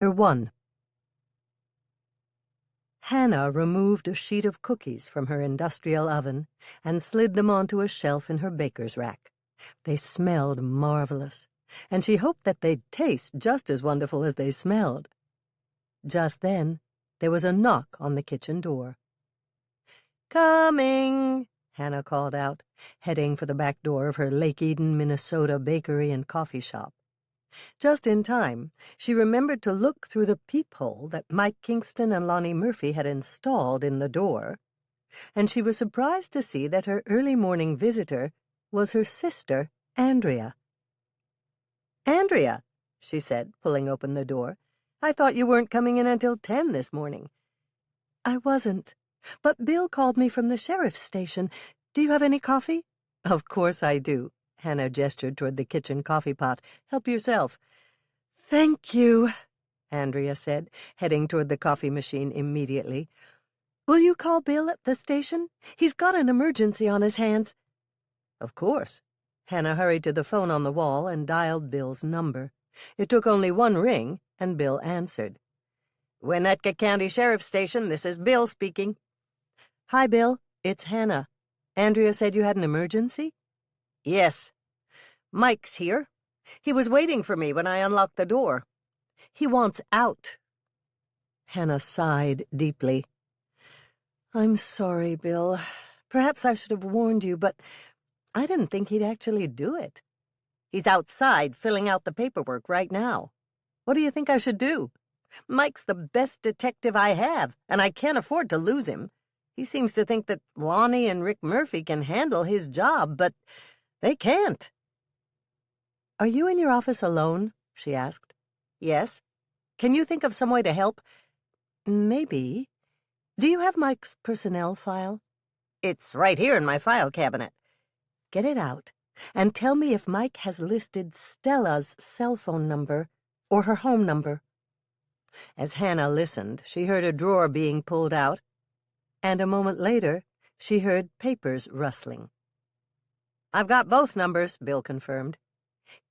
1. Hannah removed a sheet of cookies from her industrial oven and slid them onto a shelf in her baker's rack. They smelled marvelous, and she hoped that they'd taste just as wonderful as they smelled. Just then, there was a knock on the kitchen door. "Coming," Hannah called out, heading for the back door of her Lake Eden, Minnesota bakery and coffee shop. Just in time, she remembered to look through the peephole that Mike Kingston and Lonnie Murphy had installed in the door, and she was surprised to see that her early morning visitor was her sister, Andrea. "Andrea," she said, pulling open the door, "I thought you weren't coming in until 10 this morning." "I wasn't, but Bill called me from the sheriff's station. Do you have any coffee?" "Of course I do." Hannah gestured toward the kitchen coffee pot. "Help yourself." "Thank you," Andrea said, heading toward the coffee machine immediately. "Will you call Bill at the station? He's got an emergency on his hands." "Of course." Hannah hurried to the phone on the wall and dialed Bill's number. It took only one ring, and Bill answered. "Winnetka County Sheriff's Station, this is Bill speaking." "Hi, Bill. It's Hannah. Andrea said you had an emergency?" "Yes. Mike's here. He was waiting for me when I unlocked the door. He wants out." Hannah sighed deeply. "I'm sorry, Bill. Perhaps I should have warned you, but I didn't think he'd actually do it. He's outside filling out the paperwork right now. What do you think I should do? Mike's the best detective I have, and I can't afford to lose him. He seems to think that Lonnie and Rick Murphy can handle his job, but they can't." "Are you in your office alone?" she asked. "Yes. Can you think of some way to help?" "Maybe. Do you have Mike's personnel file?" "It's right here in my file cabinet." "Get it out and tell me if Mike has listed Stella's cell phone number or her home number." As Hannah listened, she heard a drawer being pulled out, and a moment later, she heard papers rustling. "I've got both numbers," Bill confirmed.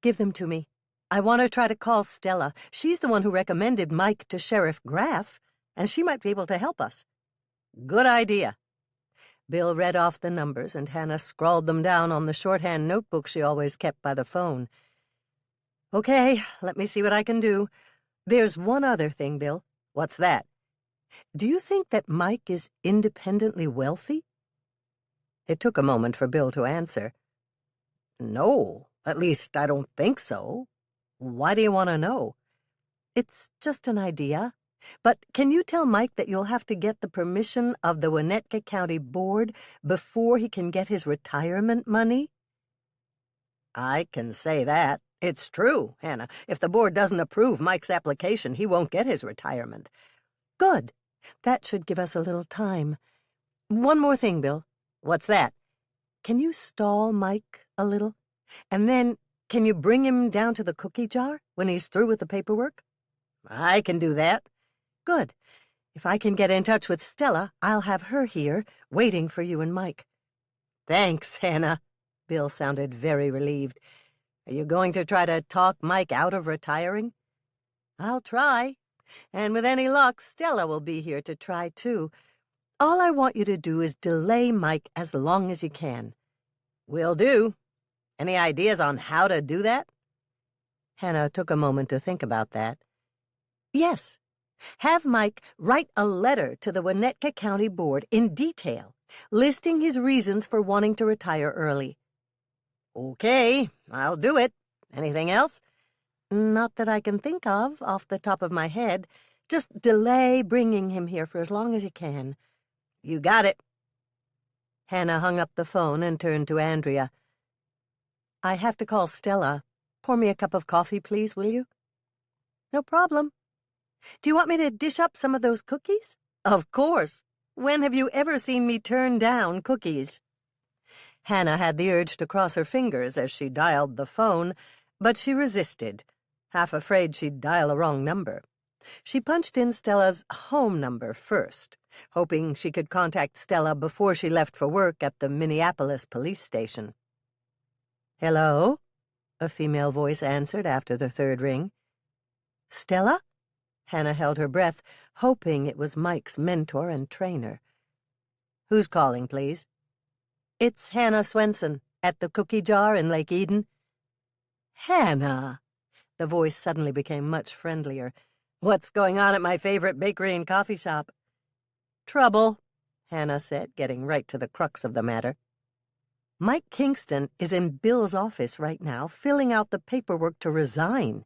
"Give them to me. I want to try to call Stella. She's the one who recommended Mike to Sheriff Graff, and she might be able to help us." "Good idea." Bill read off the numbers, and Hannah scrawled them down on the shorthand notebook she always kept by the phone. "Okay, let me see what I can do. There's one other thing, Bill." "What's that?" "Do you think that Mike is independently wealthy?" It took a moment for Bill to answer. "No, at least I don't think so. Why do you want to know?" "It's just an idea. But can you tell Mike that you'll have to get the permission of the Winnetka County Board before he can get his retirement money?" "I can say that. It's true, Hannah. If the board doesn't approve Mike's application, he won't get his retirement." "Good. That should give us a little time. One more thing, Bill." "What's that?" "Can you stall Mike a little? And then, can you bring him down to the cookie jar when he's through with the paperwork?" "I can do that." "Good. If I can get in touch with Stella, I'll have her here, waiting for you and Mike." "Thanks, Hannah." Bill sounded very relieved. "Are you going to try to talk Mike out of retiring?" "I'll try. And with any luck, Stella will be here to try, too. All I want you to do is delay Mike as long as you can." "Will do. Any ideas on how to do that?" Hannah took a moment to think about that. "Yes. Have Mike write a letter to the Winnetka County Board in detail, listing his reasons for wanting to retire early." "Okay, I'll do it. Anything else?" "Not that I can think of off the top of my head. Just delay bringing him here for as long as you can." "You got it." Hannah hung up the phone and turned to Andrea. "I have to call Stella. Pour me a cup of coffee, please, will you?" "No problem. Do you want me to dish up some of those cookies?" "Of course. When have you ever seen me turn down cookies?" Hannah had the urge to cross her fingers as she dialed the phone, but she resisted, half afraid she'd dial a wrong number. She punched in Stella's home number first, hoping she could contact Stella before she left for work at the Minneapolis police station. "Hello?" a female voice answered after the third ring. "Stella?" Hannah held her breath, hoping it was Mike's mentor and trainer. "Who's calling, please?" "It's Hannah Swensen, at the Cookie Jar in Lake Eden." "Hannah!" The voice suddenly became much friendlier. "What's going on at my favorite bakery and coffee shop?" "Trouble," Hannah said, getting right to the crux of the matter. "Mike Kingston is in Bill's office right now, filling out the paperwork to resign."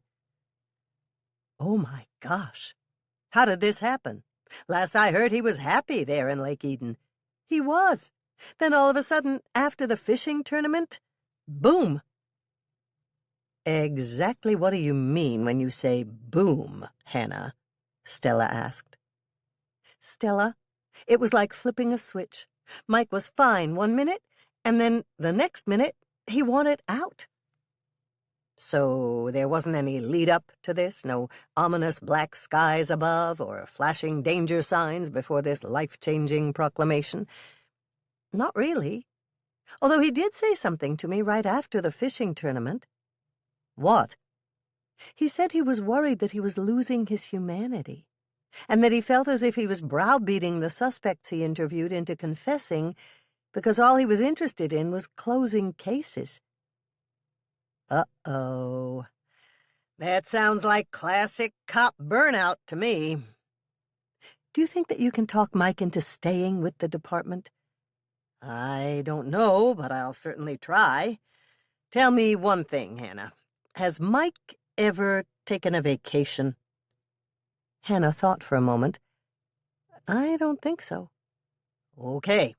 "Oh, my gosh. How did this happen? Last I heard, he was happy there in Lake Eden." "He was. Then all of a sudden, after the fishing tournament, boom." "Exactly what do you mean when you say boom, Hannah?" Stella asked. "Stella, it was like flipping a switch. Mike was fine 1 minute, and then the next minute, he wanted out." "So there wasn't any lead-up to this? No ominous black skies above or flashing danger signs before this life-changing proclamation?" "Not really. Although he did say something to me right after the fishing tournament." "What?" "He said he was worried that he was losing his humanity, and that he felt as if he was browbeating the suspects he interviewed into confessing because all he was interested in was closing cases." Uh-oh. That sounds like classic cop burnout to me. "Do you think that you can talk Mike into staying with the department?" "I don't know, but I'll certainly try. Tell me one thing, Hannah. Has Mike ever taken a vacation?" Hannah thought for a moment. "I don't think so." "Okay.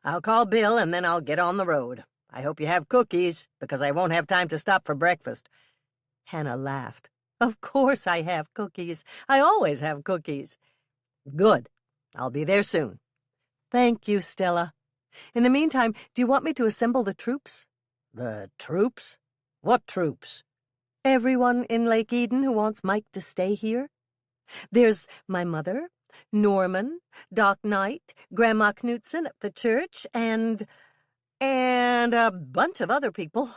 I'll call Bill and then I'll get on the road. I hope you have cookies, because I won't have time to stop for breakfast." Hannah laughed. "Of course I have cookies. I always have cookies." "Good. I'll be there soon." "Thank you, Stella. In the meantime, do you want me to assemble the troops?" "The troops? What troops?" "Everyone in Lake Eden who wants Mike to stay here. There's my mother, Norman, Doc Knight, Grandma Knutson at the church, and a bunch of other people."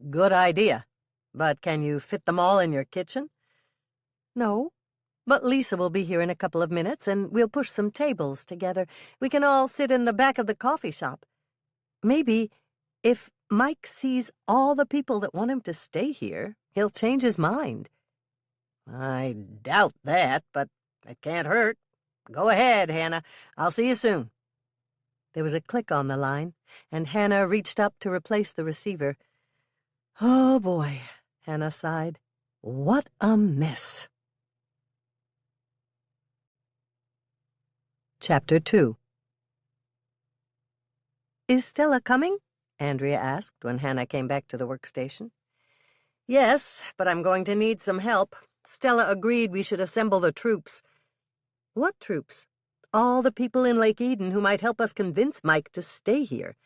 "Good idea. But can you fit them all in your kitchen?" "No, but Lisa will be here in a couple of minutes, and we'll push some tables together. We can all sit in the back of the coffee shop. Maybe, if Mike sees all the people that want him to stay here, he'll change his mind." "I doubt that, but it can't hurt. Go ahead, Hannah. I'll see you soon." There was a click on the line, and Hannah reached up to replace the receiver. "Oh, boy," Hannah sighed. "What a mess." Chapter 2. "Is Stella coming?" Andrea asked when Hannah came back to the workstation. "Yes, but I'm going to need some help. Stella agreed we should assemble the troops." "What troops?" "All the people in Lake Eden who might help us convince Mike to stay here."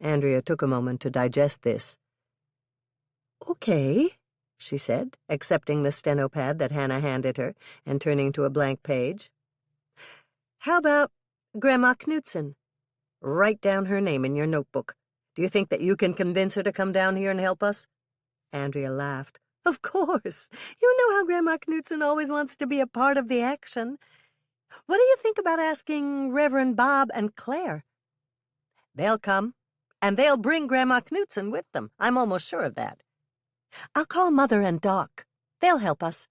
Andrea took a moment to digest this. "Okay," she said, accepting the stenopad that Hannah handed her and turning to a blank page. "How about Grandma Knutson? Write down her name in your notebook. Do you think that you can convince her to come down here and help us?" Andrea laughed. "Of course. You know how Grandma Knutson always wants to be a part of the action. What do you think about asking Reverend Bob and Claire?" "They'll come, and they'll bring Grandma Knutson with them. I'm almost sure of that." "I'll call Mother and Doc. They'll help us."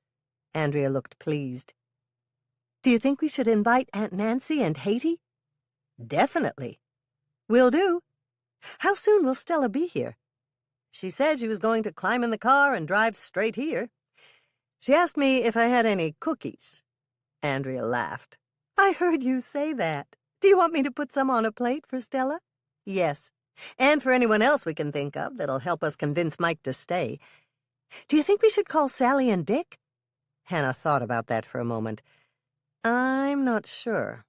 Andrea looked pleased. "Do you think we should invite Aunt Nancy and Hatie?" "Definitely." "Will do. How soon will Stella be here?" "She said she was going to climb in the car and drive straight here. She asked me if I had any cookies." Andrea laughed. "I heard you say that. Do you want me to put some on a plate for Stella?" "Yes, and for anyone else we can think of that'll help us convince Mike to stay." "Do you think we should call Sally and Dick?" Hannah thought about that for a moment. "I'm not sure.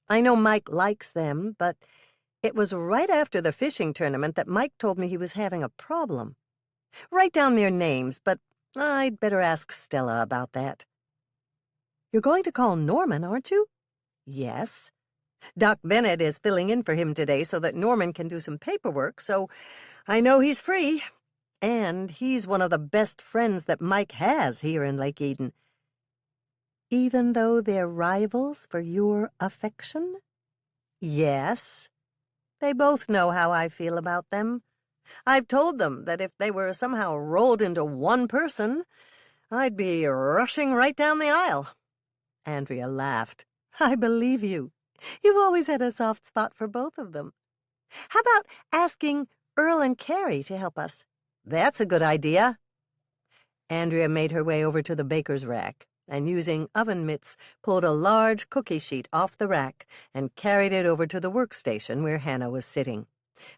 I know Mike likes them, but it was right after the fishing tournament that Mike told me he was having a problem. Write down their names, but I'd better ask Stella about that." "You're going to call Norman, aren't you?" "Yes. Doc Bennett is filling in for him today so that Norman can do some paperwork, so I know he's free. And he's one of the best friends that Mike has here in Lake Eden." Even though they're rivals for your affection? Yes. They both know how I feel about them. I've told them that if they were somehow rolled into one person, I'd be rushing right down the aisle. Andrea laughed. I believe you. You've always had a soft spot for both of them. How about asking Earl and Carrie to help us? That's a good idea. Andrea made her way over to the baker's rack and, using oven mitts, pulled a large cookie sheet off the rack and carried it over to the workstation where Hannah was sitting.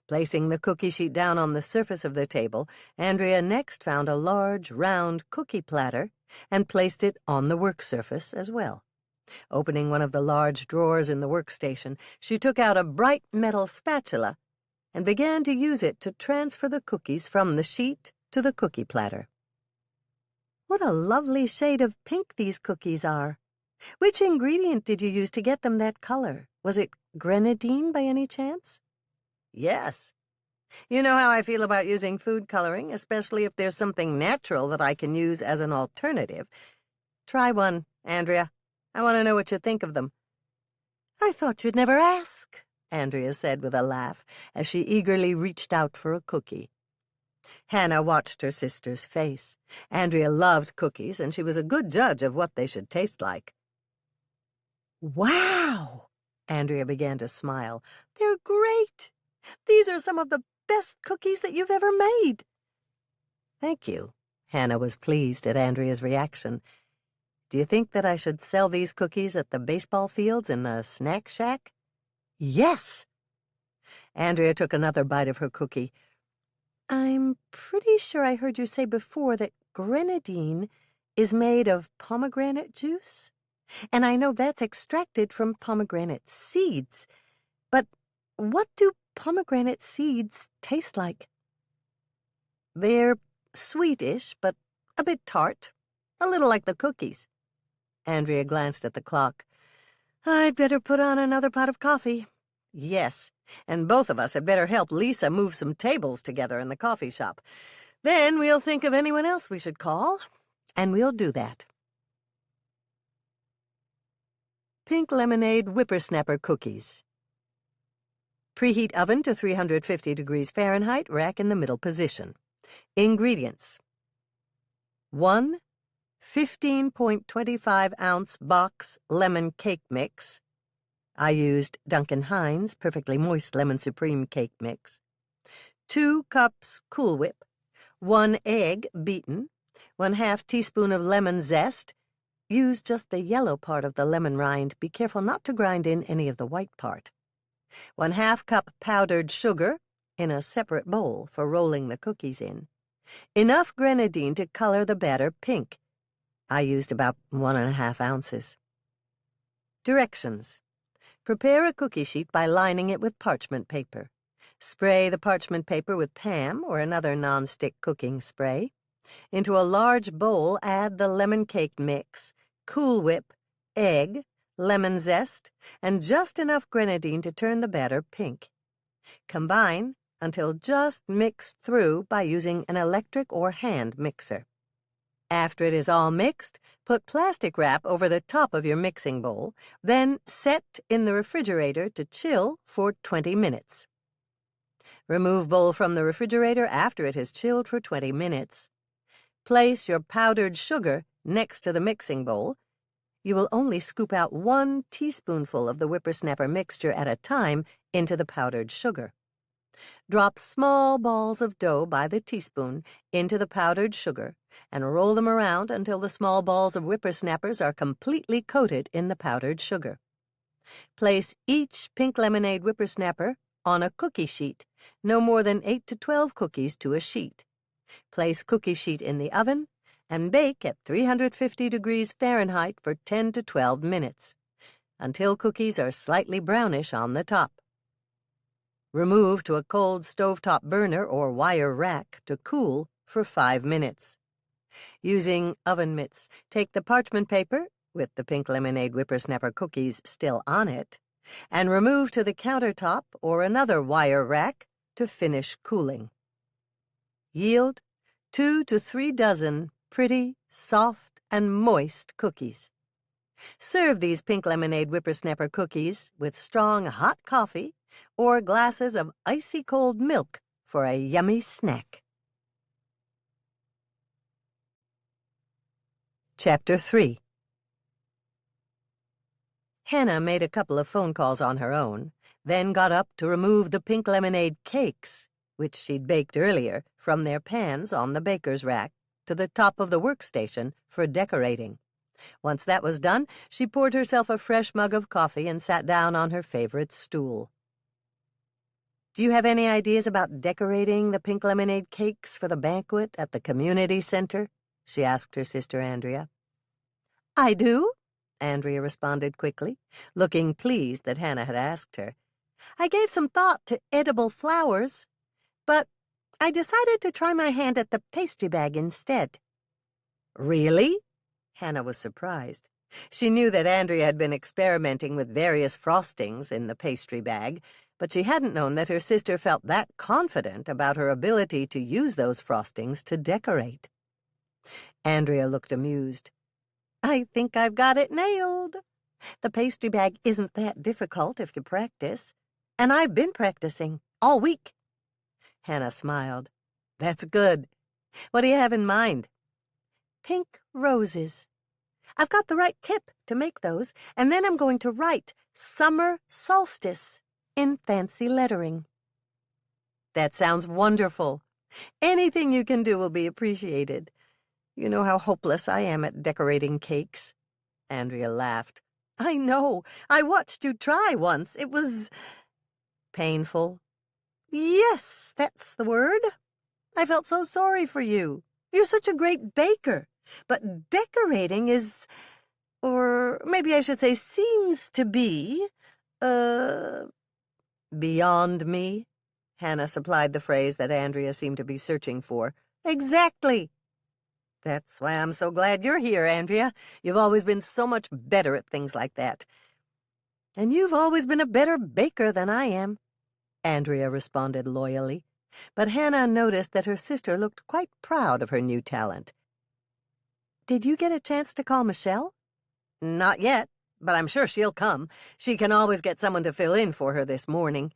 Placing the cookie sheet down on the surface of the table, Andrea next found a large, round cookie platter and placed it on the work surface as well. Opening one of the large drawers in the workstation, she took out a bright metal spatula and began to use it to transfer the cookies from the sheet to the cookie platter. What a lovely shade of pink these cookies are. Which ingredient did you use to get them that color? Was it grenadine by any chance? Yes. You know how I feel about using food coloring, especially if there's something natural that I can use as an alternative. Try one, Andrea. I want to know what you think of them. I thought you'd never ask, Andrea said with a laugh as she eagerly reached out for a cookie. Hannah watched her sister's face. Andrea loved cookies, and she was a good judge of what they should taste like. Wow! Andrea began to smile. They're great! These are some of the best cookies that you've ever made. Thank you. Hannah was pleased at Andrea's reaction. Do you think that I should sell these cookies at the baseball fields in the snack shack? Yes! Andrea took another bite of her cookie. I'm pretty sure I heard you say before that grenadine is made of pomegranate juice, and I know that's extracted from pomegranate seeds. But what do pomegranate seeds taste like? They're sweetish, but a bit tart, a little like the cookies. Andrea glanced at the clock. I'd better put on another pot of coffee. Yes, and both of us had better help Lisa move some tables together in the coffee shop. Then we'll think of anyone else we should call, and we'll do that. Pink lemonade whippersnapper cookies. Preheat oven to 350 degrees Fahrenheit, rack in the middle position. Ingredients: 1 15.25-ounce box lemon cake mix. I used Duncan Hines Perfectly Moist Lemon Supreme Cake Mix. 2 cups Cool Whip. 1 egg beaten. 1/2 teaspoon of lemon zest. Use just the yellow part of the lemon rind. Be careful not to grind in any of the white part. 1/2 cup powdered sugar in a separate bowl for rolling the cookies in. Enough grenadine to color the batter pink. I used about 1½ ounces. Directions: prepare a cookie sheet by lining it with parchment paper. Spray the parchment paper with Pam or another non-stick cooking spray. Into a large bowl, add the lemon cake mix, Cool Whip, egg, lemon zest, and just enough grenadine to turn the batter pink. Combine until just mixed through by using an electric or hand mixer. After it is all mixed, put plastic wrap over the top of your mixing bowl, then set in the refrigerator to chill for 20 minutes. Remove bowl from the refrigerator after it has chilled for 20 minutes. Place your powdered sugar next to the mixing bowl. You will only scoop out 1 teaspoonful of the whippersnapper mixture at a time into the powdered sugar. Drop small balls of dough by the teaspoon into the powdered sugar and roll them around until the small balls of whippersnappers are completely coated in the powdered sugar. Place each pink lemonade whippersnapper on a cookie sheet, no more than 8 to 12 cookies to a sheet. Place cookie sheet in the oven and bake at 350 degrees Fahrenheit for 10 to 12 minutes, until cookies are slightly brownish on the top. Remove to a cold stovetop burner or wire rack to cool for 5 minutes. Using oven mitts, take the parchment paper, with the pink lemonade whippersnapper cookies still on it, and remove to the countertop or another wire rack to finish cooling. Yield 2 to 3 dozen pretty, soft, and moist cookies. Serve these pink lemonade whippersnapper cookies with strong hot coffee or glasses of icy cold milk for a yummy snack. Chapter 3. Hannah made a couple of phone calls on her own, then got up to remove the pink lemonade cakes, which she'd baked earlier, from their pans on the baker's rack to the top of the workstation for decorating. Once that was done, she poured herself a fresh mug of coffee and sat down on her favorite stool. "Do you have any ideas about decorating the pink lemonade cakes for the banquet at the community center?" she asked her sister Andrea. "I do," Andrea responded quickly, looking pleased that Hannah had asked her. "I gave some thought to edible flowers, but I decided to try my hand at the pastry bag instead." "Really?" Hannah was surprised. She knew that Andrea had been experimenting with various frostings in the pastry bag, but she hadn't known that her sister felt that confident about her ability to use those frostings to decorate. Andrea looked amused. "I think I've got it nailed. The pastry bag isn't that difficult if you practice, and I've been practicing all week." Hannah smiled. "That's good. What do you have in mind?" "Pink roses. I've got the right tip to make those, and then I'm going to write Summer Solstice in fancy lettering." "That sounds wonderful. Anything you can do will be appreciated. You know how hopeless I am at decorating cakes." Andrea laughed. "I know. I watched you try once. It was—" "Painful?" "Yes, that's the word. I felt so sorry for you. You're such a great baker. But decorating is, or maybe I should say seems to be, beyond me." Hannah supplied the phrase that Andrea seemed to be searching for. "Exactly. That's why I'm so glad you're here, Andrea. You've always been so much better at things like that. And you've always been a better baker than I am," Andrea responded loyally. But Hannah noticed that her sister looked quite proud of her new talent. "Did you get a chance to call Michelle?" "Not yet, but I'm sure she'll come. She can always get someone to fill in for her this morning."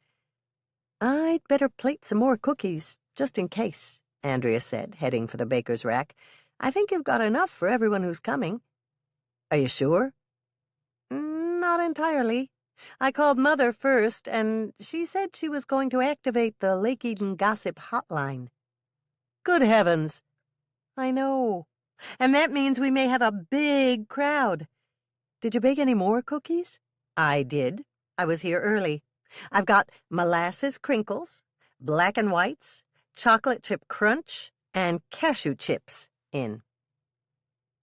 "I'd better plate some more cookies, just in case," Andrea said, heading for the baker's rack. "I think you've got enough for everyone who's coming." "Are you sure?" "Not entirely. I called Mother first, and she said she was going to activate the Lake Eden Gossip Hotline." "Good heavens!" "I know. And that means we may have a big crowd. Did you bake any more cookies?" "I did. I was here early. I've got molasses crinkles, black and whites, chocolate chip crunch, and cashew chips in."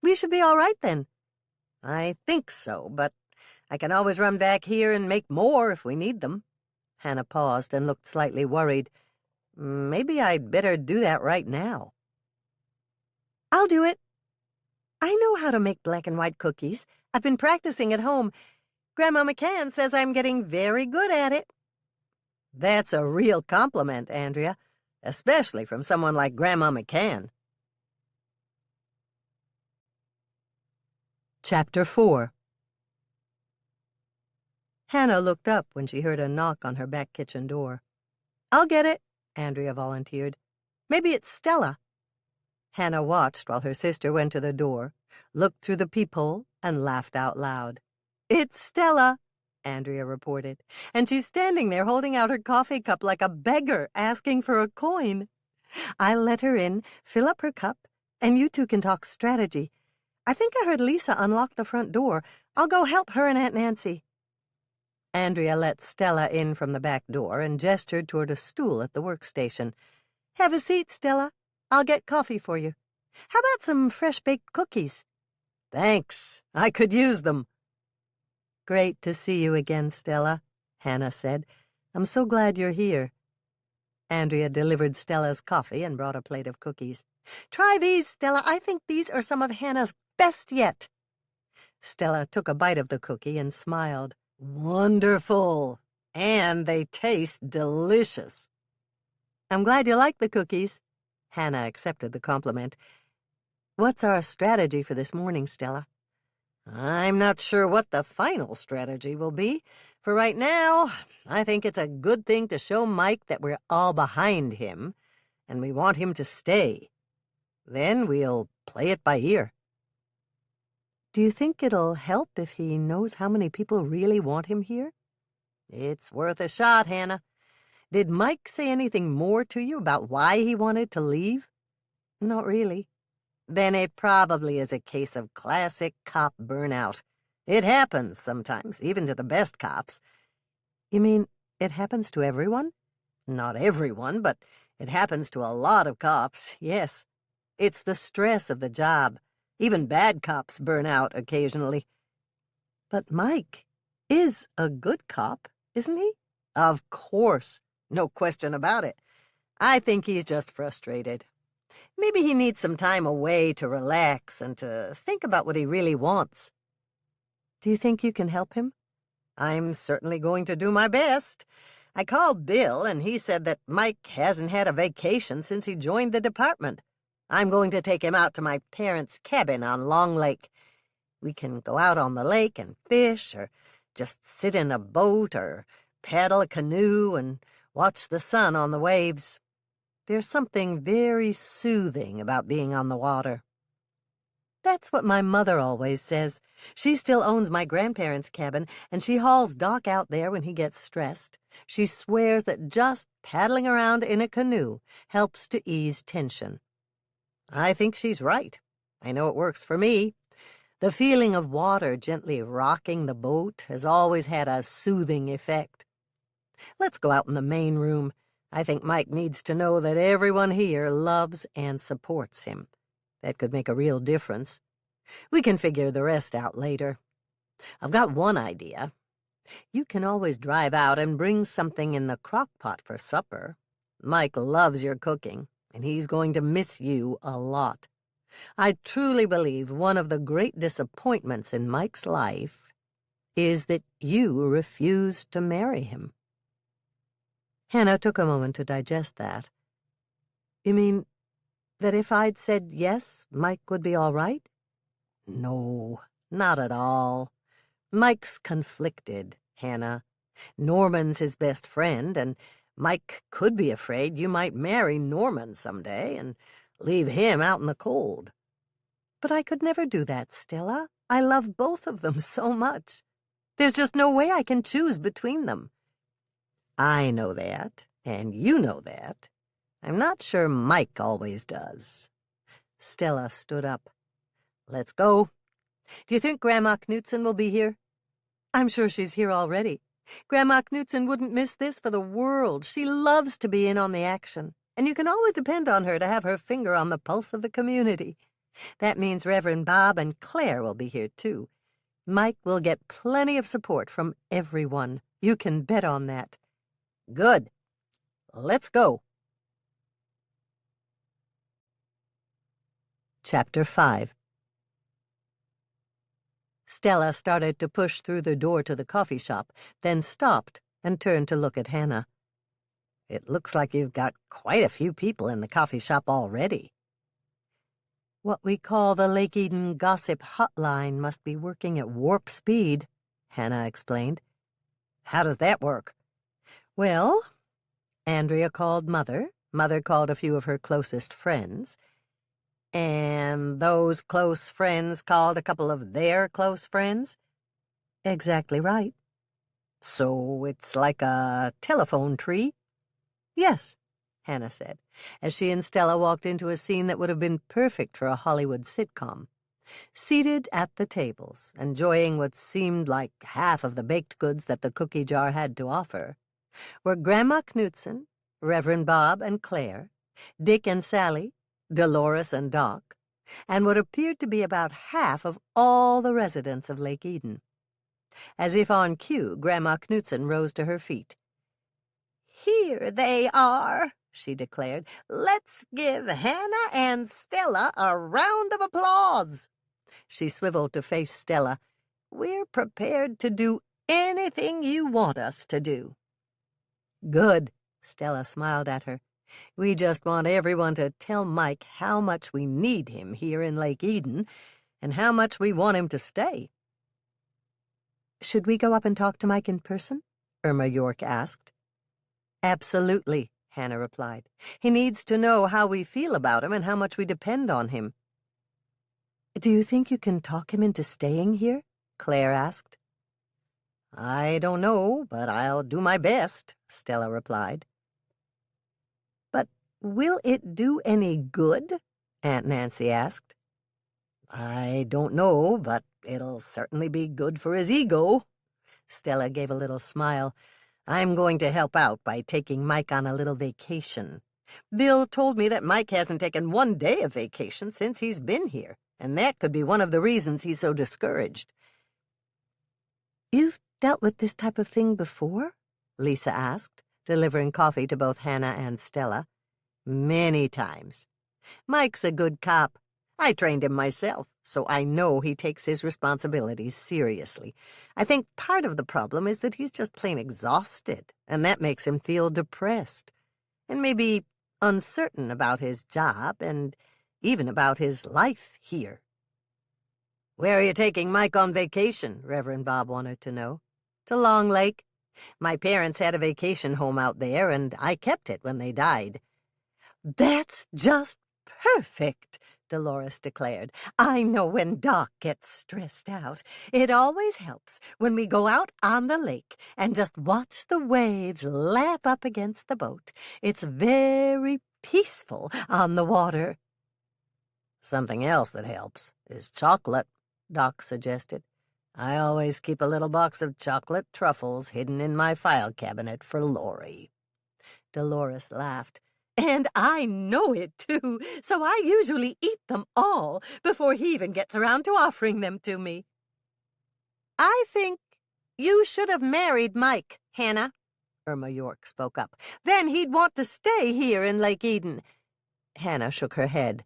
"We should be all right then." "I think so, but I can always run back here and make more if we need them." Hannah paused and looked slightly worried. "Maybe I'd better do that right now." "I'll do it. I know how to make black and white cookies. I've been practicing at home. Grandma McCann says I'm getting very good at it." "That's a real compliment, Andrea, especially from someone like Grandma McCann." Chapter 4. Hannah looked up when she heard a knock on her back kitchen door. "I'll get it," Andrea volunteered. "Maybe it's Stella." Hannah watched while her sister went to the door, looked through the peephole, and laughed out loud. "It's Stella," Andrea reported, "and she's standing there holding out her coffee cup like a beggar asking for a coin. I'll let her in, fill up her cup, and you two can talk strategy. I think I heard Lisa unlock the front door. I'll go help her and Aunt Nancy." Andrea let Stella in from the back door and gestured toward a stool at the workstation. "Have a seat, Stella. I'll get coffee for you. How about some fresh-baked cookies?" "Thanks. I could use them." "Great to see you again, Stella," Hannah said. "I'm so glad you're here." Andrea delivered Stella's coffee and brought a plate of cookies. "Try these, Stella. I think these are some of Hannah's best yet." Stella took a bite of the cookie and smiled. "Wonderful. And they taste delicious." "I'm glad you like the cookies." Hannah accepted the compliment. "What's our strategy for this morning, Stella?" I'm not sure what the final strategy will be. For right now, I think it's a good thing to show Mike that we're all behind him, and we want him to stay. Then we'll play it by ear. Do you think it'll help if he knows how many people really want him here? It's worth a shot, Hannah. Did Mike say anything more to you about why he wanted to leave? Not really. Then it probably is a case of classic cop burnout. It happens sometimes, even to the best cops. You mean it happens to everyone? Not everyone, but it happens to a lot of cops, yes. It's the stress of the job. Even bad cops burn out occasionally. But Mike is a good cop, isn't he? Of course. No question about it. I think he's just frustrated. Maybe he needs some time away to relax and to think about what he really wants. Do you think you can help him? I'm certainly going to do my best. I called Bill, and he said that Mike hasn't had a vacation since he joined the department. I'm going to take him out to my parents' cabin on Long Lake. We can go out on the lake and fish, or just sit in a boat, or paddle a canoe and watch the sun on the waves. There's something very soothing about being on the water. That's what my mother always says. She still owns my grandparents' cabin, and she hauls Doc out there when he gets stressed. She swears that just paddling around in a canoe helps to ease tension. I think she's right. I know it works for me. The feeling of water gently rocking the boat has always had a soothing effect. Let's go out in the main room. I think Mike needs to know that everyone here loves and supports him. That could make a real difference. We can figure the rest out later. I've got one idea. You can always drive out and bring something in the crock pot for supper. Mike loves your cooking, and he's going to miss you a lot. I truly believe one of the great disappointments in Mike's life is that you refused to marry him. Hannah took a moment to digest that. You mean that if I'd said yes, Mike would be all right? No, not at all. Mike's conflicted, Hannah. Norman's his best friend, and Mike could be afraid you might marry Norman someday and leave him out in the cold. But I could never do that, Stella. I love both of them so much. There's just no way I can choose between them. I know that, and you know that. I'm not sure Mike always does. Stella stood up. Let's go. Do you think Grandma Knutson will be here? I'm sure she's here already. Grandma Knutson wouldn't miss this for the world. She loves to be in on the action, and you can always depend on her to have her finger on the pulse of the community. That means Reverend Bob and Claire will be here, too. Mike will get plenty of support from everyone. You can bet on that. Good. Let's go. Chapter 5. Stella started to push through the door to the coffee shop, then stopped and turned to look at Hannah. It looks like you've got quite a few people in the coffee shop already. What we call the Lake Eden Gossip Hotline must be working at warp speed, Hannah explained. How does that work? Well, Andrea called Mother. Mother called a few of her closest friends. And those close friends called a couple of their close friends? Exactly right. So it's like a telephone tree? Yes, Hannah said, as she and Stella walked into a scene that would have been perfect for a Hollywood sitcom. Seated at the tables, enjoying what seemed like half of the baked goods that the cookie jar had to offer, were Grandma Knutson, Reverend Bob and Claire, Dick and Sally, Dolores and Doc, and what appeared to be about half of all the residents of Lake Eden. As if on cue, Grandma Knutson rose to her feet. "Here they are," she declared. "Let's give Hannah and Stella a round of applause." She swiveled to face Stella. "We're prepared to do anything you want us to do." Good, Stella smiled at her. We just want everyone to tell Mike how much we need him here in Lake Eden and how much we want him to stay. Should we go up and talk to Mike in person? Irma York asked. Absolutely, Hannah replied. He needs to know how we feel about him and how much we depend on him. Do you think you can talk him into staying here? Claire asked. I don't know, but I'll do my best, Stella replied. But will it do any good? Aunt Nancy asked. I don't know, but it'll certainly be good for his ego. Stella gave a little smile. I'm going to help out by taking Mike on a little vacation. Bill told me that Mike hasn't taken one day of vacation since he's been here, and that could be one of the reasons he's so discouraged. You've dealt with this type of thing before? Lisa asked, delivering coffee to both Hannah and Stella. Many times. Mike's a good cop. I trained him myself, so I know he takes his responsibilities seriously. I think part of the problem is that he's just plain exhausted, and that makes him feel depressed, and maybe uncertain about his job and even about his life here. Where are you taking Mike on vacation? Reverend Bob wanted to know. To Long Lake. My parents had a vacation home out there, and I kept it when they died. That's just perfect, Dolores declared. I know when Doc gets stressed out. It always helps when we go out on the lake and just watch the waves lap up against the boat. It's very peaceful on the water. Something else that helps is chocolate, Doc suggested. I always keep a little box of chocolate truffles hidden in my file cabinet for Lori. Dolores laughed. And I know it, too, so I usually eat them all before he even gets around to offering them to me. I think you should have married Mike, Hannah, Irma York spoke up. Then he'd want to stay here in Lake Eden. Hannah shook her head.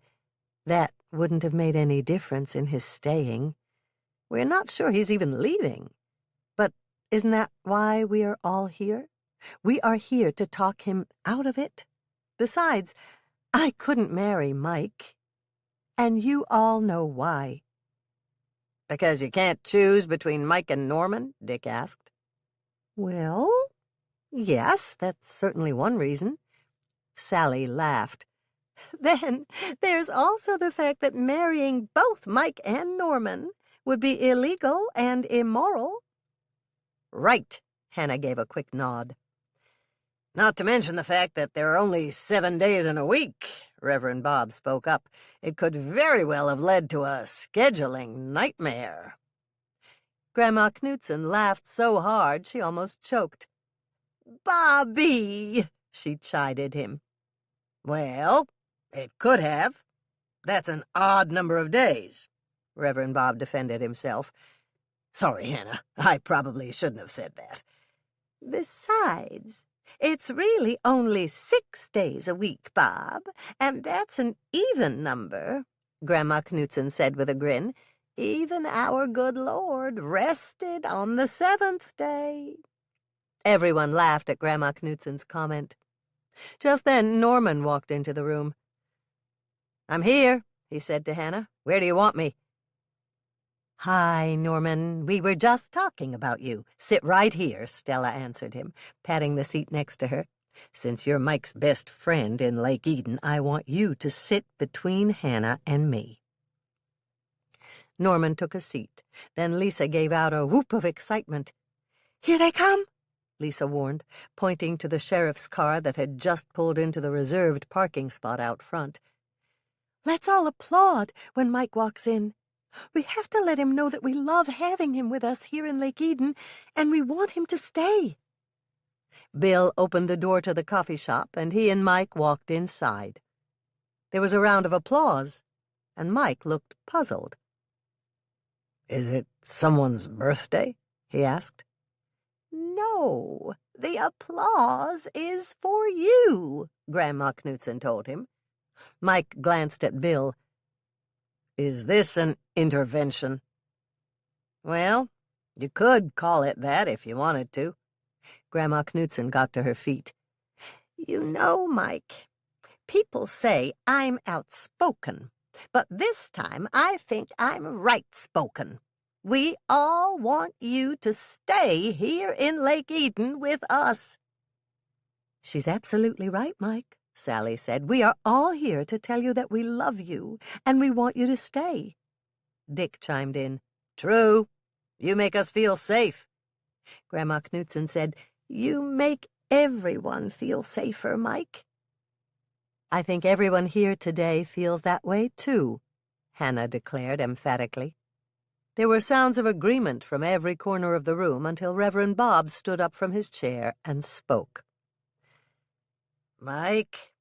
That wouldn't have made any difference in his staying. We're not sure he's even leaving. But isn't that why we are all here? We are here to talk him out of it. Besides, I couldn't marry Mike. And you all know why. Because you can't choose between Mike and Norman? Dick asked. Well, yes, that's certainly one reason. Sally laughed. Then there's also the fact that marrying both Mike and Norman would be illegal and immoral. Right, Hannah gave a quick nod. Not to mention the fact that there are only 7 days in a week, Reverend Bob spoke up. It could very well have led to a scheduling nightmare. Grandma Knudsen laughed so hard she almost choked. Bobby, she chided him. Well, it could have. That's an odd number of days, Reverend Bob defended himself. Sorry, Hannah, I probably shouldn't have said that. Besides, it's really only 6 days a week, Bob, and that's an even number, Grandma Knudsen said with a grin. Even our good Lord rested on the 7th day. Everyone laughed at Grandma Knudsen's comment. Just then Norman walked into the room. I'm here, he said to Hannah. Where do you want me? Hi, Norman. We were just talking about you. Sit right here, Stella answered him, patting the seat next to her. Since you're Mike's best friend in Lake Eden, I want you to sit between Hannah and me. Norman took a seat. Then Lisa gave out a whoop of excitement. Here they come, Lisa warned, pointing to the sheriff's car that had just pulled into the reserved parking spot out front. Let's all applaud when Mike walks in. We have to let him know that we love having him with us here in Lake Eden, and we want him to stay. Bill opened the door to the coffee shop, and he and Mike walked inside. There was a round of applause, and Mike looked puzzled. Is it someone's birthday? He asked. No, the applause is for you, Grandma Knudsen told him. Mike glanced at Bill. Is this an intervention? Well, you could call it that if you wanted to. Grandma Knudsen got to her feet. You know, Mike, people say I'm outspoken, but this time I think I'm right-spoken. We all want you to stay here in Lake Eden with us." "She's absolutely right, Mike," Sally said. "We are all here to tell you that we love you, and we want you to stay." Dick chimed in. "True. You make us feel safe." Grandma Knudsen said, "You make everyone feel safer, Mike." "I think everyone here today feels that way, too," Hannah declared emphatically. There were sounds of agreement from every corner of the room until Reverend Bob stood up from his chair and spoke. "Mike,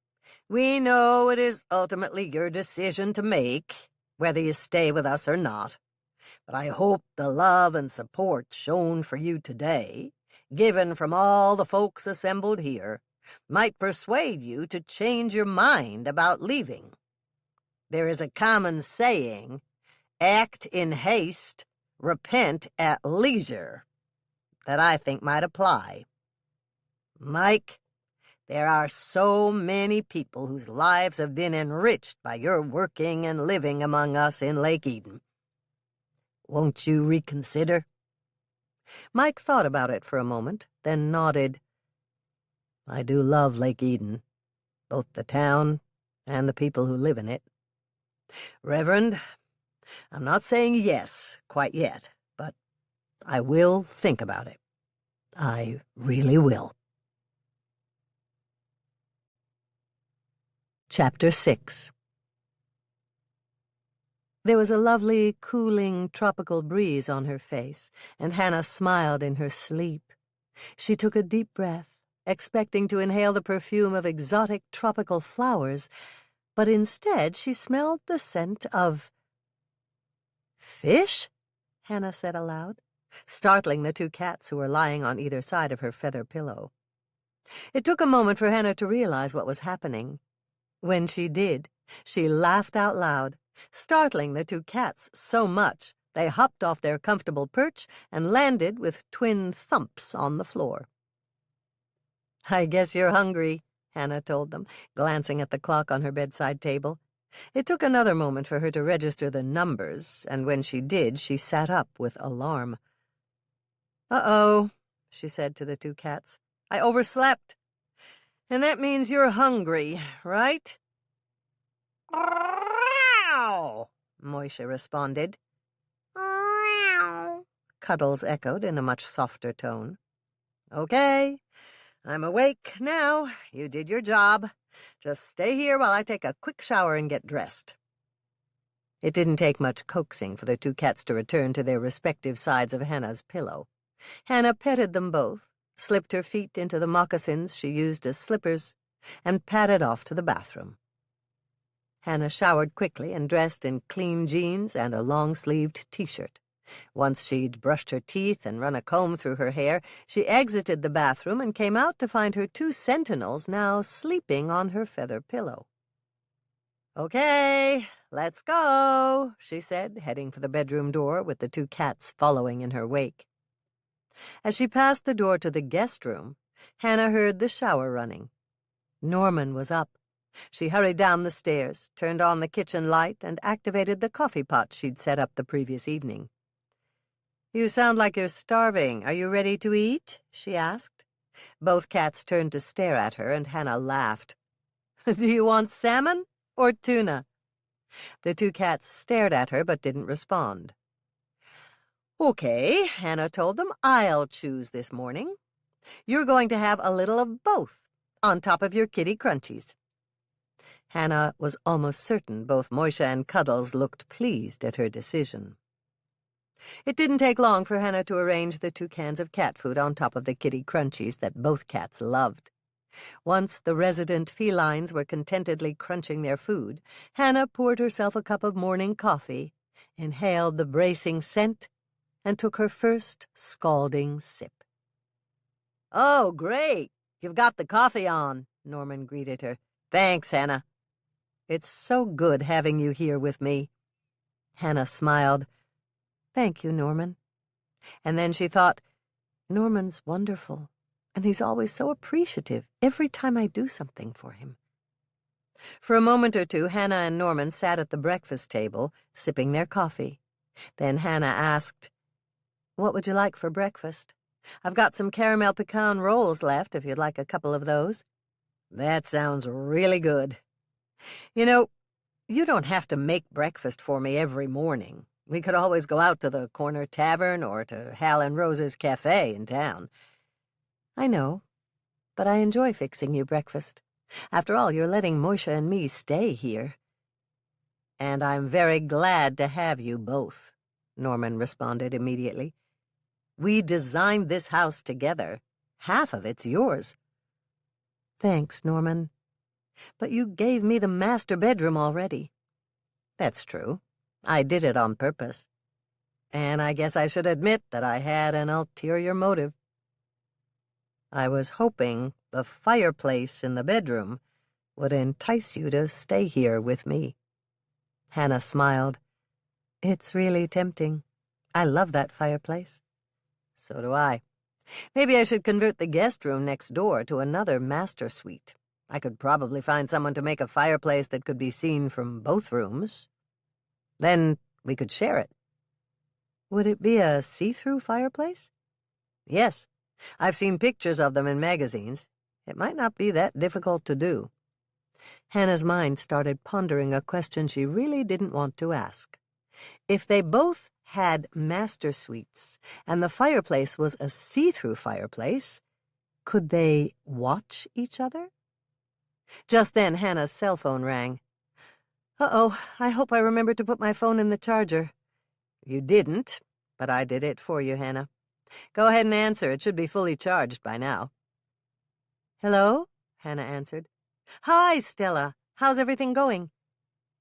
we know it is ultimately your decision to make, whether you stay with us or not. But I hope the love and support shown for you today, given from all the folks assembled here, might persuade you to change your mind about leaving. There is a common saying, 'Act in haste, repent at leisure,' that I think might apply. Mike, there are so many people whose lives have been enriched by your working and living among us in Lake Eden. Won't you reconsider?" Mike thought about it for a moment, then nodded. "I do love Lake Eden, both the town and the people who live in it. Reverend, I'm not saying yes quite yet, but I will think about it. I really will." Chapter 6. There was a lovely, cooling, tropical breeze on her face, and Hannah smiled in her sleep. She took a deep breath, expecting to inhale the perfume of exotic tropical flowers, but instead she smelled the scent of fish, Hannah said aloud, startling the two cats who were lying on either side of her feather pillow. It took a moment for Hannah to realize what was happening. When she did, she laughed out loud, startling the two cats so much they hopped off their comfortable perch and landed with twin thumps on the floor. "I guess you're hungry," Hannah told them, glancing at the clock on her bedside table. It took another moment for her to register the numbers, and when she did, she sat up with alarm. "Uh-oh," she said to the two cats. "I overslept. And that means you're hungry, right?" "Meow," Moisha responded. "Meow," Cuddles echoed in a much softer tone. "Okay, I'm awake now. You did your job. Just stay here while I take a quick shower and get dressed." It didn't take much coaxing for the two cats to return to their respective sides of Hannah's pillow. Hannah petted them both, slipped her feet into the moccasins she used as slippers, and padded off to the bathroom. Hannah showered quickly and dressed in clean jeans and a long-sleeved T-shirt. Once she'd brushed her teeth and run a comb through her hair, she exited the bathroom and came out to find her two sentinels now sleeping on her feather pillow. "Okay, let's go," she said, heading for the bedroom door with the two cats following in her wake. As she passed the door to the guest room, Hannah heard the shower running. Norman was up. She hurried down the stairs, turned on the kitchen light, and activated the coffee pot she'd set up the previous evening. "You sound like you're starving. Are you ready to eat?" she asked. Both cats turned to stare at her, and Hannah laughed. "Do you want salmon or tuna?" The two cats stared at her but didn't respond. "Okay," Hannah told them, "I'll choose this morning. You're going to have a little of both, on top of your kitty crunchies." Hannah was almost certain both Moisha and Cuddles looked pleased at her decision. It didn't take long for Hannah to arrange the two cans of cat food on top of the kitty crunchies that both cats loved. Once the resident felines were contentedly crunching their food, Hannah poured herself a cup of morning coffee, inhaled the bracing scent, and took her first scalding sip. "Oh, great! You've got the coffee on," Norman greeted her. "Thanks, Hannah. It's so good having you here with me." Hannah smiled. "Thank you, Norman." And then she thought, Norman's wonderful, and he's always so appreciative every time I do something for him. For a moment or two, Hannah and Norman sat at the breakfast table, sipping their coffee. Then Hannah asked, What would you like for breakfast? I've got some caramel pecan rolls left if you'd like a couple of those. That sounds really good. You know, you don't have to make breakfast for me every morning. We could always go out to the corner tavern or to Hal and Rose's cafe in town. I know, but I enjoy fixing you breakfast. After all, you're letting Moisha and me stay here. And I'm very glad to have you both, Norman responded immediately. We designed this house together. Half of it's yours. Thanks, Norman. But you gave me the master bedroom already. That's true. I did it on purpose. And I guess I should admit that I had an ulterior motive. I was hoping the fireplace in the bedroom would entice you to stay here with me. Hannah smiled. It's really tempting. I love that fireplace. So do I. Maybe I should convert the guest room next door to another master suite. I could probably find someone to make a fireplace that could be seen from both rooms. Then we could share it. Would it be a see-through fireplace? Yes. I've seen pictures of them in magazines. It might not be that difficult to do. Hannah's mind started pondering a question she really didn't want to ask. If they both had master suites and the fireplace was a see-through fireplace, could they watch each other? Just then Hannah's cell phone rang. Uh-oh, I hope I remembered to put my phone in the charger. You didn't, but I did it for you, Hannah. Go ahead and answer. It should be fully charged by now. Hello? Hannah answered. Hi, Stella. How's everything going?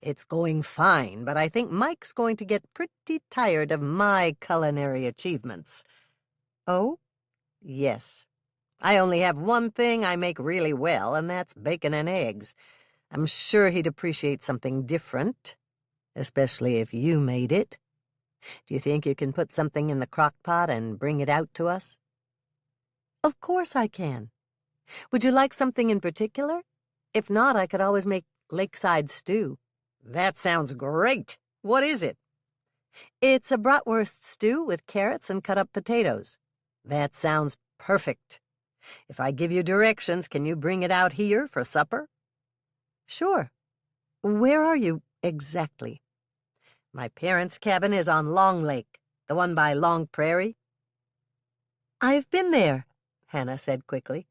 It's going fine, but I think Mike's going to get pretty tired of my culinary achievements. Oh? Yes. I only have one thing I make really well, and that's bacon and eggs. I'm sure he'd appreciate something different, especially if you made it. Do you think you can put something in the crock pot and bring it out to us? Of course I can. Would you like something in particular? If not, I could always make lakeside stew. That sounds great. What is it? It's a bratwurst stew with carrots and cut-up potatoes. That sounds perfect. If I give you directions, can you bring it out here for supper? Sure. Where are you exactly? My parents' cabin is on Long Lake, the one by Long Prairie. I've been there, Hannah said quickly.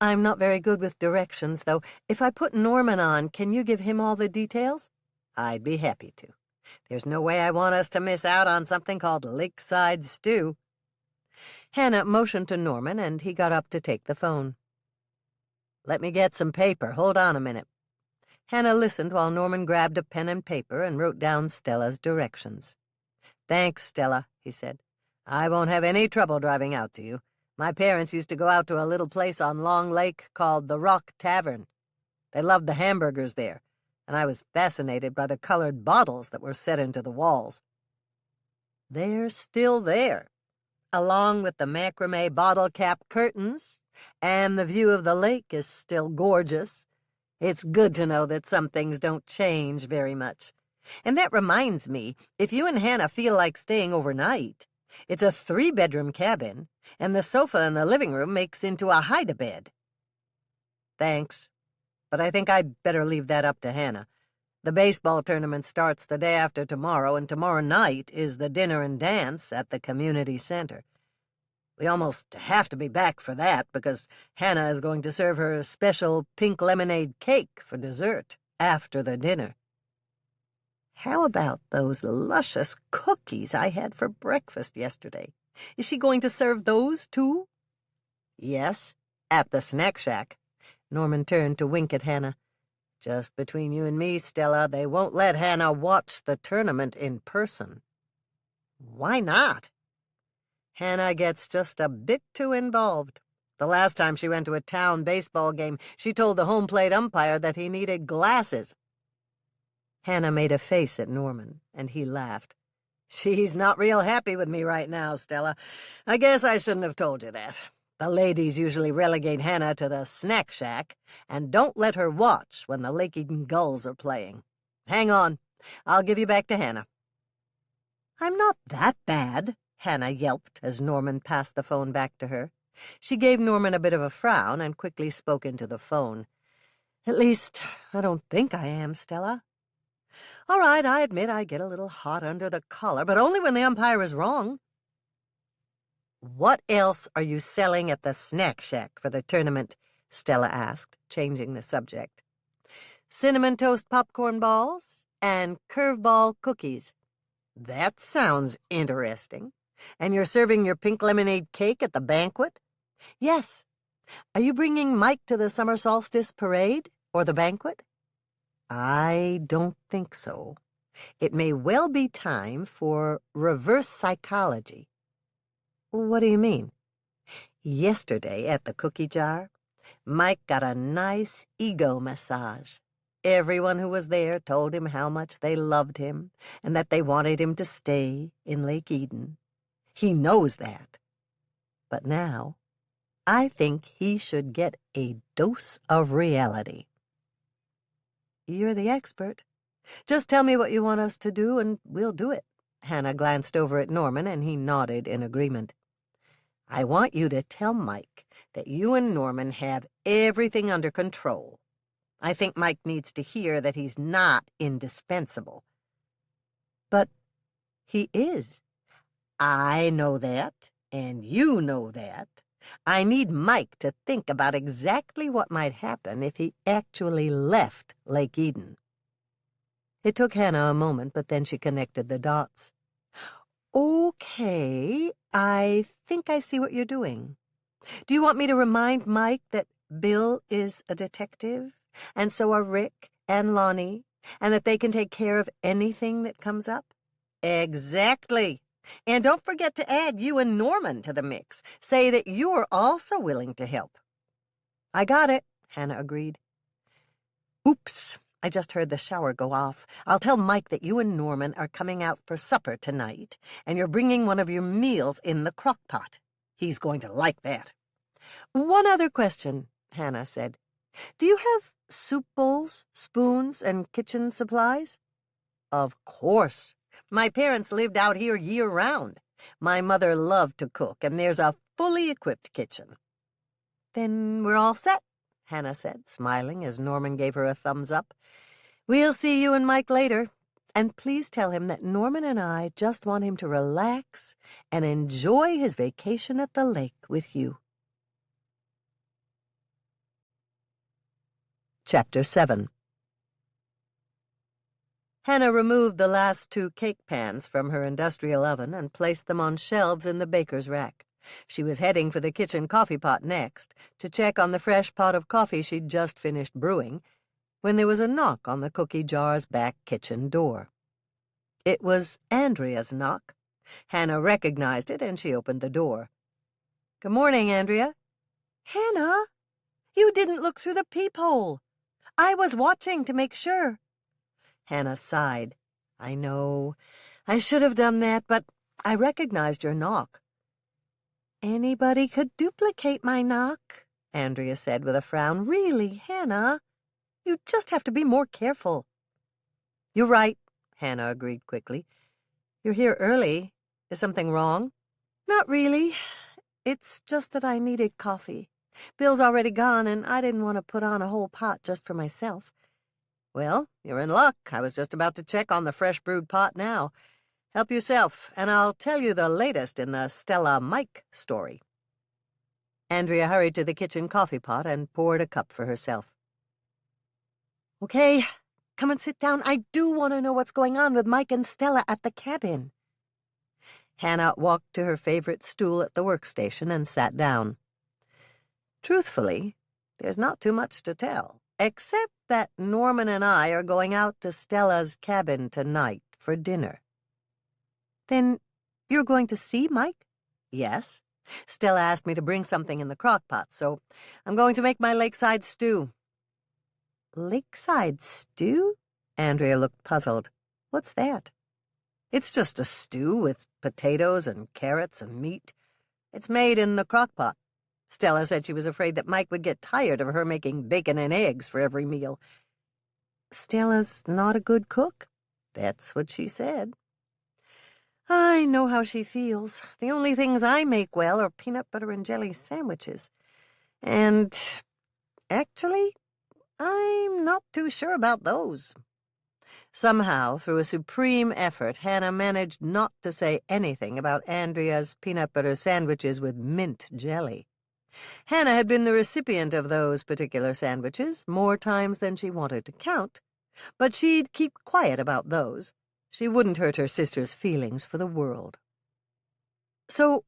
I'm not very good with directions, though. If I put Norman on, can you give him all the details? I'd be happy to. There's no way I want us to miss out on something called lakeside stew. Hannah motioned to Norman, and he got up to take the phone. Let me get some paper. Hold on a minute. Hannah listened while Norman grabbed a pen and paper and wrote down Stella's directions. Thanks, Stella, he said. I won't have any trouble driving out to you. My parents used to go out to a little place on Long Lake called the Rock Tavern. They loved the hamburgers there, and I was fascinated by the colored bottles that were set into the walls. They're still there, along with the macrame bottle cap curtains, and the view of the lake is still gorgeous. It's good to know that some things don't change very much. And that reminds me, if you and Hannah feel like staying overnight, it's a 3-bedroom cabin, and the sofa in the living room makes into a hide-a-bed. Thanks, but I think I'd better leave that up to Hannah. The baseball tournament starts the day after tomorrow, and tomorrow night is the dinner and dance at the community center. We almost have to be back for that because Hannah is going to serve her special pink lemonade cake for dessert after the dinner. How about those luscious cookies I had for breakfast yesterday? Is she going to serve those, too? Yes, at the snack shack. Norman turned to wink at Hannah. Just between you and me, Stella, they won't let Hannah watch the tournament in person. Why not? Hannah gets just a bit too involved. The last time she went to a town baseball game, she told the home plate umpire that he needed glasses. Hannah made a face at Norman, and he laughed. She's not real happy with me right now, Stella. I guess I shouldn't have told you that. The ladies usually relegate Hannah to the snack shack and don't let her watch when the Lake-Eaton Gulls are playing. Hang on. I'll give you back to Hannah. I'm not that bad, Hannah yelped as Norman passed the phone back to her. She gave Norman a bit of a frown and quickly spoke into the phone. "At least, I don't think I am, Stella. All right, I admit I get a little hot under the collar, but only when the umpire is wrong." "What else are you selling at the snack shack for the tournament?" Stella asked, changing the subject. "Cinnamon toast popcorn balls and curveball cookies." "That sounds interesting. And you're serving your pink lemonade cake at the banquet?" "Yes. Are you bringing Mike to the summer solstice parade or the banquet?" "I don't think so. It may well be time for reverse psychology." "What do you mean?" "Yesterday at the cookie jar, Mike got a nice ego massage. Everyone who was there told him how much they loved him and that they wanted him to stay in Lake Eden. He knows that. But now, I think he should get a dose of reality." "You're the expert. Just tell me what you want us to do, and we'll do it." Hannah glanced over at Norman, and he nodded in agreement. "I want you to tell Mike that you and Norman have everything under control. I think Mike needs to hear that he's not indispensable." "But he is." "I know that, and you know that. I need Mike to think about exactly what might happen if he actually left Lake Eden." It took Hannah a moment, but then she connected the dots. "Okay, I think I see what you're doing. Do you want me to remind Mike that Bill is a detective, and so are Rick and Lonnie, and that they can take care of anything that comes up?" "Exactly. And don't forget to add you and Norman to the mix. Say that you're also willing to help." "I got it," Hannah agreed. "Oops, I just heard the shower go off. I'll tell Mike that you and Norman are coming out for supper tonight, and you're bringing one of your meals in the crock pot. He's going to like that." "One other question," Hannah said. "Do you have soup bowls, spoons, and kitchen supplies?" "Of course. My parents lived out here year-round. My mother loved to cook, and there's a fully equipped kitchen." "Then we're all set," Hannah said, smiling as Norman gave her a thumbs up. "We'll see you and Mike later. And please tell him that Norman and I just want him to relax and enjoy his vacation at the lake with you." Chapter 7. Hannah removed the last 2 cake pans from her industrial oven and placed them on shelves in the baker's rack. She was heading for the kitchen coffee pot next, to check on the fresh pot of coffee she'd just finished brewing, when there was a knock on the cookie jar's back kitchen door. It was Andrea's knock. Hannah recognized it, and she opened the door. "Good morning, Andrea." "Hannah, you didn't look through the peephole. I was watching to make sure." Hannah sighed. "I know. I should have done that, but I recognized your knock." "Anybody could duplicate my knock," Andrea said with a frown. "Really, Hannah, you just have to be more careful." "You're right," Hannah agreed quickly. "You're here early. Is something wrong?" "Not really. It's just that I needed coffee. Bill's already gone, and I didn't want to put on a whole pot just for myself." "Well, you're in luck. I was just about to check on the fresh brewed pot now. Help yourself, and I'll tell you the latest in the Stella Mike story." Andrea hurried to the kitchen coffee pot and poured a cup for herself. "Okay, come and sit down. I do want to know what's going on with Mike and Stella at the cabin." Hannah walked to her favorite stool at the workstation and sat down. "Truthfully, there's not too much to tell, except that Norman and I are going out to Stella's cabin tonight for dinner." "Then you're going to see Mike?" "Yes. Stella asked me to bring something in the crock pot, so I'm going to make my lakeside stew." "Lakeside stew?" Andrea looked puzzled. "What's that?" "It's just a stew with potatoes and carrots and meat. It's made in the crock pot. Stella said she was afraid that Mike would get tired of her making bacon and eggs for every meal." "Stella's not a good cook?" "That's what she said." I know how she feels. The only things I make well are peanut butter and jelly sandwiches. And actually, I'm not too sure about those. Somehow, through a supreme effort, Hannah managed not to say anything about Andrea's peanut butter sandwiches with mint jelly. Hannah had been the recipient of those particular sandwiches more times than she wanted to count, but she'd keep quiet about those. She wouldn't hurt her sister's feelings for the world. "So,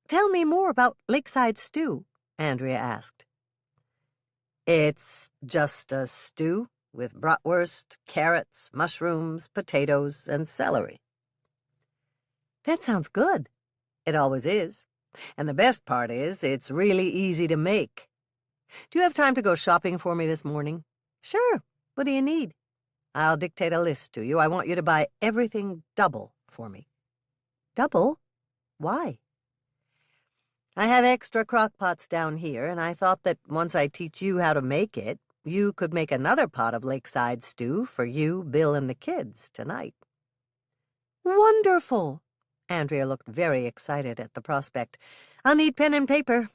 tell me more about Lakeside Stew," Andrea asked. "It's just a stew with bratwurst, carrots, mushrooms, potatoes, and celery." "That sounds good." "It always is. And the best part is, it's really easy to make. Do you have time to go shopping for me this morning?" "Sure. What do you need?" "I'll dictate a list to you. I want you to buy everything double for me." "Double? Why?" "I have extra crock pots down here, and I thought that once I teach you how to make it, you could make another pot of Lakeside Stew for you, Bill, and the kids tonight." "Wonderful!" Andrea looked very excited at the prospect. "I'll need pen and paper."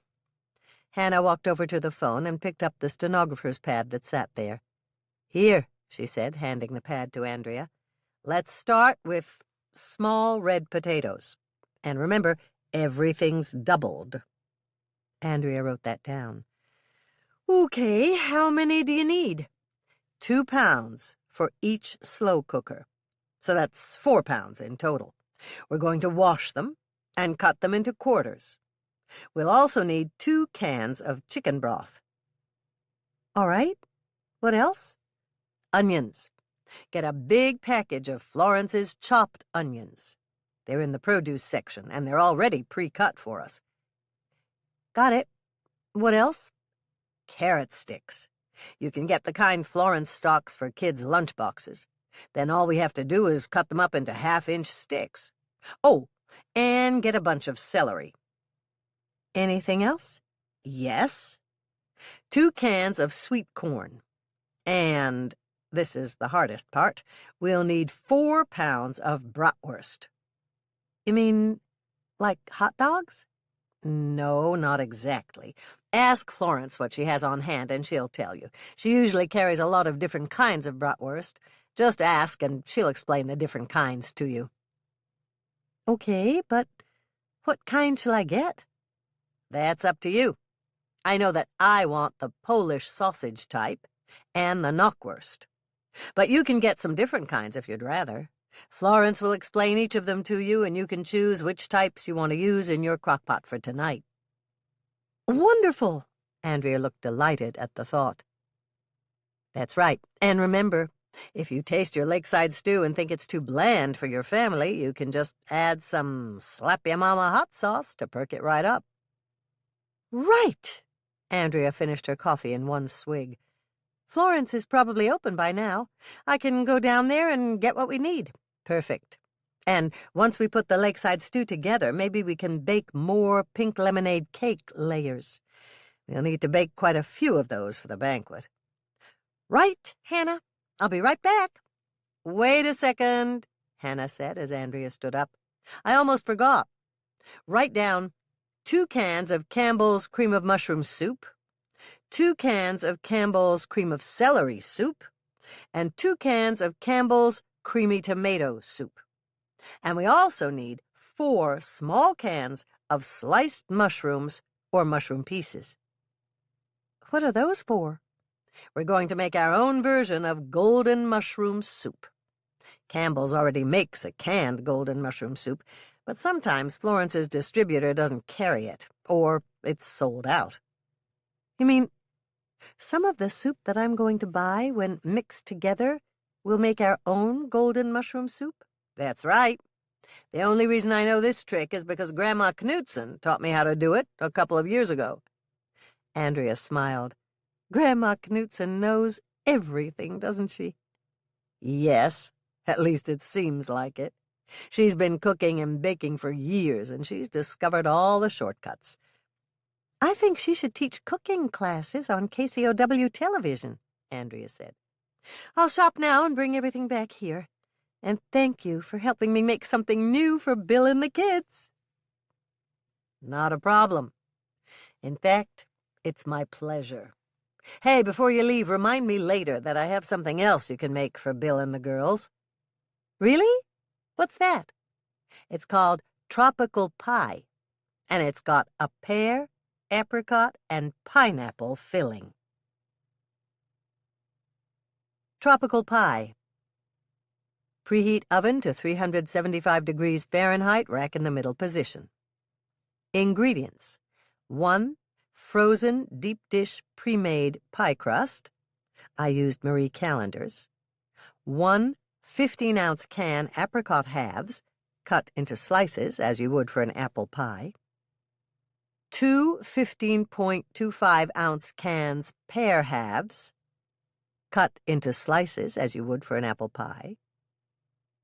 Hannah walked over to the phone and picked up the stenographer's pad that sat there. "Here," she said, handing the pad to Andrea. "Let's start with small red potatoes. And remember, everything's doubled." Andrea wrote that down. "Okay, how many do you need?" 2 pounds for each slow cooker. So that's 4 pounds in total. We're going to wash them and cut them into quarters. We'll also need 2 cans of chicken broth. "All right. What else?" "Onions. Get a big package of Florence's chopped onions. They're in the produce section, and they're already pre-cut for us." "Got it. What else?" "Carrot sticks. You can get the kind Florence stocks for kids' lunchboxes. Then all we have to do is cut them up into 1/2-inch sticks. Oh, and get a bunch of celery." "Anything else?" "Yes. 2 cans of sweet corn. And, this is the hardest part, we'll need 4 pounds of bratwurst." "You mean like hot dogs?" "No, not exactly. Ask Florence what she has on hand, and she'll tell you. She usually carries a lot of different kinds of bratwurst. Just ask, and she'll explain the different kinds to you." "Okay, but what kind shall I get?" "That's up to you. I know that I want the Polish sausage type and the knockwurst. But you can get some different kinds if you'd rather. Florence will explain each of them to you, and you can choose which types you want to use in your crockpot for tonight." "Wonderful!" Andrea looked delighted at the thought. "That's right. And remember, if you taste your Lakeside Stew and think it's too bland for your family, you can just add some Slap-Ya-Mama hot sauce to perk it right up." "Right!" Andrea finished her coffee in one swig. "Florence is probably open by now. I can go down there and get what we need." "Perfect. And once we put the Lakeside Stew together, maybe we can bake more pink lemonade cake layers. We'll need to bake quite a few of those for the banquet." "Right, Hannah. I'll be right back." "Wait a second," Hannah said as Andrea stood up. "I almost forgot. Write down 2 cans of Campbell's cream of mushroom soup, 2 cans of Campbell's cream of celery soup, and 2 cans of Campbell's creamy tomato soup. And we also need 4 small cans of sliced mushrooms or mushroom pieces." "What are those for?" "We're going to make our own version of golden mushroom soup. Campbell's already makes a canned golden mushroom soup, but sometimes Florence's distributor doesn't carry it, or it's sold out." "You mean some of the soup that I'm going to buy, when mixed together, will make our own golden mushroom soup?" "That's right. The only reason I know this trick is because Grandma Knudsen taught me how to do it a couple of years ago." Andrea smiled. "Grandma Knudsen knows everything, doesn't she?" "Yes, at least it seems like it. She's been cooking and baking for years, and she's discovered all the shortcuts." "I think she should teach cooking classes on KCOW television," Andrea said. "I'll shop now and bring everything back here. And thank you for helping me make something new for Bill and the kids. Not a problem. In fact, it's my pleasure. Hey, before you leave, remind me later that I have something else you can make for Bill and the girls. Really? What's that? It's called tropical pie, and it's got a pear, apricot, and pineapple filling. Tropical pie. Preheat oven to 375 degrees Fahrenheit, rack in the middle position. Ingredients: 1 frozen deep dish pre-made pie crust. I used Marie Callender's. 1 15-ounce can apricot halves, cut into slices as you would for an apple pie. 2 15.25-ounce cans pear halves, cut into slices as you would for an apple pie.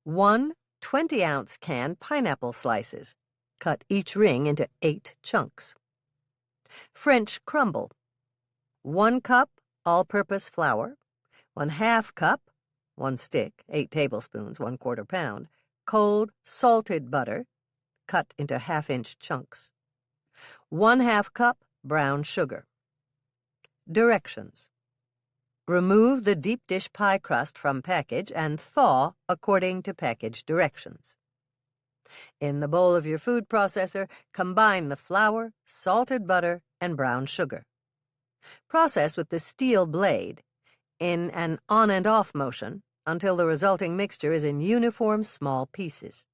1 20-ounce can pineapple slices, cut each ring into 8 chunks. French crumble. 1 cup all-purpose flour, 1/2 cup, 1 stick, 8 tablespoons, 1/4 pound, cold salted butter, cut into 1/2-inch chunks. 1/2 cup brown sugar. Directions: remove the deep dish pie crust from package and thaw according to package directions. In the bowl of your food processor, combine the flour, salted butter, and brown sugar. Process with the steel blade in an on and off motion until the resulting mixture is in uniform small pieces.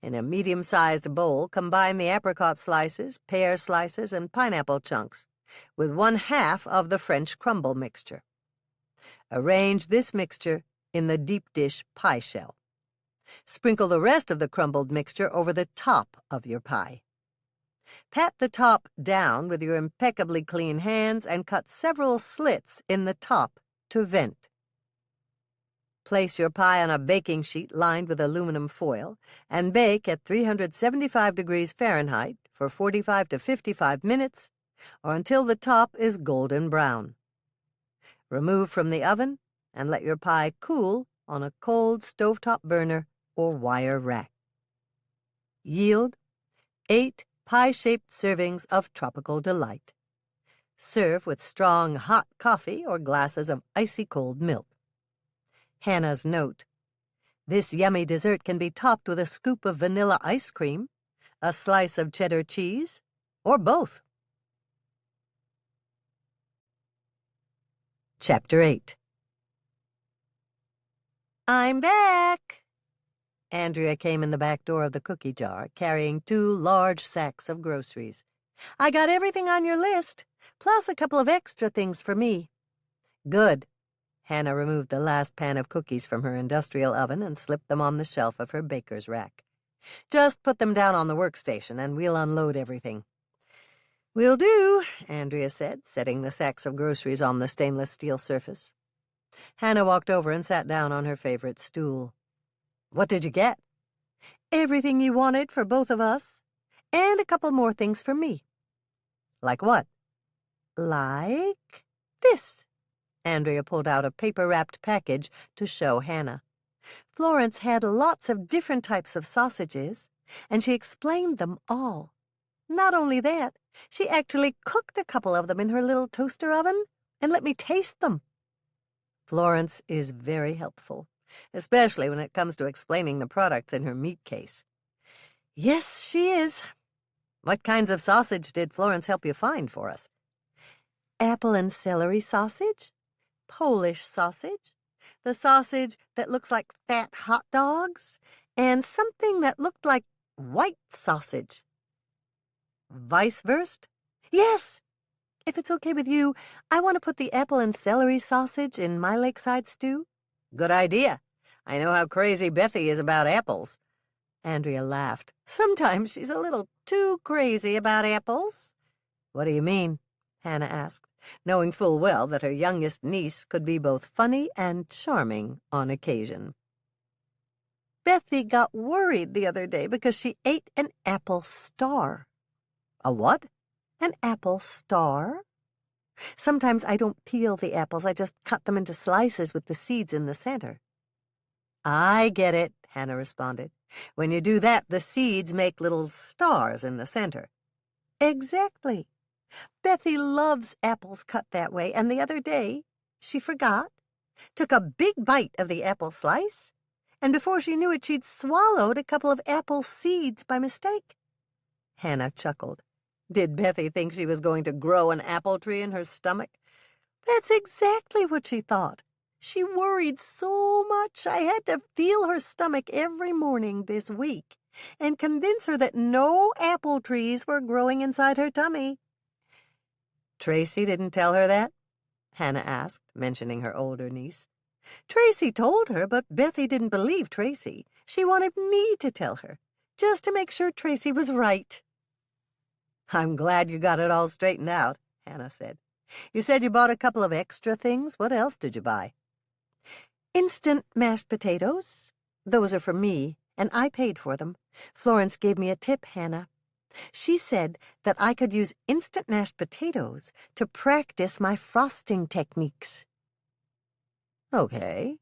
In a medium-sized bowl, combine the apricot slices, pear slices, and pineapple chunks with 1/2 of the French crumble mixture. Arrange this mixture in the deep dish pie shell. Sprinkle the rest of the crumbled mixture over the top of your pie. Pat the top down with your impeccably clean hands and cut several slits in the top to vent. Place your pie on a baking sheet lined with aluminum foil and bake at 375 degrees Fahrenheit for 45 to 55 minutes or until the top is golden brown. Remove from the oven and let your pie cool on a cold stovetop burner or wire rack. Yield 8 pie-shaped servings of tropical delight. Serve with strong hot coffee or glasses of icy cold milk. Hannah's note: this yummy dessert can be topped with a scoop of vanilla ice cream, a slice of cheddar cheese, or both. Chapter 8. I'm back! Andrea came in the back door of the cookie jar, carrying 2 large sacks of groceries. I got everything on your list, plus a couple of extra things for me. Good. Hannah removed the last pan of cookies from her industrial oven and slipped them on the shelf of her baker's rack. Just put them down on the workstation, and we'll unload everything. Will do, Andrea said, setting the sacks of groceries on the stainless steel surface. Hannah walked over and sat down on her favorite stool. What did you get? Everything you wanted for both of us, and a couple more things for me. Like what? Like this. Andrea pulled out a paper-wrapped package to show Hannah. Florence had lots of different types of sausages, and she explained them all. Not only that, she actually cooked a couple of them in her little toaster oven and let me taste them. Florence is very helpful, especially when it comes to explaining the products in her meat case. Yes, she is. What kinds of sausage did Florence help you find for us? Apple and celery sausage, Polish sausage, the sausage that looks like fat hot dogs, and something that looked like white sausage. Weisswurst? Yes! If it's okay with you, I want to put the apple and celery sausage in my lakeside stew. Good idea. I know how crazy Bethy is about apples. Andrea laughed. Sometimes she's a little too crazy about apples. What do you mean? Hannah asked, knowing full well that her youngest niece could be both funny and charming on occasion. Bethy got worried the other day because she ate an apple star. A what? An apple star? Sometimes I don't peel the apples, I just cut them into slices with the seeds in the center. I get it, Hannah responded. When you do that, the seeds make little stars in the center. Exactly. Bethy loves apples cut that way, and the other day she forgot, took a big bite of the apple slice, and before she knew it, she'd swallowed a couple of apple seeds by mistake. Hannah chuckled. Did Bethy think she was going to grow an apple tree in her stomach? That's exactly what she thought. She worried so much I had to feel her stomach every morning this week and convince her that no apple trees were growing inside her tummy. Tracy didn't tell her that? Hannah asked, mentioning her older niece. Tracy told her, but Bethy didn't believe Tracy. She wanted me to tell her, just to make sure Tracy was right. I'm glad you got it all straightened out, Hannah said. You said you bought a couple of extra things. What else did you buy? Instant mashed potatoes. Those are for me, and I paid for them. Florence gave me a tip, Hannah. She said that I could use instant mashed potatoes to practice my frosting techniques. Okay.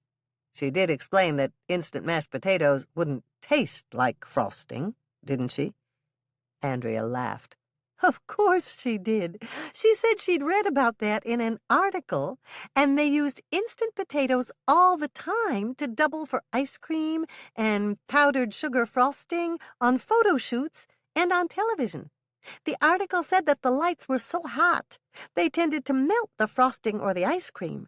She did explain that instant mashed potatoes wouldn't taste like frosting, didn't she? Andrea laughed. Of course she did. She said she'd read about that in an article, and they used instant potatoes all the time to double for ice cream and powdered sugar frosting on photo shoots and on television. The article said that the lights were so hot, they tended to melt the frosting or the ice cream.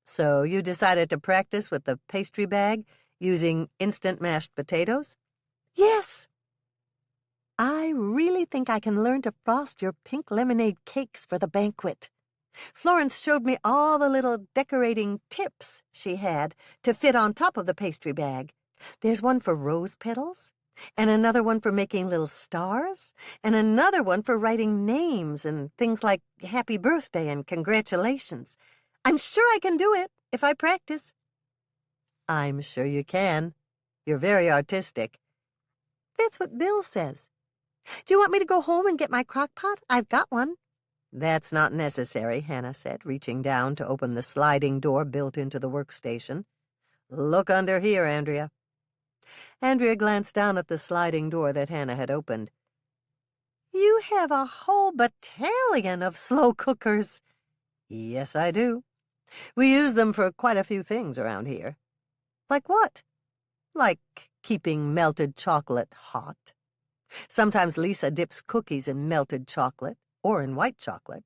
So you decided to practice with the pastry bag using instant mashed potatoes? Yes. I really think I can learn to frost your pink lemonade cakes for the banquet. Florence showed me all the little decorating tips she had to fit on top of the pastry bag. There's one for rose petals, and another one for making little stars, and another one for writing names and things like happy birthday and congratulations. I'm sure I can do it if I practice. I'm sure you can. You're very artistic. That's what Bill says. Do you want me to go home and get my crock pot? I've got one. That's not necessary, Hannah said, reaching down to open the sliding door built into the workstation. Look under here, Andrea. Andrea glanced down at the sliding door that Hannah had opened. You have a whole battalion of slow cookers. Yes, I do. We use them for quite a few things around here. Like what? Like keeping melted chocolate hot. Sometimes Lisa dips cookies in melted chocolate or in white chocolate.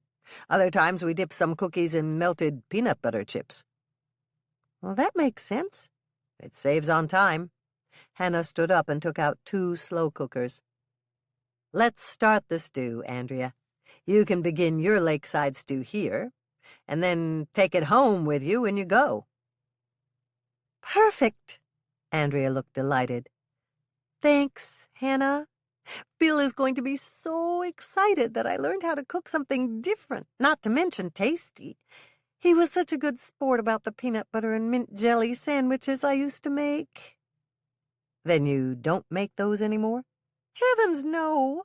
Other times we dip some cookies in melted peanut butter chips. Well, that makes sense. It saves on time. Hannah stood up and took out 2 slow cookers. Let's start the stew, Andrea. You can begin your lakeside stew here, and then take it home with you when you go. Perfect! Andrea looked delighted. Thanks, Hannah. Bill is going to be so excited that I learned how to cook something different, not to mention tasty. He was such a good sport about the peanut butter and mint jelly sandwiches I used to make. Then you don't make those anymore? Heavens, no.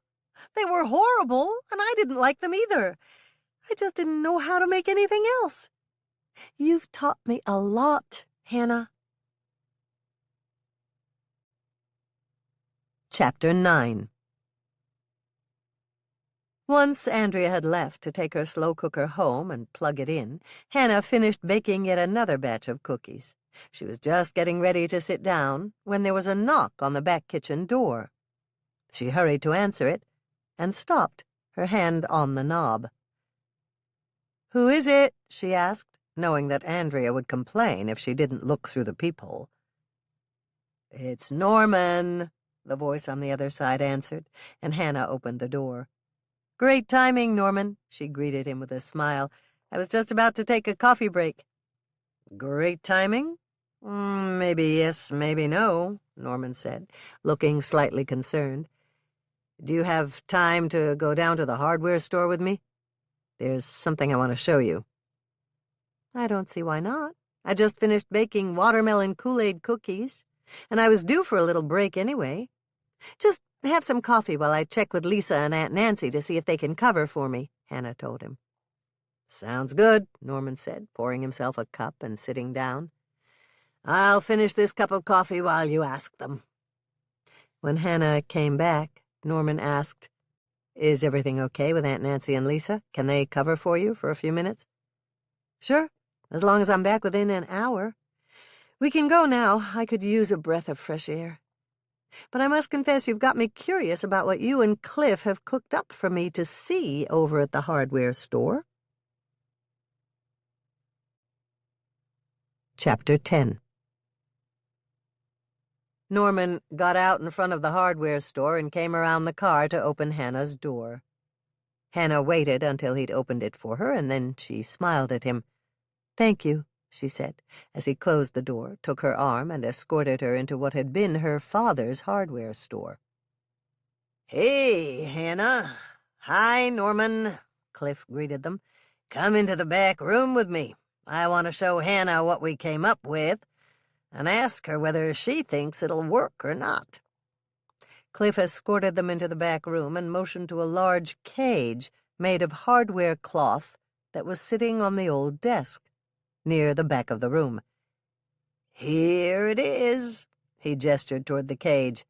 They were horrible, and I didn't like them either. I just didn't know how to make anything else. You've taught me a lot, Hannah. Chapter 9. Once Andrea had left to take her slow cooker home and plug it in, Hannah finished baking yet another batch of cookies. She was just getting ready to sit down when there was a knock on the back kitchen door. She hurried to answer it and stopped, her hand on the knob. "Who is it?" she asked, knowing that Andrea would complain if she didn't look through the peephole. "It's Norman," the voice on the other side answered, and Hannah opened the door. "Great timing, Norman," she greeted him with a smile. "I was just about to take a coffee break." "Great timing? Maybe yes, maybe no," Norman said, looking slightly concerned. "Do you have time to go down to the hardware store with me? There's something I want to show you." "I don't see why not. I just finished baking watermelon Kool-Aid cookies, and I was due for a little break anyway. Just have some coffee while I check with Lisa and Aunt Nancy to see if they can cover for me," Hannah told him. "Sounds good," Norman said, pouring himself a cup and sitting down. I'll finish this cup of coffee while you ask them." When Hannah came back, Norman asked, "Is everything okay with Aunt Nancy and Lisa? Can they cover for you for a few minutes?" "Sure, as long as I'm back within an hour. We can go now. I could use a breath of fresh air. But I must confess you've got me curious about what you and Cliff have cooked up for me to see over at the hardware store." Chapter 10. Norman got out in front of the hardware store and came around the car to open Hannah's door. Hannah waited until he'd opened it for her, and then she smiled at him. "Thank you," she said, as he closed the door, took her arm, and escorted her into what had been her father's hardware store. "Hey, Hannah. Hi, Norman," Cliff greeted them. "Come into the back room with me. I want to show Hannah what we came up with, and ask her whether she thinks it'll work or not." Cliff escorted them into the back room and motioned to a large cage made of hardware cloth that was sitting on the old desk, near the back of the room. "Here it is," he gestured toward the cage.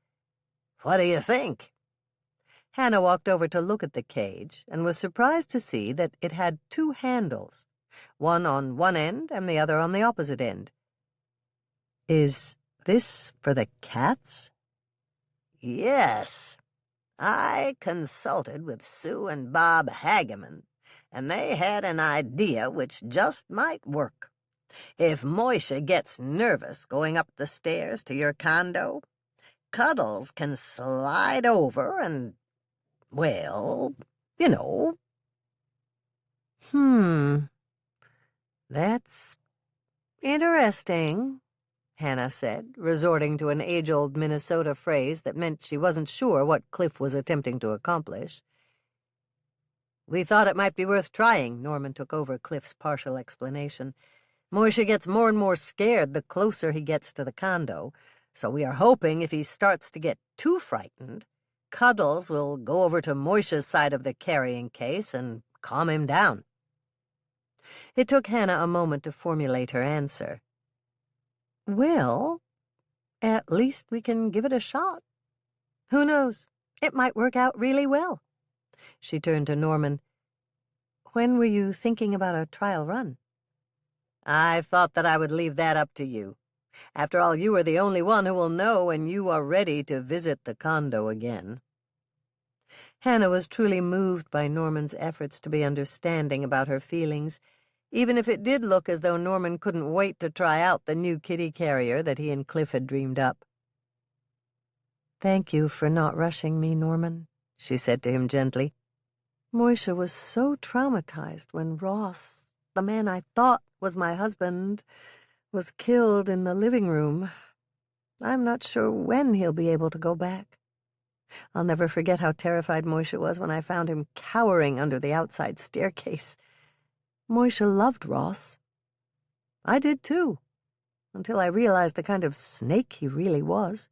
"What do you think?" Hannah walked over to look at the cage and was surprised to see that it had two handles, one on one end and the other on the opposite end. "Is this for the cats?" "Yes. I consulted with Sue and Bob Hageman, and they had an idea which just might work. If Moisha gets nervous going up the stairs to your condo, Cuddles can slide over and, well, you know." That's interesting," Hannah said, resorting to an age-old Minnesota phrase that meant she wasn't sure what Cliff was attempting to accomplish. "We thought it might be worth trying," Norman took over Cliff's partial explanation. "Moisha gets more and more scared the closer he gets to the condo, so we are hoping if he starts to get too frightened, Cuddles will go over to Moisha's side of the carrying case and calm him down." It took Hannah a moment to formulate her answer. "Well, at least we can give it a shot. Who knows? It might work out really well." She turned to Norman. "When were you thinking about a trial run?" "I thought that I would leave that up to you. After all, you are the only one who will know when you are ready to visit the condo again." Hannah was truly moved by Norman's efforts to be understanding about her feelings, even if it did look as though Norman couldn't wait to try out the new kitty carrier that he and Cliff had dreamed up. "Thank you for not rushing me, Norman," she said to him gently. "Moisha was so traumatized when Ross, the man I thought was my husband, was killed in the living room. I'm not sure when he'll be able to go back. I'll never forget how terrified Moisha was when I found him cowering under the outside staircase. Moisha loved Ross. I did too, until I realized the kind of snake he really was.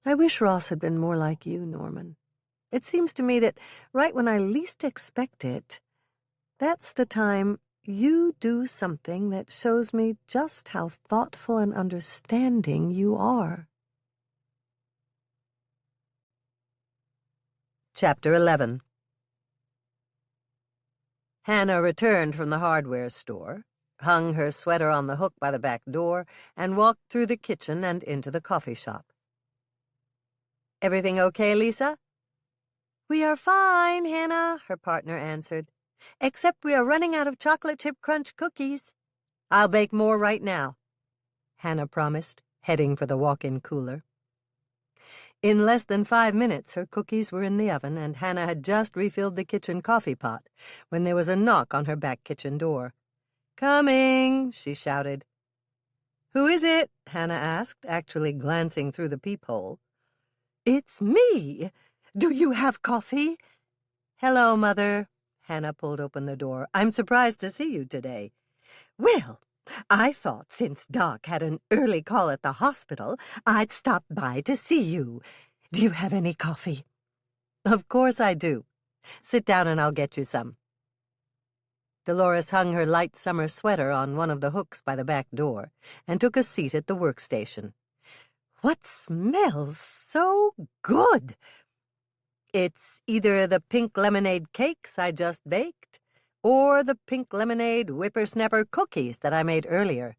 I wish Ross had been more like you, Norman. It seems to me that right when I least expect it, that's the time you do something that shows me just how thoughtful and understanding you are." Chapter 11. Hannah returned from the hardware store, hung her sweater on the hook by the back door, and walked through the kitchen and into the coffee shop. "Everything okay, Lisa?" "We are fine, Hannah," her partner answered, "except we are running out of chocolate chip crunch cookies." "I'll bake more right now," Hannah promised, heading for the walk-in cooler. In less than 5 minutes, her cookies were in the oven, and Hannah had just refilled the kitchen coffee pot when there was a knock on her back kitchen door. "Coming," she shouted. "Who is it?" Hannah asked, actually glancing through the peephole. "It's me. Do you have coffee?" "Hello, Mother." Hannah pulled open the door. "I'm surprised to see you today." "Well, I thought since Doc had an early call at the hospital, I'd stop by to see you. Do you have any coffee?" "Of course I do. Sit down and I'll get you some." Dolores hung her light summer sweater on one of the hooks by the back door and took a seat at the workstation. "What smells so good?" "It's either the pink lemonade cakes I just baked or the pink lemonade whippersnapper cookies that I made earlier."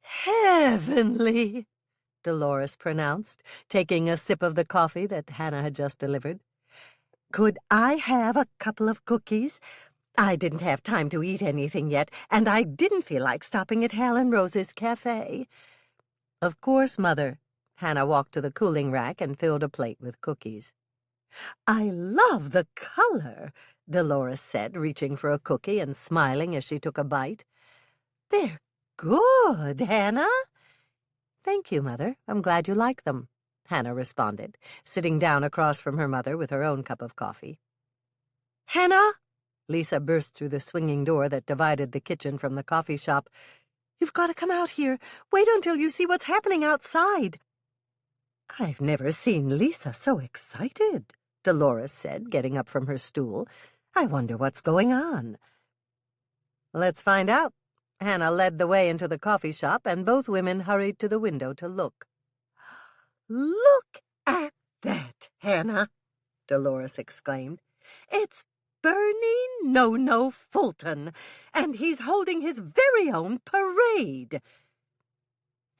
"Heavenly," Dolores pronounced, taking a sip of the coffee that Hannah had just delivered. "Could I have a couple of cookies? I didn't have time to eat anything yet, and I didn't feel like stopping at Hal and Rose's cafe." "Of course, Mother." Hannah walked to the cooling rack and filled a plate with cookies. "I love the color," Dolores said, reaching for a cookie and smiling as she took a bite. "They're good, Hannah." "Thank you, Mother. I'm glad you like them," Hannah responded, sitting down across from her mother with her own cup of coffee. "Hannah!" Lisa burst through the swinging door that divided the kitchen from the coffee shop. "You've got to come out here. Wait until you see what's happening outside." "I've never seen Lisa so excited," Dolores said, getting up from her stool. "I wonder what's going on." "Let's find out." Hannah led the way into the coffee shop, and both women hurried to the window to look. "Look at that, Hannah!" Dolores exclaimed. "It's Bernie No-No Fulton, and he's holding his very own parade."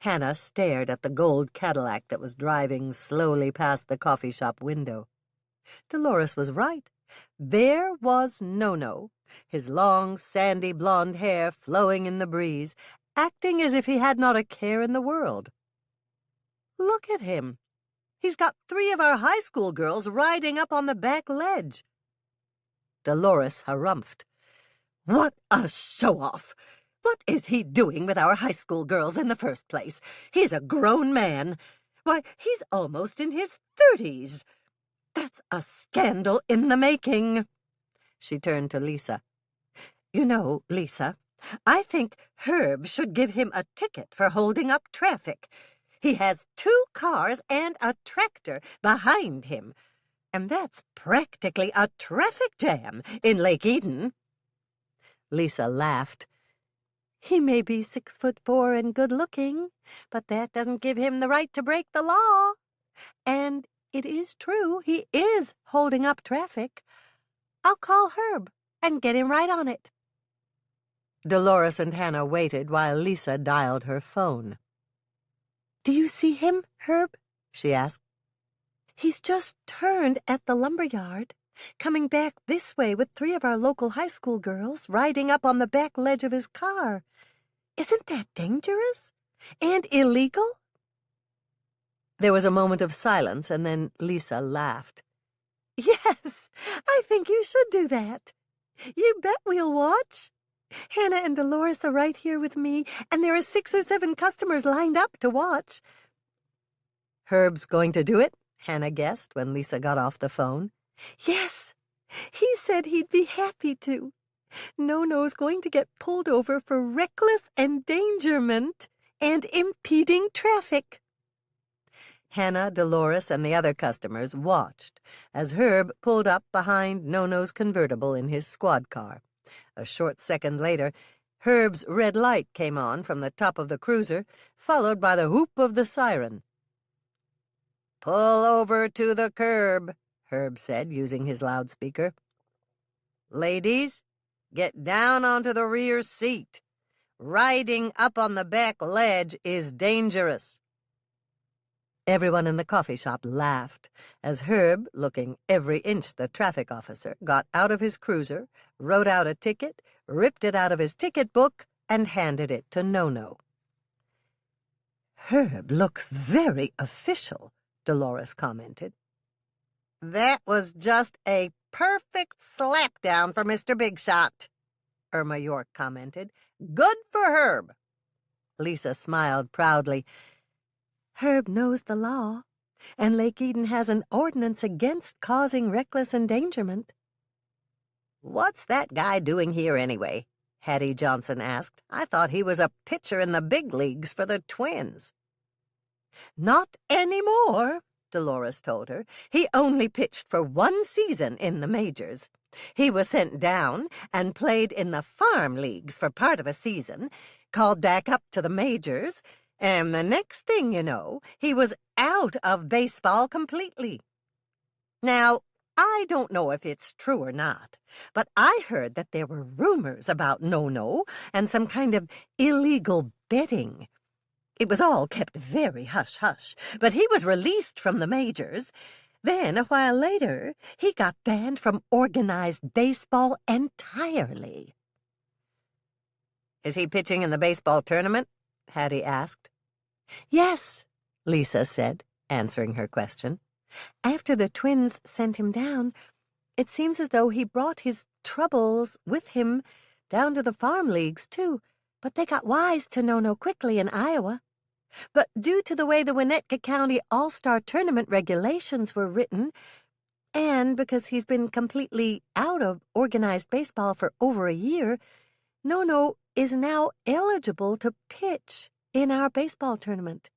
Hannah stared at the gold Cadillac that was driving slowly past the coffee shop window. Dolores was right. There was No-No, his long, sandy blonde hair flowing in the breeze, acting as if he had not a care in the world. "Look at him. He's got 3 of our high school girls riding up on the back ledge." Dolores harumphed. "What a show-off! What is he doing with our high school girls in the first place? He's a grown man. Why, he's almost in his 30s. That's a scandal in the making." She turned to Lisa. "You know, Lisa, I think Herb should give him a ticket for holding up traffic. He has 2 cars and a tractor behind him, and that's practically a traffic jam in Lake Eden." Lisa laughed. "He may be 6'4" and good-looking, but that doesn't give him the right to break the law. And it is true he is holding up traffic. I'll call Herb and get him right on it." Dolores and Hannah waited while Lisa dialed her phone. "Do you see him, Herb?" she asked. "He's just turned at the lumberyard, coming back this way with 3 of our local high school girls riding up on the back ledge of his car. Isn't that dangerous? And illegal?" There was a moment of silence, and then Lisa laughed. "Yes, I think you should do that. You bet we'll watch. Hannah and Dolores are right here with me, and there are 6 or 7 customers lined up to watch." "Herb's going to do it?" Hannah guessed when Lisa got off the phone. "Yes, he said he'd be happy to. No-No's going to get pulled over for reckless endangerment and impeding traffic." Hannah, Dolores, and the other customers watched as Herb pulled up behind No-No's convertible in his squad car. A short second later, Herb's red light came on from the top of the cruiser, followed by the whoop of the siren. "Pull over to the curb," Herb said, using his loudspeaker. "Ladies, get down onto the rear seat. Riding up on the back ledge is dangerous." Everyone in the coffee shop laughed as Herb, looking every inch the traffic officer, got out of his cruiser, wrote out a ticket, ripped it out of his ticket book, and handed it to No-No. "Herb looks very official," Dolores commented. "That was just a perfect slapdown for Mr. Big Shot," Irma York commented. "Good for Herb." Lisa smiled proudly. "Herb knows the law, and Lake Eden has an ordinance against causing reckless endangerment." "What's that guy doing here anyway?" Hattie Johnson asked. "I thought he was a pitcher in the big leagues for the Twins." "Not anymore," Dolores told her. "He only pitched for 1 season in the majors. He was sent down and played in the farm leagues for part of a season, called back up to the majors, and the next thing you know, he was out of baseball completely. Now, I don't know if it's true or not, but I heard that there were rumors about No-No and some kind of illegal betting. It was all kept very hush-hush, but he was released from the majors. Then, a while later, he got banned from organized baseball entirely." "Is he pitching in the baseball tournament?" Hattie asked. "Yes," Lisa said, answering her question. "After the twins sent him down, it seems as though he brought his troubles with him down to the farm leagues, too, but they got wise to No-No quickly in Iowa. But due to the way the Winnetka County All-Star Tournament regulations were written, and because he's been completely out of organized baseball for over a year, No-No is now eligible to pitch in our baseball tournament."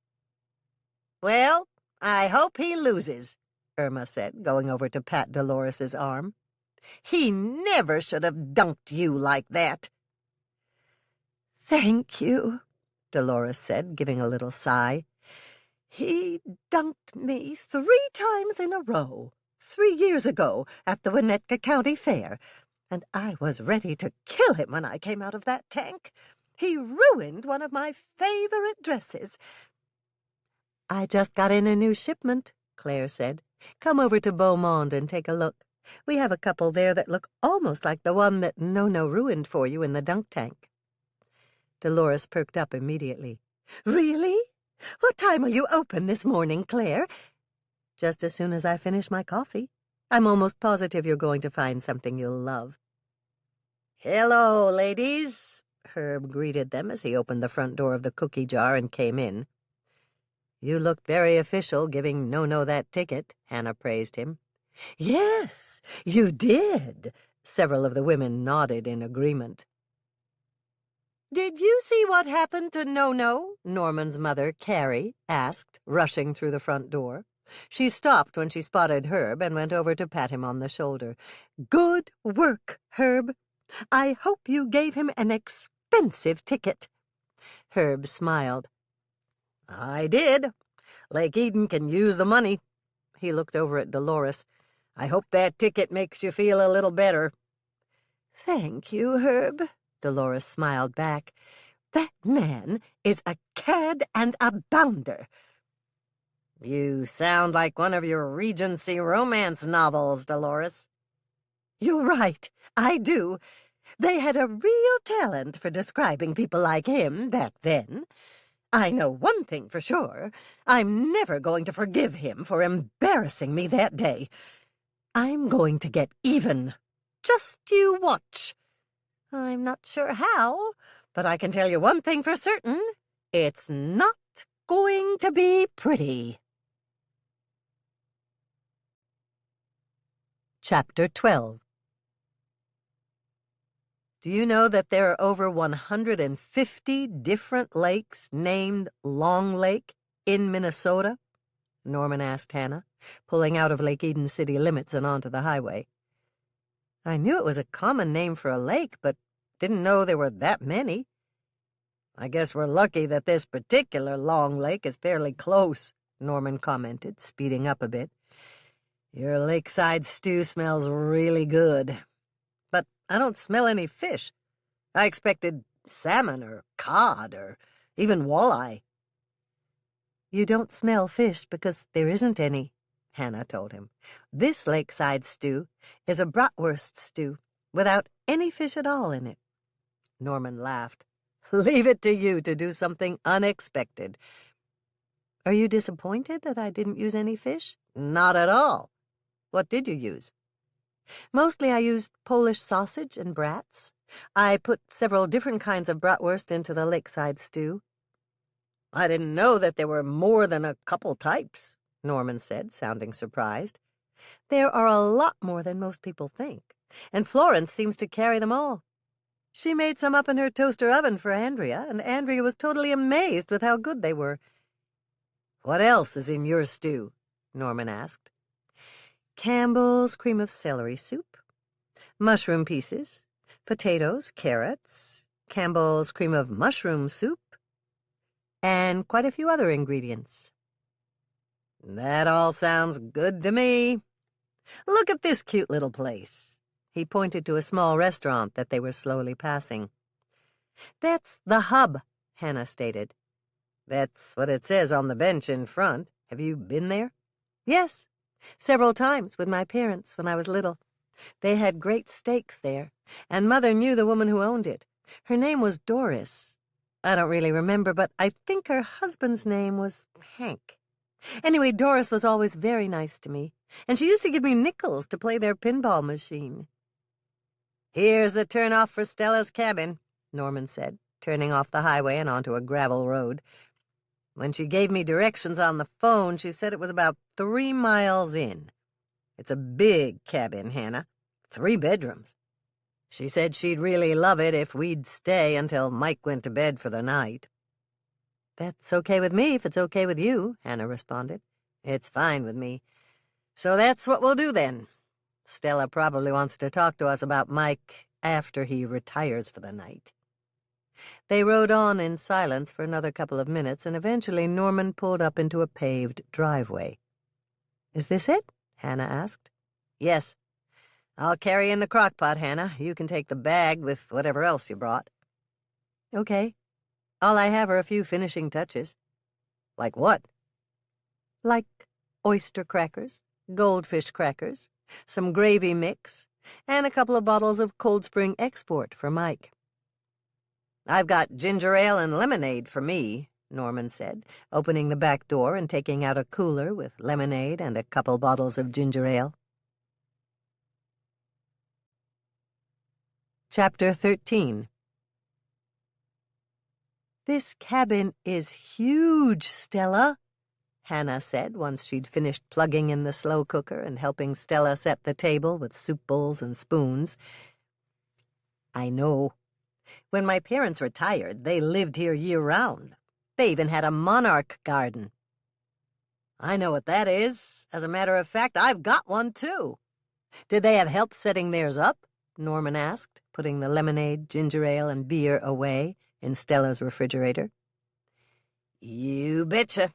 "Well, I hope he loses," Irma said, going over to pat Dolores's arm. "He never should have dunked you like that." "Thank you," Dolores said, giving a little sigh. "He dunked me 3 times in a row, 3 years ago at the Winnetka County Fair, and I was ready to kill him when I came out of that tank. He ruined one of my favorite dresses." "I just got in a new shipment," Claire said. "Come over to Beaumont and take a look. We have a couple there that look almost like the one that No-No ruined for you in the dunk tank." Dolores perked up immediately. "Really? What time will you open this morning, Claire?" "Just as soon as I finish my coffee. I'm almost positive you're going to find something you'll love." "Hello, ladies," Herb greeted them as he opened the front door of the cookie jar and came in. "You looked very official giving No-No that ticket," Hannah praised him. "Yes, you did." Several of the women nodded in agreement. "Did you see what happened to No-No?" Norman's mother, Carrie, asked, rushing through the front door. She stopped when she spotted Herb and went over to pat him on the shoulder. "Good work, Herb. I hope you gave him an expensive ticket." Herb smiled. "I did. Lake Eden can use the money." He looked over at Dolores. "I hope that ticket makes you feel a little better." "Thank you, Herb." Dolores smiled back. "That man is a cad and a bounder." "You sound like one of your Regency romance novels, Dolores." "You're right, I do. They had a real talent for describing people like him back then. I know one thing for sure. I'm never going to forgive him for embarrassing me that day. I'm going to get even. Just you watch. I'm not sure how, but I can tell you one thing for certain. It's not going to be pretty." Chapter 12. "Do you know that there are over 150 different lakes named Long Lake in Minnesota?" Norman asked Hannah, pulling out of Lake Eden city limits and onto the highway. "I knew it was a common name for a lake, but didn't know there were that many." "I guess we're lucky that this particular Long Lake is fairly close," Norman commented, speeding up a bit. "Your lakeside stew smells really good. But I don't smell any fish. I expected salmon or cod or even walleye." "You don't smell fish because there isn't any," Hannah told him. "This lakeside stew is a bratwurst stew without any fish at all in it." Norman laughed. "Leave it to you to do something unexpected." "Are you disappointed that I didn't use any fish?" "Not at all. What did you use?" "Mostly I used Polish sausage and brats. I put several different kinds of bratwurst into the lakeside stew." "I didn't know that there were more than a couple types," Norman said, sounding surprised. "There are a lot more than most people think, and Florence seems to carry them all. She made some up in her toaster oven for Andrea, and Andrea was totally amazed with how good they were." "What else is in your stew?" Norman asked. Campbell's cream of celery soup, mushroom pieces, potatoes, carrots, Campbell's cream of mushroom soup, and quite a few other ingredients. That all sounds good to me. Look at this cute little place. He pointed to a small restaurant that they were slowly passing. That's the Hub, Hannah stated. That's what it says on the bench in front. Have you been there? Yes, several times with my parents when I was little. They had great steaks there, and Mother knew the woman who owned it. Her name was Doris. I don't really remember, but I think her husband's name was Hank. Anyway, Doris was always very nice to me, and she used to give me nickels to play their pinball machine. Here's the turnoff for Stella's cabin, Norman said, turning off the highway and onto a gravel road. When she gave me directions on the phone, she said it was about 3 miles in. It's a big cabin, Hannah. 3 bedrooms. She said she'd really love it if we'd stay until Mike went to bed for the night. That's okay with me if it's okay with you, Hannah responded. It's fine with me. So that's what we'll do then. Stella probably wants to talk to us about Mike after he retires for the night. They rode on in silence for another couple of minutes, and eventually Norman pulled up into a paved driveway. Is this it? Hannah asked. Yes. I'll carry in the crock pot, Hannah. You can take the bag with whatever else you brought. Okay. All I have are a few finishing touches. Like what? Like oyster crackers, goldfish crackers, some gravy mix, and a couple of bottles of Cold Spring Export for Mike. I've got ginger ale and lemonade for me, Norman said, opening the back door and taking out a cooler with lemonade and a couple bottles of ginger ale. Chapter 13. This cabin is huge, Stella, Hannah said once she'd finished plugging in the slow cooker and helping Stella set the table with soup bowls and spoons. I know. When my parents retired, they lived here year-round. They even had a monarch garden. I know what that is. As a matter of fact, I've got one, too. Did they have help setting theirs up? Norman asked, putting the lemonade, ginger ale, and beer away in Stella's refrigerator. You betcha.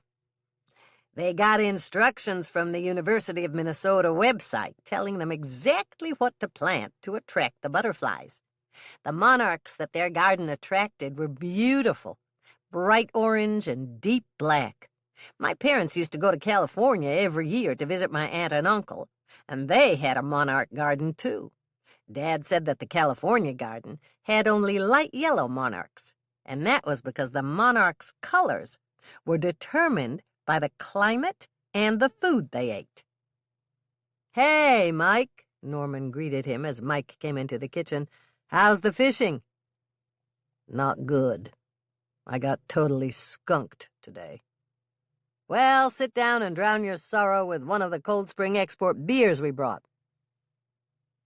They got instructions from the University of Minnesota website telling them exactly what to plant to attract the butterflies. The monarchs that their garden attracted were beautiful, bright orange and deep black. My parents used to go to California every year to visit my aunt and uncle, and they had a monarch garden, too. Dad said that the California garden had only light yellow monarchs, and that was because the monarchs' colors were determined by the climate and the food they ate. Hey, Mike, Norman greeted him as Mike came into the kitchen. How's the fishing? Not good. I got totally skunked today. Well, sit down and drown your sorrow with one of the Cold Spring Export beers we brought.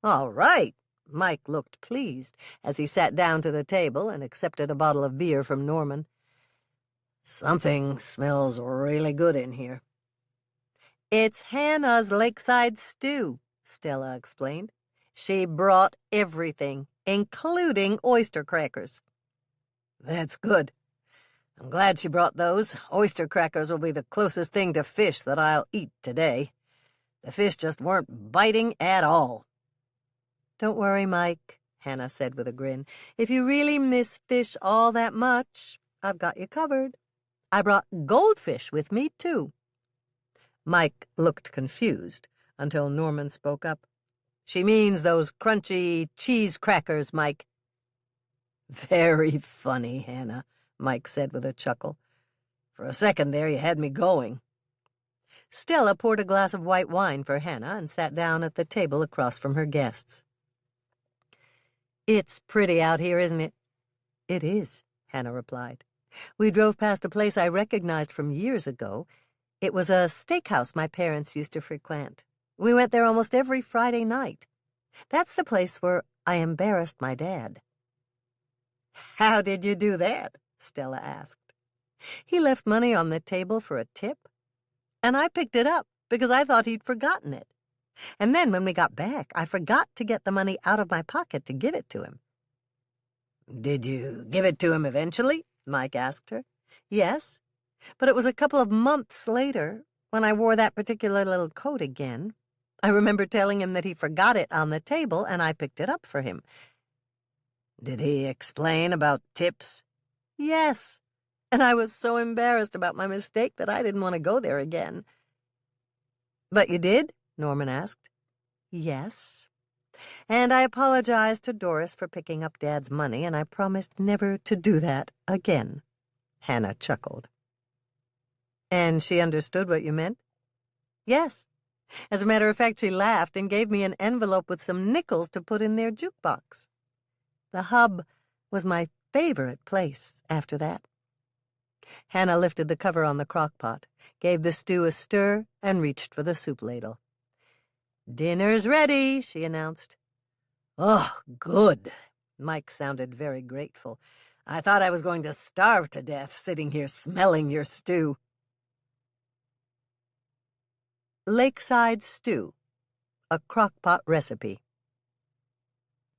All right. Mike looked pleased as he sat down to the table and accepted a bottle of beer from Norman. Something smells really good in here. It's Hannah's lakeside stew, Stella explained. She brought everything, including oyster crackers. That's good. I'm glad she brought those. Oyster crackers will be the closest thing to fish that I'll eat today. The fish just weren't biting at all. Don't worry, Mike, Hannah said with a grin. If you really miss fish all that much, I've got you covered. I brought goldfish with me, too. Mike looked confused until Norman spoke up. She means those crunchy cheese crackers, Mike. Very funny, Hannah, Mike said with a chuckle. For a second there, you had me going. Stella poured a glass of white wine for Hannah and sat down at the table across from her guests. It's pretty out here, isn't it? It is, Hannah replied. We drove past a place I recognized from years ago. It was a steakhouse my parents used to frequent. We went there almost every Friday night. That's the place where I embarrassed my dad. How did you do that? Stella asked. He left money on the table for a tip, and I picked it up because I thought he'd forgotten it. And then when we got back, I forgot to get the money out of my pocket to give it to him." "Did you give it to him eventually?" Mike asked her. "Yes, but it was a couple of months later when I wore that particular little coat again. I remember telling him that he forgot it on the table, and I picked it up for him." "Did he explain about tips?" "Yes, and I was so embarrassed about my mistake that I didn't want to go there again." "But you did?" Norman asked. "Yes, and I apologized to Doris for picking up Dad's money, and I promised never to do that again." Hannah chuckled. "And she understood what you meant?" "Yes. As a matter of fact, she laughed and gave me an envelope with some nickels to put in their jukebox. The Hub was my favorite place after that." Hannah lifted the cover on the crock pot, gave the stew a stir, and reached for the soup ladle. "Dinner's ready," she announced. "Oh, good." Mike sounded very grateful. "I thought I was going to starve to death sitting here smelling your stew." Lakeside Stew, a crock-pot recipe.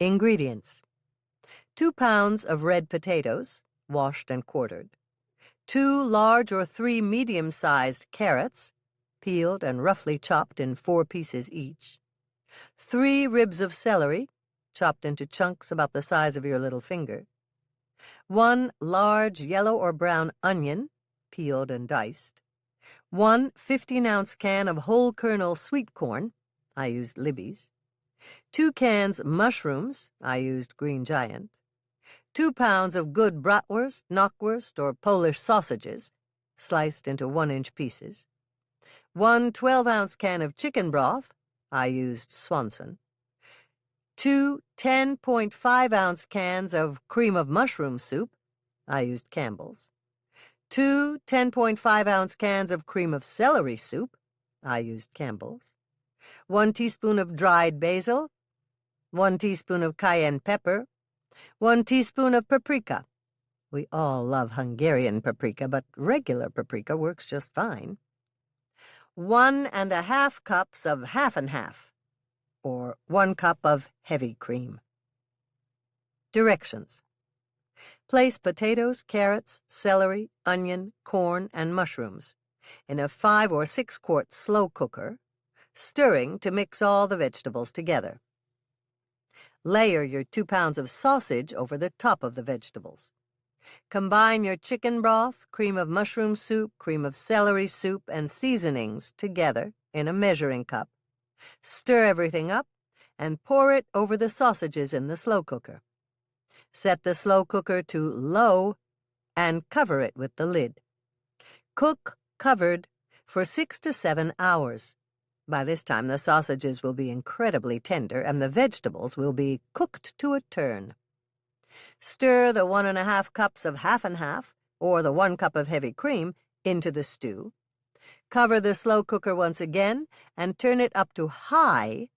Ingredients: 2 pounds of red potatoes, washed and quartered, 2 large or 3 medium-sized carrots, peeled and roughly chopped in 4 pieces each, 3 ribs of celery, chopped into chunks about the size of your little finger, 1 large yellow or brown onion, peeled and diced, 1 15-ounce can of whole kernel sweet corn, I used Libby's, 2 cans mushrooms, I used Green Giant, 2 pounds of good bratwurst, knockwurst, or Polish sausages, sliced into 1-inch pieces, 1 12-ounce can of chicken broth, I used Swensen, 2 10.5-ounce cans of cream of mushroom soup, I used Campbell's, 2 10.5-ounce cans of cream of celery soup, I used Campbell's, 1 teaspoon of dried basil, 1 teaspoon of cayenne pepper, 1 teaspoon of paprika. We all love Hungarian paprika, but regular paprika works just fine. 1½ cups of half and half, or 1 cup of heavy cream. Directions: place potatoes, carrots, celery, onion, corn, and mushrooms in a 5 or 6 quart slow cooker, stirring to mix all the vegetables together. Layer your 2 pounds of sausage over the top of the vegetables. Combine your chicken broth, cream of mushroom soup, cream of celery soup, and seasonings together in a measuring cup. Stir everything up and pour it over the sausages in the slow cooker. Set the slow cooker to low and cover it with the lid. Cook covered for 6 to 7 hours. By this time, the sausages will be incredibly tender and the vegetables will be cooked to a turn. Stir the 1½ cups of half and half, or the 1 cup of heavy cream, into the stew. Cover the slow cooker once again and turn it up to high,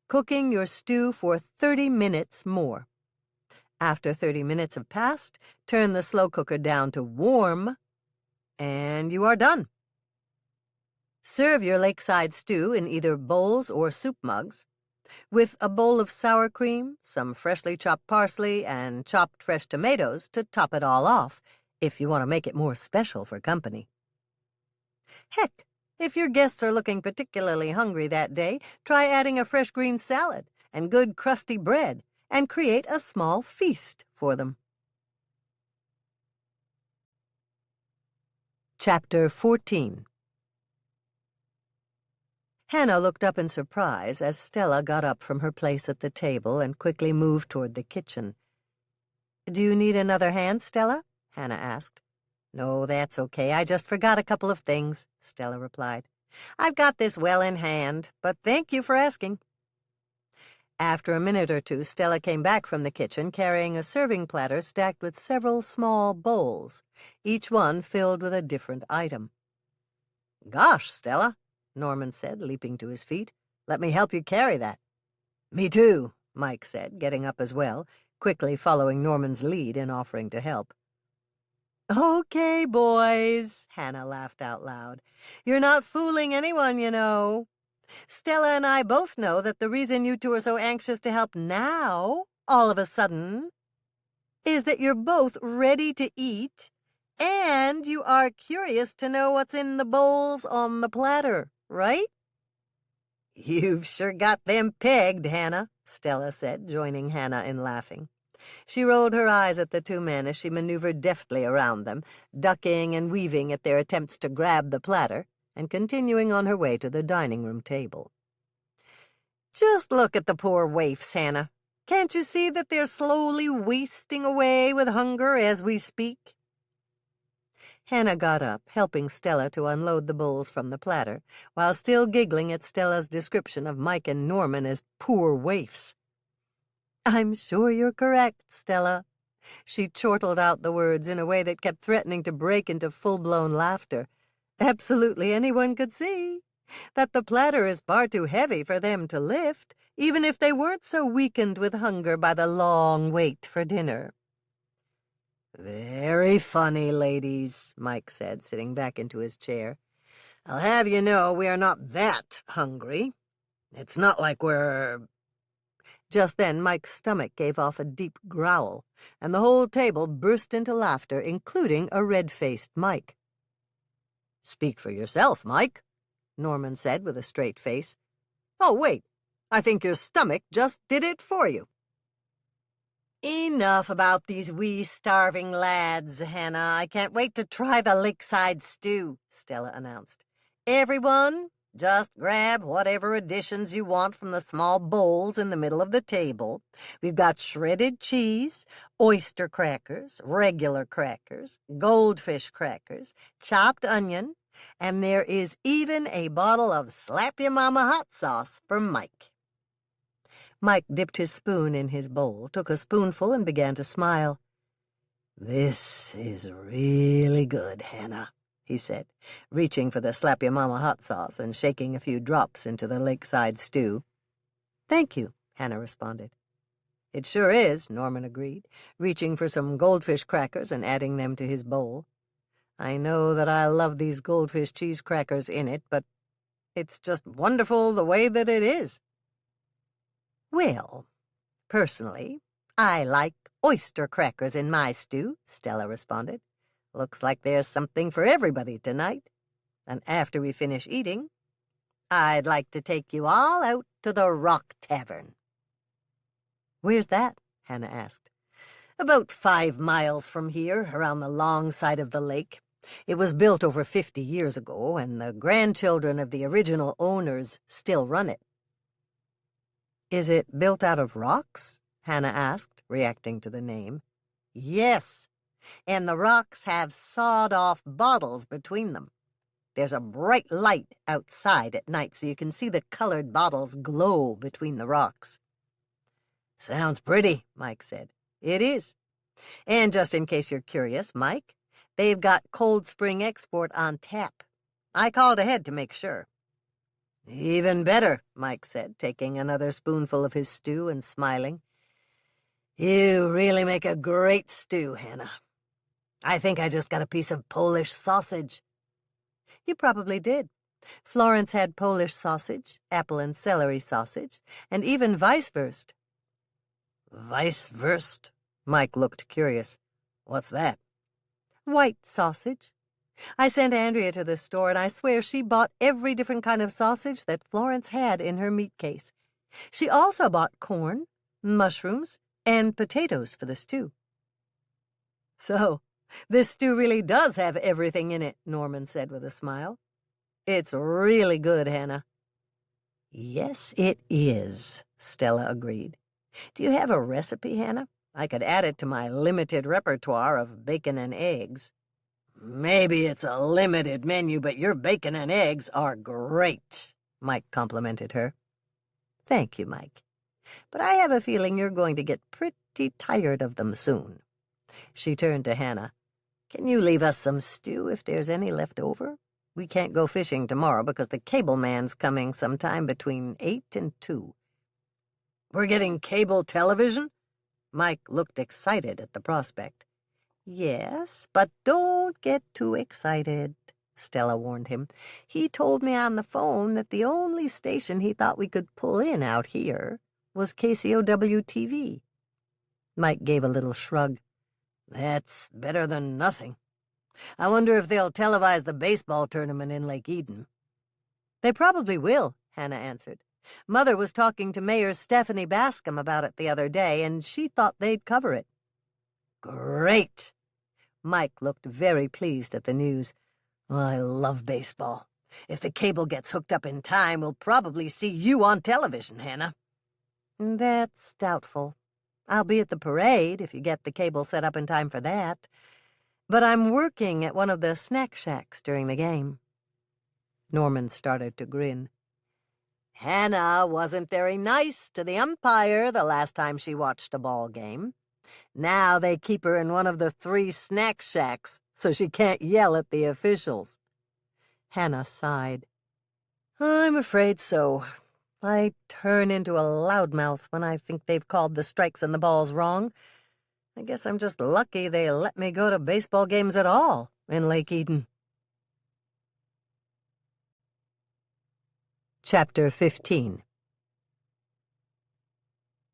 cooking your stew for 30 minutes more. After 30 minutes have passed, turn the slow cooker down to warm, and you are done. Serve your lakeside stew in either bowls or soup mugs, with a bowl of sour cream, some freshly chopped parsley, and chopped fresh tomatoes to top it all off, if you want to make it more special for company. Heck, if your guests are looking particularly hungry that day, try adding a fresh green salad and good crusty bread, and create a small feast for them. Chapter 14. Hannah looked up in surprise as Stella got up from her place at the table and quickly moved toward the kitchen. "Do you need another hand, Stella?" Hannah asked. "No, that's okay. I just forgot a couple of things," Stella replied. "I've got this well in hand, but thank you for asking." After a minute or two, Stella came back from the kitchen carrying a serving platter stacked with several small bowls, each one filled with a different item. "Gosh, Stella," Norman said, leaping to his feet. "Let me help you carry that." "Me too," Mike said, getting up as well, quickly following Norman's lead in offering to help. Okay, boys, Hannah laughed out loud. You're not fooling anyone, you know. Stella and I both know that the reason you two are so anxious to help now, all of a sudden, is that you're both ready to eat, and you are curious to know what's in the bowls on the platter, right? You've sure got them pegged, Hannah, Stella said, joining Hannah in laughing. She rolled her eyes at the two men as she maneuvered deftly around them, ducking and weaving at their attempts to grab the platter, and continuing on her way to the dining room table. Just look at the poor waifs, Hannah. Can't you see that they're slowly wasting away with hunger as we speak? Hannah got up, helping Stella to unload the bowls from the platter, while still giggling at Stella's description of Mike and Norman as poor waifs. I'm sure you're correct, Stella. She chortled out the words in a way that kept threatening to break into full-blown laughter. Absolutely anyone could see that the platter is far too heavy for them to lift, even if they weren't so weakened with hunger by the long wait for dinner. Very funny, ladies, Mike said, sitting back into his chair. I'll have you know we are not that hungry. It's not like we're... Just then Mike's stomach gave off a deep growl, and the whole table burst into laughter, including a red-faced Mike. Speak for yourself, Mike, Norman said with a straight face. Oh, wait, I think your stomach just did it for you. Enough about these wee starving lads, Hannah. I can't wait to try the lakeside stew, Stella announced. Everyone, just grab whatever additions you want from the small bowls in the middle of the table. We've got shredded cheese, oyster crackers, regular crackers, goldfish crackers, chopped onion, and there is even a bottle of Slap-Ya-Mama hot sauce for Mike. Mike dipped his spoon in his bowl, took a spoonful, and began to smile. This is really good, Hannah, he said, reaching for the Slap-Ya-Mama hot sauce and shaking a few drops into the lakeside stew. Thank you, Hannah responded. It sure is, Norman agreed, reaching for some goldfish crackers and adding them to his bowl. I know that I love these goldfish cheese crackers in it, but it's just wonderful the way that it is. Well, personally, I like oyster crackers in my stew, Stella responded. Looks like there's something for everybody tonight. And after we finish eating, I'd like to take you all out to the Rock Tavern. Where's that? Hannah asked. About 5 miles from here, around the long side of the lake. It was built over 50 years ago, and the grandchildren of the original owners still run it. Is it built out of rocks? Hannah asked, reacting to the name. Yes, and the rocks have sawed-off bottles between them. There's a bright light outside at night so you can see the colored bottles glow between the rocks. Sounds pretty, Mike said. It is. And just in case you're curious, Mike, they've got Cold Spring Export on tap. I called ahead to make sure. Even better, Mike said, taking another spoonful of his stew and smiling. You really make a great stew, Hannah. I think I just got a piece of Polish sausage. You probably did. Florence had Polish sausage, apple and celery sausage, and even Weisswurst. Weisswurst? Mike looked curious. What's that? White sausage. I sent Andrea to the store, and I swear she bought every different kind of sausage that Florence had in her meat case. She also bought corn, mushrooms, and potatoes for the stew. So, this stew really does have everything in it, Norman said with a smile. It's really good, Hannah. Yes, it is, Stella agreed. Do you have a recipe, Hannah? I could add it to my limited repertoire of bacon and eggs. Maybe it's a limited menu, but your bacon and eggs are great, Mike complimented her. Thank you, Mike. But I have a feeling you're going to get pretty tired of them soon. She turned to Hannah. Can you leave us some stew if there's any left over? We can't go fishing tomorrow because the cable man's coming sometime between 8 and 2. We're getting cable television? Mike looked excited at the prospect. Yes, but don't get too excited, Stella warned him. He told me on the phone that the only station he thought we could pull in out here was KCOW-TV. Mike gave a little shrug. That's better than nothing. I wonder if they'll televise the baseball tournament in Lake Eden. They probably will, Hannah answered. Mother was talking to Mayor Stephanie Bascom about it the other day, and she thought they'd cover it. Great! Mike looked very pleased at the news. I love baseball. If the cable gets hooked up in time, we'll probably see you on television, Hannah. That's doubtful. I'll be at the parade if you get the cable set up in time for that. But I'm working at one of the snack shacks during the game. Norman started to grin. Hannah wasn't very nice to the umpire the last time she watched a ball game. Now they keep her in one of the 3 snack shacks so she can't yell at the officials. Hannah sighed. I'm afraid so. I turn into a loudmouth when I think they've called the strikes and the balls wrong. I guess I'm just lucky they let me go to baseball games at all in Lake Eden. Chapter 15.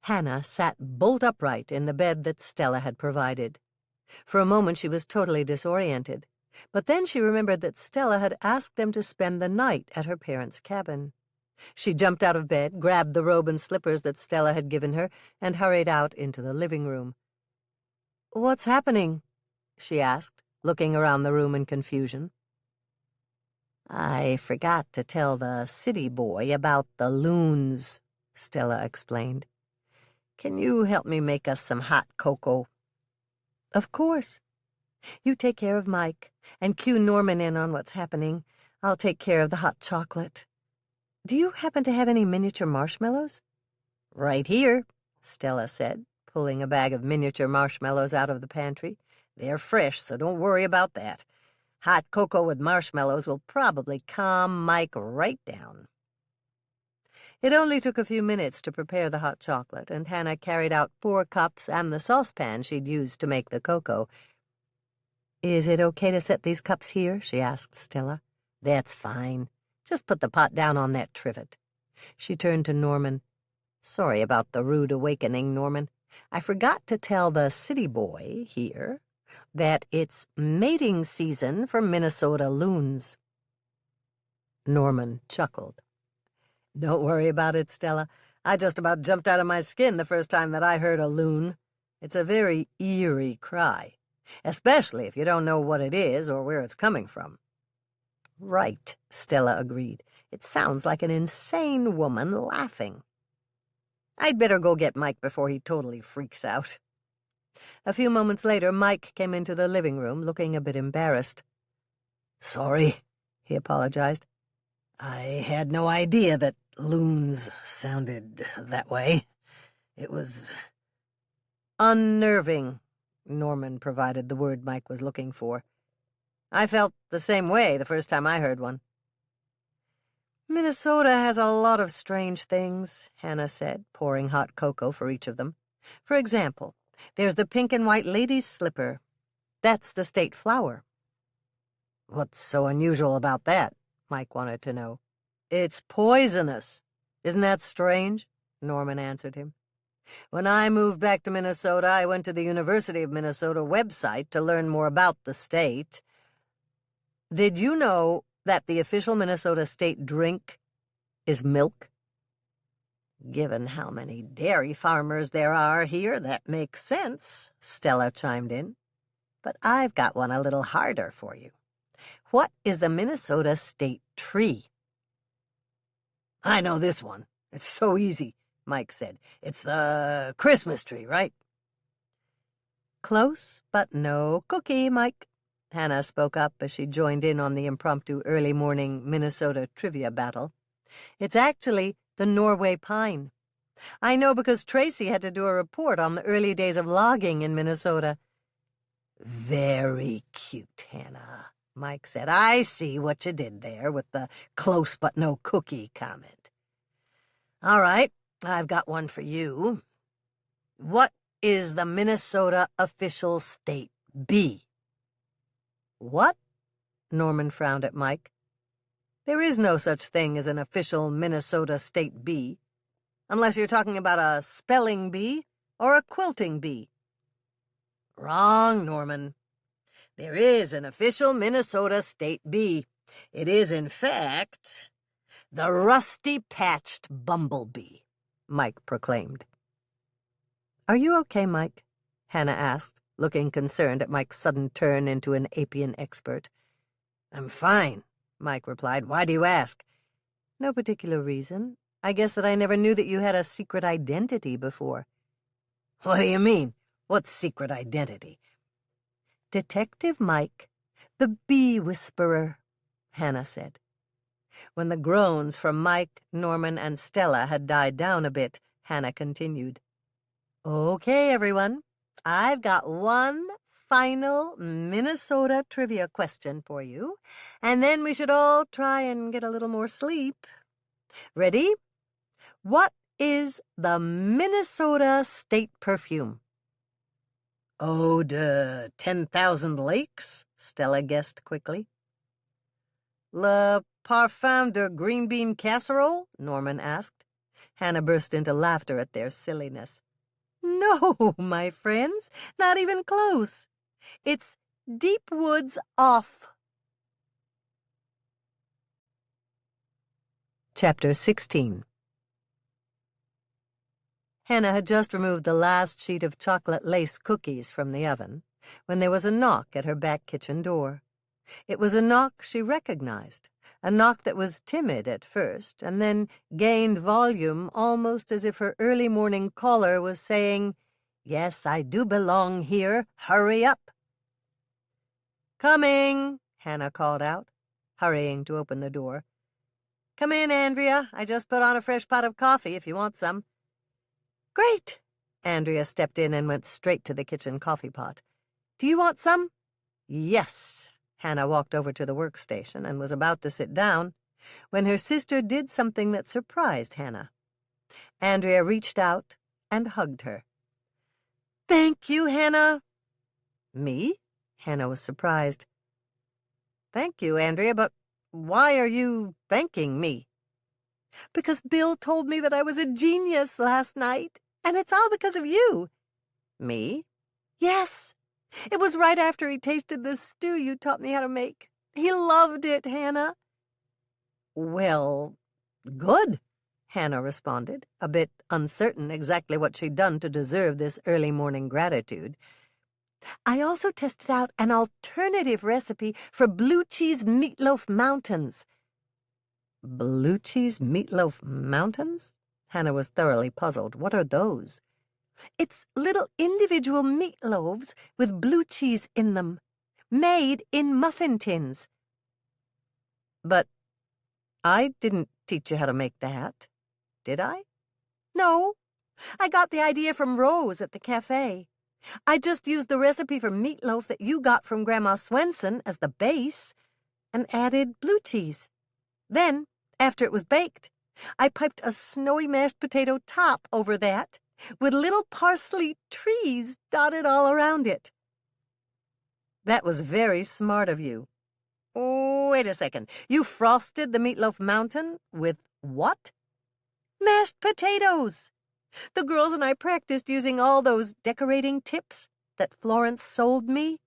Hannah sat bolt upright in the bed that Stella had provided. For a moment she was totally disoriented, but then she remembered that Stella had asked them to spend the night at her parents' cabin. She jumped out of bed, grabbed the robe and slippers that Stella had given her, and hurried out into the living room. What's happening? She asked, looking around the room in confusion. I forgot to tell the city boy about the loons, Stella explained. Can you help me make us some hot cocoa? Of course. You take care of Mike, and cue Norman in on what's happening. I'll take care of the hot chocolate. Do you happen to have any miniature marshmallows? Right here, Stella said, pulling a bag of miniature marshmallows out of the pantry. They're fresh, so don't worry about that. Hot cocoa with marshmallows will probably calm Mike right down. It only took a few minutes to prepare the hot chocolate, and Hannah carried out 4 cups and the saucepan she'd used to make the cocoa. Is it okay to set these cups here? She asked Stella. That's fine. Just put the pot down on that trivet. She turned to Norman. Sorry about the rude awakening, Norman. I forgot to tell the city boy here that it's mating season for Minnesota loons. Norman chuckled. Don't worry about it, Stella. I just about jumped out of my skin the first time that I heard a loon. It's a very eerie cry, especially if you don't know what it is or where it's coming from. Right, Stella agreed. It sounds like an insane woman laughing. I'd better go get Mike before he totally freaks out. A few moments later, Mike came into the living room, looking a bit embarrassed. Sorry, he apologized. I had no idea that loons sounded that way. It was unnerving, Norman provided the word Mike was looking for. I felt the same way the first time I heard one. Minnesota has a lot of strange things, Hannah said, pouring hot cocoa for each of them. For example, there's the pink and white lady's slipper. That's the state flower. What's so unusual about that? Mike wanted to know. It's poisonous. Isn't that strange? Norman answered him. When I moved back to Minnesota, I went to the University of Minnesota website to learn more about the state. Did you know that the official Minnesota state drink is milk? Given how many dairy farmers there are here, that makes sense, Stella chimed in. But I've got one a little harder for you. What is the Minnesota state tree? I know this one. It's so easy, Mike said. It's the Christmas tree, right? Close, but no cookie, Mike. Hannah spoke up as she joined in on the impromptu early morning Minnesota trivia battle. It's actually the Norway pine. I know because Tracy had to do a report on the early days of logging in Minnesota. Very cute, Hannah, Mike said. I see what you did there with the close but no cookie comment. All right, I've got one for you. What is the Minnesota official state B. What? Norman frowned at Mike. There is no such thing as an official Minnesota State bee, unless you're talking about a spelling bee or a quilting bee. Wrong, Norman. There is an official Minnesota State bee. It is, in fact, the rusty-patched bumblebee, Mike proclaimed. Are you okay, Mike? Hannah asked, looking concerned at Mike's sudden turn into an apian expert. I'm fine, Mike replied. Why do you ask? No particular reason. I guess that I never knew that you had a secret identity before. What do you mean? What secret identity? Detective Mike, the bee whisperer, Hannah said. When the groans from Mike, Norman, and Stella had died down a bit, Hannah continued. Okay, everyone, I've got one final Minnesota trivia question for you, and then we should all try and get a little more sleep. Ready? What is the Minnesota state perfume? Eau de 10,000 Lakes, Stella guessed quickly. Le Parfum de Green Bean Casserole? Norman asked. Hannah burst into laughter at their silliness. No, my friends, not even close. It's Deep Woods Off. Chapter 16. Hannah had just removed the last sheet of chocolate lace cookies from the oven when there was a knock at her back kitchen door. It was a knock she recognized, a knock that was timid at first and then gained volume almost as if her early morning caller was saying, Yes, I do belong here. Hurry up. Coming, Hannah called out, hurrying to open the door. Come in, Andrea. I just put on a fresh pot of coffee if you want some. Great. Andrea stepped in and went straight to the kitchen coffee pot. Do you want some? Yes. Hannah walked over to the workstation and was about to sit down when her sister did something that surprised Hannah. Andrea reached out and hugged her. Thank you, Hannah. Me? Hannah was surprised. Thank you, Andrea, but why are you thanking me? Because Bill told me that I was a genius last night, and it's all because of you. Me? Yes. It was right after he tasted the stew you taught me how to make. He loved it, Hannah. Well, good, Hannah responded, a bit uncertain exactly what she'd done to deserve this early morning gratitude. I also tested out an alternative recipe for blue cheese meatloaf mountains. Blue cheese meatloaf mountains? Hannah was thoroughly puzzled. What are those? It's little individual meatloaves with blue cheese in them, made in muffin tins. But I didn't teach you how to make that, did I? No, I got the idea from Rose at the cafe. I just used the recipe for meatloaf that you got from Grandma Swensen as the base and added blue cheese. Then, after it was baked, I piped a snowy mashed potato top over that with little parsley trees dotted all around it. That was very smart of you. Oh, wait a second. You frosted the meatloaf mountain with what? Mashed potatoes. The girls and I practiced using all those decorating tips that Florence sold me.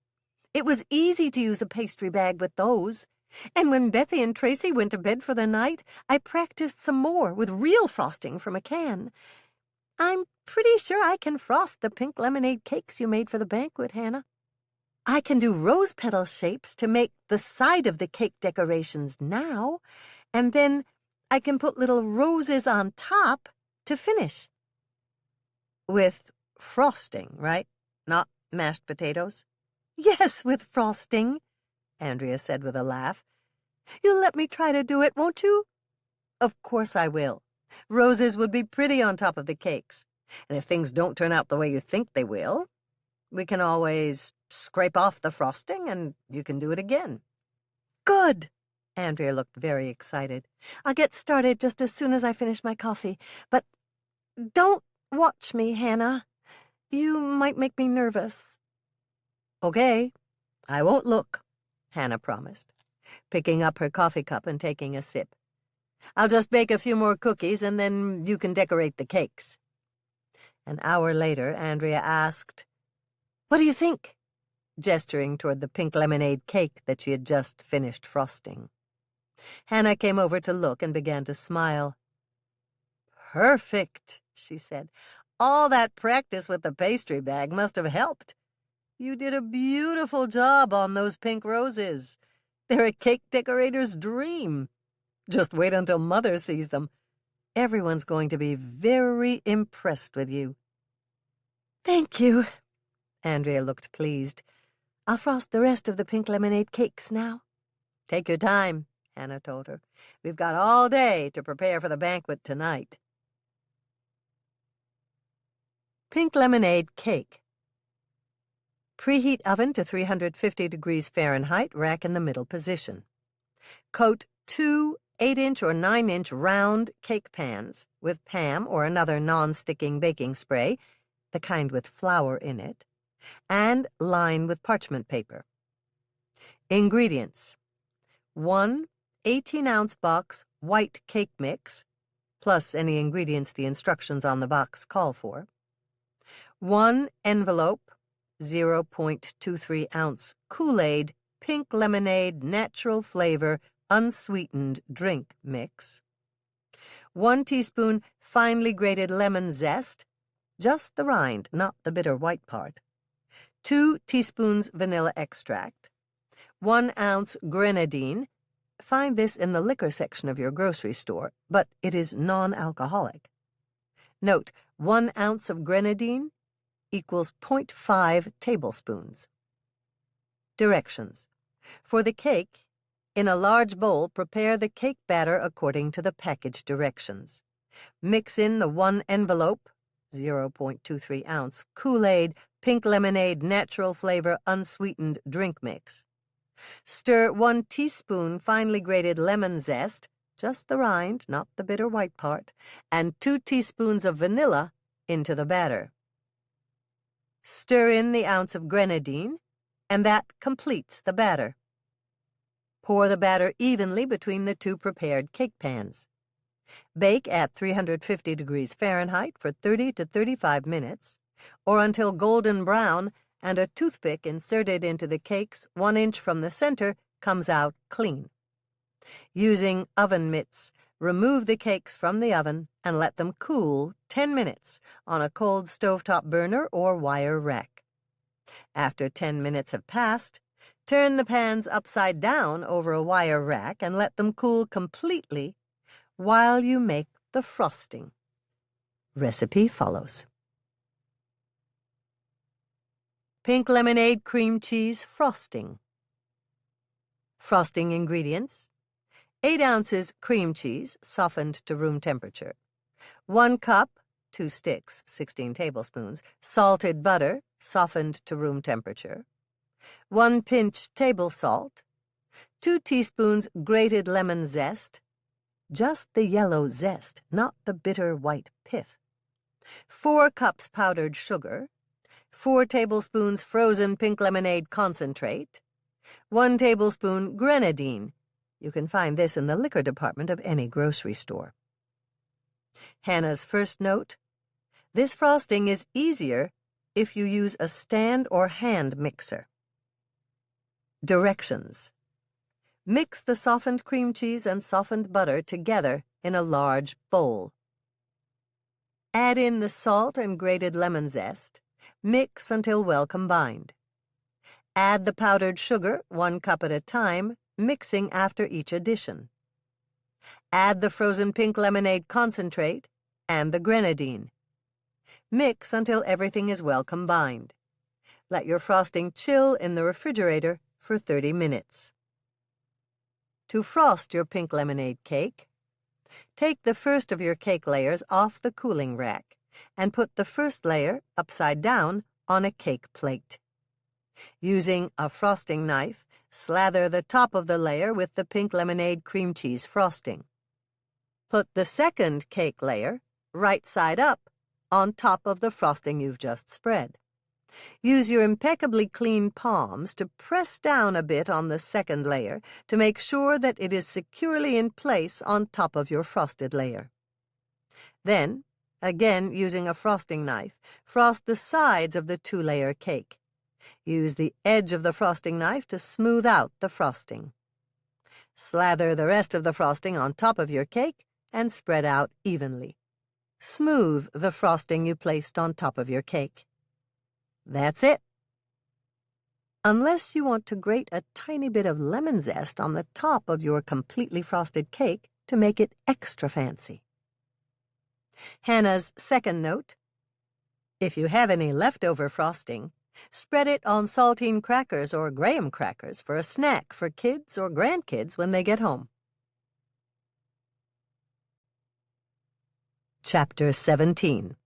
It was easy to use a pastry bag with those. And when Bethy and Tracy went to bed for the night, I practiced some more with real frosting from a can. I'm pretty sure I can frost the pink lemonade cakes you made for the banquet, Hannah. I can do rose petal shapes to make the side of the cake decorations now, and then I can put little roses on top to finish. With frosting, right? Not mashed potatoes? Yes, with frosting, Andrea said with a laugh. You'll let me try to do it, won't you? Of course I will. Roses would be pretty on top of the cakes. And if things don't turn out the way you think they will, we can always scrape off the frosting and you can do it again. Good! Andrea looked very excited. I'll get started just as soon as I finish my coffee. But don't watch me, Hannah. You might make me nervous. Okay, I won't look, Hannah promised, picking up her coffee cup and taking a sip. I'll just bake a few more cookies, and then you can decorate the cakes. An hour later, Andrea asked, "What do you think?" gesturing toward the pink lemonade cake that she had just finished frosting. Hannah came over to look and began to smile. "Perfect," she said. "All that practice with the pastry bag must have helped. You did a beautiful job on those pink roses. They're a cake decorator's dream. Just wait until Mother sees them. Everyone's going to be very impressed with you." "Thank you." Andrea looked pleased. "I'll frost the rest of the pink lemonade cakes now." "Take your time," Hannah told her. "We've got all day to prepare for the banquet tonight." Pink lemonade cake. Preheat oven to 350 degrees Fahrenheit, rack in the middle position. Coat 2 8-inch or 9-inch round cake pans with Pam or another non-sticking baking spray, the kind with flour in it, and line with parchment paper. Ingredients: 1 18-ounce box white cake mix, plus any ingredients the instructions on the box call for. 1 envelope 0.23-ounce Kool-Aid pink lemonade natural flavor unsweetened drink mix. 1 teaspoon finely grated lemon zest, just the rind, not the bitter white part. 2 teaspoons vanilla extract. 1 ounce grenadine. Find this in the liquor section of your grocery store, but it is non-alcoholic. Note, 1 ounce of grenadine equals 0.5 tablespoons. Directions. For the cake, in a large bowl, prepare the cake batter according to the package directions. Mix in the 1 envelope, 0.23-ounce Kool-Aid pink lemonade natural flavor unsweetened drink mix. Stir 1 teaspoon finely grated lemon zest, just the rind, not the bitter white part, and 2 teaspoons of vanilla into the batter. Stir in the ounce of grenadine, and that completes the batter. Pour the batter evenly between the 2 prepared cake pans. Bake at 350 degrees Fahrenheit for 30 to 35 minutes, or until golden brown and a toothpick inserted into the cakes 1 inch from the center comes out clean. Using oven mitts, remove the cakes from the oven and let them cool 10 minutes on a cold stovetop burner or wire rack. After 10 minutes have passed, turn the pans upside down over a wire rack and let them cool completely while you make the frosting. Recipe follows. Pink lemonade cream cheese frosting. Frosting ingredients: 8 ounces cream cheese, softened to room temperature. 1 cup, 2 sticks, 16 tablespoons, salted butter, softened to room temperature. 1 pinch table salt. 2 teaspoons grated lemon zest, just the yellow zest, not the bitter white pith. 4 cups powdered sugar. 4 tablespoons frozen pink lemonade concentrate. 1 tablespoon grenadine. You can find this in the liquor department of any grocery store. Hannah's first note: this frosting is easier if you use a stand or hand mixer. Directions. Mix the softened cream cheese and softened butter together in a large bowl. Add in the salt and grated lemon zest. Mix until well combined. Add the powdered sugar, 1 cup at a time, mixing after each addition. Add the frozen pink lemonade concentrate and the grenadine. Mix until everything is well combined. Let your frosting chill in the refrigerator for 30 minutes. To frost your pink lemonade cake, take the first of your cake layers off the cooling rack and put the first layer upside down on a cake plate. Using a frosting knife, slather the top of the layer with the pink lemonade cream cheese frosting. Put the second cake layer, right side up, on top of the frosting you've just spread. Use your impeccably clean palms to press down a bit on the second layer to make sure that it is securely in place on top of your frosted layer. Then, again using a frosting knife, frost the sides of the 2-layer cake. Use the edge of the frosting knife to smooth out the frosting. Slather the rest of the frosting on top of your cake and spread out evenly. Smooth the frosting you placed on top of your cake. That's it. Unless you want to grate a tiny bit of lemon zest on the top of your completely frosted cake to make it extra fancy. Hannah's second note: if you have any leftover frosting, spread it on saltine crackers or graham crackers for a snack for kids or grandkids when they get home. Chapter 17.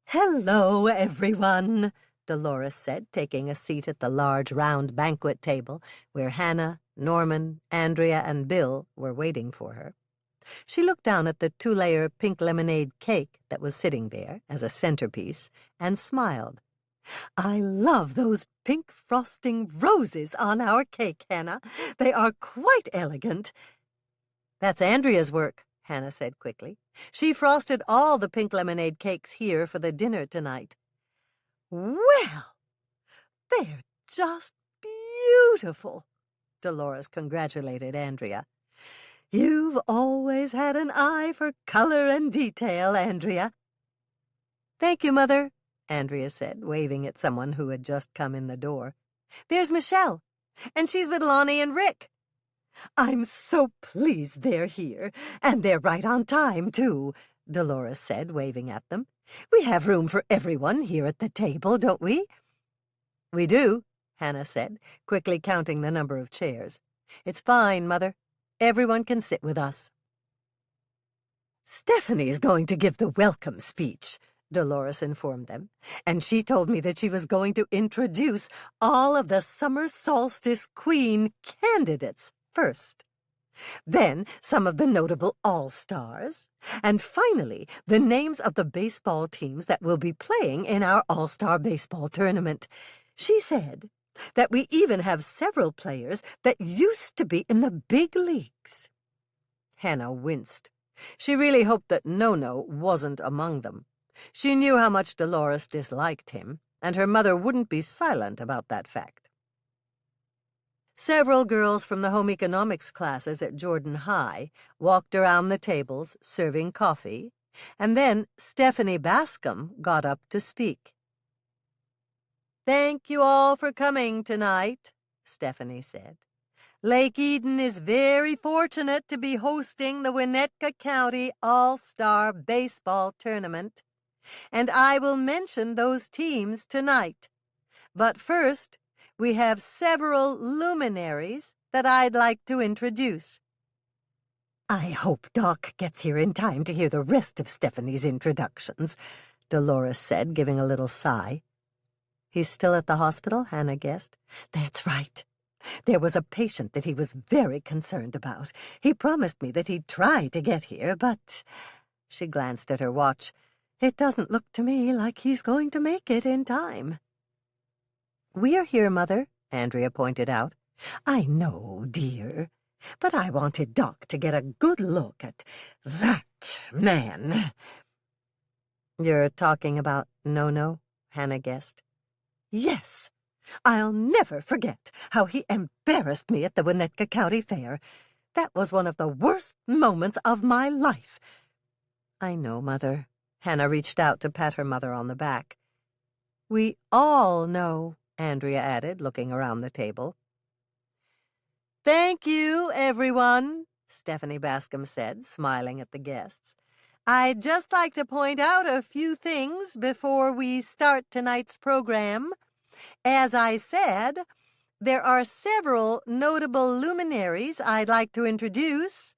"Hello, everyone," Dolores said, taking a seat at the large round banquet table where Hannah, Norman, Andrea, and Bill were waiting for her. She looked down at the 2-layer pink lemonade cake that was sitting there as a centerpiece and smiled. "I love those pink frosting roses on our cake, Hannah. They are quite elegant." "That's Andrea's work," Hannah said quickly. "She frosted all the pink lemonade cakes here for the dinner tonight." "Well, they're just beautiful," Dolores congratulated Andrea. "You've always had an eye for color and detail, Andrea." "Thank you, Mother," Andrea said, waving at someone who had just come in the door. "There's Michelle, and she's with Lonnie and Rick." "I'm so pleased they're here, and they're right on time, too," Dolores said, waving at them. "We have room for everyone here at the table, don't we?" "We do," Hannah said, quickly counting the number of chairs. "It's fine, Mother. Everyone can sit with us." "Stephanie's going to give the welcome speech," Dolores informed them, "and she told me that she was going to introduce all of the summer solstice queen candidates first. Then some of the notable all-stars, and finally the names of the baseball teams that will be playing in our all-star baseball tournament. She said that we even have several players that used to be in the big leagues." Hannah winced. She really hoped that No-No wasn't among them. She knew how much Dolores disliked him, and her mother wouldn't be silent about that fact. Several girls from the home economics classes at Jordan High walked around the tables serving coffee, and then Stephanie Bascom got up to speak. "Thank you all for coming tonight," Stephanie said. "Lake Eden is very fortunate to be hosting the Winnetka County All-Star Baseball Tournament, and I will mention those teams tonight. But first, we have several luminaries that I'd like to introduce." "I hope Doc gets here in time to hear the rest of Stephanie's introductions," Dolores said, giving a little sigh. "He's still at the hospital?" Hannah guessed. "That's right. There was a patient that he was very concerned about. He promised me that he'd try to get here, but—" She glanced at her watch. "It doesn't look to me like he's going to make it in time." "We're here, Mother," Andrea pointed out. "I know, dear, but I wanted Doc to get a good look at that man." "You're talking about No-No?" Hannah guessed. "Yes. I'll never forget how he embarrassed me at the Winnetka County Fair. That was one of the worst moments of my life." "I know, Mother." Hannah reached out to pat her mother on the back. "We all know," Andrea added, looking around the table. "Thank you, everyone," Stephanie Bascom said, smiling at the guests. "I'd just like to point out a few things before we start tonight's program. As I said, there are several notable luminaries I'd like to introduce.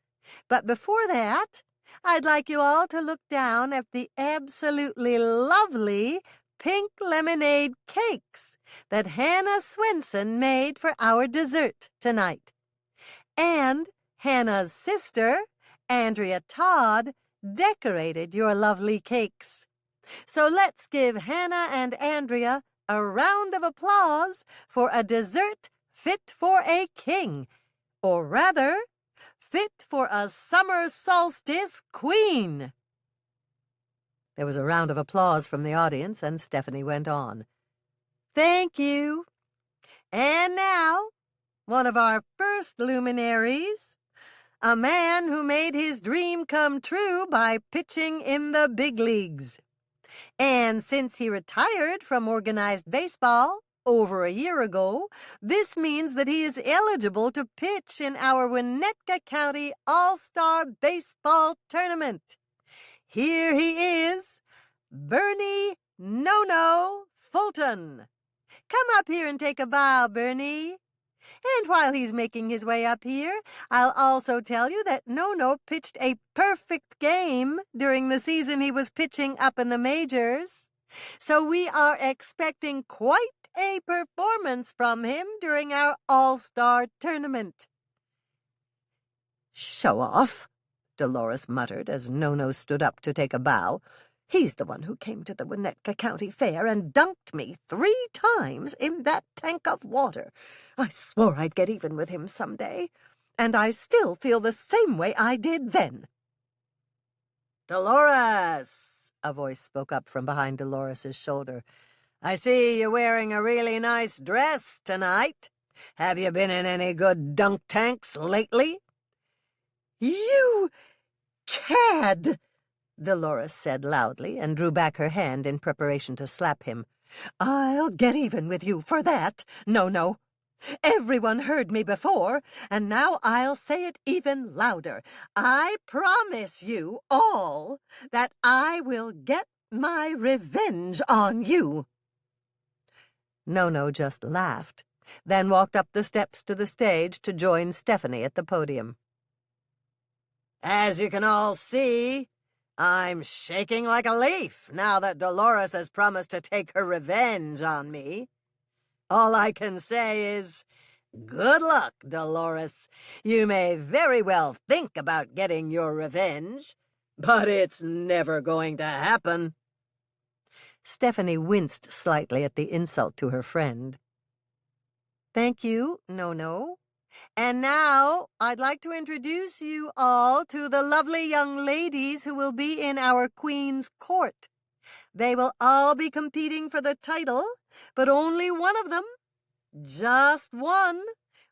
But before that, I'd like you all to look down at the absolutely lovely pink lemonade cakes that Hannah Swensen made for our dessert tonight. And Hannah's sister, Andrea Todd, decorated your lovely cakes. So let's give Hannah and Andrea a round of applause for a dessert fit for a king, or rather, fit for a summer solstice queen. There was a round of applause from the audience, and Stephanie went on. Thank you. And now, one of our first luminaries, a man who made his dream come true by pitching in the big leagues. And since he retired from organized baseball over a year ago, this means that he is eligible to pitch in our Winnetka County All-Star Baseball Tournament. Here he is, Bernie No-No Fulton. Come up here and take a bow, Bernie. And while he's making his way up here, I'll also tell you that No-No pitched a perfect game during the season he was pitching up in the majors. So we are expecting quite a performance from him during our All-Star Tournament. Show off, Dolores muttered as No-No stood up to take a bow. He's the one who came to the Winnetka County Fair and dunked me 3 times in that tank of water. I swore I'd get even with him someday, and I still feel the same way I did then. Dolores, a voice spoke up from behind Dolores's shoulder. I see you're wearing a really nice dress tonight. Have you been in any good dunk tanks lately? You cad! Dolores said loudly, and drew back her hand in preparation to slap him. I'll get even with you for that. No. Everyone heard me before, and now I'll say it even louder. I promise you all that I will get my revenge on you. No just laughed, then walked up the steps to the stage to join Stephanie at the podium. As you can all see, I'm shaking like a leaf now that Dolores has promised to take her revenge on me. All I can say is, good luck, Dolores. You may very well think about getting your revenge, but it's never going to happen. Stephanie winced slightly at the insult to her friend. Thank you, No. And now I'd like to introduce you all to the lovely young ladies who will be in our Queen's Court. They will all be competing for the title, but only one of them, just one,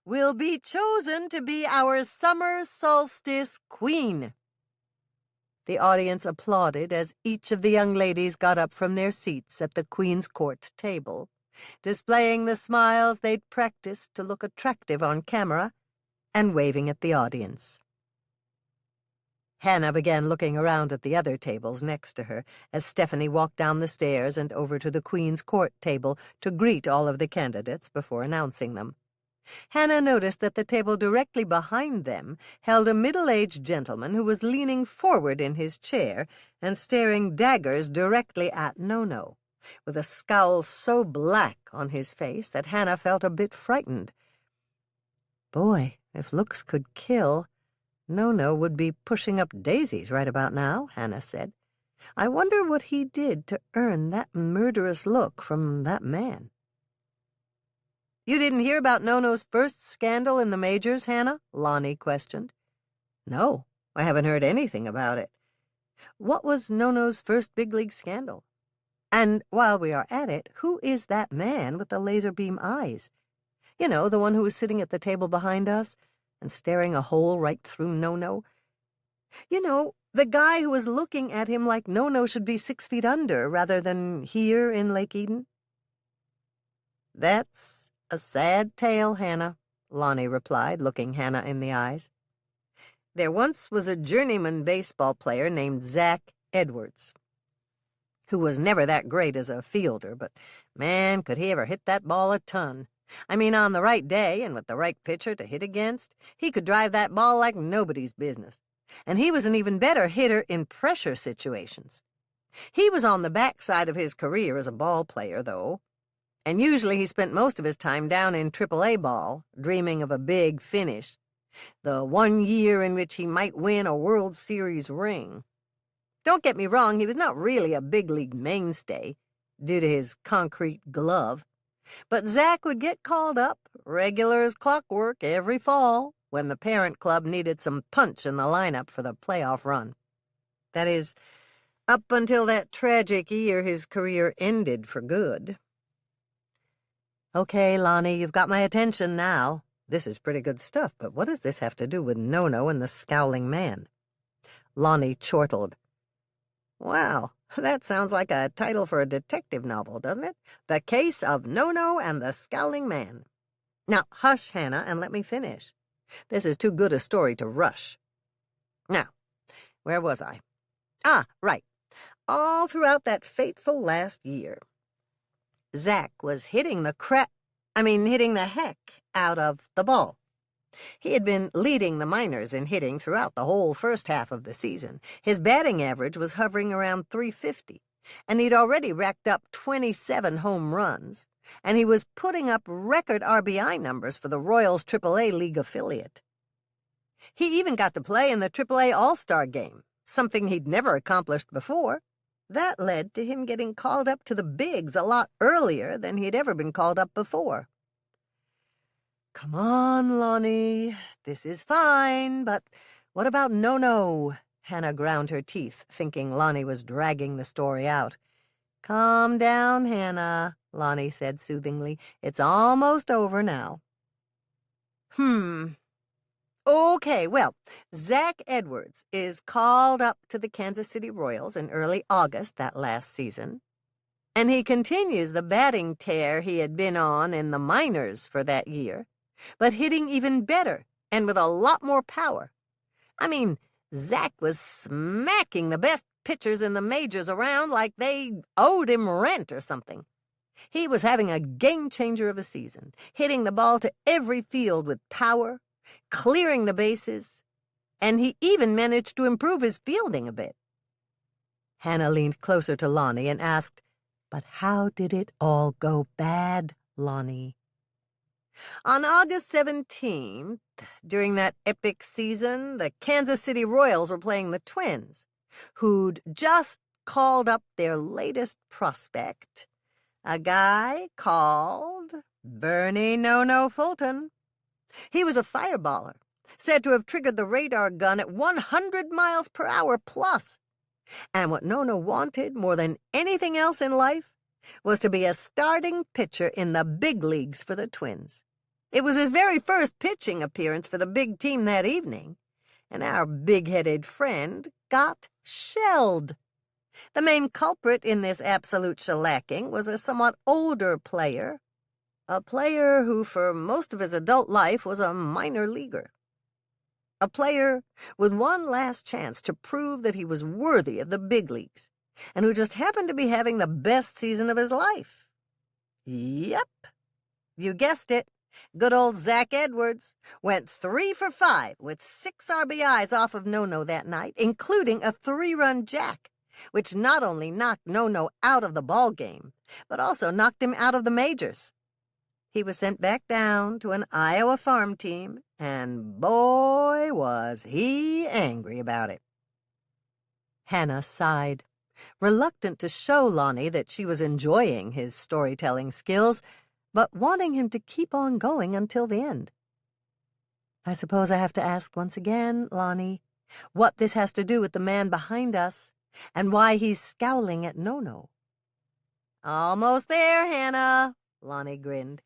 will be chosen to be our summer solstice queen. The audience applauded as each of the young ladies got up from their seats at the Queen's Court table, displaying the smiles they'd practiced to look attractive on camera, and waving at the audience. Hannah began looking around at the other tables next to her as Stephanie walked down the stairs and over to the Queen's Court table to greet all of the candidates before announcing them. Hannah noticed that the table directly behind them held a middle-aged gentleman who was leaning forward in his chair and staring daggers directly at No, with a scowl so black on his face that Hannah felt a bit frightened. Boy, if looks could kill, No would be pushing up daisies right about now, Hannah said. I wonder what he did to earn that murderous look from that man. You didn't hear about No's first scandal in the majors, Hannah? Lonnie questioned. No, I haven't heard anything about it. What was No's first big league scandal? And while we are at it, who is that man with the laser beam eyes? You know, the one who was sitting at the table behind us and staring a hole right through No. You know, the guy who was looking at him like No should be 6 feet under rather than here in Lake Eden. That's a sad tale, Hannah, Lonnie replied, looking Hannah in the eyes. There once was a journeyman baseball player named Zach Edwards, who was never that great as a fielder, but, man, could he ever hit that ball a ton. I mean, on the right day and with the right pitcher to hit against, he could drive that ball like nobody's business. And he was an even better hitter in pressure situations. He was on the backside of his career as a ball player, though, and usually he spent most of his time down in Triple-A ball, dreaming of a big finish, the one year in which he might win a World Series ring. Don't get me wrong, he was not really a big league mainstay, due to his concrete glove. But Zach would get called up, regular as clockwork, every fall, when the parent club needed some punch in the lineup for the playoff run. That is, up until that tragic year his career ended for good. Okay, Lonnie, you've got my attention now. This is pretty good stuff, but what does this have to do with No-No and the Scowling Man? Lonnie chortled. Wow, that sounds like a title for a detective novel, doesn't it? The Case of No-No and the Scowling Man. Now, hush, Hannah, and let me finish. This is too good a story to rush. Now, where was I? Ah, right. All throughout that fateful last year, Zach was hitting the heck out of the ball. He had been leading the minors in hitting throughout the whole first half of the season. His batting average was hovering around .350, and he'd already racked up 27 home runs, and he was putting up record RBI numbers for the Royals AAA League affiliate. He even got to play in the AAA All-Star game, something he'd never accomplished before. That led to him getting called up to the bigs a lot earlier than he'd ever been called up before. Come on, Lonnie. This is fine, but what about No-No? Hannah ground her teeth, thinking Lonnie was dragging the story out. Calm down, Hannah, Lonnie said soothingly. It's almost over now. Okay, well, Zach Edwards is called up to the Kansas City Royals in early August that last season, and he continues the batting tear he had been on in the minors for that year, but hitting even better and with a lot more power. I mean, Zach was smacking the best pitchers in the majors around like they owed him rent or something. He was having a game-changer of a season, hitting the ball to every field with power, clearing the bases, and he even managed to improve his fielding a bit. Hannah leaned closer to Lonnie and asked, "But how did it all go bad, Lonnie?" On August 17th, during that epic season, the Kansas City Royals were playing the Twins, who'd just called up their latest prospect, a guy called Bernie No-No Fulton. He was a fireballer, said to have triggered the radar gun at 100 miles per hour plus. And what No-No wanted more than anything else in life was to be a starting pitcher in the big leagues for the Twins. It was his very first pitching appearance for the big team that evening, and our big-headed friend got shelled. The main culprit in this absolute shellacking was a somewhat older player, a player who for most of his adult life was a minor leaguer. A player with one last chance to prove that he was worthy of the big leagues, and who just happened to be having the best season of his life. Yep, you guessed it. Good old Zach Edwards went 3 for 5 with 6 RBIs off of No-No that night, including a 3-run jack, which not only knocked No-No out of the ball game, but also knocked him out of the majors. He was sent back down to an Iowa farm team, and boy, was he angry about it. Hannah sighed, reluctant to show Lonnie that she was enjoying his storytelling skills, but wanting him to keep on going until the end. I suppose I have to ask once again, Lonnie, what this has to do with the man behind us, and why he's scowling at No-No. Almost there, Hannah, Lonnie grinned.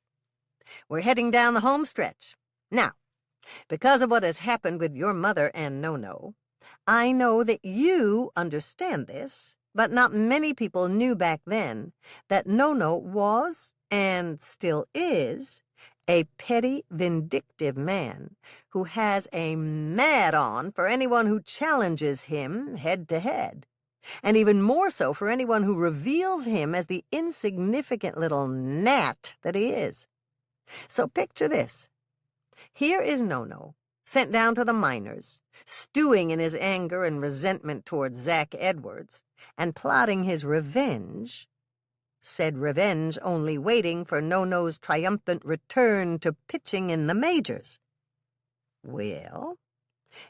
We're heading down the home stretch. Now, because of what has happened with your mother and No-No, I know that you understand this, but not many people knew back then that No-No was, and still is, a petty, vindictive man who has a mad-on for anyone who challenges him head-to-head, and even more so for anyone who reveals him as the insignificant little gnat that he is. So picture this. Here is No-No, sent down to the minors, stewing in his anger and resentment towards Zach Edwards, and plotting his revenge, said revenge only waiting for No-No's triumphant return to pitching in the majors. Well,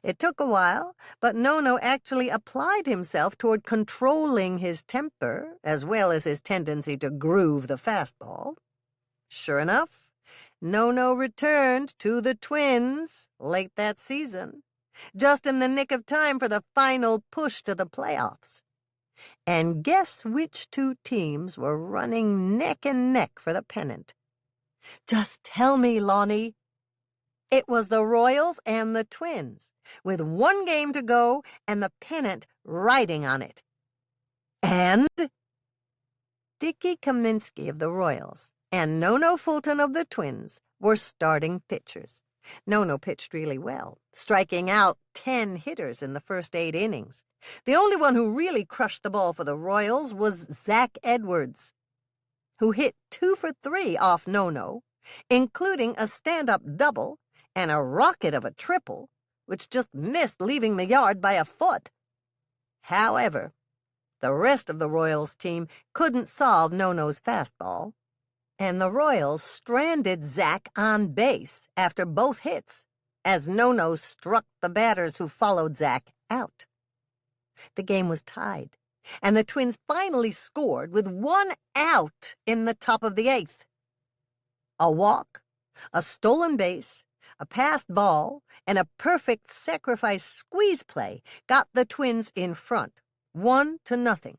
It took a while, but Nono actually applied himself toward controlling his temper, as well as his tendency to groove the fastball. Sure enough, Nono returned to the Twins late that season, just in the nick of time for the final push to the playoffs. And guess which two teams were running neck and neck for the pennant? Just tell me, Lonnie. It was the Royals and the Twins, with one game to go and the pennant riding on it. And Dickie Kaminsky of the Royals and Nono Fulton of the Twins were starting pitchers. Nono pitched really well, striking out 10 hitters in the first 8 innings. The only one who really crushed the ball for the Royals was Zach Edwards, who hit 2 for 3 off Nono, including a stand-up double and a rocket of a triple, which just missed leaving the yard by a foot. However, the rest of the Royals team couldn't solve Nono's fastball, and the Royals stranded Zach on base after both hits, as Nono struck the batters who followed Zach out. The game was tied, and the Twins finally scored with 1 out in the top of the 8th. A walk, a stolen base, a passed ball, and a perfect sacrifice squeeze play got the Twins in front, 1-0,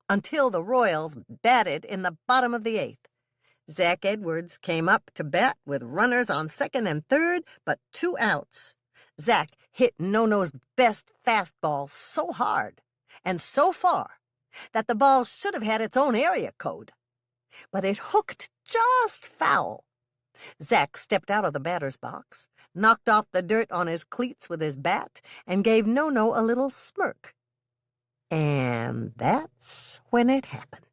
until the Royals batted in the bottom of the 8th. Zach Edwards came up to bat with runners on second and third, but 2 outs. Zach hit Nono's best fastball so hard and so far that the ball should have had its own area code. But it hooked just foul. Zach stepped out of the batter's box, knocked off the dirt on his cleats with his bat, and gave Nono a little smirk. And that's when it happened.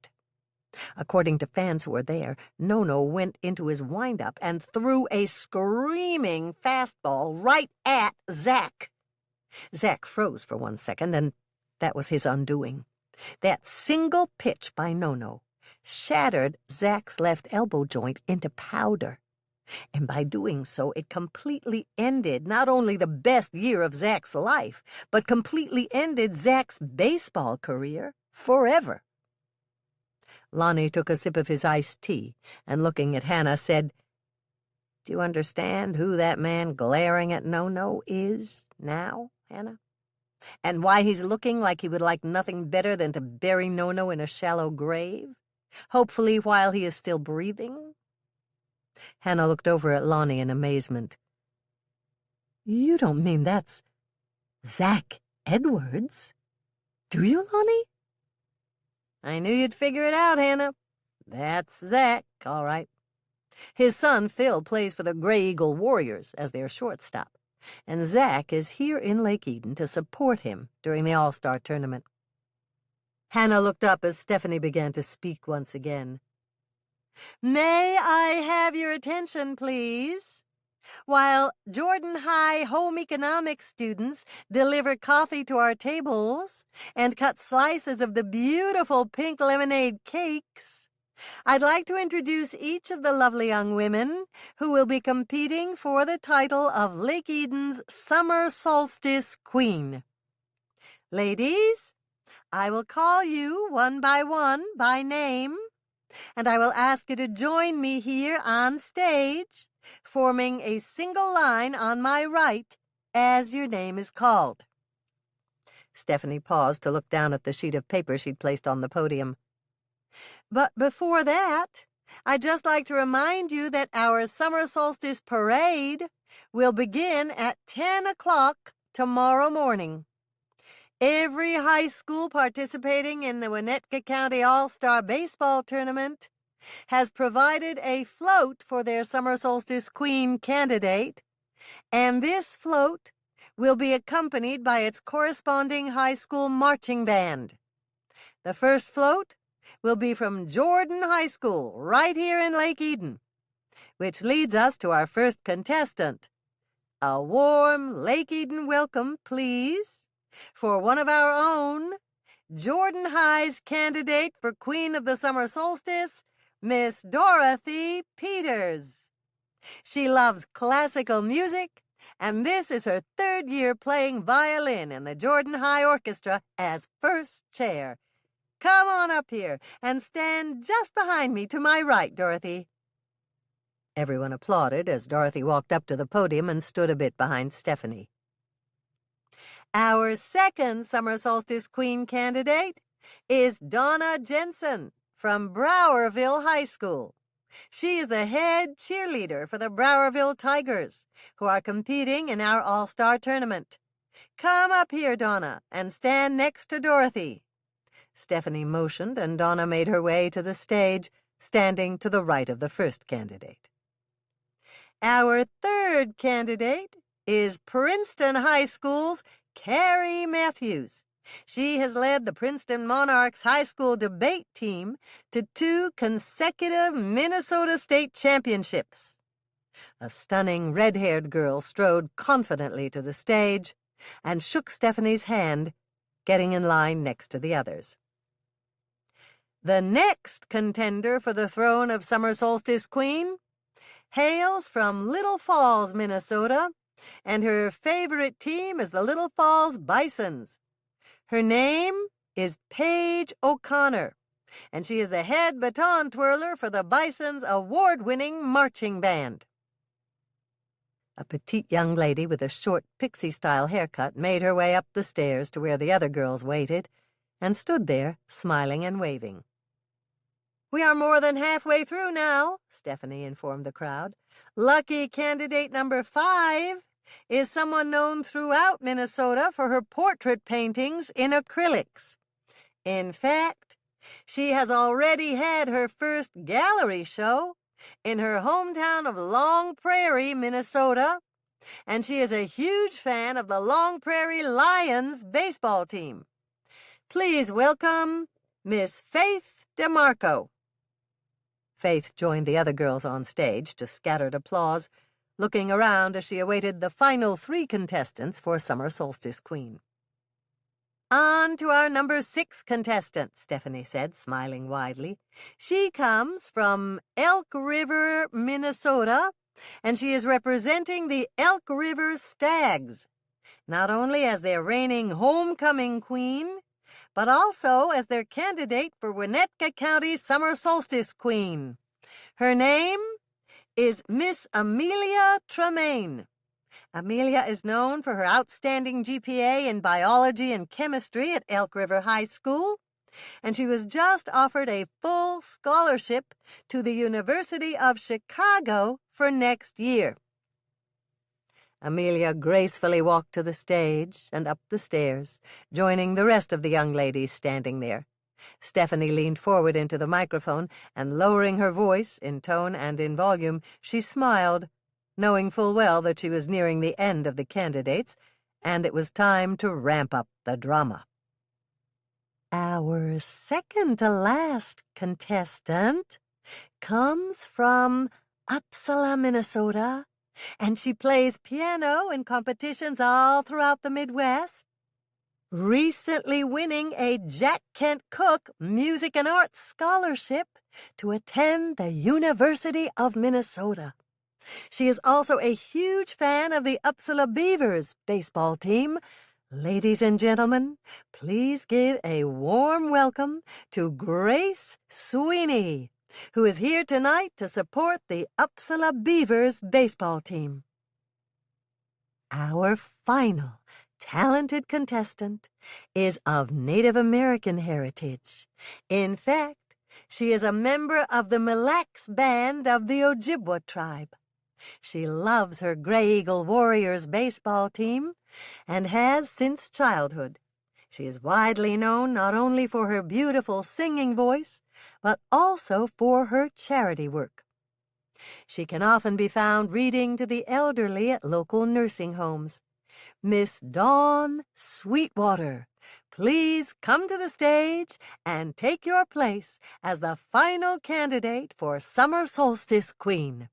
According to fans who were there, Nono went into his windup and threw a screaming fastball right at Zach. Zach froze for 1 second, and that was his undoing. That single pitch by Nono shattered Zach's left elbow joint into powder. And by doing so, it completely ended not only the best year of Zach's life, but completely ended Zach's baseball career forever. Lonnie took a sip of his iced tea and, looking at Hannah, said, "Do you understand who that man glaring at Nono is now, Hannah? And why he's looking like he would like nothing better than to bury Nono in a shallow grave, hopefully while he is still breathing?" Hannah looked over at Lonnie in amazement. "You don't mean that's Zach Edwards, do you, Lonnie?" "I knew you'd figure it out, Hannah. That's Zach, all right. His son, Phil, plays for the Gray Eagle Warriors as their shortstop, and Zach is here in Lake Eden to support him during the All-Star tournament." Hannah looked up as Stephanie began to speak once again. "May I have your attention, please? While Jordan High home economics students deliver coffee to our tables and cut slices of the beautiful pink lemonade cakes, I'd like to introduce each of the lovely young women who will be competing for the title of Lake Eden's Summer Solstice Queen. Ladies, I will call you one by name, and I will ask you to join me here on stage, forming a single line on my right as your name is called." Stephanie paused to look down at the sheet of paper she'd placed on the podium. "But before that, I'd just like to remind you that our summer solstice parade will begin at 10 o'clock tomorrow morning. Every high school participating in the Winnetka County All-Star Baseball Tournament has provided a float for their Summer Solstice Queen candidate, and this float will be accompanied by its corresponding high school marching band. The first float will be from Jordan High School, right here in Lake Eden, which leads us to our first contestant. A warm Lake Eden welcome, please, for one of our own, Jordan High's candidate for Queen of the Summer Solstice, Miss Dorothy Peters. She loves classical music and this is her 3rd year playing violin in the Jordan High Orchestra as first chair. Come on up here and stand just behind me to my right, Dorothy." Everyone applauded as Dorothy walked up to the podium and stood a bit behind Stephanie. Our 2nd Summer Solstice Queen candidate is Donna Jensen from Browerville High School. She is the head cheerleader for the Browerville Tigers, who are competing in our All-Star Tournament. Come up here, Donna, and stand next to Dorothy. Stephanie motioned, and Donna made her way to the stage, standing to the right of the first candidate. Our 3rd candidate is Princeton High School's Carrie Matthews. She has led the Princeton Monarchs High School debate team to 2 consecutive Minnesota State Championships. A stunning red-haired girl strode confidently to the stage and shook Stephanie's hand, getting in line next to the others. The next contender for the throne of Summer Solstice Queen hails from Little Falls, Minnesota, and her favorite team is the Little Falls Bisons. Her name is Paige O'Connor, and she is the head baton twirler for the Bisons' award-winning marching band. A petite young lady with a short pixie-style haircut made her way up the stairs to where the other girls waited, and stood there, smiling and waving. "We are more than halfway through now," Stephanie informed the crowd. "Lucky candidate number 5 is someone known throughout Minnesota for her portrait paintings in acrylics. In fact, she has already had her first gallery show in her hometown of Long Prairie, Minnesota, and she is a huge fan of the Long Prairie Lions baseball team. Please welcome Miss Faith DeMarco." Faith joined the other girls on stage to scattered applause, looking around as she awaited the final 3 contestants for Summer Solstice Queen. "On to our number 6 contestant," Stephanie said, smiling widely. "She comes from Elk River, Minnesota, and she is representing the Elk River Stags, not only as their reigning homecoming queen, but also as their candidate for Winnetka County Summer Solstice Queen. Her name is Miss Amelia Tremaine. Amelia is known for her outstanding GPA in biology and chemistry at Elk River High School, and she was just offered a full scholarship to the University of Chicago for next year." Amelia gracefully walked to the stage and up the stairs, joining the rest of the young ladies standing there. Stephanie leaned forward into the microphone, and lowering her voice in tone and in volume, she smiled, knowing full well that she was nearing the end of the candidates, and it was time to ramp up the drama. Our second-to-last contestant comes from Uppsala, Minnesota, and she plays piano in competitions all throughout the Midwest, recently winning a Jack Kent Cooke Music and Arts Scholarship to attend the University of Minnesota. She is also a huge fan of the Uppsala Beavers baseball team. Ladies and gentlemen, please give a warm welcome to Grace Sweeney, who is here tonight to support the Uppsala Beavers baseball team. Our final talented contestant is of Native American heritage. In fact, she is a member of the Mille Lacs band of the Ojibwa tribe. She loves her Gray Eagle Warriors baseball team and has since childhood. She is widely known not only for her beautiful singing voice, but also for her charity work. She can often be found reading to the elderly at local nursing homes. Miss Dawn Sweetwater, please come to the stage and take your place as the final candidate for Summer Solstice Queen.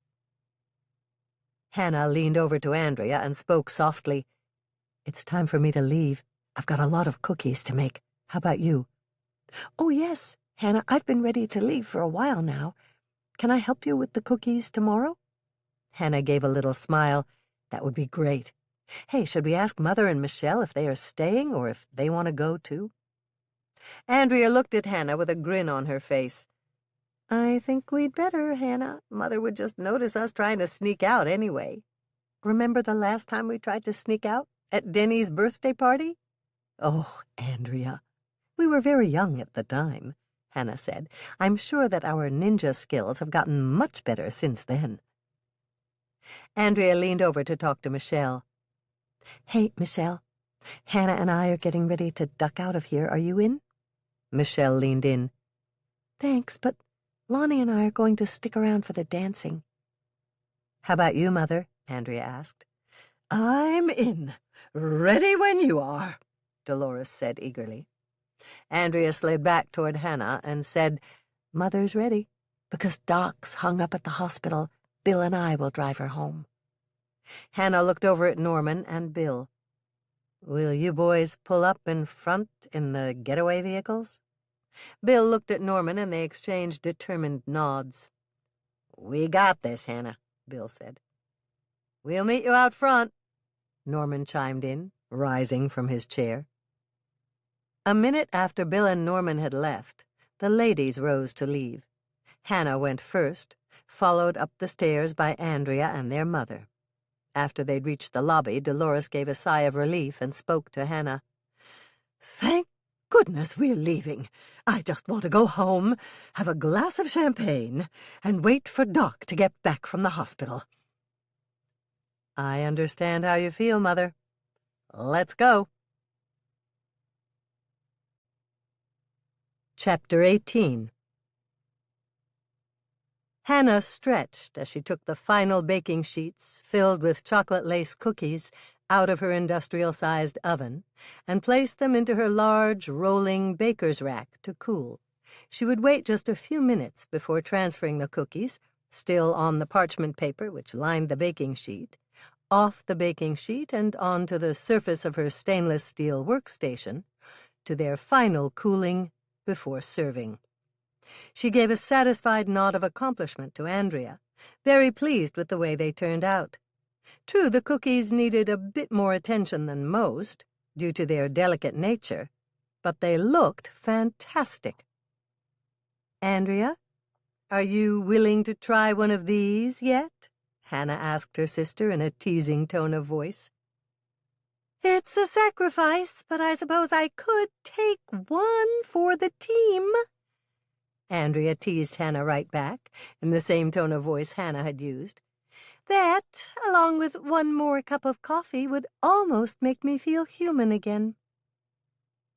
Hannah leaned over to Andrea and spoke softly. "It's time for me to leave. I've got a lot of cookies to make. How about you?" "Oh, yes, Hannah, I've been ready to leave for a while now. Can I help you with the cookies tomorrow?" Hannah gave a little smile. That would be great. Hey, should we ask Mother and Michelle if they are staying or if they want to go too? Andrea looked at Hannah with a grin on her face. I think we'd better, Hannah. Mother would just notice us trying to sneak out anyway. Remember the last time we tried to sneak out? At Denny's birthday party? Oh, Andrea. We were very young at the time, Hannah said. I'm sure that our ninja skills have gotten much better since then. Andrea leaned over to talk to Michelle. Hey, Michelle. Hannah and I are getting ready to duck out of here. Are you in? Michelle leaned in. Thanks, but Lonnie and I are going to stick around for the dancing. How about you, Mother? Andrea asked. I'm in. Ready when you are, Dolores said eagerly. Andrea slid back toward Hannah and said, Mother's ready. Because Doc's hung up at the hospital, Bill and I will drive her home. Hannah looked over at Norman and Bill. Will you boys pull up in front in the getaway vehicles? Bill looked at Norman and they exchanged determined nods. We got this, Hannah, Bill said. We'll meet you out front, Norman chimed in, rising from his chair. A minute after Bill and Norman had left, the ladies rose to leave. Hannah went first, followed up the stairs by Andrea and their mother. After they'd reached the lobby, Dolores gave a sigh of relief and spoke to Hannah. Thank goodness we're leaving. I just want to go home, have a glass of champagne, and wait for Doc to get back from the hospital. I understand how you feel, Mother. Let's go. Chapter 18. Hannah stretched as she took the final baking sheets, filled with chocolate lace cookies, out of her industrial-sized oven, and placed them into her large, rolling baker's rack to cool. She would wait just a few minutes before transferring the cookies, still on the parchment paper which lined the baking sheet, off the baking sheet and onto the surface of her stainless steel workstation, to their final cooling before serving. She gave a satisfied nod of accomplishment to Andrea, very pleased with the way they turned out. True, the cookies needed a bit more attention than most, due to their delicate nature, but they looked fantastic. Andrea, are you willing to try one of these yet? Hannah asked her sister in a teasing tone of voice. It's a sacrifice, but I suppose I could take one for the team. Andrea teased Hannah right back, in the same tone of voice Hannah had used. That, along with one more cup of coffee, would almost make me feel human again.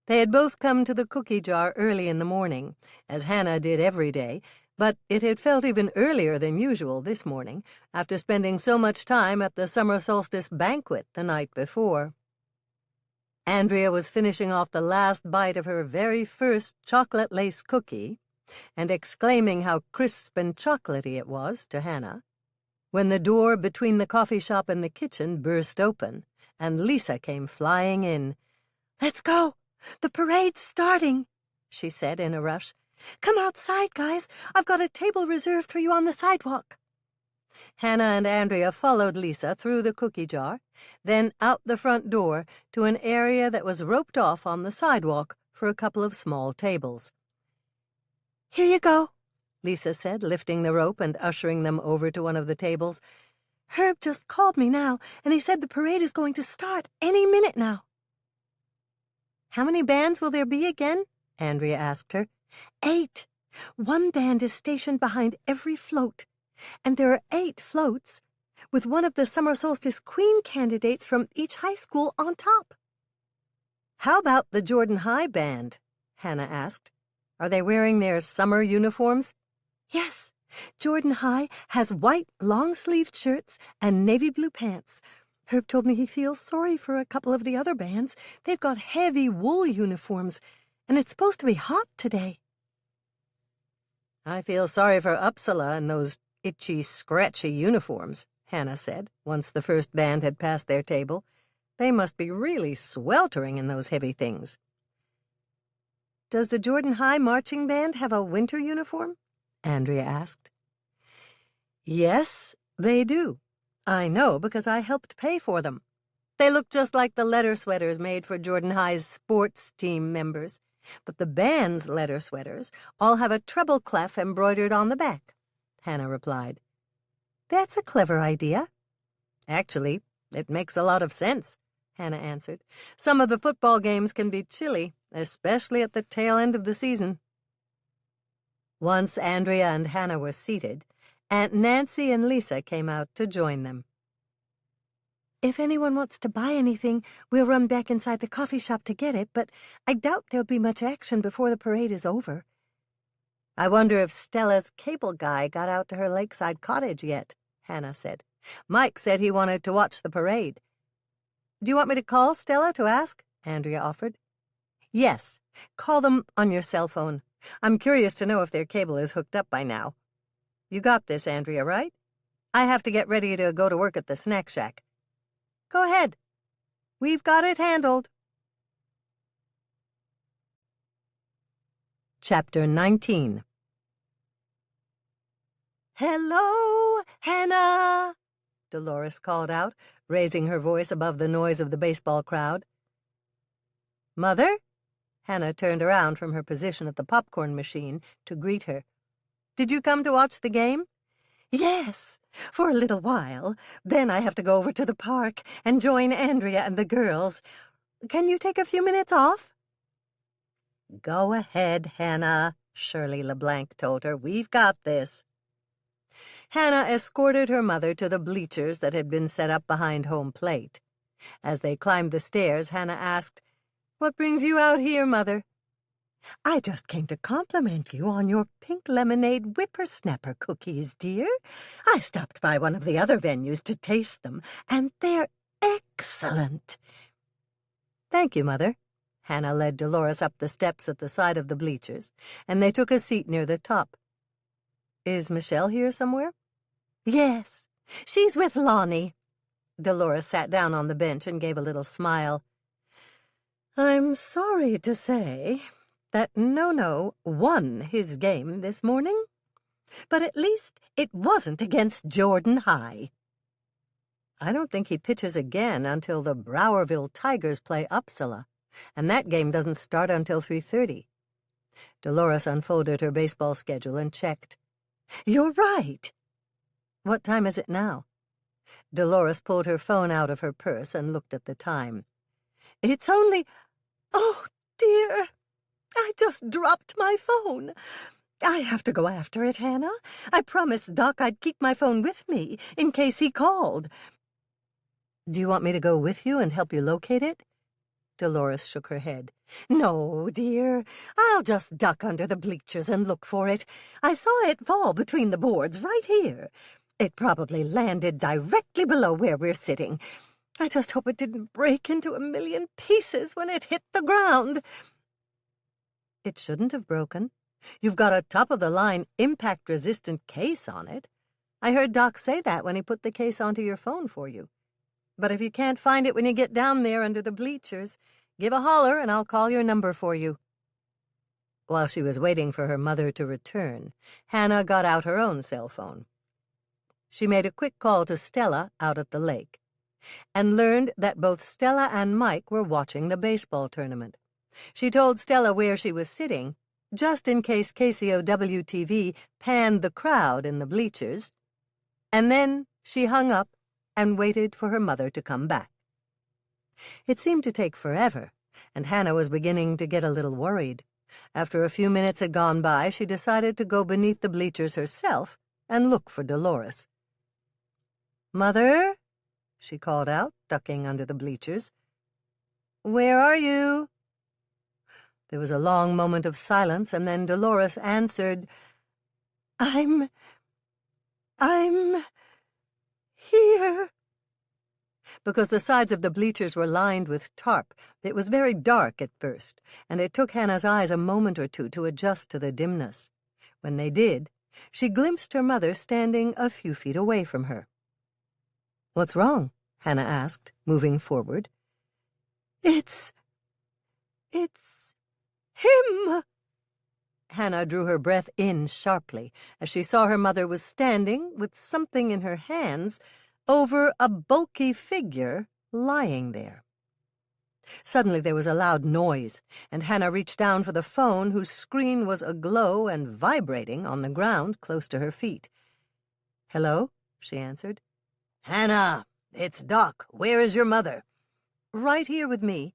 They had both come to the cookie jar early in the morning, as Hannah did every day, but it had felt even earlier than usual this morning, after spending so much time at the summer solstice banquet the night before. Andrea was finishing off the last bite of her very first chocolate lace cookie, and exclaiming how crisp and chocolatey it was to Hannah, when the door between the coffee shop and the kitchen burst open, and Lisa came flying in. Let's go! The parade's starting, she said in a rush. Come outside, guys. I've got a table reserved for you on the sidewalk. Hannah and Andrea followed Lisa through the cookie jar, then out the front door to an area that was roped off on the sidewalk for a couple of small tables. Here you go, Lisa said, lifting the rope and ushering them over to one of the tables. Herb just called me now, and he said the parade is going to start any minute now. How many bands will there be again? Andrea asked her. 8. One band is stationed behind every float, and there are 8 floats, with one of the summer solstice queen candidates from each high school on top. How about the Jordan High band? Hannah asked. Are they wearing their summer uniforms? Yes. Jordan High has white long-sleeved shirts and navy blue pants. Herb told me he feels sorry for a couple of the other bands. They've got heavy wool uniforms, and it's supposed to be hot today. I feel sorry for Uppsala and those itchy, scratchy uniforms, Hannah said, once the first band had passed their table. They must be really sweltering in those heavy things. Does the Jordan High marching band have a winter uniform? Andrea asked. Yes, they do. I know because I helped pay for them. They look just like the letter sweaters made for Jordan High's sports team members. But the band's letter sweaters all have a treble clef embroidered on the back, Hannah replied. That's a clever idea. Actually, it makes a lot of sense, Hannah answered. Some of the football games can be chilly, especially at the tail end of the season. Once Andrea and Hannah were seated, Aunt Nancy and Lisa came out to join them. If anyone wants to buy anything, we'll run back inside the coffee shop to get it, but I doubt there'll be much action before the parade is over. I wonder if Stella's cable guy got out to her lakeside cottage yet, Hannah said. Mike said he wanted to watch the parade. Do you want me to call Stella to ask? Andrea offered. Yes, call them on your cell phone. I'm curious to know if their cable is hooked up by now. You got this, Andrea, right? I have to get ready to go to work at the snack shack. Go ahead. We've got it handled. Chapter 19. Hello, Hannah, Dolores called out, raising her voice above the noise of the baseball crowd. Mother? Hannah turned around from her position at the popcorn machine to greet her. Did you come to watch the game? Yes, for a little while. Then I have to go over to the park and join Andrea and the girls. Can you take a few minutes off? Go ahead, Hannah, Shirley LeBlanc told her. We've got this. Hannah escorted her mother to the bleachers that had been set up behind home plate. As they climbed the stairs, Hannah asked, What brings you out here, Mother? I just came to compliment you on your pink lemonade whippersnapper cookies, dear. I stopped by one of the other venues to taste them, and they're excellent. Thank you, Mother. Hannah led Dolores up the steps at the side of the bleachers, and they took a seat near the top. Is Michelle here somewhere? Yes, she's with Lonnie. Dolores sat down on the bench and gave a little smile. I'm sorry to say that No-No won his game this morning, but at least it wasn't against Jordan High. I don't think he pitches again until the Browerville Tigers play Uppsala, and that game doesn't start until 3:30. Dolores unfolded her baseball schedule and checked. You're right. What time is it now? Dolores pulled her phone out of her purse and looked at the time. It's only... Oh, dear. I just dropped my phone. I have to go after it, Hannah. I promised Doc I'd keep my phone with me in case he called. Do you want me to go with you and help you locate it? Dolores shook her head. No, dear. I'll just duck under the bleachers and look for it. I saw it fall between the boards right here. It probably landed directly below where we're sitting. I just hope it didn't break into a million pieces when it hit the ground. It shouldn't have broken. You've got a top-of-the-line impact-resistant case on it. I heard Doc say that when he put the case onto your phone for you. But if you can't find it when you get down there under the bleachers, give a holler and I'll call your number for you. While she was waiting for her mother to return, Hannah got out her own cell phone. She made a quick call to Stella out at the lake and learned that both Stella and Mike were watching the baseball tournament. She told Stella where she was sitting, just in case KCOW-TV panned the crowd in the bleachers, and then she hung up and waited for her mother to come back. It seemed to take forever, and Hannah was beginning to get a little worried. After a few minutes had gone by, she decided to go beneath the bleachers herself and look for Dolores. Mother, she called out, ducking under the bleachers. Where are you? There was a long moment of silence, and then Dolores answered, I'm here. Because the sides of the bleachers were lined with tarp, it was very dark at first, and it took Hannah's eyes a moment or two to adjust to the dimness. When they did, she glimpsed her mother standing a few feet away from her. What's wrong? Hannah asked, moving forward. It's him! Hannah drew her breath in sharply as she saw her mother was standing with something in her hands over a bulky figure lying there. Suddenly there was a loud noise, and Hannah reached down for the phone, whose screen was aglow and vibrating on the ground close to her feet. "Hello?" she answered. "Hannah, it's Doc. Where is your mother?" "Right here with me.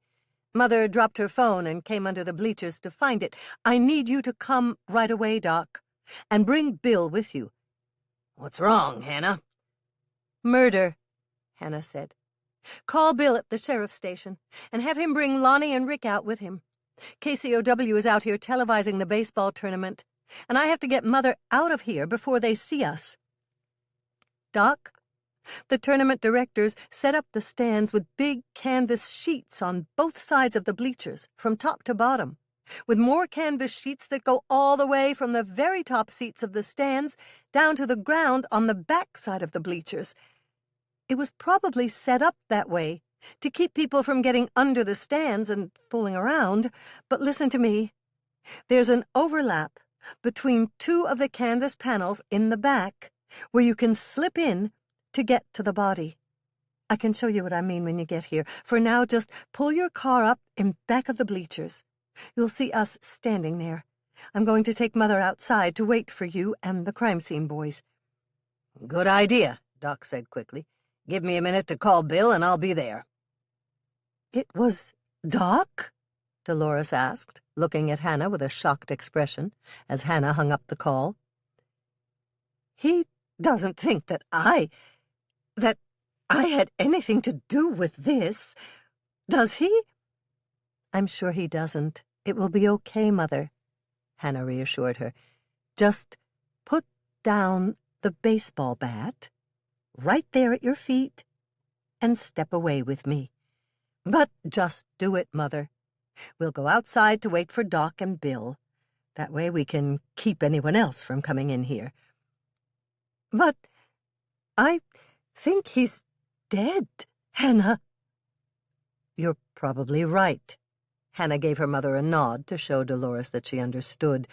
Mother dropped her phone and came under the bleachers to find it. I need you to come right away, Doc, and bring Bill with you." "What's wrong, Hannah?" "Murder," Hannah said. "Call Bill at the sheriff's station and have him bring Lonnie and Rick out with him. KCOW is out here televising the baseball tournament, and I have to get Mother out of here before they see us." "Doc, the tournament directors set up the stands with big canvas sheets on both sides of the bleachers, from top to bottom, with more canvas sheets that go all the way from the very top seats of the stands down to the ground on the back side of the bleachers. It was probably set up that way to keep people from getting under the stands and fooling around. But listen to me. There's an overlap between two of the canvas panels in the back where you can slip in to get to the body. I can show you what I mean when you get here. For now, just pull your car up in back of the bleachers. You'll see us standing there. I'm going to take Mother outside to wait for you and the crime scene boys." "Good idea," Doc said quickly. "Give me a minute to call Bill and I'll be there." "It was Doc?" Dolores asked, looking at Hannah with a shocked expression as Hannah hung up the call. "He doesn't think that I had anything to do with this, does he?" "I'm sure he doesn't. It will be okay, Mother," Hannah reassured her. "Just put down the baseball bat right there at your feet and step away with me. But just do it, Mother. We'll go outside to wait for Doc and Bill. That way we can keep anyone else from coming in here." "But I think he's dead, Hannah." "You're probably right." Hannah gave her mother a nod to show Dolores that she understood.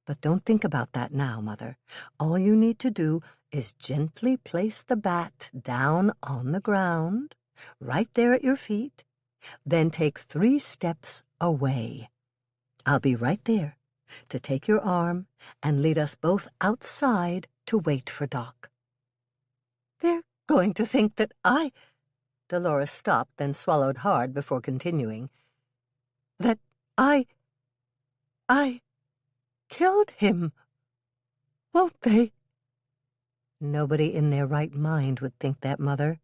"But don't think about that now, Mother. All you need to do is gently place the bat down on the ground, right there at your feet, then take 3 steps away. I'll be right there to take your arm and lead us both outside to wait for Doc." "They're going to think that I—" Dolores stopped, then swallowed hard before continuing. "That I killed him, won't they?" "Nobody in their right mind would think that, Mother,"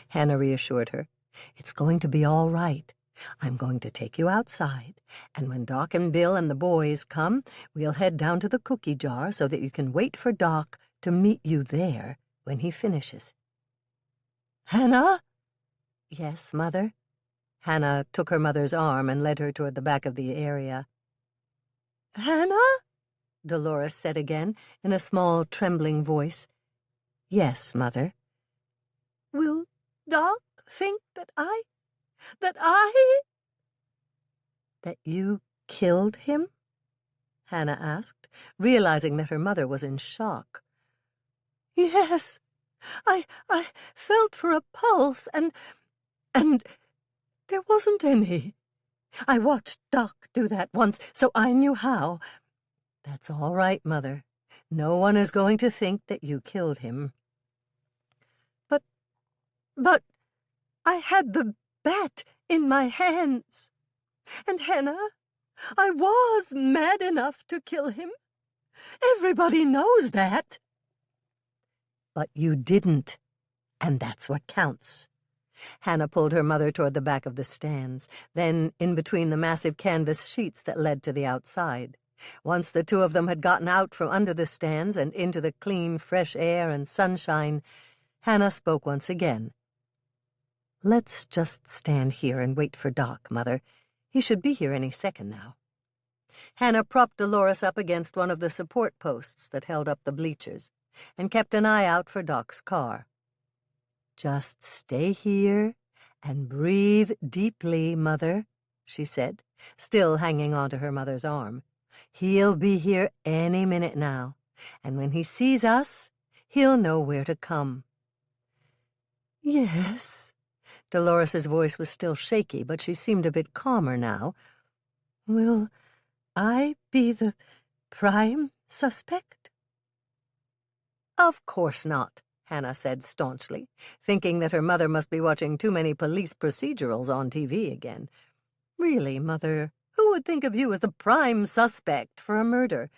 Hannah reassured her. "It's going to be all right. I'm going to take you outside, and when Doc and Bill and the boys come, we'll head down to the cookie jar so that you can wait for Doc to meet you there when he finishes." "Hannah?" "Yes, Mother?" Hannah took her mother's arm and led her toward the back of the area. "Hannah?" Dolores said again in a small, trembling voice. "Yes, Mother." "Will Doc think that That you killed him?" Hannah asked, realizing that her mother was in shock. "Yes, I felt for a pulse, and there wasn't any. I watched Doc do that once, so I knew how." "That's all right, Mother. No one is going to think that you killed him." But I had the bat in my hands. And Hannah, I was mad enough to kill him. Everybody knows that." "But you didn't, and that's what counts." Hannah pulled her mother toward the back of the stands, then in between the massive canvas sheets that led to the outside. Once the two of them had gotten out from under the stands and into the clean, fresh air and sunshine, Hannah spoke once again. "Let's just stand here and wait for Doc, Mother. He should be here any second now." Hannah propped Dolores up against one of the support posts that held up the bleachers and kept an eye out for Doc's car. "Just stay here and breathe deeply, Mother," she said, still hanging onto her mother's arm. "He'll be here any minute now, and when he sees us, he'll know where to come." Yes. Dolores's voice was still shaky, but she seemed a bit calmer now. Will I be the prime suspect? Of course not, Hannah said staunchly, thinking that her mother must be watching too many police procedurals on TV again. Really, Mother, who would think of you as the prime suspect for a murder?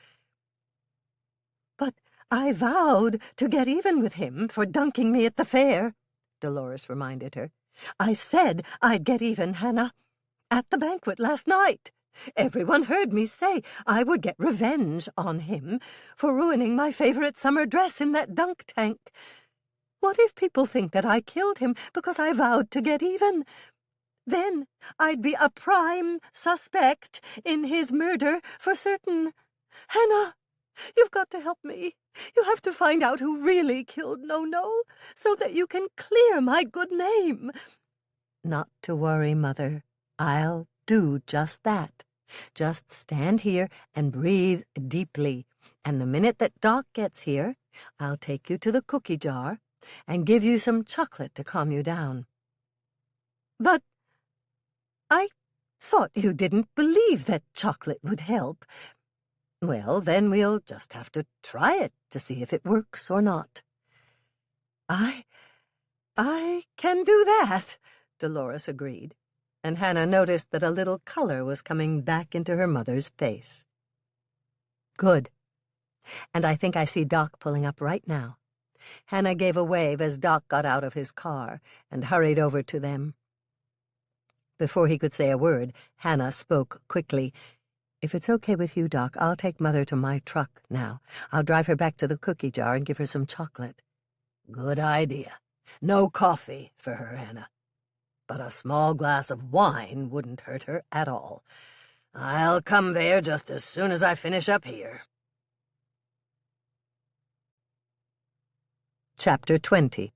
But I vowed to get even with him for dunking me at the fair, Dolores reminded her. I said I'd get even, Hannah. At the banquet last night. Everyone heard me say I would get revenge on him for ruining my favorite summer dress in that dunk tank. What if people think that I killed him because I vowed to get even? Then I'd be a prime suspect in his murder for certain. Hannah, you've got to help me. You have to find out who really killed No-No so that you can clear my good name. Not to worry, Mother. I'll do just that. Just stand here and breathe deeply, and the minute that Doc gets here, I'll take you to the cookie jar and give you some chocolate to calm you down. But I thought you didn't believe that chocolate would help. Well, then we'll just have to try it to see if it works or not. I can do that, Dolores agreed, and Hannah noticed that a little color was coming back into her mother's face. Good. And I think I see Doc pulling up right now. Hannah gave a wave as Doc got out of his car and hurried over to them. Before he could say a word, Hannah spoke quickly. If it's okay with you, Doc, I'll take Mother to my truck now. I'll drive her back to the cookie jar and give her some chocolate. Good idea. No coffee for her, Hannah. But a small glass of wine wouldn't hurt her at all. I'll come there just as soon as I finish up here. Chapter 20.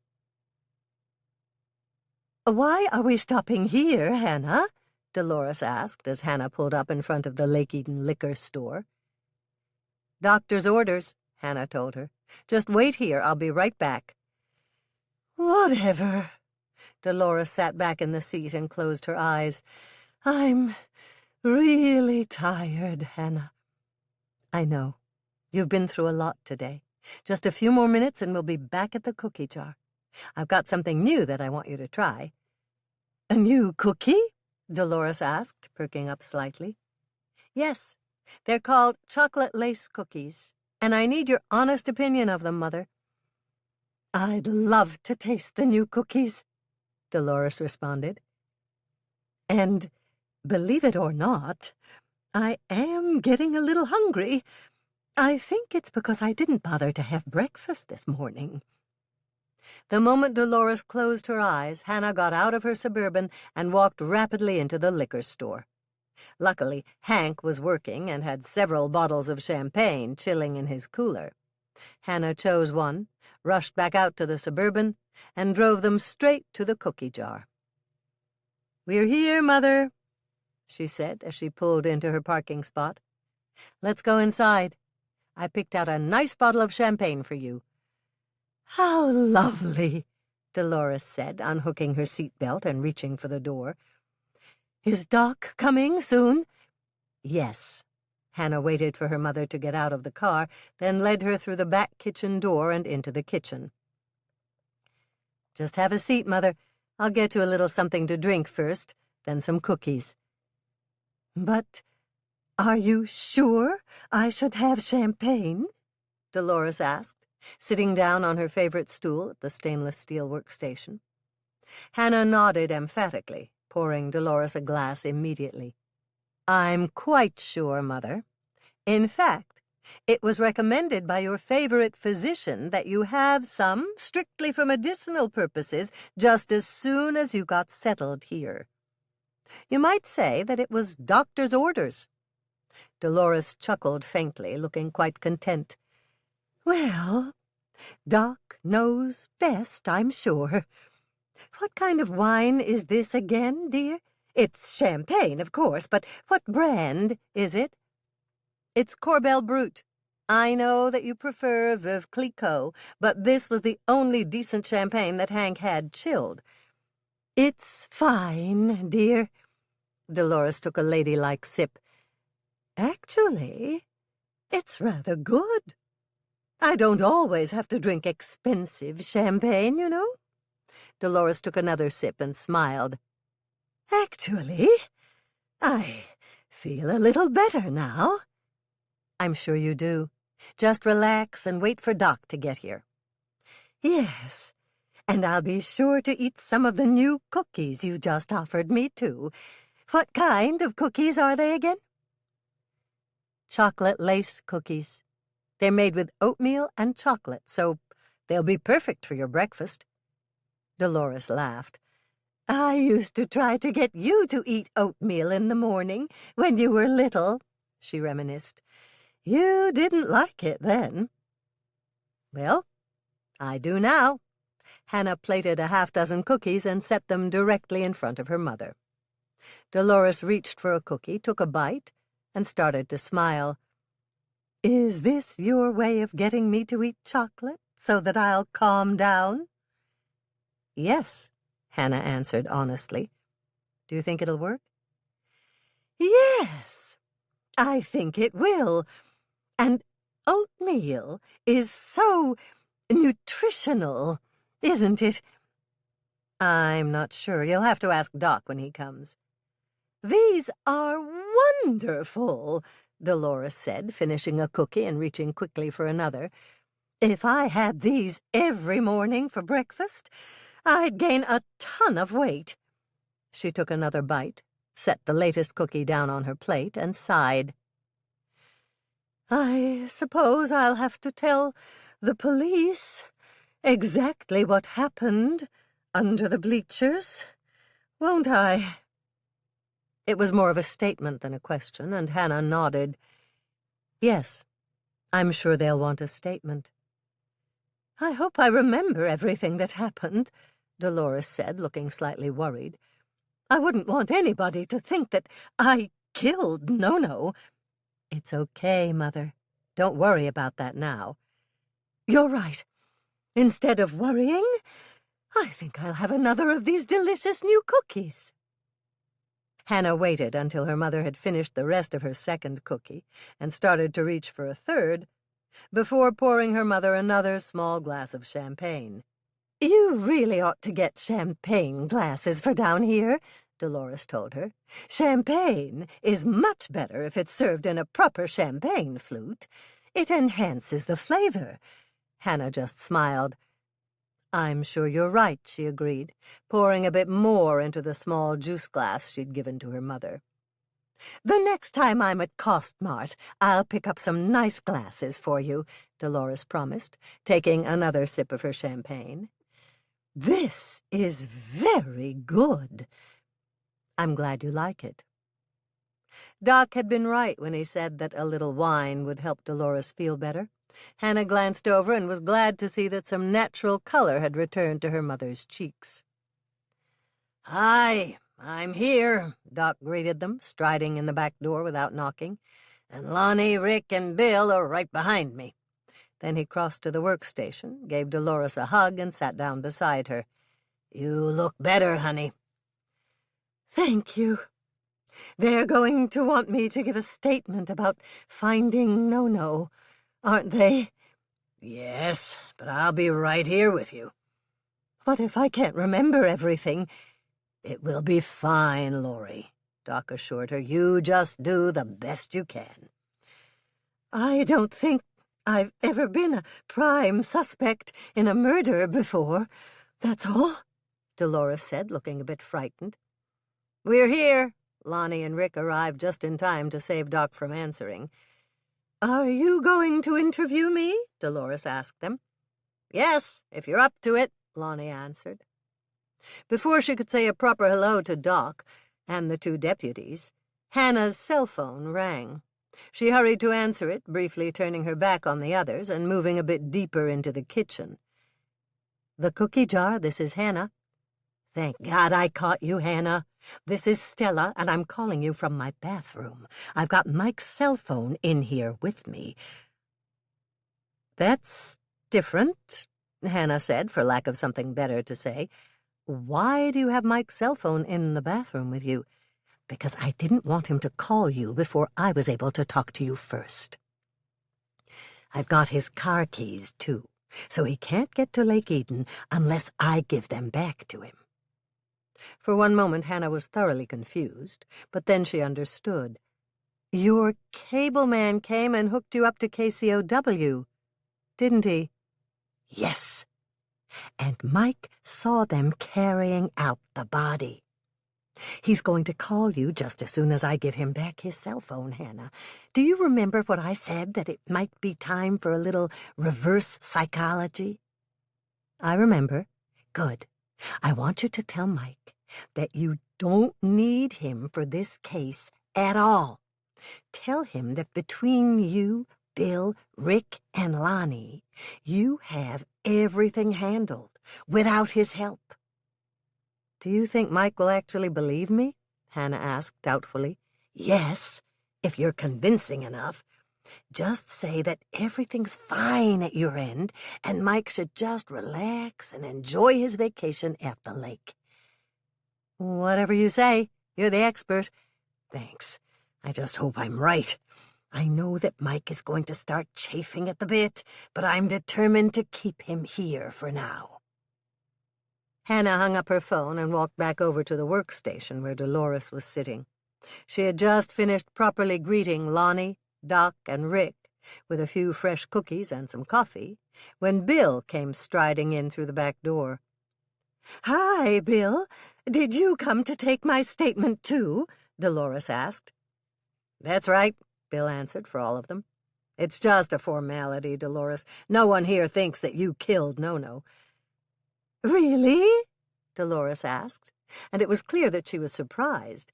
Why are we stopping here, Hannah? Dolores asked as Hannah pulled up in front of the Lake Eden liquor store. Doctor's orders, Hannah told her. Just wait here, I'll be right back. Whatever. Dolores sat back in the seat and closed her eyes. I'm really tired, Hannah. I know. You've been through a lot today. Just a few more minutes and we'll be back at the cookie jar. I've got something new that I want you to try. A new cookie? Dolores asked, perking up slightly. Yes, they're called chocolate lace cookies, and I need your honest opinion of them, Mother. I'd love to taste the new cookies, Dolores responded. And, believe it or not, I am getting a little hungry. I think it's because I didn't bother to have breakfast this morning. The moment Dolores closed her eyes, Hannah got out of her Suburban and walked rapidly into the liquor store. Luckily, Hank was working and had several bottles of champagne chilling in his cooler. Hannah chose one, rushed back out to the Suburban, and drove them straight to the cookie jar. "We're here, Mother," she said as she pulled into her parking spot. "Let's go inside. I picked out a nice bottle of champagne for you." "How lovely," Dolores said, unhooking her seatbelt and reaching for the door. "Is Doc coming soon?" "Yes." Hannah waited for her mother to get out of the car, then led her through the back kitchen door and into the kitchen. "Just have a seat, Mother. I'll get you a little something to drink first, then some cookies." "But are you sure I should have champagne?" Dolores asked, sitting down on her favorite stool at the stainless steel workstation. Hannah nodded emphatically, pouring Dolores a glass immediately. "I'm quite sure, Mother. In fact, it was recommended by your favorite physician that you have some, strictly for medicinal purposes, just as soon as you got settled here. You might say that it was doctor's orders." Dolores chuckled faintly, looking quite content. "Well, Doc knows best, I'm sure. What kind of wine is this again, dear? It's champagne, of course, but what brand is it?" "It's Corbel Brut. I know that you prefer Veuve Clicquot, but this was the only decent champagne that Hank had chilled. It's fine, dear. Dolores took a ladylike sip. Actually, it's rather good. I don't always have to drink expensive champagne, you know. Dolores took another sip and smiled. Actually, I feel a little better now. I'm sure you do. Just relax and wait for Doc to get here. Yes, and I'll be sure to eat some of the new cookies you just offered me, too. What kind of cookies are they again? Chocolate lace cookies. They're made with oatmeal and chocolate, so they'll be perfect for your breakfast. Dolores laughed. I used to try to get you to eat oatmeal in the morning when you were little, she reminisced. You didn't like it then. Well, I do now. Hannah plated a half-dozen cookies and set them directly in front of her mother. Dolores reached for a cookie, took a bite, and started to smile. Is this your way of getting me to eat chocolate so that I'll calm down? Yes, Hannah answered honestly. Do you think it'll work? Yes, I think it will. And oatmeal is so nutritional, isn't it? I'm not sure. You'll have to ask Doc when he comes. These are wonderful, Dolores said, finishing a cookie and reaching quickly for another. If I had these every morning for breakfast, I'd gain a ton of weight. She took another bite, set the latest cookie down on her plate, and sighed. I suppose I'll have to tell the police exactly what happened under the bleachers, won't I? It was more of a statement than a question, and Hannah nodded. Yes, I'm sure they'll want a statement. I hope I remember everything that happened, Dolores said, looking slightly worried. I wouldn't want anybody to think that I killed No-No. It's okay, Mother. Don't worry about that now. You're right. Instead of worrying, I think I'll have another of these delicious new cookies. Hannah waited until her mother had finished the rest of her second cookie and started to reach for a third before pouring her mother another small glass of champagne. You really ought to get champagne glasses for down here, Dolores told her. Champagne is much better if it's served in a proper champagne flute. It enhances the flavor. Hannah just smiled. I'm sure you're right, she agreed, pouring a bit more into the small juice glass she'd given to her mother. The next time I'm at Costmart, I'll pick up some nice glasses for you, Dolores promised, taking another sip of her champagne. This is very good. I'm glad you like it. Doc had been right when he said that a little wine would help Dolores feel better. Hannah glanced over and was glad to see that some natural color had returned to her mother's cheeks. Hi, I'm here, Doc greeted them, striding in the back door without knocking. And Lonnie, Rick, and Bill are right behind me. Then he crossed to the workstation, gave Dolores a hug, and sat down beside her. You look better, honey. Thank you. They're going to want me to give a statement about finding No-No, aren't they? Yes, but I'll be right here with you. What if I can't remember everything? It will be fine, Laurie, Doc assured her. You just do the best you can. I don't think I've ever been a prime suspect in a murder before, that's all, Dolores said, looking a bit frightened. We're here. Lonnie and Rick arrived just in time to save Doc from answering. Are you going to interview me? Dolores asked them. Yes, if you're up to it, Lonnie answered. Before she could say a proper hello to Doc and the two deputies, Hannah's cell phone rang. She hurried to answer it, briefly turning her back on the others and moving a bit deeper into the kitchen. The cookie jar, this is Hannah. Thank God I caught you, Hannah. This is Stella, and I'm calling you from my bathroom. I've got Mike's cell phone in here with me. That's different, Hannah said, for lack of something better to say. Why do you have Mike's cell phone in the bathroom with you? Because I didn't want him to call you before I was able to talk to you first. I've got his car keys, too, so he can't get to Lake Eden unless I give them back to him. For one moment, Hannah was thoroughly confused, but then she understood. Your cable man came and hooked you up to KCOW, didn't he? Yes. And Mike saw them carrying out the body. He's going to call you just as soon as I give him back his cell phone, Hannah. Do you remember what I said, that it might be time for a little reverse psychology? I remember. Good. I want you to tell Mike that you don't need him for this case at all. Tell him that between you, Bill, Rick, and Lonnie, you have everything handled without his help. Do you think Mike will actually believe me? Hannah asked doubtfully. Yes, if you're convincing enough. Just say that everything's fine at your end, and Mike should just relax and enjoy his vacation at the lake. Whatever you say. You're the expert. Thanks. I just hope I'm right. I know that Mike is going to start chafing at the bit, but I'm determined to keep him here for now. Hannah hung up her phone and walked back over to the workstation where Dolores was sitting. She had just finished properly greeting Lonnie, Doc, and Rick with a few fresh cookies and some coffee when Bill came striding in through the back door. "Hi, Bill. Did you come to take my statement, too?" Dolores asked. "That's right," Bill answered for all of them. "It's just a formality, Dolores. No one here thinks that you killed No-No." "Really?" Dolores asked, and it was clear that she was surprised.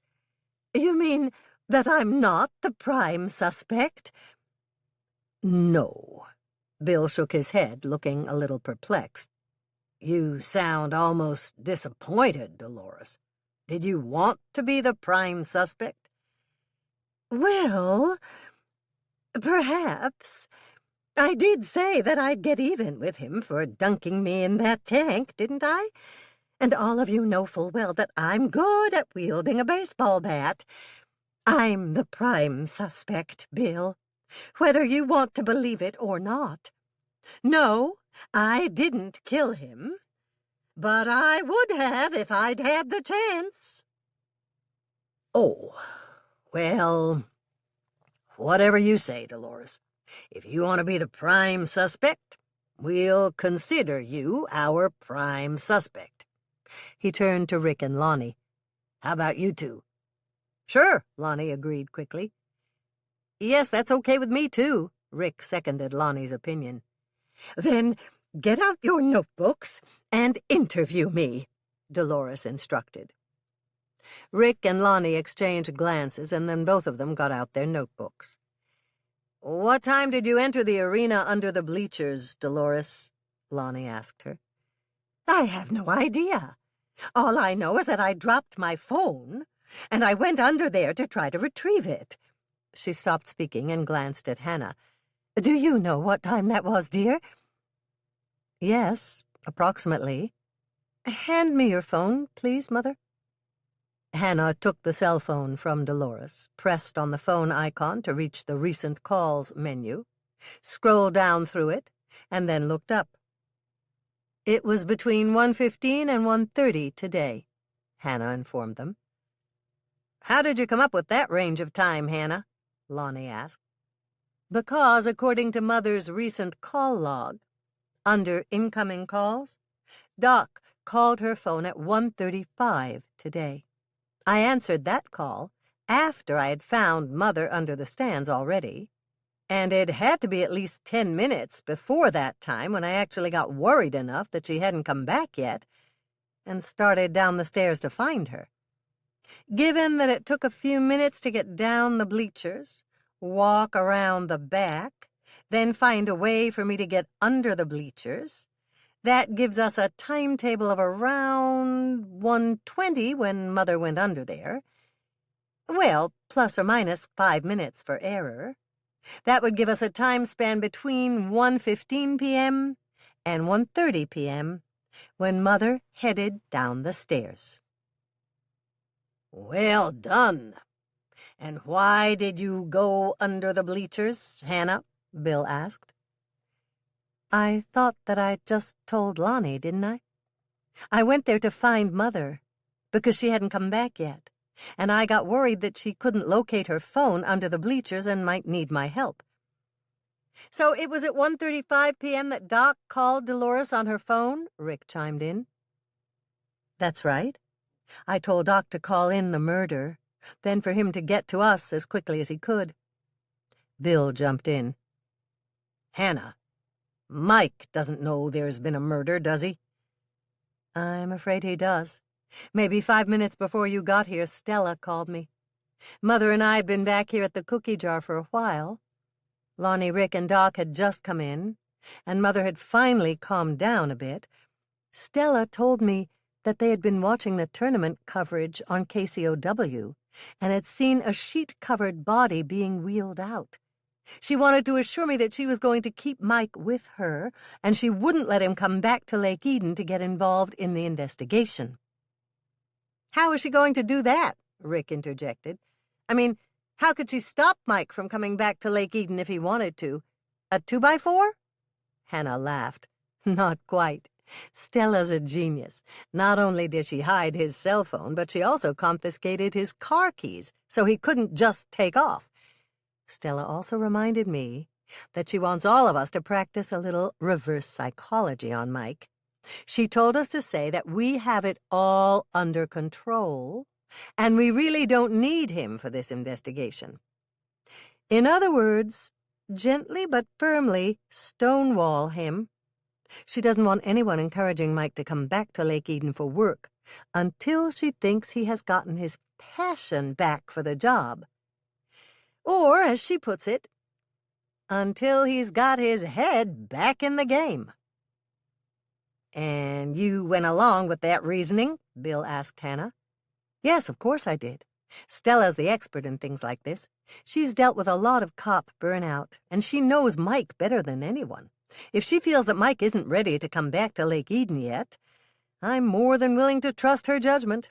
"You mean that I'm not the prime suspect?" "No." Bill shook his head, looking a little perplexed. "You sound almost disappointed, Dolores. Did you want to be the prime suspect?" "Well, perhaps. I did say that I'd get even with him for dunking me in that tank, didn't I? And all of you know full well that I'm good at wielding a baseball bat. I'm the prime suspect, Bill, whether you want to believe it or not. No, I didn't kill him, but I would have if I'd had the chance." "Oh, well, whatever you say, Dolores. If you want to be the prime suspect, we'll consider you our prime suspect." He turned to Rick and Lonnie. "How about you two?" "Sure," Lonnie agreed quickly. "Yes, that's okay with me, too," Rick seconded Lonnie's opinion. "Then get out your notebooks and interview me," Dolores instructed. Rick and Lonnie exchanged glances, and then both of them got out their notebooks. "What time did you enter the arena under the bleachers, Dolores?" Lonnie asked her. "I have no idea. All I know is that I dropped my phone, and I went under there to try to retrieve it." She stopped speaking and glanced at Hannah. "Do you know what time that was, dear?" "Yes, approximately." "Hand me your phone, please, Mother." Hannah took the cell phone from Dolores, pressed on the phone icon to reach the Recent Calls menu, scrolled down through it, and then looked up. "It was between 1:15 and 1:30 today," Hannah informed them. "How did you come up with that range of time, Hannah?" Lonnie asked. "Because, according to Mother's recent call log, under incoming calls, Doc called her phone at 1:35 today. I answered that call after I had found Mother under the stands already, and it had to be at least 10 minutes before that time when I actually got worried enough that she hadn't come back yet and started down the stairs to find her. Given that it took a few minutes to get down the bleachers, walk around the back, then find a way for me to get under the bleachers, that gives us a timetable of around 1:20 when Mother went under there. Well, plus or minus 5 minutes for error. That would give us a time span between 1:15 p.m. and 1:30 p.m. when Mother headed down the stairs. Well done. And why did you go under the bleachers, Hannah? Bill asked. I thought that I just told Lonnie, didn't I? I went there to find Mother, because she hadn't come back yet, and I got worried that she couldn't locate her phone under the bleachers and might need my help. So it was at 1:35 p.m. that Doc called Dolores on her phone? Rick chimed in. That's right. I told Doc to call in the murder, then for him to get to us as quickly as he could. Bill jumped in. Hannah, Mike doesn't know there's been a murder, does he? I'm afraid he does. Maybe 5 minutes before you got here, Stella called me. Mother and I had been back here at the cookie jar for a while. Lonnie, Rick, and Doc had just come in, and Mother had finally calmed down a bit. Stella told me that they had been watching the tournament coverage on KCOW and had seen a sheet-covered body being wheeled out. She wanted to assure me that she was going to keep Mike with her, and she wouldn't let him come back to Lake Eden to get involved in the investigation. How is she going to do that? Rick interjected. I mean, how could she stop Mike from coming back to Lake Eden if he wanted to? A 2x4? Hannah laughed. Not quite. Stella's a genius. Not only did she hide his cell phone, but she also confiscated his car keys, so he couldn't just take off. Stella also reminded me that she wants all of us to practice a little reverse psychology on Mike. She told us to say that we have it all under control, and we really don't need him for this investigation. In other words, gently but firmly stonewall him. She doesn't want anyone encouraging Mike to come back to Lake Eden for work until she thinks he has gotten his passion back for the job. Or, as she puts it, until he's got his head back in the game. And you went along with that reasoning? Bill asked Hannah. Yes, of course I did. Stella's the expert in things like this. She's dealt with a lot of cop burnout, and she knows Mike better than anyone. If she feels that Mike isn't ready to come back to Lake Eden yet, I'm more than willing to trust her judgment.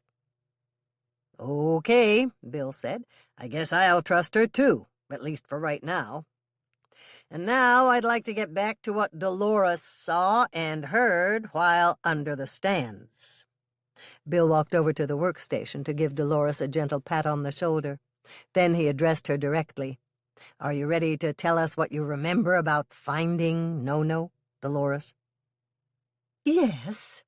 Okay, Bill said. I guess I'll trust her too, at least for right now. And now I'd like to get back to what Dolores saw and heard while under the stands. Bill walked over to the workstation to give Dolores a gentle pat on the shoulder. Then he addressed her directly. Are you ready to tell us what you remember about finding No-No, Dolores? Yes,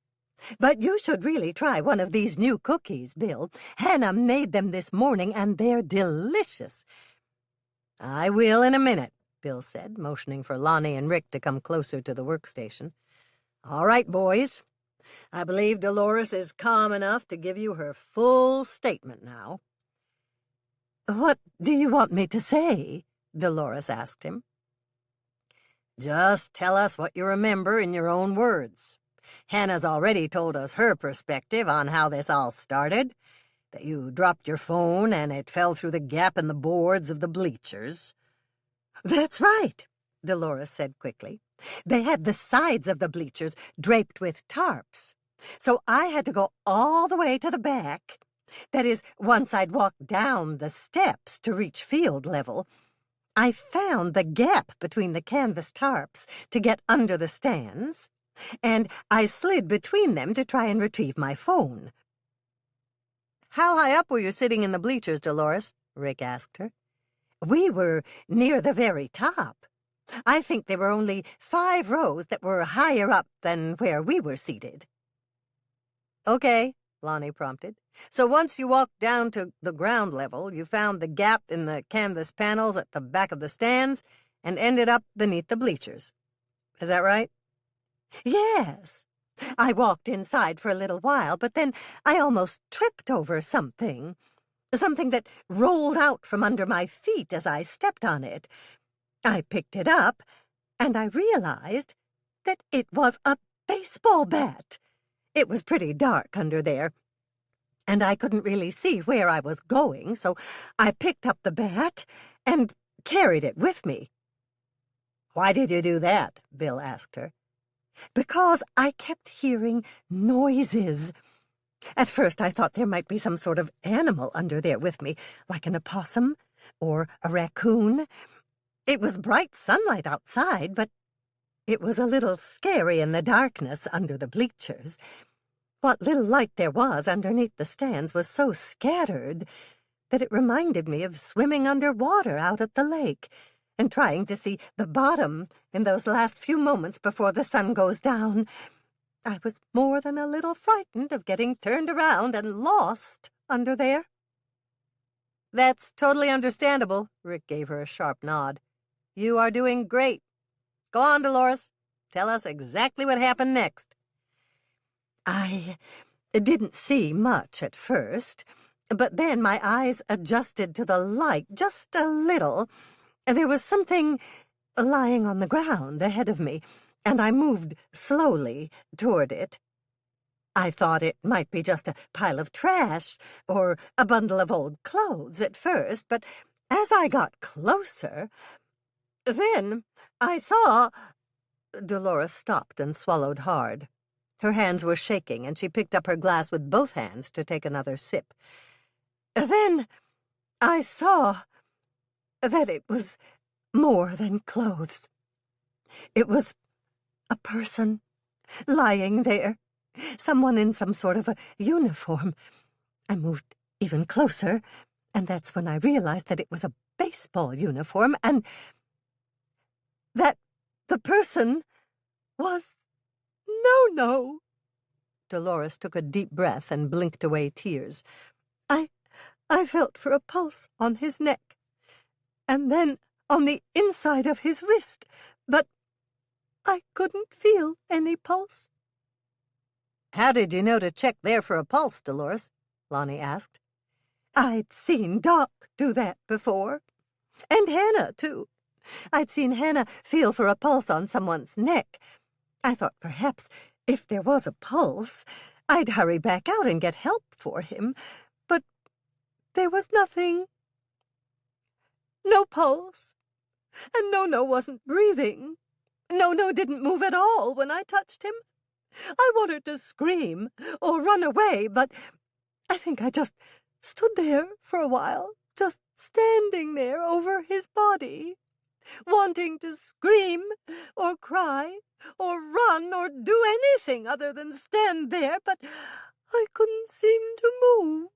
but you should really try one of these new cookies, Bill. Hannah made them this morning, and they're delicious. I will in a minute, Bill said, motioning for Lonnie and Rick to come closer to the workstation. All right, boys. I believe Dolores is calm enough to give you her full statement now. What do you want me to say? Dolores asked him. Just tell us what you remember in your own words. Hannah's already told us her perspective on how this all started, that you dropped your phone and it fell through the gap in the boards of the bleachers. That's right, Dolores said quickly. They had the sides of the bleachers draped with tarps, so I had to go all the way to the back. That is, once I'd walked down the steps to reach field level, I found the gap between the canvas tarps to get under the stands, and I slid between them to try and retrieve my phone. How high up were you sitting in the bleachers, Dolores? Rick asked her. We were near the very top. I think there were only 5 rows that were higher up than where we were seated. Okay, Lonnie prompted. So once you walked down to the ground level, you found the gap in the canvas panels at the back of the stands and ended up beneath the bleachers. Is that right? Yes. I walked inside for a little while, but then I almost tripped over something that rolled out from under my feet as I stepped on it. I picked it up, and I realized that it was a baseball bat. It was pretty dark under there, and I couldn't really see where I was going, so I picked up the bat and carried it with me." "Why did you do that?" Bill asked her. "Because I kept hearing noises. At first I thought there might be some sort of animal under there with me, like an opossum or a raccoon. It was bright sunlight outside, but it was a little scary in the darkness under the bleachers. What little light there was underneath the stands was so scattered that it reminded me of swimming under water out at the lake and trying to see the bottom in those last few moments before the sun goes down. I was more than a little frightened of getting turned around and lost under there." "That's totally understandable," Rick gave her a sharp nod. "You are doing great. Go on, Dolores. Tell us exactly what happened next." "I didn't see much at first, but then my eyes adjusted to the light just a little. There was something lying on the ground ahead of me, and I moved slowly toward it. I thought it might be just a pile of trash or a bundle of old clothes at first, but as I got closer, then I saw—" Dolores stopped and swallowed hard. Her hands were shaking, and she picked up her glass with both hands to take another sip. "Then I saw that it was more than clothes. It was a person lying there, someone in some sort of a uniform. I moved even closer, and that's when I realized that it was a baseball uniform, and that the person was No. Dolores took a deep breath and blinked away tears. I felt for a pulse on his neck, and then on the inside of his wrist, but I couldn't feel any pulse." "How did you know to check there for a pulse, Dolores?" Lonnie asked. "I'd seen Doc do that before. And Hannah, too. I'd seen Hannah feel for a pulse on someone's neck. I thought perhaps if there was a pulse, I'd hurry back out and get help for him. But there was nothing. No pulse. And No wasn't breathing. No didn't move at all when I touched him. I wanted to scream or run away, but I think I just stood there for a while, just standing there over his body, wanting to scream or cry or run or do anything other than stand there, but I couldn't seem to move."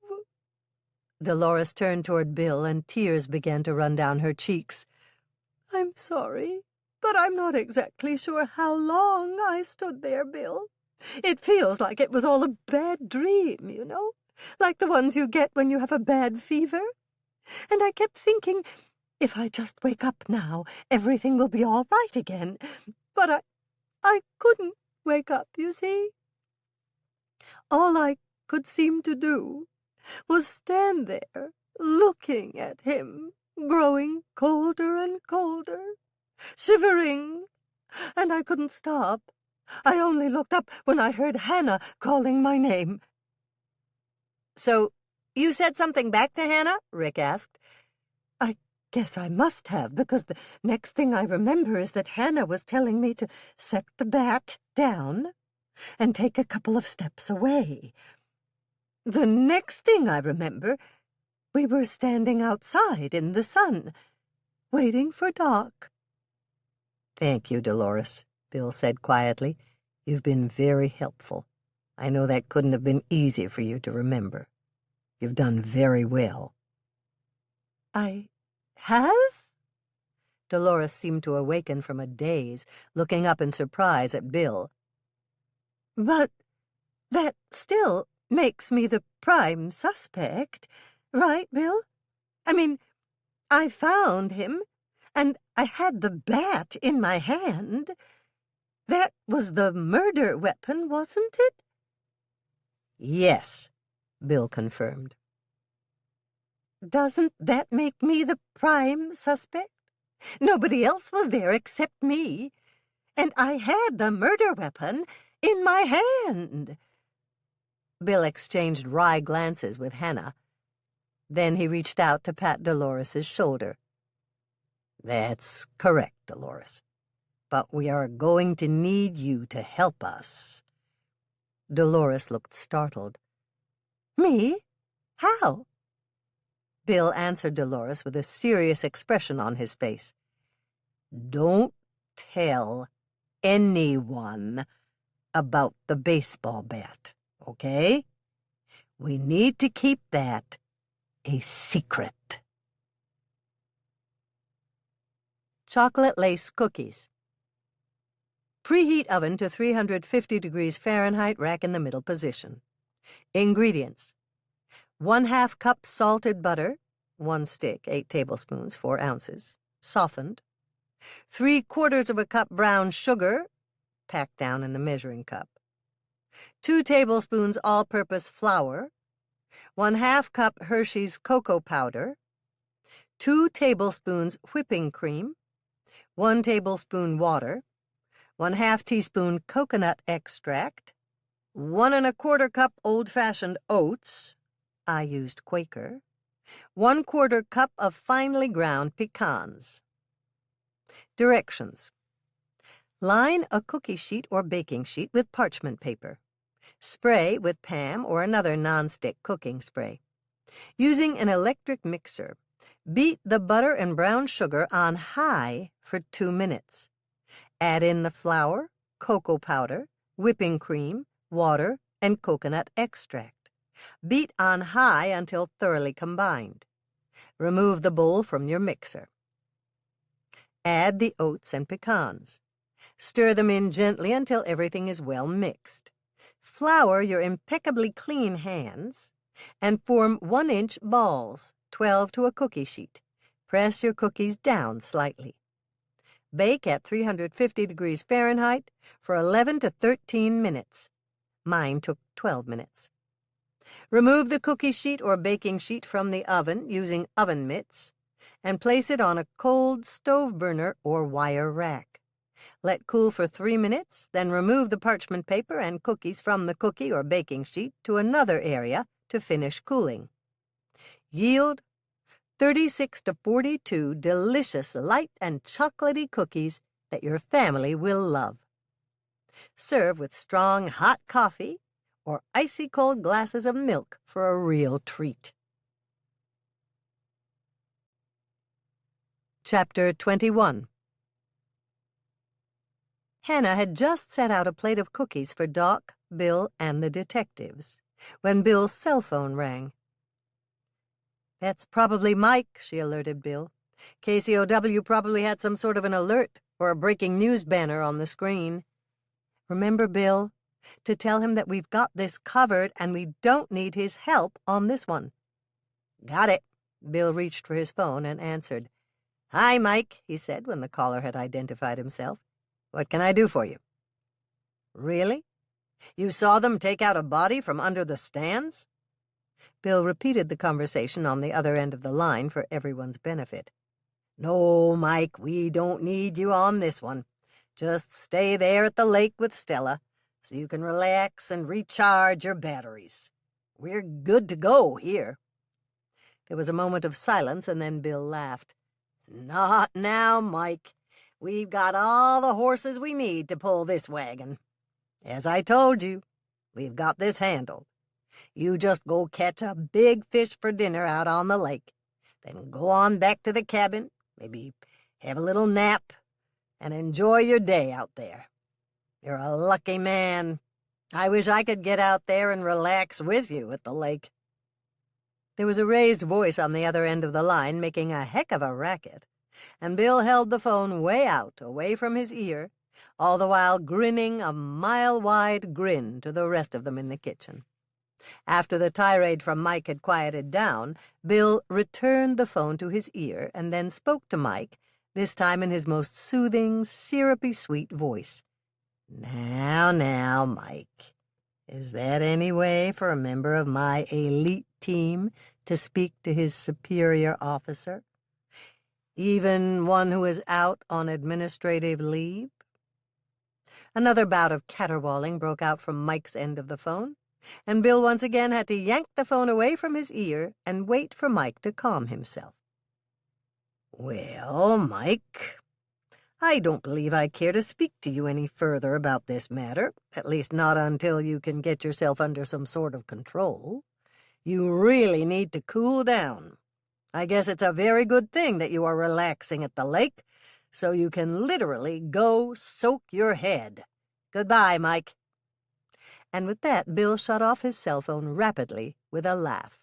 Dolores turned toward Bill, and tears began to run down her cheeks. "I'm sorry, but I'm not exactly sure how long I stood there, Bill. It feels like it was all a bad dream, you know, like the ones you get when you have a bad fever. And I kept thinking, if I just wake up now, everything will be all right again. But I couldn't wake up, you see. All I could seem to do was stand there, looking at him, growing colder and colder, shivering, and I couldn't stop. I only looked up when I heard Hannah calling my name." "So you said something back to Hannah?" Rick asked. "I guess I must have, because the next thing I remember is that Hannah was telling me to set the bat down and take a couple of steps away. The next thing I remember, we were standing outside in the sun, waiting for Doc." "Thank you, Dolores," Bill said quietly. "You've been very helpful. I know that couldn't have been easy for you to remember. You've done very well." "I have?" Dolores seemed to awaken from a daze, looking up in surprise at Bill. "But that still makes me the prime suspect, right, Bill? I mean, I found him, and I had the bat in my hand. That was the murder weapon, wasn't it?" "Yes," Bill confirmed. "Doesn't that make me the prime suspect? Nobody else was there except me, and I had the murder weapon in my hand." Bill exchanged wry glances with Hannah. Then he reached out to pat Dolores's shoulder. That's correct, Dolores. But we are going to need you to help us. Dolores looked startled. Me? How? Bill answered Dolores with a serious expression on his face. Don't tell anyone about the baseball bat, okay? We need to keep that a secret. Chocolate lace cookies. Preheat oven to 350 degrees Fahrenheit, rack in the middle position. Ingredients: 1/2 cup salted butter, 1 stick, 8 tablespoons, 4 ounces, softened. 3/4 cup brown sugar, packed down in the measuring cup. 2 tablespoons all-purpose flour. 1/2 cup Hershey's cocoa powder. 2 tablespoons whipping cream. 1 tablespoon water. 1/2 teaspoon coconut extract. 1 1/4 cup old-fashioned oats. I used Quaker. 1/4 cup of finely ground pecans. Directions: line a cookie sheet or baking sheet with parchment paper. Spray with PAM or another nonstick cooking spray. Using an electric mixer, beat the butter and brown sugar on high for 2 minutes. Add in the flour, cocoa powder, whipping cream, water, and coconut extract. Beat on high until thoroughly combined. Remove the bowl from your mixer. Add the oats and pecans. Stir them in gently until everything is well mixed. Flour your impeccably clean hands and form 1-inch balls, 12 to a cookie sheet. Press your cookies down slightly. Bake at 350 degrees Fahrenheit for 11 to 13 minutes. Mine took 12 minutes. Remove the cookie sheet or baking sheet from the oven using oven mitts and place it on a cold stove burner or wire rack. Let cool for 3 minutes, then remove the parchment paper and cookies from the cookie or baking sheet to another area to finish cooling. Yield 36 to 42 delicious light and chocolatey cookies that your family will love. Serve with strong hot coffee or icy cold glasses of milk for a real treat. Chapter 21. Hannah had just set out a plate of cookies for Doc, Bill, and the detectives when Bill's cell phone rang. "That's probably Mike," she alerted Bill. "KCOW probably had some sort of an alert or a breaking news banner on the screen. Remember, Bill, to tell him that we've got this covered and we don't need his help on this one." "Got it." Bill reached for his phone and answered. "Hi, Mike," he said when the caller had identified himself. "What can I do for you?" "Really? You saw them take out a body from under the stands?" Bill repeated the conversation on the other end of the line for everyone's benefit. "No, Mike, we don't need you on this one. Just stay there at the lake with Stella so you can relax and recharge your batteries. We're good to go here." There was a moment of silence, and then Bill laughed. "Not now, Mike. We've got all the horses we need to pull this wagon. As I told you, we've got this handled. You just go catch a big fish for dinner out on the lake, then go on back to the cabin, maybe have a little nap, and enjoy your day out there. You're a lucky man. I wish I could get out there and relax with you at the lake." There was a raised voice on the other end of the line making a heck of a racket, and Bill held the phone way out, away from his ear, all the while grinning a mile-wide grin to the rest of them in the kitchen. After the tirade from Mike had quieted down, Bill returned the phone to his ear and then spoke to Mike, this time in his most soothing, syrupy-sweet voice. Now, Mike, is that any way for a member of my elite team to speak to his superior officer? Even one who is out on administrative leave?" Another bout of caterwauling broke out from Mike's end of the phone, and Bill once again had to yank the phone away from his ear and wait for Mike to calm himself. Well, Mike, I don't believe I care to speak to you any further about this matter, at least not until you can get yourself under some sort of control. You really need to cool down. I guess it's a very good thing that you are relaxing at the lake, so you can literally go soak your head. Goodbye, Mike." And with that, Bill shut off his cell phone rapidly with a laugh.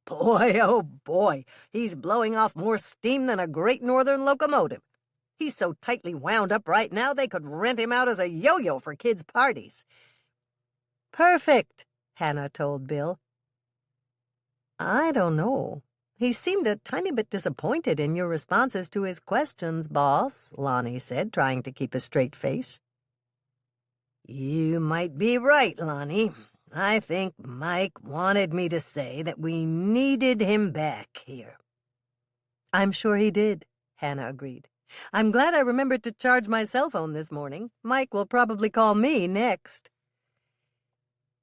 Boy, oh boy, he's blowing off more steam than a Great Northern locomotive. He's so tightly wound up right now they could rent him out as a yo-yo for kids' parties. "Perfect," Hannah told Bill. "I don't know. He seemed a tiny bit disappointed in your responses to his questions, boss," Lonnie said, trying to keep a straight face. "You might be right, Lonnie. I think Mike wanted me to say that we needed him back here." "I'm sure he did," Hannah agreed. "I'm glad I remembered to charge my cell phone this morning. Mike will probably call me next."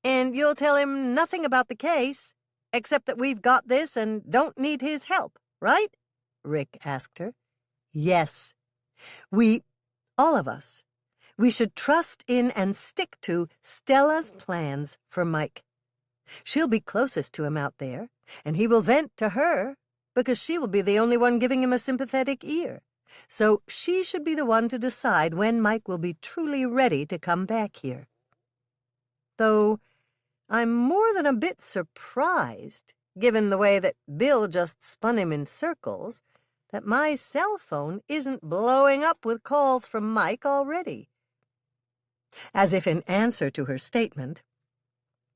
"And you'll tell him nothing about the case, except that we've got this and don't need his help, right?" Rick asked her. "Yes. All of us, we should trust in and stick to Stella's plans for Mike. She'll be closest to him out there, and he will vent to her, because she will be the only one giving him a sympathetic ear. So she should be the one to decide when Mike will be truly ready to come back here. Though I'm more than a bit surprised, given the way that Bill just spun him in circles, that my cell phone isn't blowing up with calls from Mike already." As if in answer to her statement,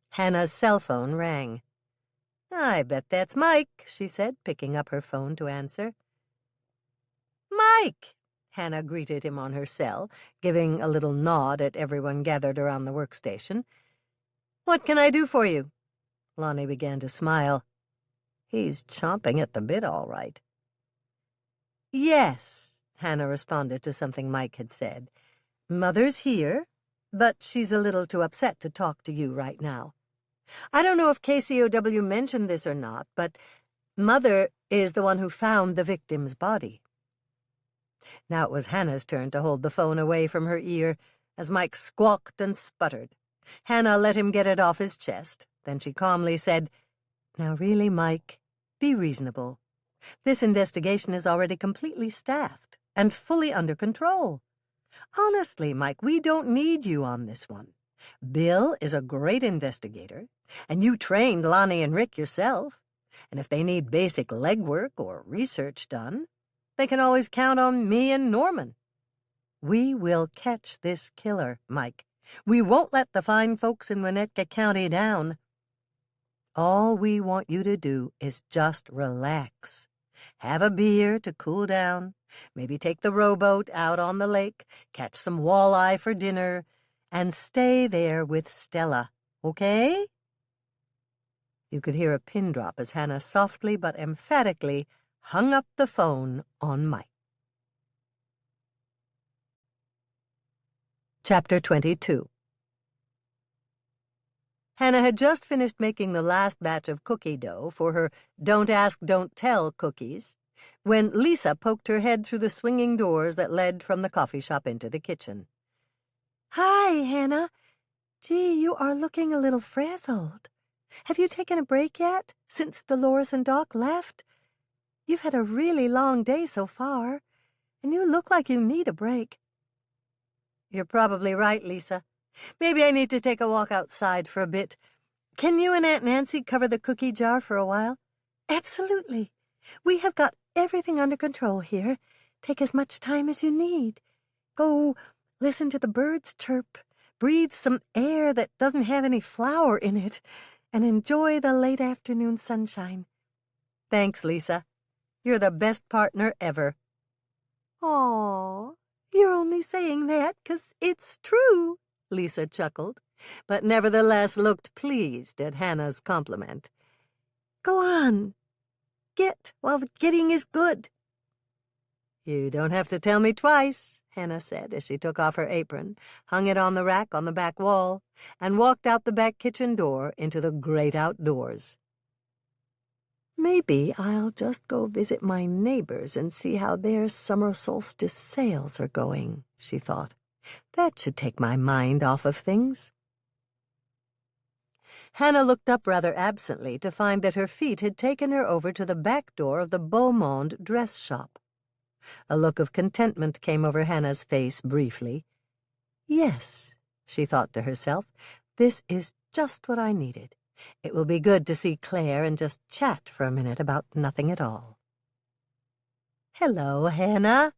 Hannah's cell phone rang. "I bet that's Mike," she said, picking up her phone to answer. "Mike!" Hannah greeted him on her cell, giving a little nod at everyone gathered around the workstation. "What can I do for you?" Lonnie began to smile. He's chomping at the bit, all right. "Yes," Hannah responded to something Mike had said. "Mother's here, but she's a little too upset to talk to you right now. I don't know if KCOW mentioned this or not, but Mother is the one who found the victim's body." Now it was Hannah's turn to hold the phone away from her ear as Mike squawked and sputtered. Hannah let him get it off his chest. Then she calmly said, "Now really, Mike, be reasonable. This investigation is already completely staffed and fully under control. Honestly, Mike, we don't need you on this one. Bill is a great investigator, and you trained Lonnie and Rick yourself. And if they need basic legwork or research done, they can always count on me and Norman. We will catch this killer, Mike. We won't let the fine folks in Winnetka County down. All we want you to do is just relax. Have a beer to cool down, maybe take the rowboat out on the lake, catch some walleye for dinner, and stay there with Stella, okay?" You could hear a pin drop as Hannah softly but emphatically hung up the phone on Mike. Chapter 22. Hannah had just finished making the last batch of cookie dough for her Don't Ask, Don't Tell cookies when Lisa poked her head through the swinging doors that led from the coffee shop into the kitchen. "Hi, Hannah. Gee, you are looking a little frazzled. Have you taken a break yet, since Dolores and Doc left? You've had a really long day so far, and you look like you need a break." "You're probably right, Lisa. Maybe I need to take a walk outside for a bit. Can you and Aunt Nancy cover the cookie jar for a while?" "Absolutely. We have got everything under control here. Take as much time as you need. Go listen to the birds chirp, breathe some air that doesn't have any flour in it, and enjoy the late afternoon sunshine." "Thanks, Lisa. You're the best partner ever." "Aw, you're only saying that 'cause it's true," Lisa chuckled, but nevertheless looked pleased at Hannah's compliment. "Go on. Get while the getting is good." "You don't have to tell me twice," Hannah said as she took off her apron, hung it on the rack on the back wall, and walked out the back kitchen door into the great outdoors. Maybe I'll just go visit my neighbors and see how their summer solstice sales are going, she thought. That should take my mind off of things. Hannah looked up rather absently to find that her feet had taken her over to the back door of the Beau Monde dress shop. A look of contentment came over Hannah's face briefly. Yes, she thought to herself, this is just what I needed. It will be good to see Claire and just chat for a minute about nothing at all. "Hello, Hannah,"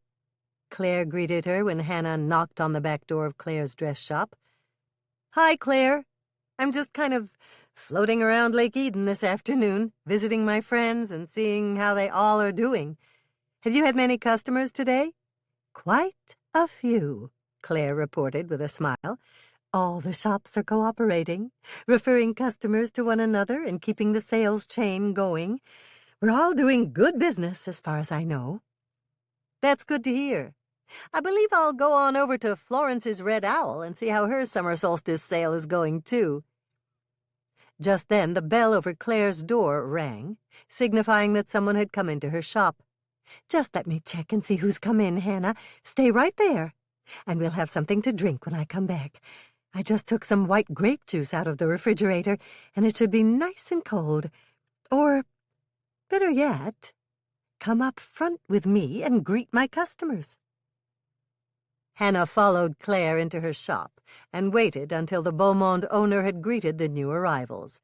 Claire greeted her when Hannah knocked on the back door of Claire's dress shop. "Hi, Claire. I'm just kind of floating around Lake Eden this afternoon, visiting my friends and seeing how they all are doing. Have you had many customers today?" "Quite a few," Claire reported with a smile. "All the shops are cooperating, referring customers to one another and keeping the sales chain going. We're all doing good business as far as I know." "That's good to hear. I believe I'll go on over to Florence's Red Owl and see how her summer solstice sale is going, too." Just then the bell over Claire's door rang, signifying that someone had come into her shop. "Just let me check and see who's come in, Hannah. Stay right there, and we'll have something to drink when I come back. I just took some white grape juice out of the refrigerator, and it should be nice and cold. Or, better yet, come up front with me and greet my customers." Hannah followed Claire into her shop and waited until the Beau Monde owner had greeted the new arrivals.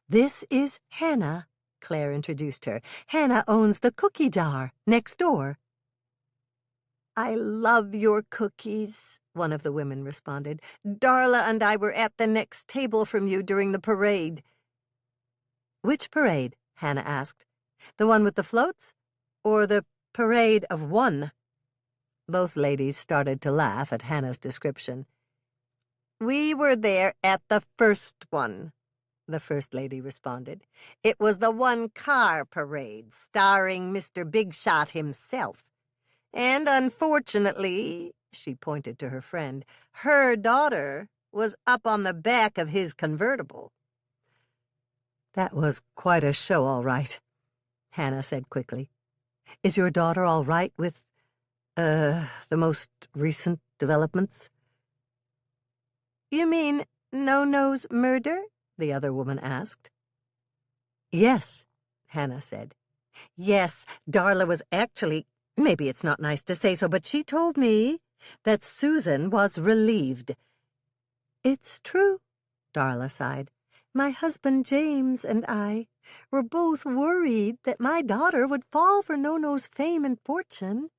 "This is Hannah," Claire introduced her. "Hannah owns the cookie jar next door." "I love your cookies," one of the women responded. "Darla and I were at the next table from you during the parade." "Which parade?" Hannah asked. "The one with the floats, or the parade of one?" Both ladies started to laugh at Hannah's description. "We were there at the first one," the First Lady responded. "It was the one-car parade, starring Mr. Big Shot himself. And unfortunately," she pointed to her friend, "her daughter was up on the back of his convertible." "That was quite a show, all right," Hannah said quickly. "Is your daughter all right with, the most recent developments?" "You mean No-No's murder?" the other woman asked. "Yes," Hannah said. "Yes, Darla was actually, maybe it's not nice to say so, but she told me that Susan was relieved." "It's true," Darla sighed. "My husband James and I were both worried that my daughter would fall for No-No's fame and fortune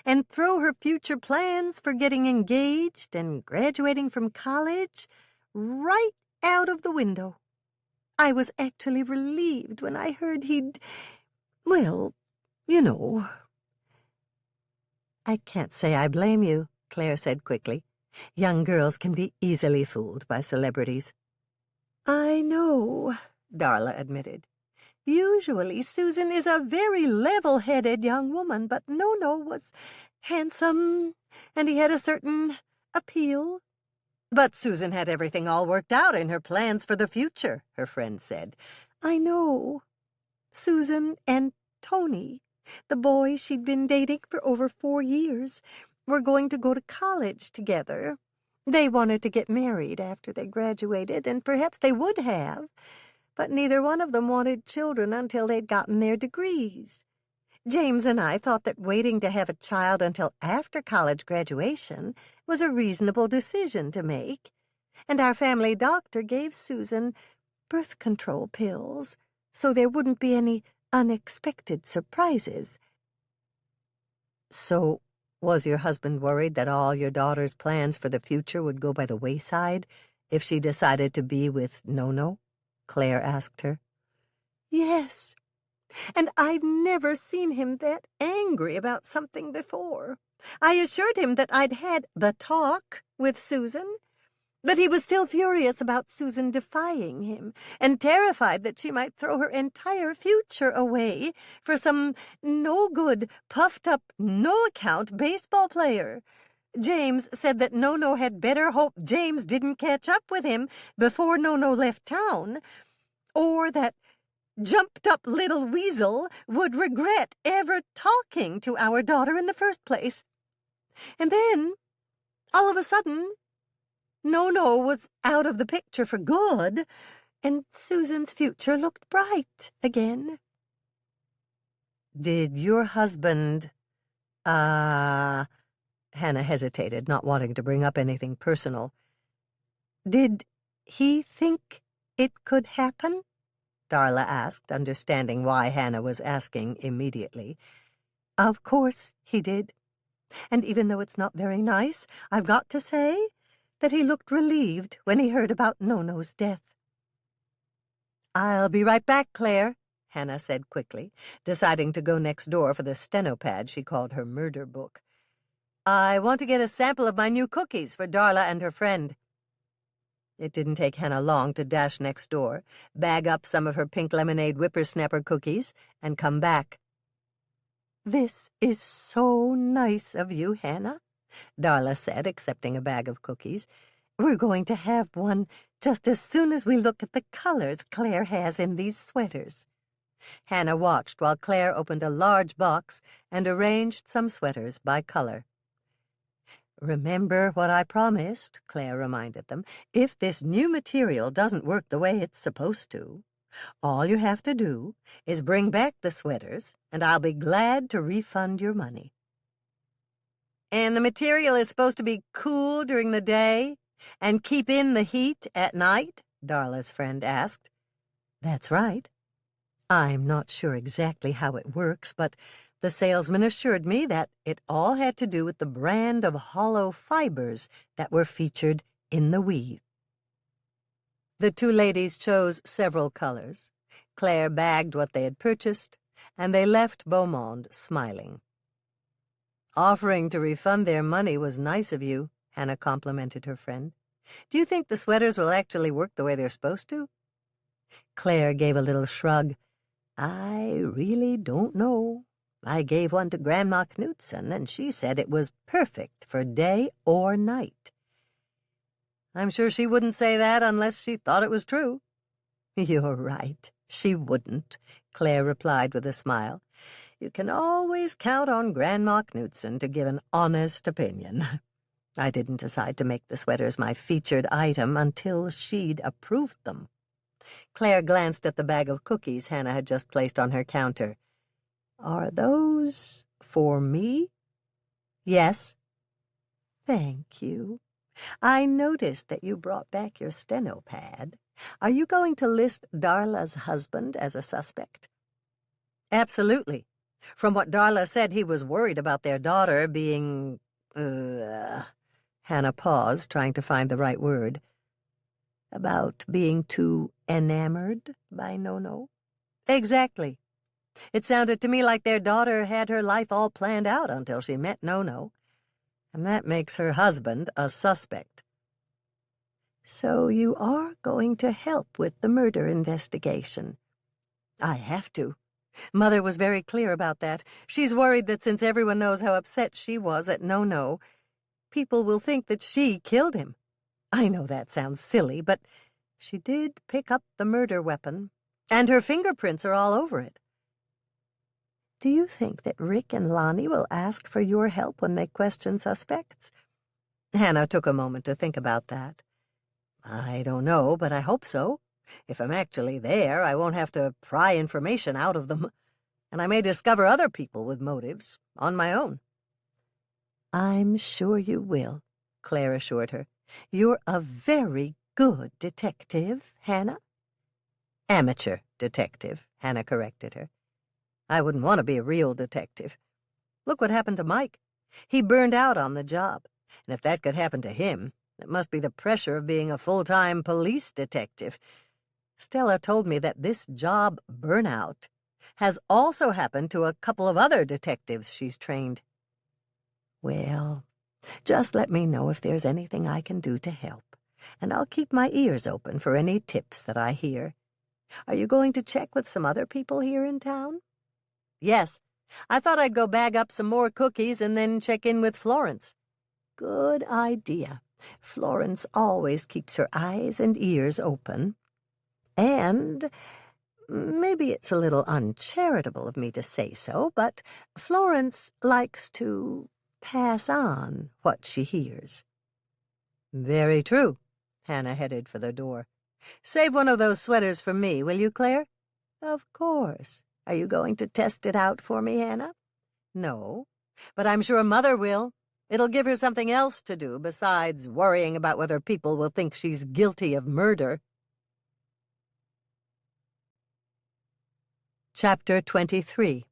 and throw her future plans for getting engaged and graduating from college right out of the window. I was actually relieved when I heard he'd, well, you know." "I can't say I blame you," Claire said quickly. "Young girls can be easily fooled by celebrities." "I know," Darla admitted. "Usually Susan is a very level-headed young woman, but No-No was handsome, and he had a certain appeal." "But Susan had everything all worked out in her plans for the future," her friend said. "I know. Susan and Tony, the boy she'd been dating for over 4 years, were going to go to college together. They wanted to get married after they graduated, and perhaps they would have, but neither one of them wanted children until they'd gotten their degrees. James and I thought that waiting to have a child until after college graduation was a reasonable decision to make, and our family doctor gave Susan birth control pills so there wouldn't be any unexpected surprises." "So, was your husband worried that all your daughter's plans for the future would go by the wayside if she decided to be with No-No?" Claire asked her. "Yes, and I've never seen him that angry about something before. I assured him that I'd had the talk with Susan, but he was still furious about Susan defying him and terrified that she might throw her entire future away for some no-good, puffed-up, no-account baseball player. James said that No-No had better hope James didn't catch up with him before No-No left town, or that jumped-up little weasel would regret ever talking to our daughter in the first place. And then, all of a sudden, No-No was out of the picture for good, and Susan's future looked bright again. Did your husband, Hannah hesitated, not wanting to bring up anything personal. Did he think it could happen? Darla asked, understanding why Hannah was asking immediately. Of course he did. And even though it's not very nice, I've got to say that he looked relieved when he heard about No-No's death. I'll be right back, Claire, Hannah said quickly, deciding to go next door for the stenopad she called her murder book. I want to get a sample of my new cookies for Darla and her friend. It didn't take Hannah long to dash next door, bag up some of her pink lemonade whippersnapper cookies, and come back. This is so nice of you, Hannah, Darla said, accepting a bag of cookies. We're going to have one just as soon as we look at the colors Claire has in these sweaters. Hannah watched while Claire opened a large box and arranged some sweaters by color. Remember what I promised, Claire reminded them. If this new material doesn't work the way it's supposed to, all you have to do is bring back the sweaters, and I'll be glad to refund your money. And the material is supposed to be cool during the day and keep in the heat at night? Darla's friend asked. That's right. I'm not sure exactly how it works, but the salesman assured me that it all had to do with the brand of hollow fibers that were featured in the weave. The two ladies chose several colors. Claire bagged what they had purchased, and they left Beaumont smiling. Offering to refund their money was nice of you, Hannah complimented her friend. Do you think the sweaters will actually work the way they're supposed to? Claire gave a little shrug. I really don't know. I gave one to Grandma Knudsen, and she said it was perfect for day or night. I'm sure she wouldn't say that unless she thought it was true. You're right, she wouldn't, Claire replied with a smile. You can always count on Grandma Knudsen to give an honest opinion. I didn't decide to make the sweaters my featured item until she'd approved them. Claire glanced at the bag of cookies Hannah had just placed on her counter. Are those for me? Yes. Thank you. I noticed that you brought back your stenopad. Are you going to list Darla's husband as a suspect? Absolutely. From what Darla said, he was worried about their daughter being... Hannah paused, trying to find the right word. About being too enamored by No-No? Exactly. It sounded to me like their daughter had her life all planned out until she met No-No, and that makes her husband a suspect. So you are going to help with the murder investigation? I have to. Mother was very clear about that. She's worried that since everyone knows how upset she was at No-No, people will think that she killed him. I know that sounds silly, but she did pick up the murder weapon, and her fingerprints are all over it. Do you think that Rick and Lonnie will ask for your help when they question suspects? Hannah took a moment to think about that. I don't know, but I hope so. If I'm actually there, I won't have to pry information out of them, and I may discover other people with motives on my own. I'm sure you will, Claire assured her. You're a very good detective, Hannah. Amateur detective, Hannah corrected her. I wouldn't want to be a real detective. Look what happened to Mike. He burned out on the job, and if that could happen to him, it must be the pressure of being a full-time police detective. Stella told me that this job burnout has also happened to a couple of other detectives she's trained. Well, just let me know if there's anything I can do to help, and I'll keep my ears open for any tips that I hear. Are you going to check with some other people here in town? Yes. I thought I'd go bag up some more cookies and then check in with Florence. Good idea. Florence always keeps her eyes and ears open. And Maybe it's a little uncharitable of me to say so, but Florence likes to pass on what she hears." "Very true." Hannah headed for the door. "Save one of those sweaters for me, will you, Claire?" "Of course. Are you going to test it out for me, Hannah?" "No, but I'm sure Mother will. It'll give her something else to do besides worrying about whether people will think she's guilty of murder." Chapter 23.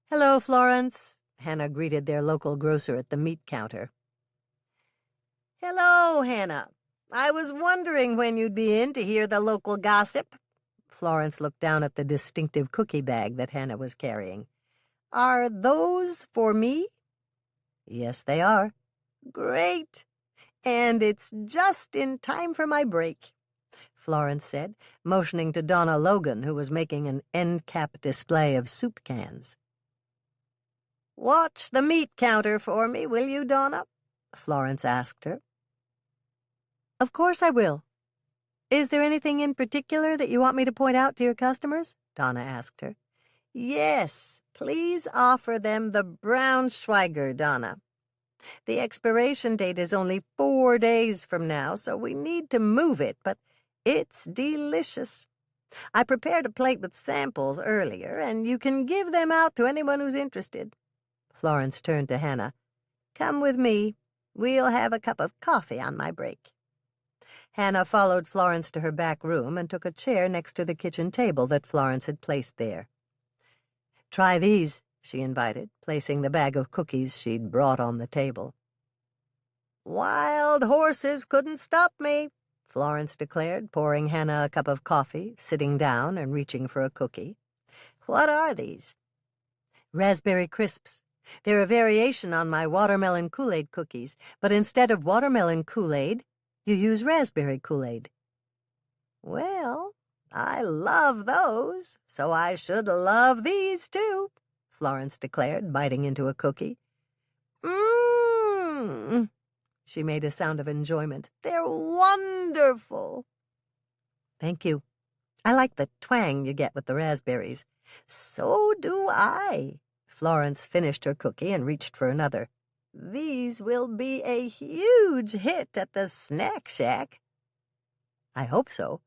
"Hello, Florence," Hannah greeted their local grocer at the meat counter. "Hello, Hannah. I was wondering when you'd be in to hear the local gossip." Florence looked down at the distinctive cookie bag that Hannah was carrying. "Are those for me?" "Yes, they are." "Great. And it's just in time for my break," Florence said, motioning to Donna Logan, who was making an end-cap display of soup cans. "Watch the meat counter for me, will you, Donna?" Florence asked her. "Of course I will. Is there anything in particular that you want me to point out to your customers?" Donna asked her. "Yes, please offer them the Braunschweiger, Donna. The expiration date is only 4 days from now, so we need to move it, but it's delicious. I prepared a plate with samples earlier, and you can give them out to anyone who's interested." Florence turned to Hannah. "Come with me. We'll have a cup of coffee on my break." Hannah followed Florence to her back room and took a chair next to the kitchen table that Florence had placed there. "Try these," she invited, placing the bag of cookies she'd brought on the table. "Wild horses couldn't stop me," Florence declared, pouring Hannah a cup of coffee, sitting down and reaching for a cookie. "What are these?" "Raspberry Crisps. They're a variation on my watermelon Kool-Aid cookies, but instead of watermelon Kool-Aid, you use raspberry Kool-Aid." "Well, I love those, so I should love these, too," Florence declared, biting into a cookie. Mmm. She made a sound of enjoyment. "They're wonderful." "Thank you. I like the twang you get with the raspberries." "So do I." Florence finished her cookie and reached for another. "These will be a huge hit at the snack shack." "I hope so."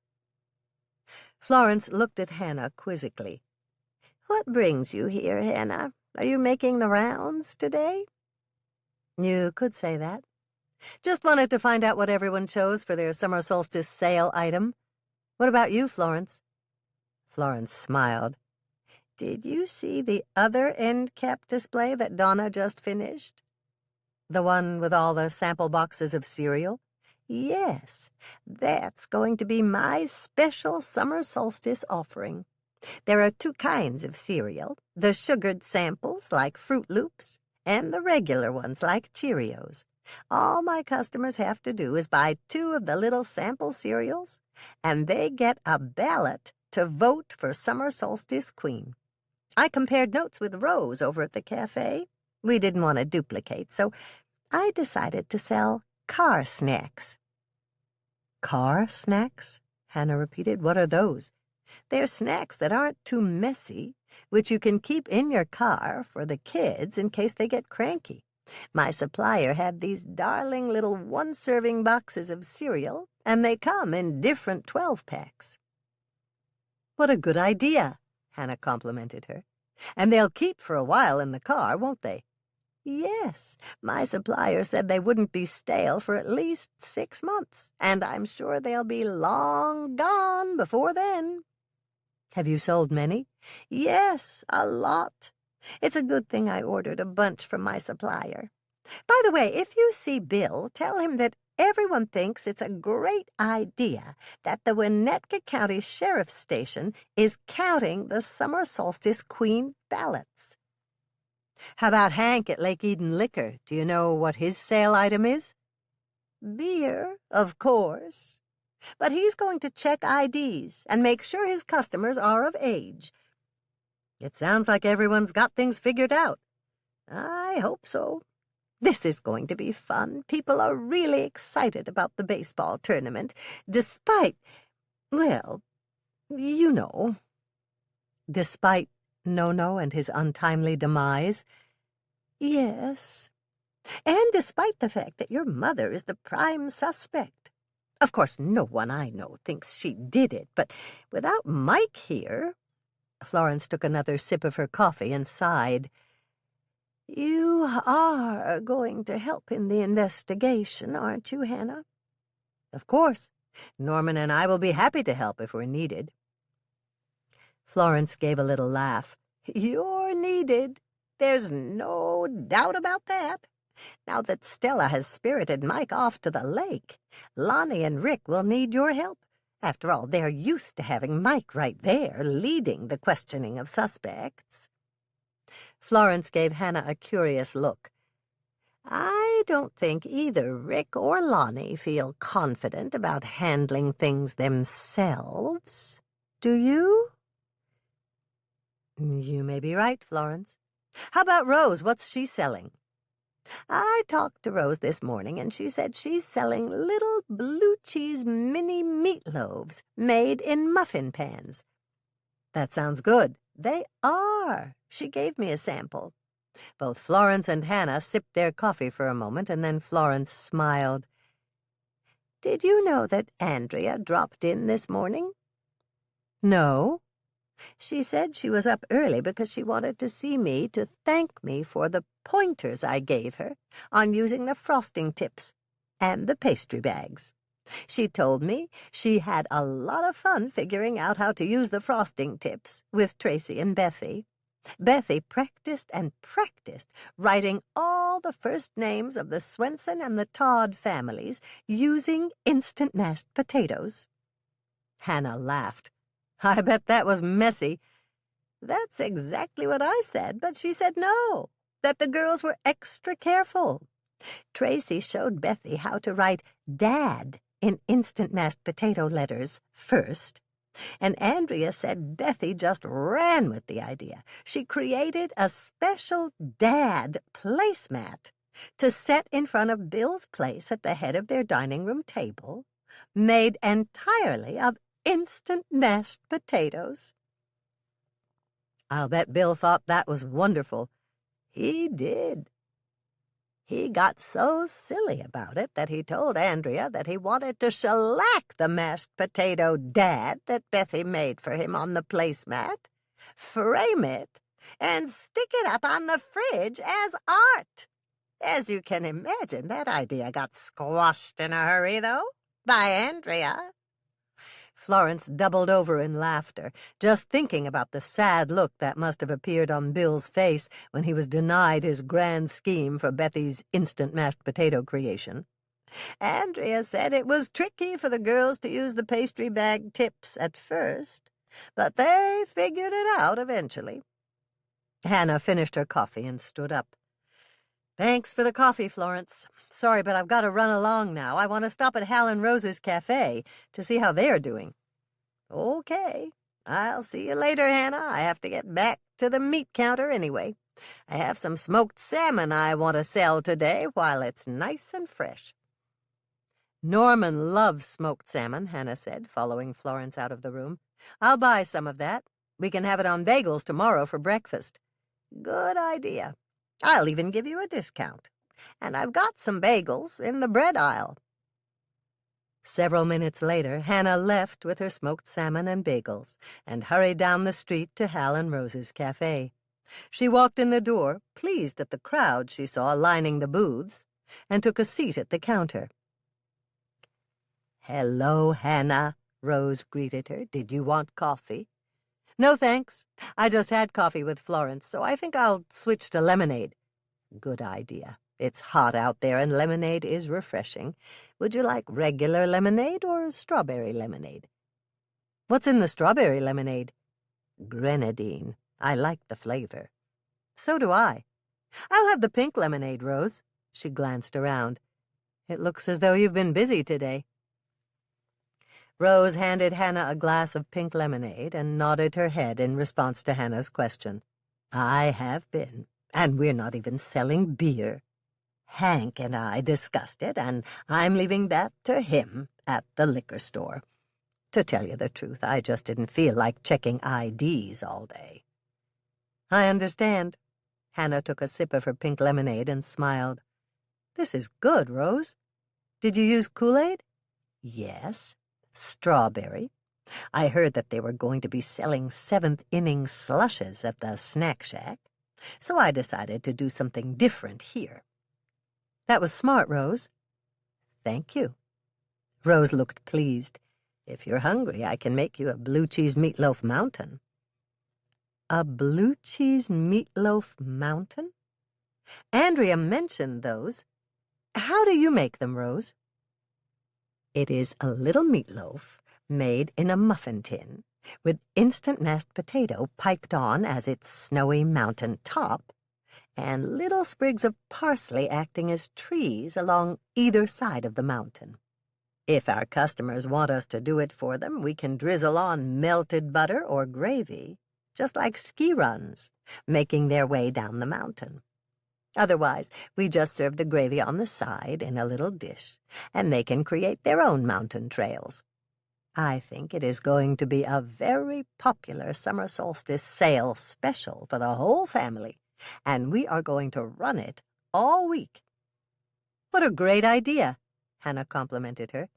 Florence looked at Hannah quizzically. "What brings you here, Hannah? Are you making the rounds today?" "You could say that. Just wanted to find out what everyone chose for their summer solstice sale item. What about you, Florence?" Florence smiled. "Did you see the other end cap display that Donna just finished?" "The one with all the sample boxes of cereal?" "Yes, that's going to be my special summer solstice offering. There are 2 kinds of cereal, the sugared samples like Fruit Loops and the regular ones like Cheerios. All my customers have to do is buy 2 of the little sample cereals, and they get a ballot to vote for summer solstice queen. I compared notes with Rose over at the cafe. We didn't want to duplicate, so I decided to sell car snacks." "Car snacks?" Hannah repeated. "What are those?" "They're snacks that aren't too messy, which you can keep in your car for the kids in case they get cranky. My supplier had these darling little 1-serving boxes of cereal, and they come in different 12-packs. "What a good idea," Hannah complimented her. "And they'll keep for a while in the car, won't they?" "Yes, my supplier said they wouldn't be stale for at least 6 months, and I'm sure they'll be long gone before then." "Have you sold many?" "Yes, a lot. It's a good thing I ordered a bunch from my supplier. By the way, if you see Bill, tell him that everyone thinks it's a great idea that the Winnetka County Sheriff's Station is counting the summer solstice queen ballots." "How about Hank at Lake Eden Liquor? Do you know what his sale item is?" "Beer, of course. But he's going to check IDs and make sure his customers are of age." "It sounds like everyone's got things figured out." "I hope so. This is going to be fun. People are really excited about the baseball tournament, despite, well, You know, despite No-No and his untimely demise. Yes, and despite the fact that your mother is the prime suspect. Of course, no one I know thinks she did it, but without Mike here—" Florence took another sip of her coffee and sighed. "You are going to help in the investigation, aren't you, Hannah?" "Of course. Norman and I will be happy to help if we're needed." Florence gave a little laugh. "You're needed. There's no doubt about that. Now that Stella has spirited Mike off to the lake, Lonnie and Rick will need your help. After all, they're used to having Mike right there, leading the questioning of suspects." Florence gave Hannah a curious look. "I don't think either Rick or Lonnie feel confident about handling things themselves. Do you?" "You may be right, Florence. How about Rose? What's she selling?" "I talked to Rose this morning, and she said she's selling little blue cheese mini meatloaves made in muffin pans." "That sounds good." "They are. She gave me a sample." Both Florence and Hannah sipped their coffee for a moment, and then Florence smiled. "Did you know that Andrea dropped in this morning?" "No." "She said she was up early because she wanted to see me to thank me for the pointers I gave her on using the frosting tips and the pastry bags. She told me she had a lot of fun figuring out how to use the frosting tips with Tracy and Bethy. Bethy practiced and practiced, writing all the first names of the Swensen and the Todd families using instant mashed potatoes." Hannah laughed. "I bet that was messy." "That's exactly what I said, but she said no, that the girls were extra careful. Tracy showed Bethy how to write Dad in instant mashed potato letters first, and Andrea said Bethy just ran with the idea. She created a special Dad placemat to set in front of Bill's place at the head of their dining room table, made entirely of instant mashed potatoes." "I'll bet Bill thought that was wonderful." "He did. He got so silly about it that he told Andrea that he wanted to shellac the mashed potato Dad that Bethy made for him on the placemat, frame it, and stick it up on the fridge as art. As you can imagine, that idea got squashed in a hurry, though, by Andrea." Florence doubled over in laughter, just thinking about the sad look that must have appeared on Bill's face when he was denied his grand scheme for Bethy's instant mashed potato creation. "Andrea said it was tricky for the girls to use the pastry bag tips at first, but they figured it out eventually." Hannah finished her coffee and stood up. "Thanks for the coffee, Florence. Sorry, but I've got to run along now. I want to stop at Hal and Rose's cafe to see how they're doing." "Okay. I'll see you later, Hannah. I have to get back to the meat counter anyway. I have some smoked salmon I want to sell today while it's nice and fresh." "Norman loves smoked salmon," Hannah said, following Florence out of the room. "I'll buy some of that. We can have it on bagels tomorrow for breakfast." "Good idea. I'll even give you a discount. And I've got some bagels in the bread aisle." Several minutes later, Hannah left with her smoked salmon and bagels and hurried down the street to Hal and Rose's cafe. She walked in the door, pleased at the crowd she saw lining the booths, and took a seat at the counter. "Hello, Hannah," Rose greeted her. "Did you want coffee?" "No, thanks. I just had coffee with Florence, so I think I'll switch to lemonade." "Good idea. It's hot out there, and lemonade is refreshing. Would you like regular lemonade or strawberry lemonade?" "What's in the strawberry lemonade?" "Grenadine. I like the flavor." "So do I." "I'll have the pink lemonade, Rose." She glanced around. "It looks as though you've been busy today." Rose handed Hannah a glass of pink lemonade and nodded her head in response to Hannah's question. "I have been, and we're not even selling beer. Hank and I discussed it, and I'm leaving that to him at the liquor store. To tell you the truth, I just didn't feel like checking IDs all day. I understand. Hannah took a sip of her pink lemonade and smiled. This is good, Rose. Did you use Kool-Aid? Yes. Strawberry. I heard that they were going to be selling seventh-inning slushes at the snack shack, so I decided to do something different here. That was smart, Rose. Thank you. Rose looked pleased. If you're hungry, I can make you a blue cheese meatloaf mountain. A blue cheese meatloaf mountain? Andrea mentioned those. How do you make them, Rose? It is a little meatloaf made in a muffin tin with instant mashed potato piped on as its snowy mountain top and little sprigs of parsley acting as trees along either side of the mountain. If our customers want us to do it for them, we can drizzle on melted butter or gravy, just like ski runs, making their way down the mountain. Otherwise, we just serve the gravy on the side in a little dish, and they can create their own mountain trails. I think it is going to be a very popular summer solstice sale special for the whole family, and we are going to run it all week. What a great idea, Hannah complimented her.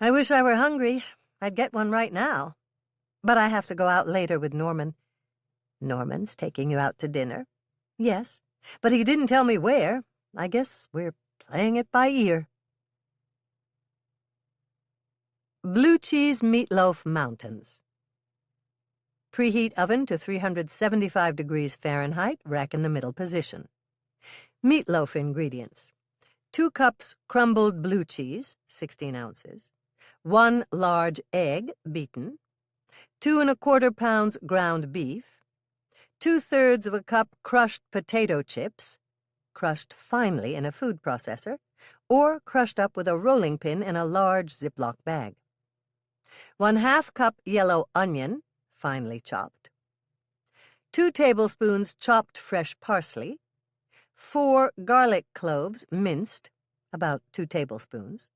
I wish I were hungry. I'd get one right now. But I have to go out later with Norman. Norman's taking you out to dinner? Yes, but he didn't tell me where. I guess we're playing it by ear. Blue cheese meatloaf mountains. Preheat oven to 375 degrees Fahrenheit, rack in the middle position. Meatloaf ingredients. 2 cups crumbled blue cheese, 16 ounces. 1 large egg, beaten. 2 1/4 pounds ground beef. 2/3 of a cup crushed potato chips, crushed finely in a food processor, or crushed up with a rolling pin in a large Ziploc bag. 1/2 cup yellow onion, finely chopped. 2 tablespoons chopped fresh parsley. 4 garlic cloves, minced, about 2 tablespoons.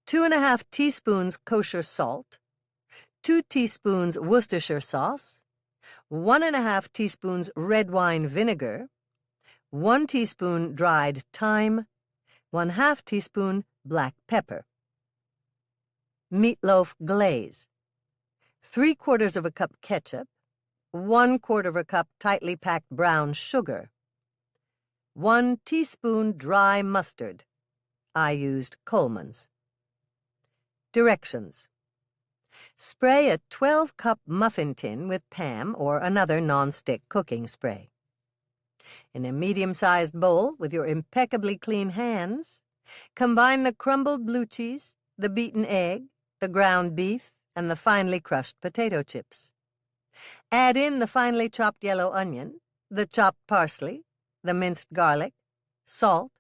2 1/2 teaspoons kosher salt. 2 teaspoons Worcestershire sauce. 1 1/2 teaspoons red wine vinegar. 1 teaspoon dried thyme. 1/2 teaspoon black pepper. Meatloaf glaze. 3/4 of a cup ketchup. 1/4 of a cup tightly packed brown sugar. 1 teaspoon dry mustard. I used Coleman's. Directions. Spray a 12-cup muffin tin with Pam or another non-stick cooking spray. In a medium-sized bowl with your impeccably clean hands, combine the crumbled blue cheese, the beaten egg, the ground beef, and the finely crushed potato chips. Add in the finely chopped yellow onion, the chopped parsley, the minced garlic, salt,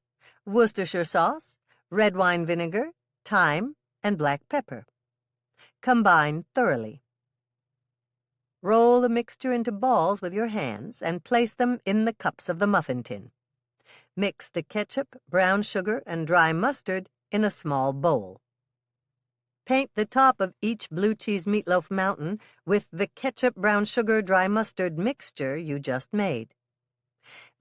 Worcestershire sauce, red wine vinegar, thyme, and black pepper. Combine thoroughly. Roll the mixture into balls with your hands and place them in the cups of the muffin tin. Mix the ketchup, brown sugar, and dry mustard in a small bowl. Paint the top of each blue cheese meatloaf mountain with the ketchup, brown sugar, dry mustard mixture you just made.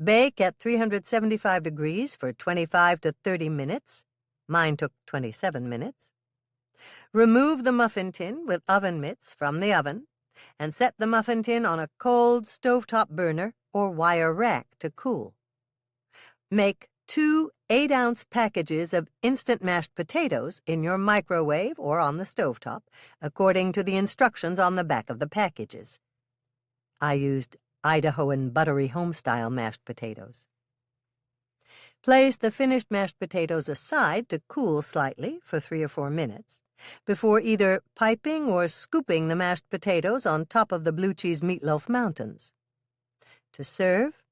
Bake at 375 degrees for 25 to 30 minutes. Mine took 27 minutes. Remove the muffin tin with oven mitts from the oven and set the muffin tin on a cold stovetop burner or wire rack to cool. Make 2 8-ounce packages of instant mashed potatoes in your microwave or on the stovetop, according to the instructions on the back of the packages. I used Idahoan buttery home-style mashed potatoes. Place the finished mashed potatoes aside to cool slightly for 3 or 4 minutes before either piping or scooping the mashed potatoes on top of the blue cheese meatloaf mountains. To serve,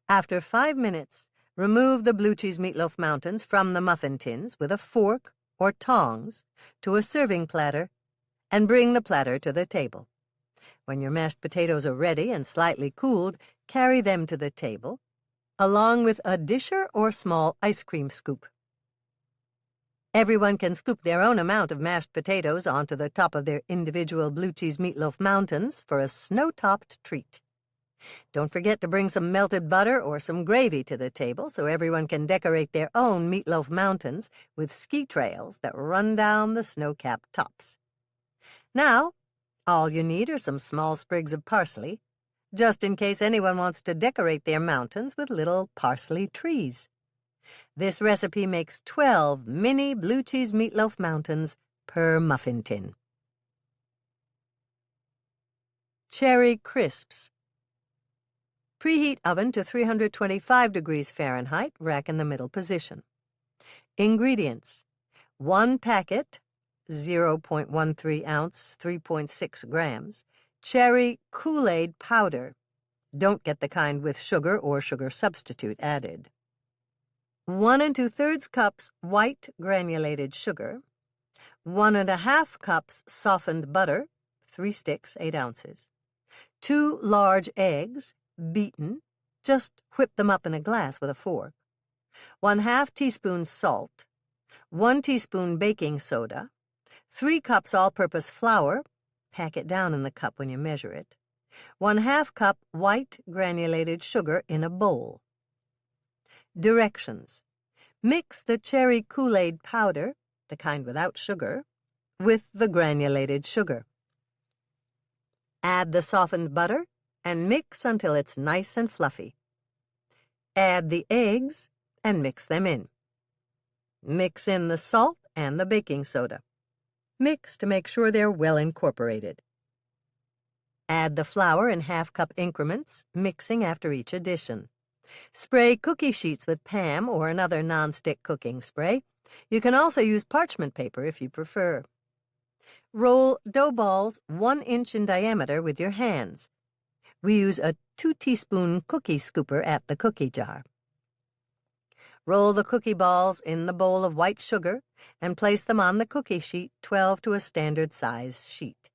after 5 minutes, remove the blue cheese meatloaf mountains from the muffin tins with a fork or tongs to a serving platter and bring the platter to the table. When your mashed potatoes are ready and slightly cooled, carry them to the table, along with a disher or small ice cream scoop. Everyone can scoop their own amount of mashed potatoes onto the top of their individual blue cheese meatloaf mountains for a snow-topped treat. Don't forget to bring some melted butter or some gravy to the table so everyone can decorate their own meatloaf mountains with ski trails that run down the snow-capped tops. Now, all you need are some small sprigs of parsley, just in case anyone wants to decorate their mountains with little parsley trees. This recipe makes 12 mini blue cheese meatloaf mountains per muffin tin. Cherry crisps. Preheat oven to 325 degrees Fahrenheit, rack in the middle position. Ingredients: 1 packet, 0.13 ounce, 3.6 grams, cherry Kool-Aid powder. Don't get the kind with sugar or sugar substitute added. 1 2/3 cups white granulated sugar, 1 1/2 cups softened butter, 3 sticks, 8 ounces, 2 large eggs, beaten, just whip them up in a glass with a fork, 1/2 teaspoon salt, 1 teaspoon baking soda, 3 cups all-purpose flour, pack it down in the cup when you measure it, 1/2 cup white granulated sugar in a bowl. Directions: mix the cherry Kool-Aid powder, the kind without sugar, with the granulated sugar. Add the softened butter and mix until it's nice and fluffy. Add the eggs and mix them in. Mix in the salt and the baking soda. Mix to make sure they're well incorporated. Add the flour in half-cup increments, mixing after each addition. Spray cookie sheets with Pam or another non-stick cooking spray. You can also use parchment paper if you prefer. Roll dough balls 1 inch in diameter with your hands. We use a 2-teaspoon cookie scooper at the cookie jar. Roll the cookie balls in the bowl of white sugar and place them on the cookie sheet 12 to a standard size sheet.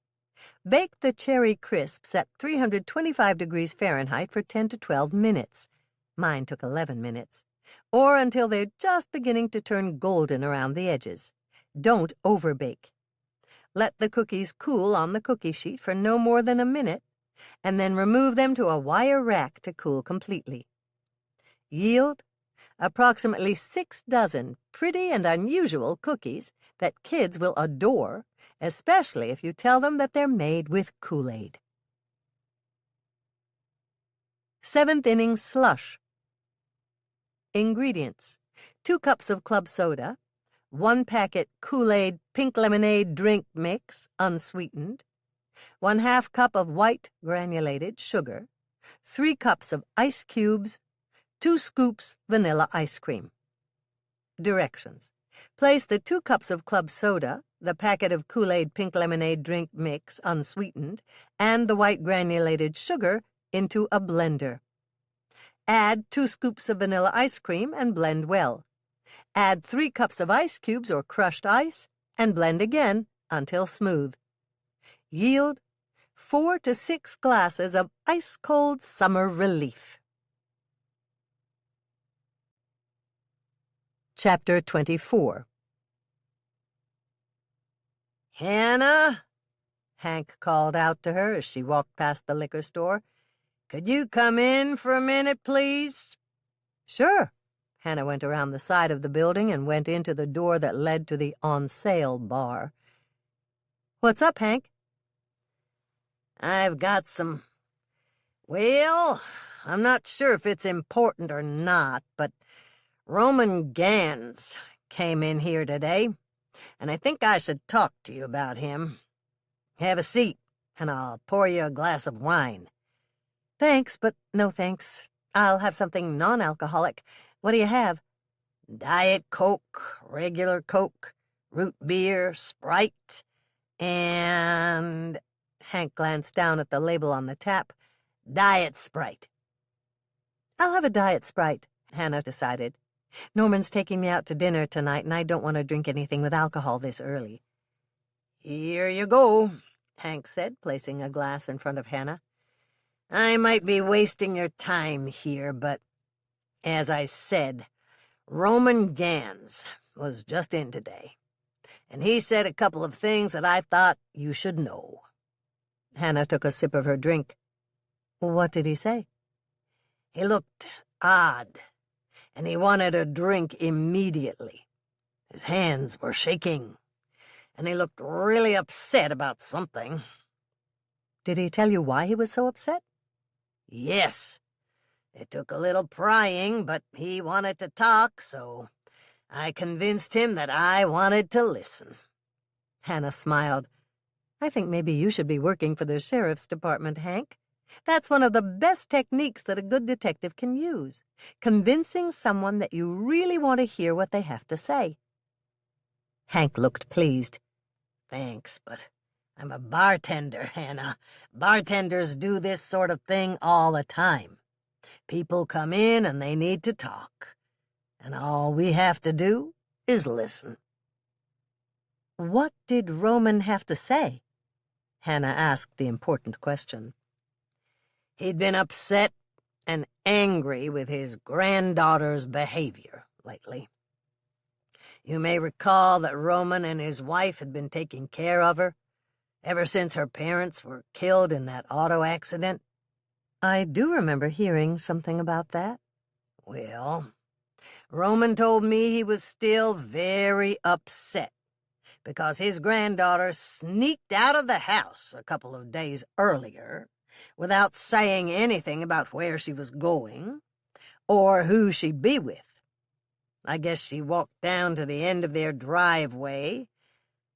Bake the cherry crisps at 325 degrees Fahrenheit for 10 to 12 minutes. Mine took 11 minutes. Or until they're just beginning to turn golden around the edges. Don't overbake. Let the cookies cool on the cookie sheet for no more than a minute, and then remove them to a wire rack to cool completely. Yield: approximately 6 dozen pretty and unusual cookies that kids will adore, especially if you tell them that they're made with Kool-Aid. 7th inning slush. Ingredients: 2 cups of club soda, 1 packet Kool-Aid pink lemonade drink mix, unsweetened, 1/2 cup of white granulated sugar, 3 cups of ice cubes, 2 scoops vanilla ice cream. Directions: place the 2 cups of club soda, the packet of Kool-Aid pink lemonade drink mix, unsweetened, and the white granulated sugar into a blender. Add 2 scoops of vanilla ice cream and blend well. Add 3 cups of ice cubes or crushed ice and blend again until smooth. Yield: 4 to 6 glasses of ice-cold summer relief. Chapter 24. "Hannah," Hank called out to her as she walked past the liquor store, "could you come in for a minute, please?" "Sure." Hannah went around the side of the building and went into the door that led to the on-sale bar. "What's up, Hank?" "I've got some... Well, I'm not sure if it's important or not, but Roman Gans came in here today, and I think I should talk to you about him. Have a seat, and I'll pour you a glass of wine." "Thanks, but no thanks. I'll have something non-alcoholic. What do you have?" "Diet Coke, regular Coke, root beer, Sprite, and..." Hank glanced down at the label on the tap. "Diet Sprite." "I'll have a Diet Sprite," Hannah decided. "Norman's taking me out to dinner tonight, and I don't want to drink anything with alcohol this early." "Here you go," Hank said, placing a glass in front of Hannah. "I might be wasting your time here, but, as I said, Roman Gans, was just in today, and he said a couple of things that I thought you should know." Hannah took a sip of her drink. "What did he say?" "He looked odd, and he wanted a drink immediately. His hands were shaking, and he looked really upset about something." "Did he tell you why he was so upset?" "Yes. It took a little prying, but he wanted to talk, so I convinced him that I wanted to listen." Hannah smiled. "I think maybe you should be working for the sheriff's department, Hank. That's one of the best techniques that a good detective can use, convincing someone that you really want to hear what they have to say." Hank looked pleased. "Thanks, but I'm a bartender, Hannah. Bartenders do this sort of thing all the time. People come in and they need to talk, and all we have to do is listen." "What did Roman have to say?" Hannah asked the important question. He'd been upset and angry with his granddaughter's behavior lately. You may recall that Roman and his wife had been taking care of her ever since her parents were killed in that auto accident. "I do remember hearing something about that." Well, Roman told me he was still very upset because his granddaughter sneaked out of the house a couple of days earlier without saying anything about where she was going or who she'd be with. I guess she walked down to the end of their driveway,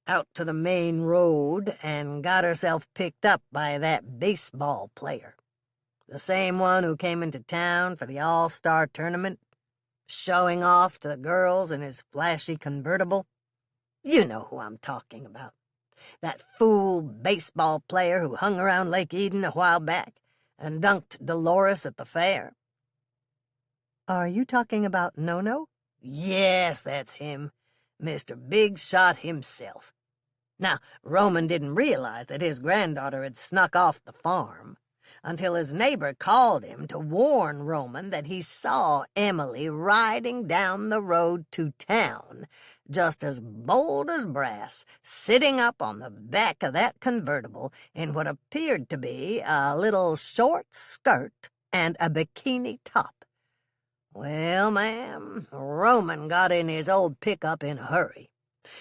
out to the main road, and got herself picked up by that baseball player, the same one who came into town for the All-Star tournament, showing off to the girls in his flashy convertible. You know who I'm talking about. That fool baseball player who hung around Lake Eden a while back and dunked Dolores at the fair." "Are you talking about No-No?" "Yes, that's him. Mr. Big Shot himself. Now, Roman didn't realize that his granddaughter had snuck off the farm until his neighbor called him to warn Roman that he saw Emily riding down the road to town, just as bold as brass, sitting up on the back of that convertible in what appeared to be a little short skirt and a bikini top. Well, ma'am, Roman got in his old pickup in a hurry,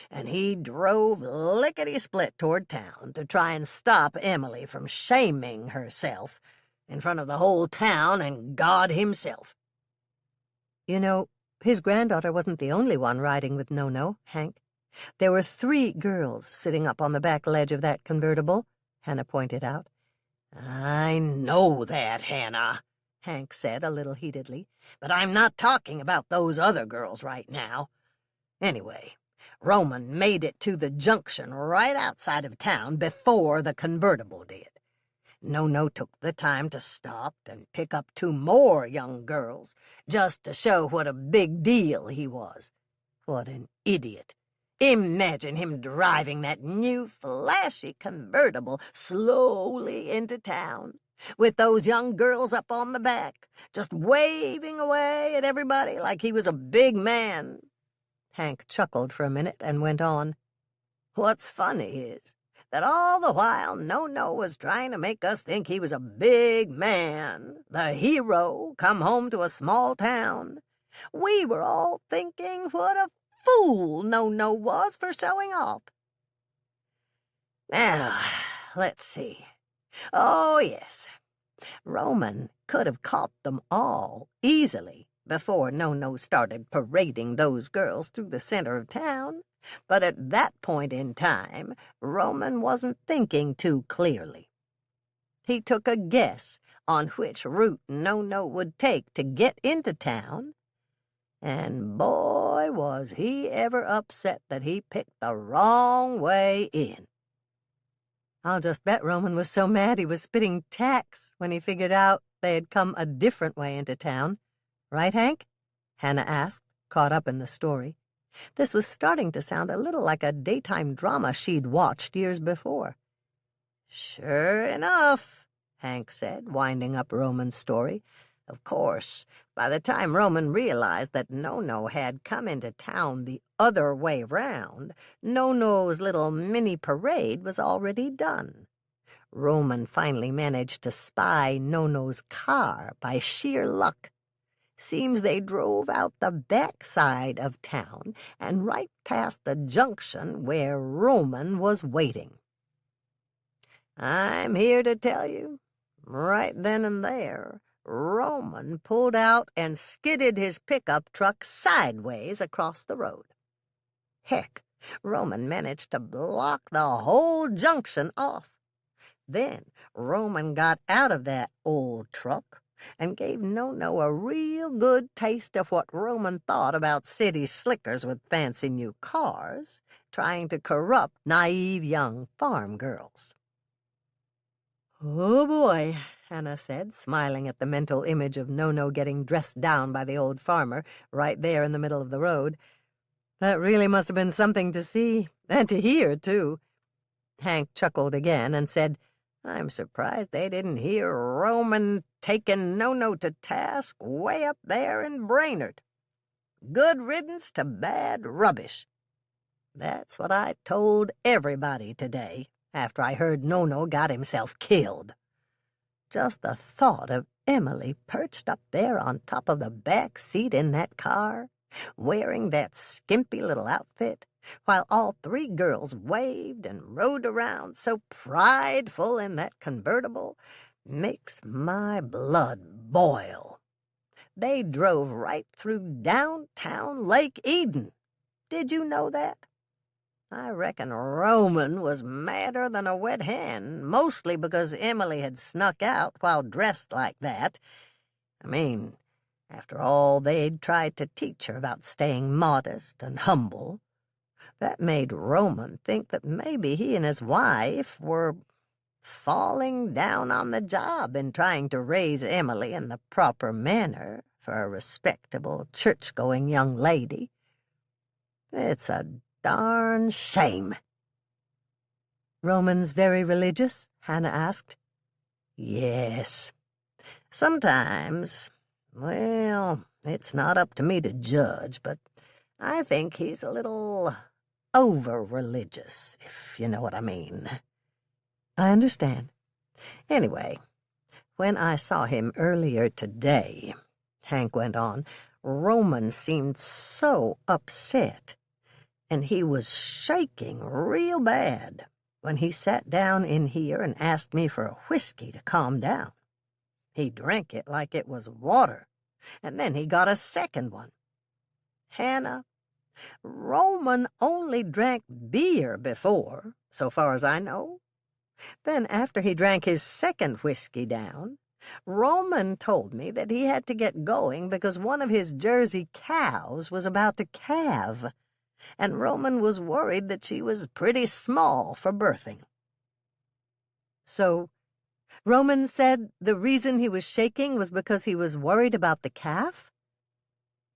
and he drove lickety-split toward town to try and stop Emily from shaming herself in front of the whole town and God himself." "You know, his granddaughter wasn't the only one riding with No-No, Hank. There were 3 girls sitting up on the back ledge of that convertible," Hannah pointed out. "I know that, Hannah," Hank said a little heatedly, "but I'm not talking about those other girls right now. Anyway, Roman made it to the junction right outside of town before the convertible did. No took the time to stop and pick up 2 more young girls just to show what a big deal he was. What an idiot. Imagine him driving that new flashy convertible slowly into town, with those young girls up on the back, just waving away at everybody like he was a big man." Hank chuckled for a minute and went on. "What's funny is that all the while No was trying to make us think he was a big man, the hero come home to a small town, we were all thinking what a fool No was for showing off. Now, let's see. Oh, yes. Roman could have caught them all easily before No started parading those girls through the center of town. But at that point in time, Roman wasn't thinking too clearly. He took a guess on which route No would take to get into town, and boy, was he ever upset that he picked the wrong way in. I'll just bet Roman was so mad he was spitting tacks when he figured out they had come a different way into town. Right, Hank?" Hannah asked, caught up in the story. This was starting to sound a little like a daytime drama she'd watched years before. "Sure enough," Hank said, winding up Roman's story. Of course, by the time Roman realized that No-No had come into town the other way round, No-No's little mini parade was already done. Roman finally managed to spy No-No's car by sheer luck. Seems they drove out the back side of town and right past the junction where Roman was waiting. I'm here to tell you, right then and there, Roman pulled out and skidded his pickup truck sideways across the road. Heck, Roman managed to block the whole junction off. Then Roman got out of that old truck and gave No-No a real good taste of what Roman thought about city slickers with fancy new cars, trying to corrupt naive young farm girls. "Oh, boy," Hannah said, smiling at the mental image of No-No getting dressed down by the old farmer right there in the middle of the road. "That really must have been something to see, and to hear, too." Hank chuckled again and said, I'm surprised they didn't hear Roman taking No-No to task way up there in Brainerd. Good riddance to bad rubbish. That's what I told everybody today after I heard No-No got himself killed. Just the thought of Emily perched up there on top of the back seat in that car, wearing that skimpy little outfit, while all three girls waved and rode around so prideful in that convertible, makes my blood boil. They drove right through downtown Lake Eden. Did you know that? I reckon Roman was madder than a wet hen, mostly because Emily had snuck out while dressed like that. I mean, after all they'd tried to teach her about staying modest and humble, that made Roman think that maybe he and his wife were falling down on the job in trying to raise Emily in the proper manner for a respectable, church-going young lady. It's a darn shame. "Roman's very religious?" Hannah asked. Yes. Sometimes, well, it's not up to me to judge, but I think he's a little over-religious, if you know what I mean. "I understand." Anyway, when I saw him earlier today, Hank went on, Roman seemed so upset, and he was shaking real bad when he sat down in here and asked me for a whiskey to calm down. He drank it like it was water, and then he got a second one. Hannah, Roman only drank beer before, so far as I know. Then after he drank his second whiskey down, Roman told me that he had to get going because one of his Jersey cows was about to calve, and Roman was worried that she was pretty small for birthing. "So Roman said the reason he was shaking was because he was worried about the calf?"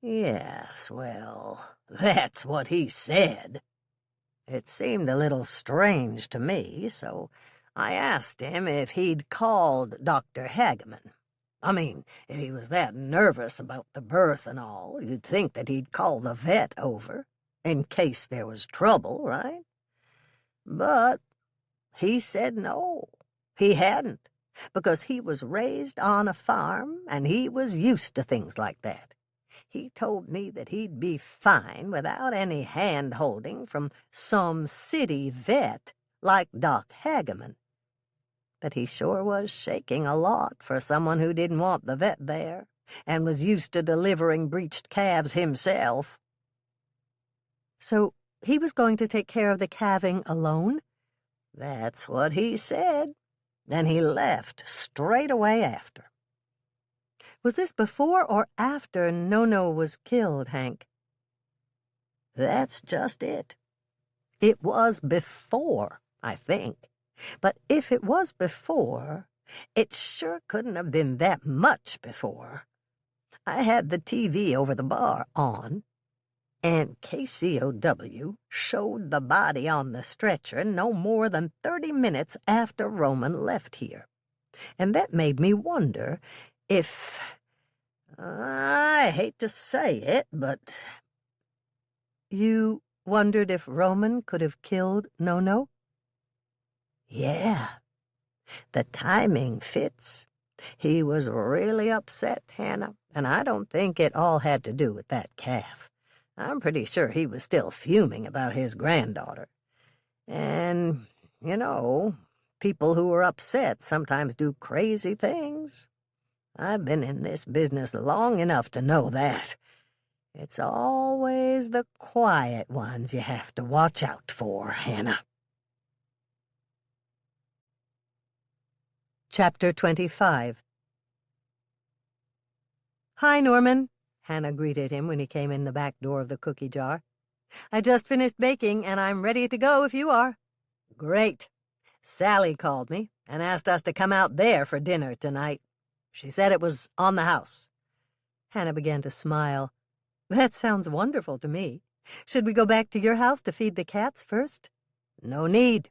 Yes, well, that's what he said. It seemed a little strange to me, so I asked him if he'd called Dr. Hageman. I mean, if he was that nervous about the birth and all, you'd think that he'd call the vet over, in case there was trouble, right? But he said no, he hadn't, because he was raised on a farm and he was used to things like that. He told me that he'd be fine without any hand-holding from some city vet like Doc Hageman. But he sure was shaking a lot for someone who didn't want the vet there and was used to delivering breeched calves himself. "So he was going to take care of the calving alone?" That's what he said, and he left straight away after. "Was this before or after No-No was killed, Hank?" That's just it. It was before, I think. But if it was before, it sure couldn't have been that much before. I had the TV over the bar on, and KCOW showed the body on the stretcher no more than 30 minutes after Roman left here. And that made me wonder if I hate to say it, but... You wondered if Roman could have killed No-No? Yeah, the timing fits. He was really upset, Hannah, and I don't think it all had to do with that calf. I'm pretty sure he was still fuming about his granddaughter. And, you know, people who are upset sometimes do crazy things. I've been in this business long enough to know that. It's always the quiet ones you have to watch out for, Hannah. Chapter 25. "Hi, Norman," Hannah greeted him when he came in the back door of the cookie jar. "I just finished baking, and I'm ready to go if you are." "Great. Sally called me and asked us to come out there for dinner tonight. She said it was on the house." Hannah began to smile. "That sounds wonderful to me. Should we go back to your house to feed the cats first?" "No need.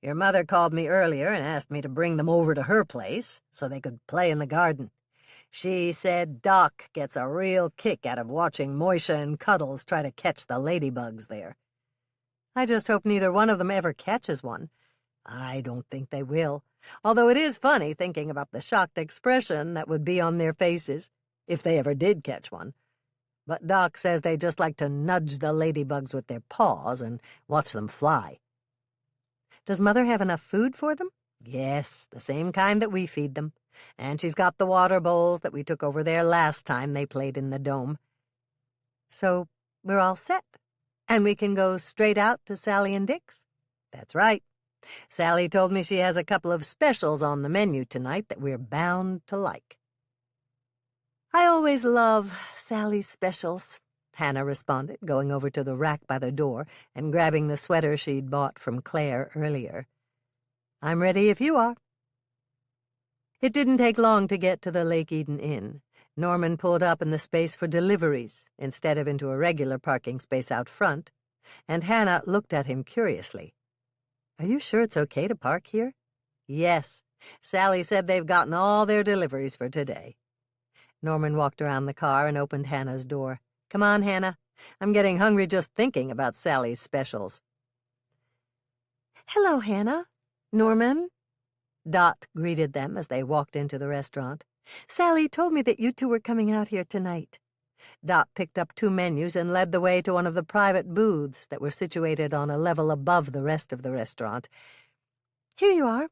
Your mother called me earlier and asked me to bring them over to her place so they could play in the garden. She said Doc gets a real kick out of watching Moisha and Cuddles try to catch the ladybugs there." "I just hope neither one of them ever catches one." "I don't think they will, although it is funny thinking about the shocked expression that would be on their faces if they ever did catch one. But Doc says they just like to nudge the ladybugs with their paws and watch them fly." "Does Mother have enough food for them?" "Yes, the same kind that we feed them. And she's got the water bowls that we took over there last time they played in the dome." "So we're all set, and we can go straight out to Sally and Dick's?" "That's right. Sally told me she has a couple of specials on the menu tonight that we're bound to like." "I always love Sally's specials," Hannah responded, going over to the rack by the door and grabbing the sweater she'd bought from Claire earlier. "I'm ready if you are." It didn't take long to get to the Lake Eden Inn. Norman pulled up in the space for deliveries instead of into a regular parking space out front, and Hannah looked at him curiously. "Are you sure it's okay to park here?" "Yes. Sally said they've gotten all their deliveries for today." Norman walked around the car and opened Hannah's door. "Come on, Hannah. I'm getting hungry just thinking about Sally's specials." "Hello, Hannah. Norman." Dot greeted them as they walked into the restaurant. "Sally told me that you two were coming out here tonight." Dot picked up 2 menus and led the way to one of the private booths that were situated on a level above the rest of the restaurant. "Here you are.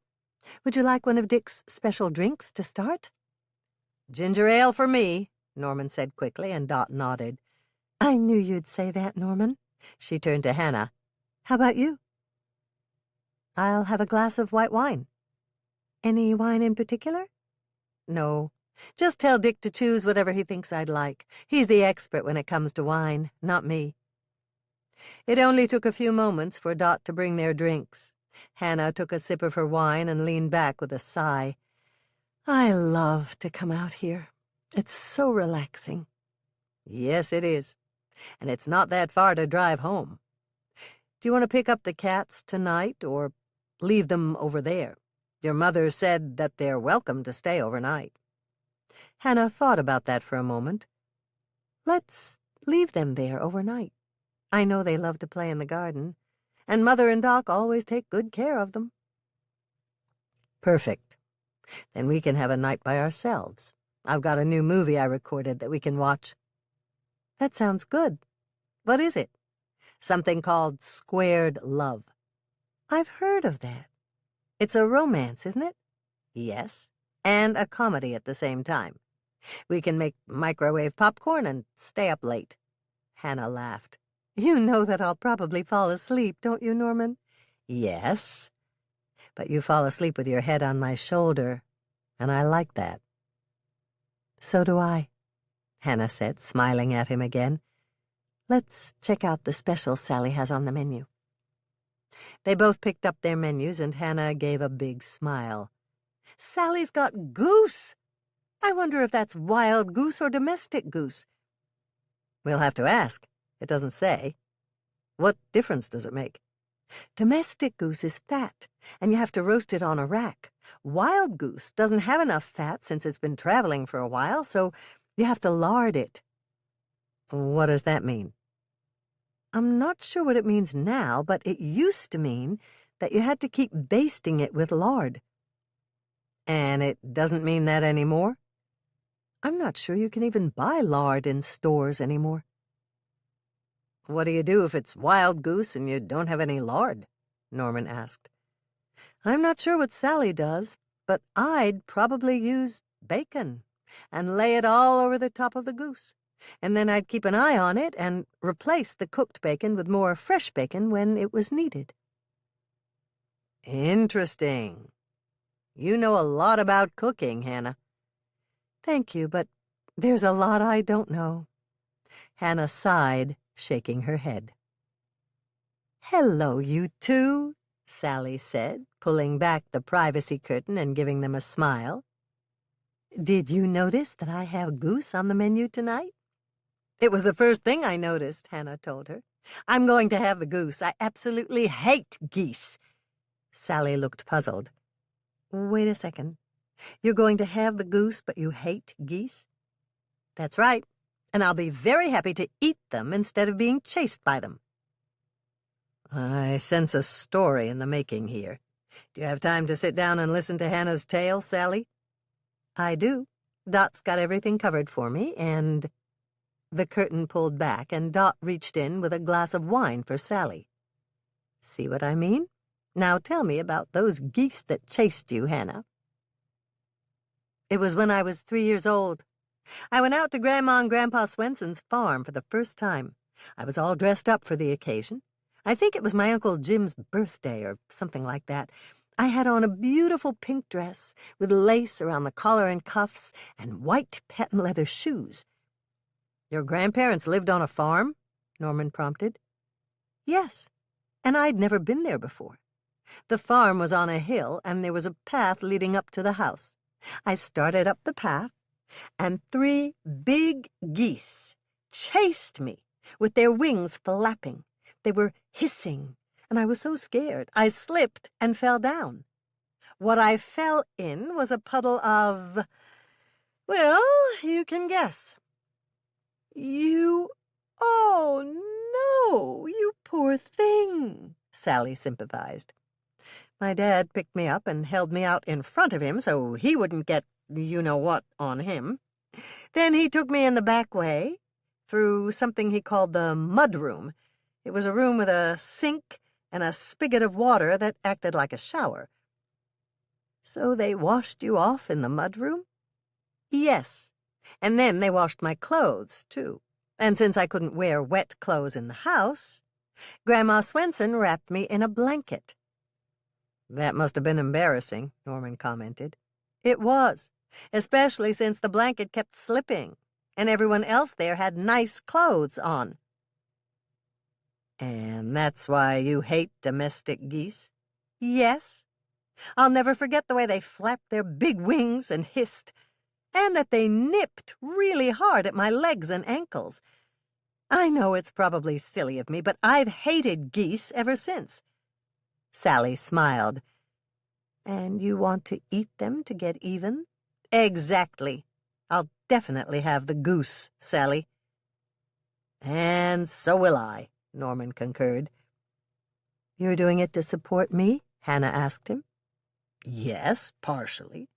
Would you like one of Dick's special drinks to start?" "Ginger ale for me," Norman said quickly, and Dot nodded. "I knew you'd say that, Norman." She turned to Hannah. "How about you?" "I'll have a glass of white wine." "Any wine in particular?" "No. Just tell Dick to choose whatever he thinks I'd like. He's the expert when it comes to wine, not me." It only took a few moments for Dot to bring their drinks. Hannah took a sip of her wine and leaned back with a sigh. "I love to come out here. It's so relaxing." "Yes, it is. And it's not that far to drive home. Do you want to pick up the cats tonight or leave them over there? Your mother said that they're welcome to stay overnight." Hannah thought about that for a moment. "Let's leave them there overnight. I know they love to play in the garden, and Mother and Doc always take good care of them." "Perfect. Then we can have a night by ourselves. I've got a new movie I recorded that we can watch." "That sounds good. What is it?" "Something called Squared Love." "I've heard of that. It's a romance, isn't it?" "Yes, and a comedy at the same time. We can make microwave popcorn and stay up late." Hannah laughed. "You know that I'll probably fall asleep, don't you, Norman?" "Yes, but you fall asleep with your head on my shoulder, and I like that." "So do I," Hannah said, smiling at him again. "Let's check out the special Sally has on the menu." They both picked up their menus, and Hannah gave a big smile. "Sally's got goose! I wonder if that's wild goose or domestic goose." "We'll have to ask. It doesn't say. What difference does it make?" "Domestic goose is fat, and you have to roast it on a rack. Wild goose doesn't have enough fat since it's been traveling for a while, so You have to lard it. What does that mean? I'm not sure what it means now, but it used to mean that you had to keep basting it with lard. And it doesn't mean that anymore? I'm not sure you can even buy lard in stores anymore. What do you do if it's wild goose and you don't have any lard? Norman asked. I'm not sure what Sally does, but I'd probably use bacon and lay it all over the top of the goose. And then I'd keep an eye on it and replace the cooked bacon with more fresh bacon when it was needed. Interesting. You know a lot about cooking, Hannah. Thank you, but there's a lot I don't know. Hannah sighed, shaking her head. Hello, you two, Sally said, pulling back the privacy curtain and giving them a smile. Did you notice that I have goose on the menu tonight? It was the first thing I noticed, Hannah told her. I'm going to have the goose. I absolutely hate geese. Sally looked puzzled. Wait a second. You're going to have the goose, but you hate geese? That's right, and I'll be very happy to eat them instead of being chased by them. I sense a story in the making here. Do you have time to sit down and listen to Hannah's tale, Sally? I do. Dot's got everything covered for me, and... The curtain pulled back, and Dot reached in with a glass of wine for Sally. See what I mean? Now tell me about those geese that chased you, Hannah. It was when I was 3 years old. I went out to Grandma and Grandpa Swensen's farm for the first time. I was all dressed up for the occasion. I think it was my Uncle Jim's birthday or something like that. I had on a beautiful pink dress with lace around the collar and cuffs and white patent leather shoes. Your grandparents lived on a farm? Norman prompted. Yes, and I'd never been there before. The farm was on a hill, and there was a path leading up to the house. I started up the path, and 3 big geese chased me with their wings flapping. They were hissing, and I was so scared I slipped and fell down. What I fell in was a puddle of... well, you can guess. Oh, no, you poor thing, Sally sympathized. My dad picked me up and held me out in front of him so he wouldn't get you-know-what on him. Then he took me in the back way, through something he called the mud room. It was a room with a sink and a spigot of water that acted like a shower. So they washed you off in the mud room? Yes. And then they washed my clothes, too. And since I couldn't wear wet clothes in the house, Grandma Swensen wrapped me in a blanket. That must have been embarrassing, Norman commented. It was, especially since the blanket kept slipping, and everyone else there had nice clothes on. And that's why you hate domestic geese? Yes. I'll never forget the way they flapped their big wings and hissed, and that they nipped really hard at my legs and ankles. I know it's probably silly of me, but I've hated geese ever since. Sally smiled. And you want to eat them to get even? Exactly. I'll definitely have the goose, Sally. And so will I, Norman concurred. You're doing it to support me? Hannah asked him. Yes, partially.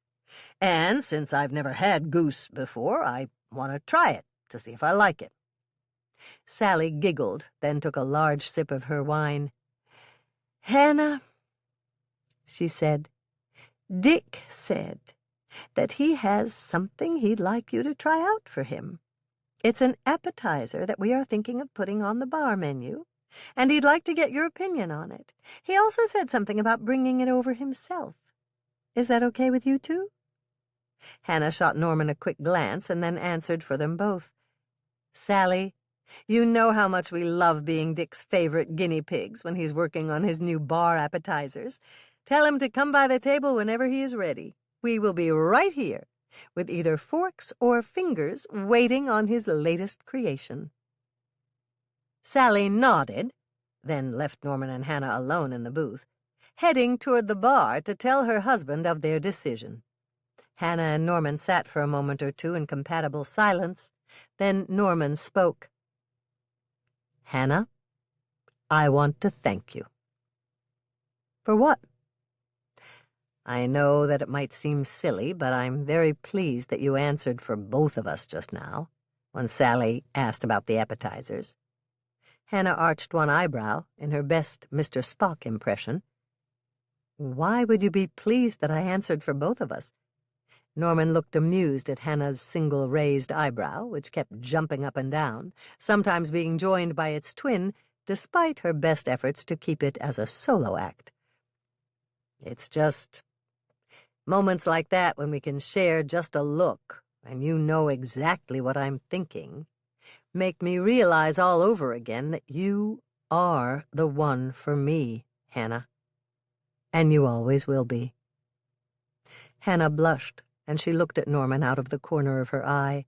And since I've never had goose before, I want to try it to see if I like it. Sally giggled, then took a large sip of her wine. Hannah, she said, Dick said that he has something he'd like you to try out for him. It's an appetizer that we are thinking of putting on the bar menu, and he'd like to get your opinion on it. He also said something about bringing it over himself. Is that okay with you two? Hannah shot Norman a quick glance and then answered for them both. Sally, you know how much we love being Dick's favorite guinea pigs when he's working on his new bar appetizers. Tell him to come by the table whenever he is ready. We will be right here, with either forks or fingers waiting on his latest creation. Sally nodded, then left Norman and Hannah alone in the booth, heading toward the bar to tell her husband of their decision. Hannah and Norman sat for a moment or two in compatible silence. Then Norman spoke. "Hannah, I want to thank you." "For what?" "I know that it might seem silly, but I'm very pleased that you answered for both of us just now, when Sally asked about the appetizers." Hannah arched one eyebrow in her best Mr. Spock impression. "Why would you be pleased that I answered for both of us?" Norman looked amused at Hannah's single raised eyebrow, which kept jumping up and down, sometimes being joined by its twin, despite her best efforts to keep it as a solo act. "It's just moments like that when we can share just a look, and you know exactly what I'm thinking, make me realize all over again that you are the one for me, Hannah. And you always will be." Hannah blushed, and she looked at Norman out of the corner of her eye.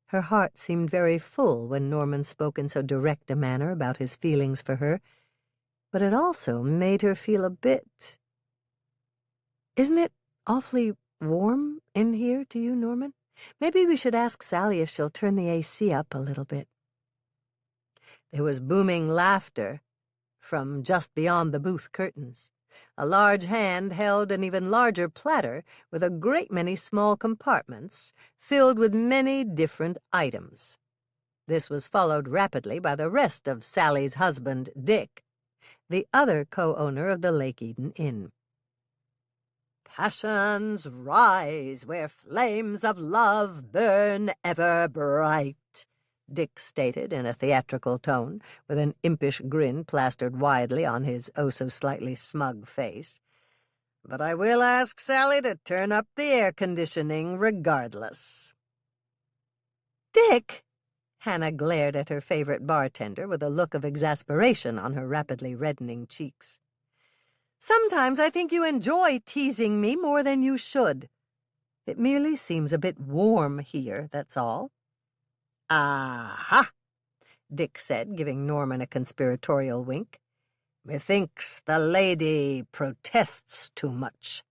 Her heart seemed very full when Norman spoke in so direct a manner about his feelings for her, but it also made her feel a bit— "Isn't it awfully warm in here to you, Norman? Maybe we should ask Sally if she'll turn the AC up a little bit." There was booming laughter from just beyond the booth curtains. A large hand held an even larger platter with a great many small compartments filled with many different items. This was followed rapidly by the rest of Sally's husband, Dick, the other co-owner of the Lake Eden Inn. "Passions rise where flames of love burn ever bright," Dick stated in a theatrical tone, with an impish grin plastered widely on his oh-so-slightly smug face. "But I will ask Sally to turn up the air conditioning regardless." "Dick!" Hannah glared at her favorite bartender with a look of exasperation on her rapidly reddening cheeks. "Sometimes I think you enjoy teasing me more than you should. It merely seems a bit warm here, that's all." "Aha!" Dick said, giving Norman a conspiratorial wink. "Methinks the lady protests too much."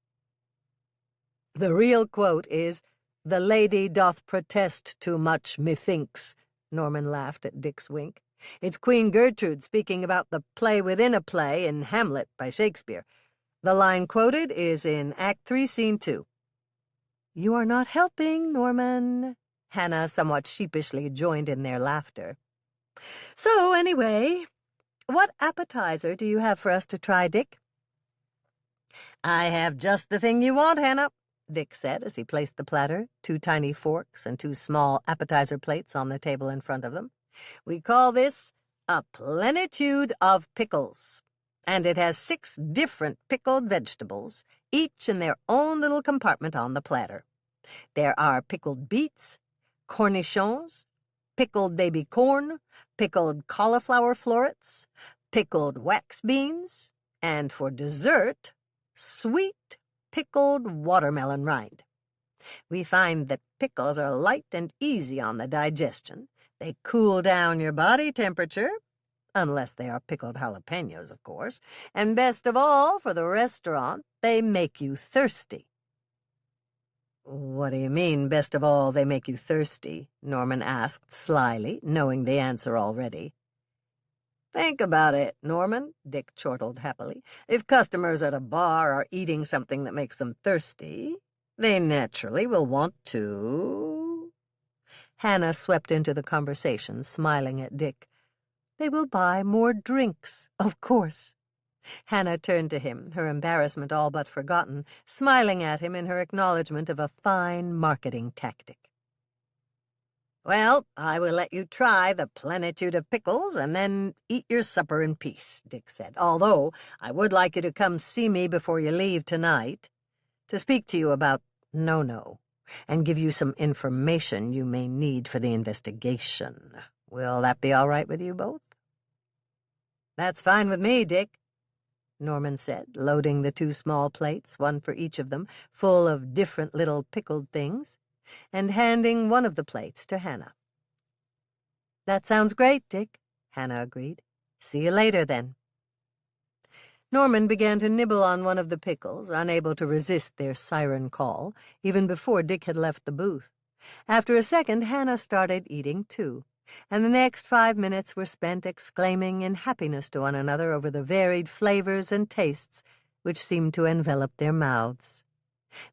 The real quote is, "The lady doth protest too much, methinks." Norman laughed at Dick's wink. "It's Queen Gertrude speaking about the play within a play in Hamlet by Shakespeare. The line quoted is in Act 3, Scene 2. "You are not helping, Norman." Hannah somewhat sheepishly joined in their laughter. "So, anyway, what appetizer do you have for us to try, Dick?" "I have just the thing you want, Hannah," Dick said as he placed the platter, 2 tiny forks and 2 small appetizer plates on the table in front of them. "We call this a plenitude of pickles, and it has 6 different pickled vegetables, each in their own little compartment on the platter. There are pickled beets, cornichons, pickled baby corn, pickled cauliflower florets, pickled wax beans, and for dessert, sweet pickled watermelon rind. We find that pickles are light and easy on the digestion. They cool down your body temperature, unless they are pickled jalapenos, of course, and best of all, for the restaurant, they make you thirsty." "What do you mean, best of all, they make you thirsty?" Norman asked slyly, knowing the answer already. "Think about it, Norman," Dick chortled happily. "If customers at a bar are eating something that makes them thirsty, they naturally will want to—" Hannah swept into the conversation, smiling at Dick. "They will buy more drinks, of course." Hannah turned to him, her embarrassment all but forgotten, smiling at him in her acknowledgment of a fine marketing tactic. "Well, I will let you try the plenitude of pickles and then eat your supper in peace," Dick said, "although I would like you to come see me before you leave tonight, to speak to you about No-No, and give you some information you may need for the investigation. Will that be all right with you both?" "That's fine with me, Dick," Norman said, loading the 2 small plates, one for each of them, full of different little pickled things, and handing one of the plates to Hannah. "That sounds great, Dick," Hannah agreed. "See you later, then." Norman began to nibble on one of the pickles, unable to resist their siren call, even before Dick had left the booth. After a second, Hannah started eating too, and the next 5 minutes were spent exclaiming in happiness to one another over the varied flavors and tastes which seemed to envelop their mouths.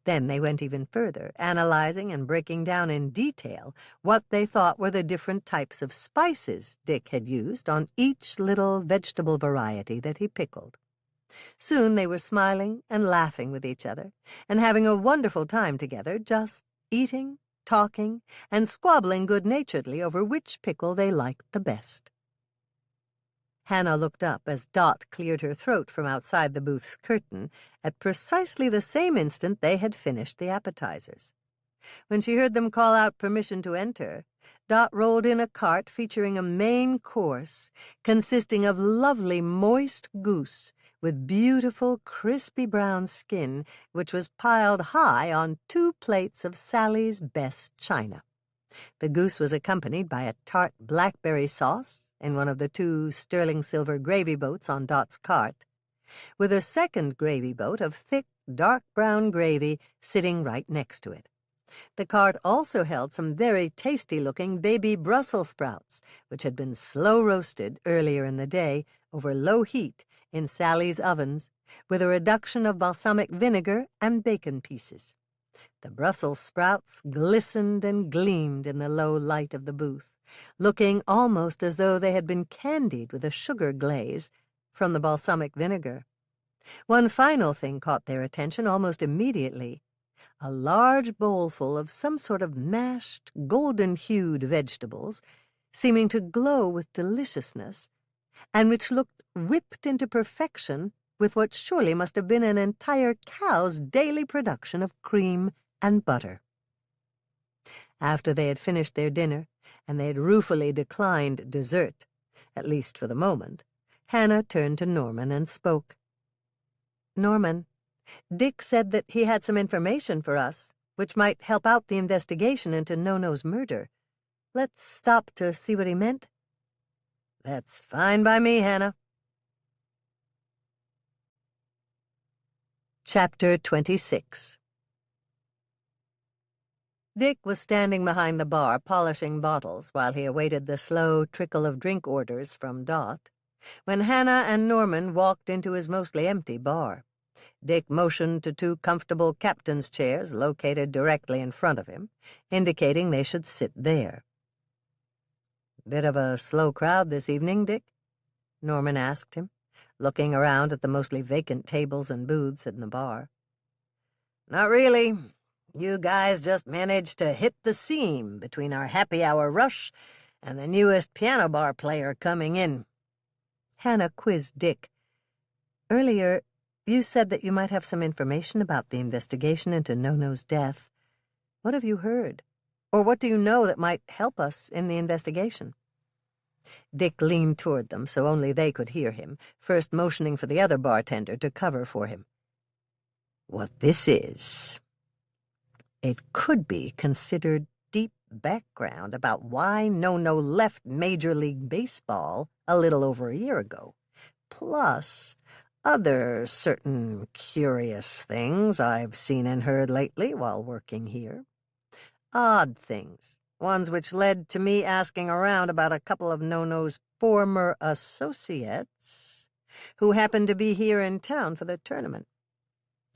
Then they went even further, analyzing and breaking down in detail what they thought were the different types of spices Dick had used on each little vegetable variety that he pickled. Soon they were smiling and laughing with each other, and having a wonderful time together, just eating, talking, and squabbling good-naturedly over which pickle they liked the best. Hannah looked up as Dot cleared her throat from outside the booth's curtain at precisely the same instant they had finished the appetizers. When she heard them call out permission to enter, Dot rolled in a cart featuring a main course consisting of lovely moist goose with beautiful crispy brown skin, which was piled high on 2 plates of Sally's best china. The goose was accompanied by a tart blackberry sauce in one of the 2 sterling silver gravy boats on Dot's cart, with a second gravy boat of thick, dark brown gravy sitting right next to it. The cart also held some very tasty-looking baby Brussels sprouts, which had been slow-roasted earlier in the day over low heat in Sally's ovens, with a reduction of balsamic vinegar and bacon pieces. The Brussels sprouts glistened and gleamed in the low light of the booth, looking almost as though they had been candied with a sugar glaze from the balsamic vinegar. One final thing caught their attention almost immediately: a large bowlful of some sort of mashed, golden-hued vegetables, seeming to glow with deliciousness, and which looked whipped into perfection with what surely must have been an entire cow's daily production of cream and butter. After they had finished their dinner, and they had ruefully declined dessert, at least for the moment, Hannah turned to Norman and spoke. "Norman, Dick said that he had some information for us, which might help out the investigation into No-No's murder. Let's stop to see what he meant." "That's fine by me, Hannah." Chapter 26. Dick was standing behind the bar polishing bottles while he awaited the slow trickle of drink orders from Dot, when Hannah and Norman walked into his mostly empty bar. Dick motioned to 2 comfortable captain's chairs located directly in front of him, indicating they should sit there. "Bit of a slow crowd this evening, Dick?" Norman asked him, looking around at the mostly vacant tables and booths in the bar. "Not really. You guys just managed to hit the seam between our happy hour rush and the newest piano bar player coming in." Hannah quizzed Dick. "Earlier, you said that you might have some information about the investigation into No-No's death. What have you heard? Or what do you know that might help us in the investigation?" Dick leaned toward them so only they could hear him, first motioning for the other bartender to cover for him. "What this is, it could be considered deep background about why No-No left Major League Baseball a little over a year ago, plus other certain curious things I've seen and heard lately while working here. Odd things, ones which led to me asking around about a couple of No-No's former associates who happen to be here in town for the tournament.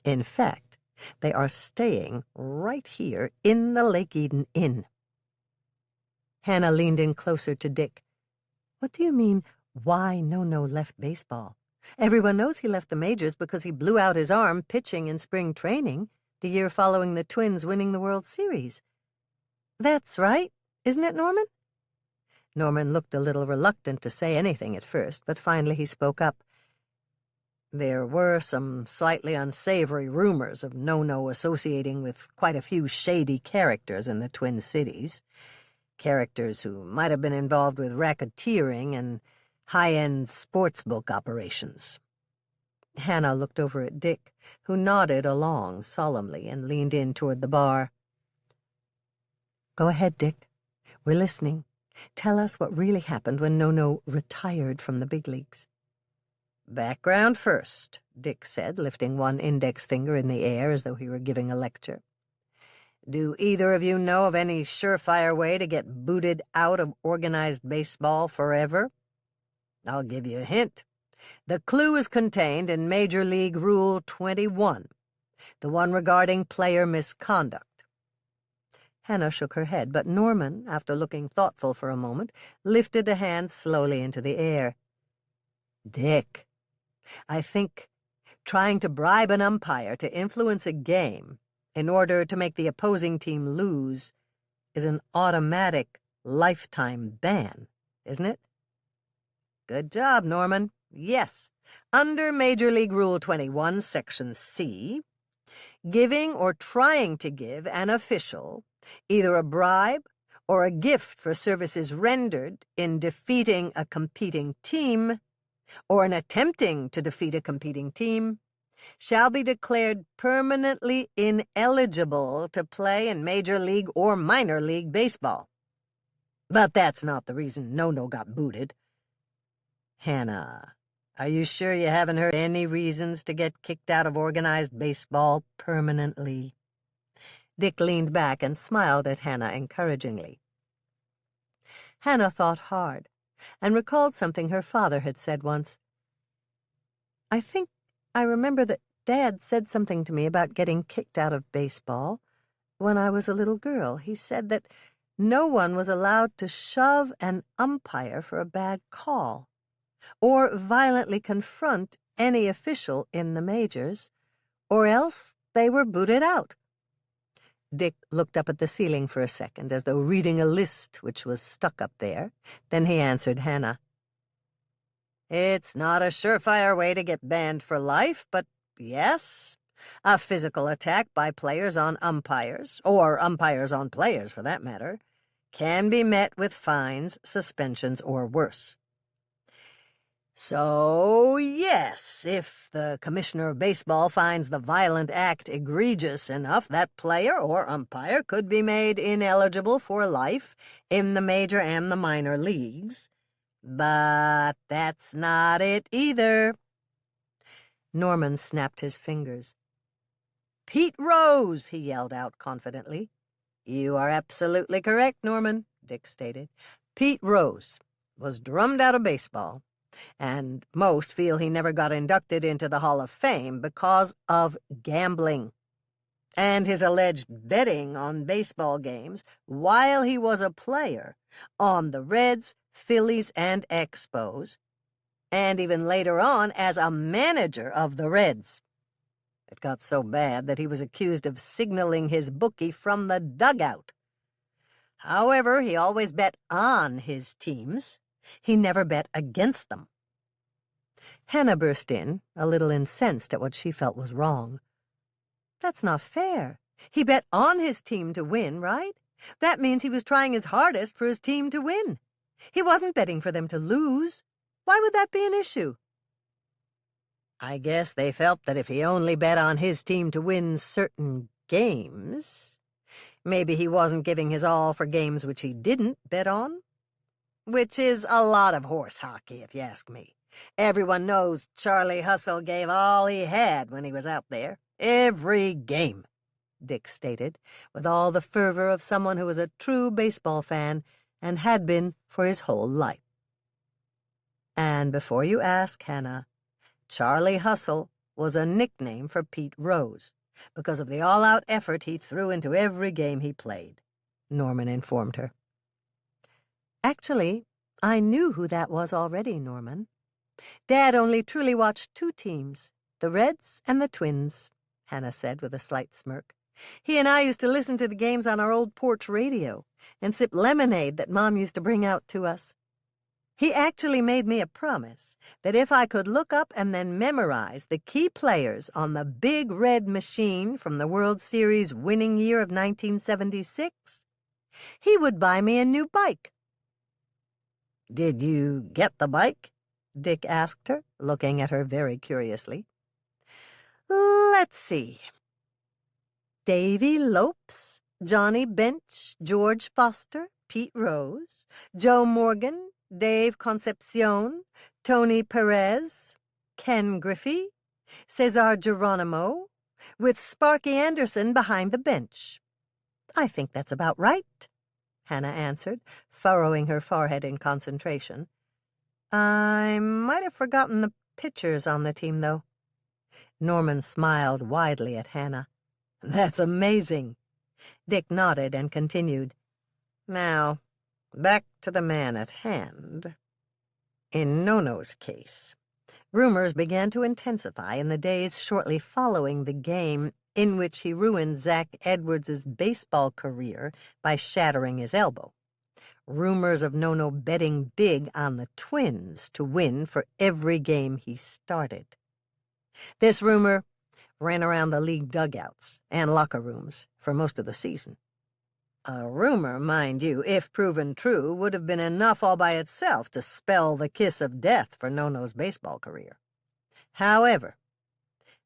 In fact, they are staying right here in the Lake Eden Inn." Hannah leaned in closer to Dick. "What do you mean, why No-No left baseball? Everyone knows he left the majors because he blew out his arm pitching in spring training, the year following the Twins winning the World Series. That's right, isn't it, Norman?" Norman looked a little reluctant to say anything at first, but finally he spoke up. "There were some slightly unsavory rumors of No-No associating with quite a few shady characters in the Twin Cities, characters who might have been involved with racketeering and high-end sportsbook operations." Hannah looked over at Dick, who nodded along solemnly and leaned in toward the bar. "Go ahead, Dick. We're listening. Tell us what really happened when No-No retired from the big leagues." Background first, Dick said, lifting one index finger in the air as though he were giving a lecture. Do either of you know of any surefire way to get booted out of organized baseball forever? I'll give you a hint. The clue is contained in Major League Rule 21, the one regarding player misconduct. Hannah shook her head, but Norman, after looking thoughtful for a moment, lifted a hand slowly into the air. Dick, I think trying to bribe an umpire to influence a game in order to make the opposing team lose is an automatic lifetime ban, isn't it? Good job, Norman. Yes. Under Major League Rule 21, Section C, giving or trying to give an official either a bribe or a gift for services rendered in defeating a competing team or in attempting to defeat a competing team shall be declared permanently ineligible to play in Major League or Minor League Baseball. But that's not the reason No-No got booted. Hannah, are you sure you haven't heard any reasons to get kicked out of organized baseball permanently? Dick leaned back and smiled at Hannah encouragingly. Hannah thought hard and recalled something her father had said once. I think I remember that Dad said something to me about getting kicked out of baseball when I was a little girl. He said that no one was allowed to shove an umpire for a bad call or violently confront any official in the majors, or else they were booted out. Dick looked up at the ceiling for a second, as though reading a list which was stuck up there. Then he answered Hannah. It's not a surefire way to get banned for life, but yes, a physical attack by players on umpires, or umpires on players for that matter, can be met with fines, suspensions, or worse. So, yes, if the Commissioner of Baseball finds the violent act egregious enough, that player or umpire could be made ineligible for life in the major and the minor leagues. But that's not it either. Norman snapped his fingers. Pete Rose, he yelled out confidently. You are absolutely correct, Norman, Dick stated. Pete Rose was drummed out of baseball, and most feel he never got inducted into the Hall of Fame because of gambling and his alleged betting on baseball games while he was a player on the Reds, Phillies, and Expos, and even later on as a manager of the Reds. It got so bad that he was accused of signaling his bookie from the dugout. However, he always bet on his teams. He never bet against them. Hannah burst in, a little incensed at what she felt was wrong. That's not fair. He bet on his team to win, right? That means he was trying his hardest for his team to win. He wasn't betting for them to lose. Why would that be an issue? I guess they felt that if he only bet on his team to win certain games, maybe he wasn't giving his all for games which he didn't bet on. Which is a lot of horse hockey, if you ask me. Everyone knows Charlie Hustle gave all he had when he was out there. Every game, Dick stated, with all the fervor of someone who was a true baseball fan and had been for his whole life. And before you ask, Hannah, Charlie Hustle was a nickname for Pete Rose because of the all-out effort he threw into every game he played, Norman informed her. Actually, I knew who that was already, Norman. Dad only truly watched two teams, the Reds and the Twins, Hannah said with a slight smirk. He and I used to listen to the games on our old porch radio and sip lemonade that Mom used to bring out to us. He actually made me a promise that if I could look up and then memorize the key players on the big red machine from the World Series winning year of 1976, he would buy me a new bike. Did you get the bike? Dick asked her, looking at her very curiously. Let's see. Davy Lopes, Johnny Bench, George Foster, Pete Rose, Joe Morgan, Dave Concepcion, Tony Perez. Ken Griffey, Cesar Geronimo, with Sparky Anderson behind the bench." "I think that's about right," Hannah answered, furrowing her forehead in concentration. "I might have forgotten the pitchers on the team, though." Norman smiled widely at Hannah. "That's amazing." Dick nodded and continued. "Now, back to the man at hand. In Nono's case, rumors began to intensify in the days shortly following the game in which he ruined Zach Edwards's baseball career by shattering his elbow. Rumors of Nono betting big on the Twins to win for every game he started. This rumor ran around the league dugouts and locker rooms for most of the season. A rumor, mind you, if proven true, would have been enough all by itself to spell the kiss of death for Nono's baseball career. However,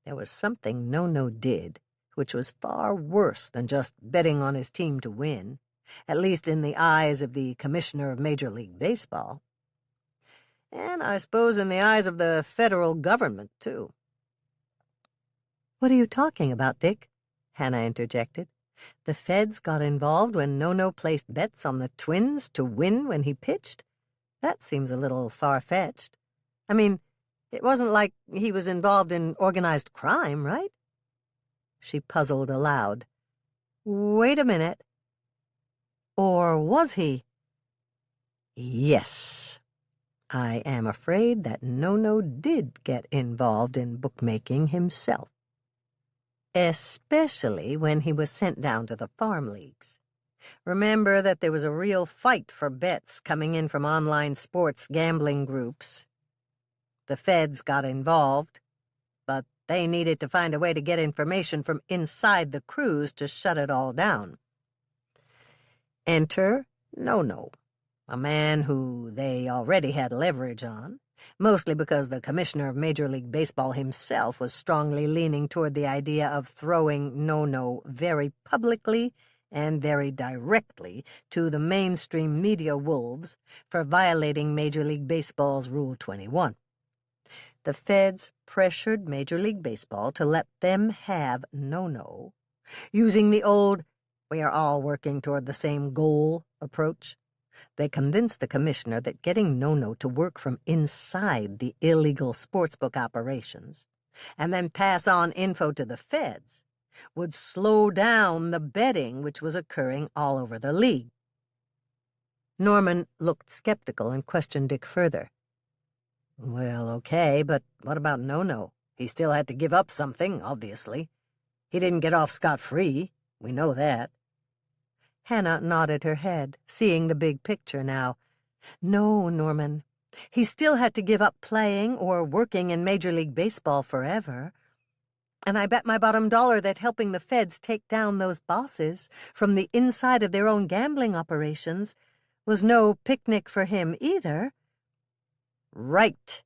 there was something Nono did which was far worse than just betting on his team to win, at least in the eyes of the commissioner of Major League Baseball. And I suppose in the eyes of the federal government, too. "What are you talking about, Dick?" Hannah interjected. "The feds got involved when Nono placed bets on the Twins to win when he pitched? That seems a little far-fetched. I mean, it wasn't like he was involved in organized crime, right?" She puzzled aloud. "Wait a minute. Or was he?" "Yes. I am afraid that Nono did get involved in bookmaking himself. Especially when he was sent down to the farm leagues. Remember that there was a real fight for bets coming in from online sports gambling groups. The feds got involved, but they needed to find a way to get information from inside the crews to shut it all down. Enter Nono, a man who they already had leverage on, mostly because the commissioner of Major League Baseball himself was strongly leaning toward the idea of throwing Nono very publicly and very directly to the mainstream media wolves for violating Major League Baseball's Rule 21. The feds pressured Major League Baseball to let them have Nono, using the old "we are all working toward the same goal" approach. They convinced the commissioner that getting Nono to work from inside the illegal sportsbook operations and then pass on info to the feds would slow down the betting which was occurring all over the league. Norman looked skeptical and questioned Dick further. "Well, okay, but what about Nono? He still had to give up something, obviously. He didn't get off scot-free. We know that." Hannah nodded her head, seeing the big picture now. "No, Norman. He still had to give up playing or working in Major League Baseball forever. And I bet my bottom dollar that helping the feds take down those bosses from the inside of their own gambling operations was no picnic for him either." "Right,"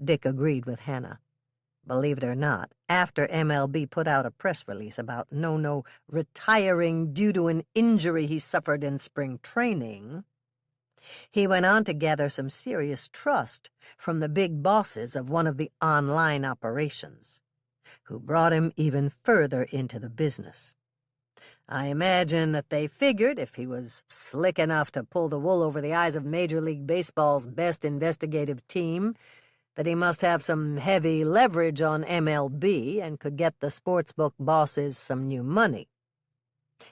Dick agreed with Hannah. Believe it or not, after MLB put out a press release about Nono retiring due to an injury he suffered in spring training, he went on to gather some serious trust from the big bosses of one of the online operations, who brought him even further into the business. I imagine that they figured if he was slick enough to pull the wool over the eyes of Major League Baseball's best investigative team, that he must have some heavy leverage on MLB and could get the sportsbook bosses some new money.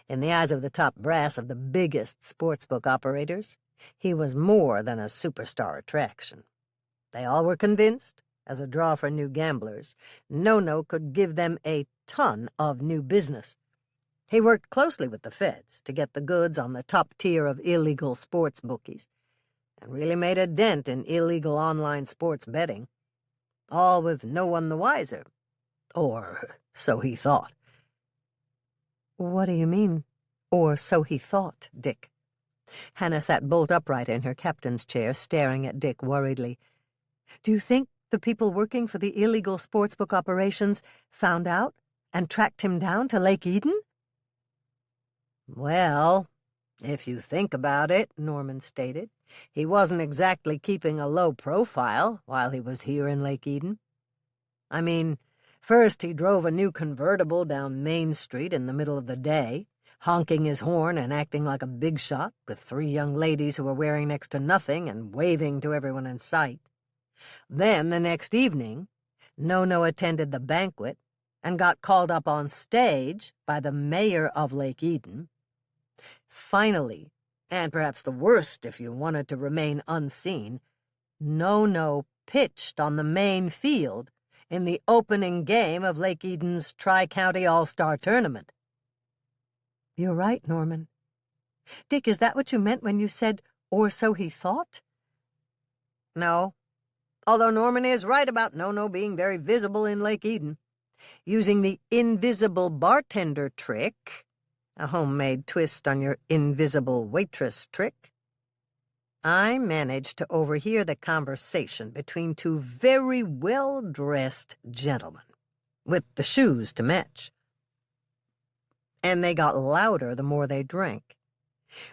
In the eyes of the top brass of the biggest sportsbook operators, he was more than a superstar attraction. They all were convinced, as a draw for new gamblers, Nono could give them a ton of new business. He worked closely with the feds to get the goods on the top tier of illegal sports bookies, and really made a dent in illegal online sports betting, all with no one the wiser. Or so he thought. "What do you mean, or so he thought, Dick?" Hannah sat bolt upright in her captain's chair, staring at Dick worriedly. "Do you think the people working for the illegal sportsbook operations found out and tracked him down to Lake Eden?" "Well, if you think about it," Norman stated, "he wasn't exactly keeping a low profile while he was here in Lake Eden. I mean, first he drove a new convertible down Main Street in the middle of the day, honking his horn and acting like a big shot, with 3 young ladies who were wearing next to nothing and waving to everyone in sight. Then, the next evening, Nono attended the banquet and got called up on stage by the mayor of Lake Eden. Finally, and perhaps the worst if you wanted to remain unseen, Nono pitched on the main field in the opening game of Lake Eden's Tri-County All-Star Tournament. You're right, Norman. Dick, is that what you meant when you said, "or so he thought"? No, although Norman is right about Nono being very visible in Lake Eden. Using the invisible bartender trick, a homemade twist on your invisible waitress trick, I managed to overhear the conversation between 2 very well-dressed gentlemen, with the shoes to match. And they got louder the more they drank.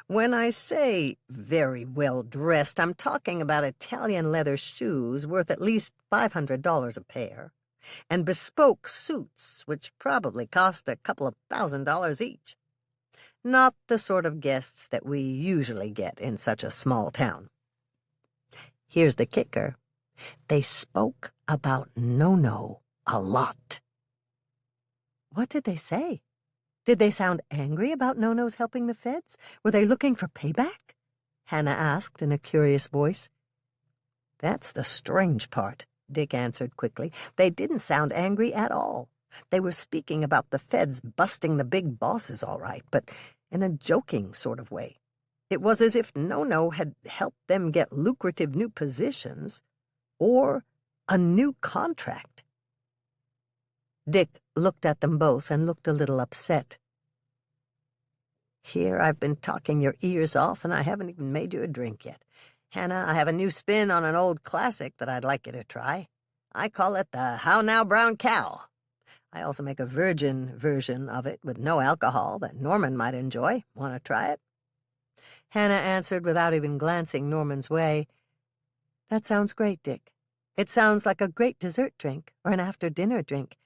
When I say very well-dressed, I'm talking about Italian leather shoes worth at least $500 a pair, and bespoke suits which probably cost a couple of $1,000 each. Not the sort of guests that we usually get in such a small town. Here's the kicker. They spoke about Nono a lot. What did they say? Did they sound angry about Nono's helping the feds? Were they looking for payback? Hannah asked in a curious voice. That's the strange part, Dick answered quickly. They didn't sound angry at all. They were speaking about the feds busting the big bosses all right, but in a joking sort of way. It was as if Nono had helped them get lucrative new positions or a new contract. Dick looked at them both and looked a little upset. Here I've been talking your ears off, and I haven't even made you a drink yet. Hannah, I have a new spin on an old classic that I'd like you to try. I call it the How Now Brown Cow. I also make a virgin version of it with no alcohol that Norman might enjoy. Want to try it? Hannah answered without even glancing Norman's way. That sounds great, Dick. It sounds like a great dessert drink or an after-dinner drink.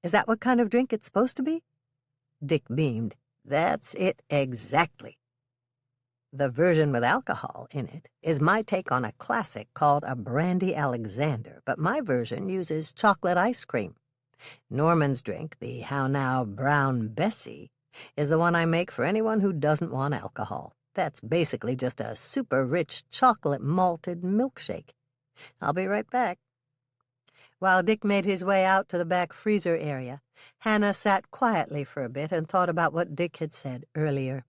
Is that what kind of drink it's supposed to be? Dick beamed. That's it exactly. The version with alcohol in it is my take on a classic called a Brandy Alexander, but my version uses chocolate ice cream. Norman's drink, the How Now Brown Bessie, is the one I make for anyone who doesn't want alcohol. That's basically just a super-rich chocolate malted milkshake. I'll be right back. While Dick made his way out to the back freezer area, Hannah sat quietly for a bit and thought about what Dick had said earlier.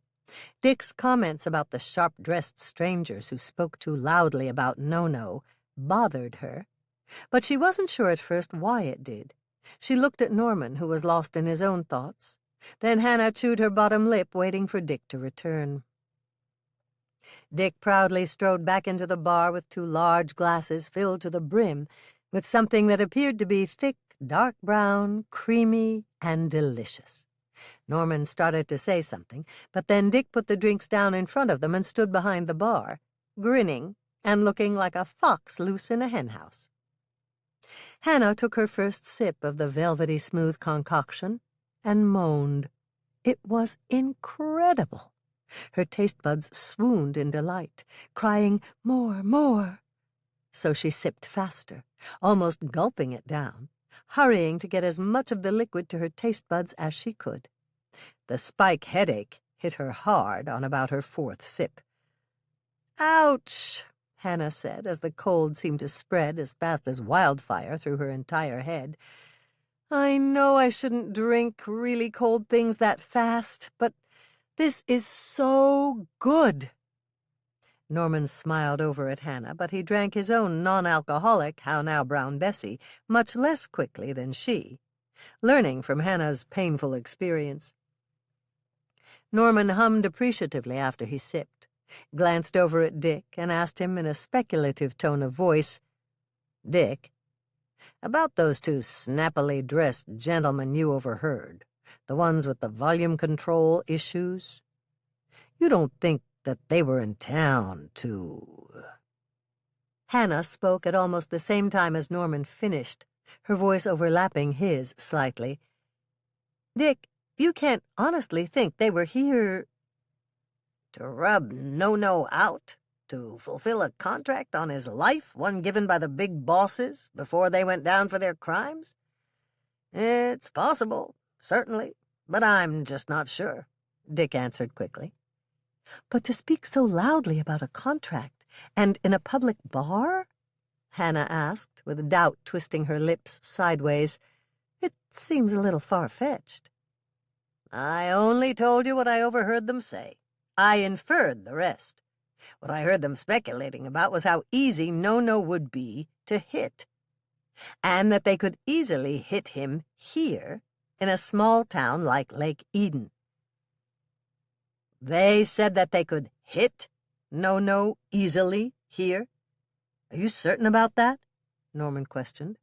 Dick's comments about the sharp-dressed strangers who spoke too loudly about Nono bothered her, but she wasn't sure at first why it did. She looked at Norman, who was lost in his own thoughts. Then Hannah chewed her bottom lip, waiting for Dick to return. Dick proudly strode back into the bar with 2 large glasses filled to the brim with something that appeared to be thick, dark brown, creamy, and delicious. Norman started to say something, but then Dick put the drinks down in front of them and stood behind the bar, grinning and looking like a fox loose in a henhouse. Hannah took her first sip of the velvety smooth concoction and moaned. It was incredible. Her taste buds swooned in delight, crying, "More, more!" So she sipped faster, almost gulping it down, hurrying to get as much of the liquid to her taste buds as she could. The spike headache hit her hard on about her 4th sip. "Ouch!" Hannah said, as the cold seemed to spread as fast as wildfire through her entire head. "I know I shouldn't drink really cold things that fast, but this is so good." Norman smiled over at Hannah, but he drank his own non-alcoholic How Now Brown Bessie much less quickly than she, learning from Hannah's painful experience. Norman hummed appreciatively after he sipped, glanced over at Dick, and asked him in a speculative tone of voice, "Dick, about those 2 snappily dressed gentlemen you overheard, the ones with the volume control issues, you don't think that they were in town to—" Hannah spoke at almost the same time as Norman finished, her voice overlapping his slightly. "Dick, you can't honestly think they were here—" To rub No-No out? To fulfill a contract on his life, one given by the big bosses, before they went down for their crimes? It's possible, certainly, but I'm just not sure," Dick answered quickly. "But to speak so loudly about a contract, and in a public bar?" Hannah asked, with doubt twisting her lips sideways. "It seems a little far-fetched." "I only told you what I overheard them say. I inferred the rest. What I heard them speculating about was how easy No-No would be to hit, and that they could easily hit him here in a small town like Lake Eden." "They said that they could hit No-No easily here? Are you certain about that?" Norman questioned.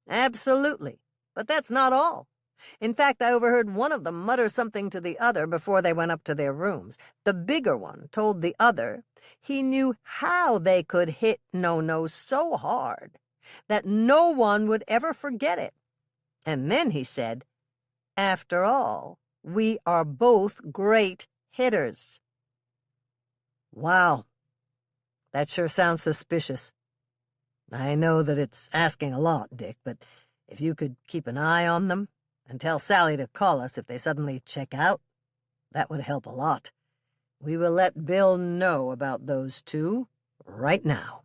"Absolutely, but that's not all. In fact, I overheard one of them mutter something to the other before they went up to their rooms. The bigger one told the other he knew how they could hit No-No so hard that no one would ever forget it. And then he said, 'After all, we are both great hitters.'" "Wow. That sure sounds suspicious. I know that it's asking a lot, Dick, but if you could keep an eye on them and tell Sally to call us if they suddenly check out, that would help a lot. We will let Bill know about those two right now."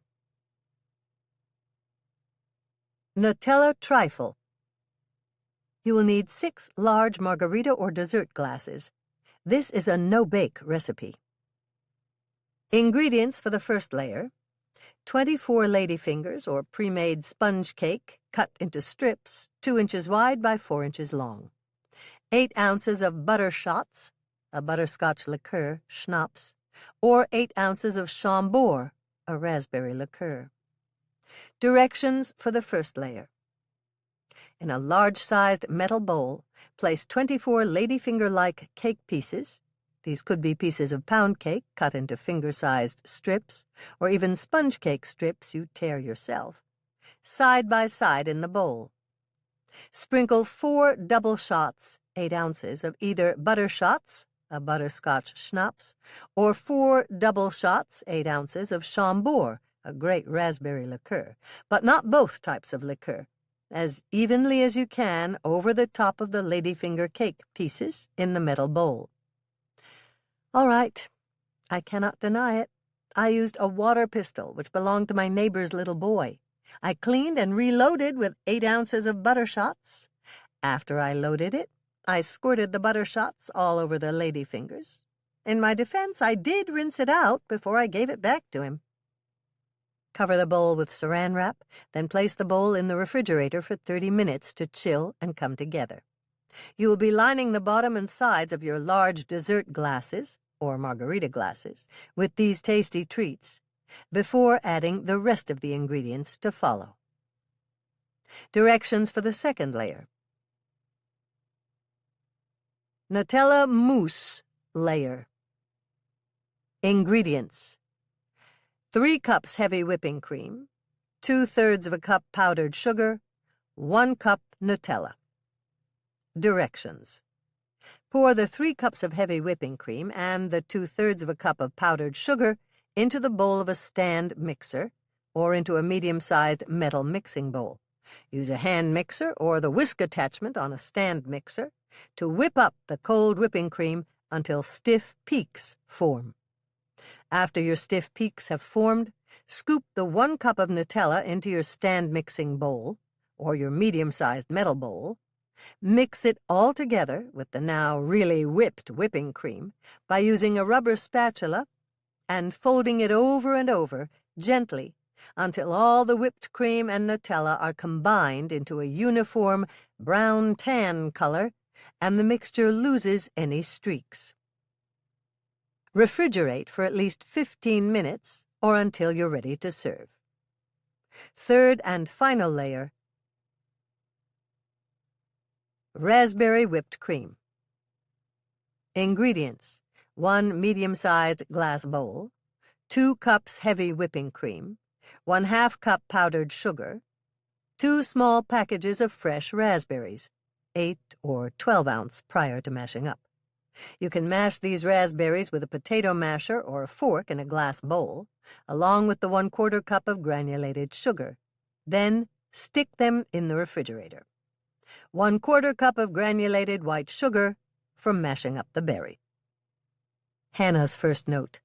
Nutella Trifle. You will need 6 large margarita or dessert glasses. This is a no-bake recipe. Ingredients for the first layer: 24 ladyfingers or pre-made sponge cake cut into strips 2 inches wide by 4 inches long, 8 ounces of butter shots, a butterscotch liqueur, schnapps, or 8 ounces of Chambord, a raspberry liqueur. Directions for the first layer. In a large-sized metal bowl, place 24 ladyfinger-like cake pieces. These could be pieces of pound cake cut into finger-sized strips, or even sponge cake strips you tear yourself, side by side in the bowl. Sprinkle 4 double shots, 8 ounces, of either butter shots, a butterscotch schnapps, or 4 double shots, 8 ounces, of Chambord, a great raspberry liqueur, but not both types of liqueur, as evenly as you can over the top of the ladyfinger cake pieces in the metal bowl. All right, I cannot deny it. I used a water pistol which belonged to my neighbor's little boy. I cleaned and reloaded with 8 ounces of butter shots. After I loaded it, I squirted the butter shots all over the ladyfingers. In my defense, I did rinse it out before I gave it back to him. Cover the bowl with saran wrap, then place the bowl in the refrigerator for 30 minutes to chill and come together. You will be lining the bottom and sides of your large dessert glasses, or margarita glasses, with these tasty treats, before adding the rest of the ingredients to follow. Directions for the second layer. Nutella mousse layer. Ingredients: 3 cups heavy whipping cream, 2/3 of a cup powdered sugar, 1 cup Nutella. Directions: pour the 3 cups of heavy whipping cream and the 2/3 of a cup of powdered sugar into the bowl of a stand mixer or into a medium-sized metal mixing bowl. Use a hand mixer or the whisk attachment on a stand mixer to whip up the cold whipping cream until stiff peaks form. After your stiff peaks have formed, scoop the 1 cup of Nutella into your stand mixing bowl or your medium-sized metal bowl. Mix it all together with the now really whipped whipping cream by using a rubber spatula and folding it over and over gently until all the whipped cream and Nutella are combined into a uniform brown-tan color and the mixture loses any streaks. Refrigerate for at least 15 minutes or until you're ready to serve. Third and final layer. Raspberry whipped cream. Ingredients: 1 medium-sized glass bowl, 2 cups heavy whipping cream, 1/2 cup powdered sugar, 2 small packages of fresh raspberries, 8 or 12-ounce prior to mashing up. You can mash these raspberries with a potato masher or a fork in a glass bowl, along with the 1/4 cup of granulated sugar. Then stick them in the refrigerator. 1/4 cup of granulated white sugar for mashing up the berry. Hannah's first note.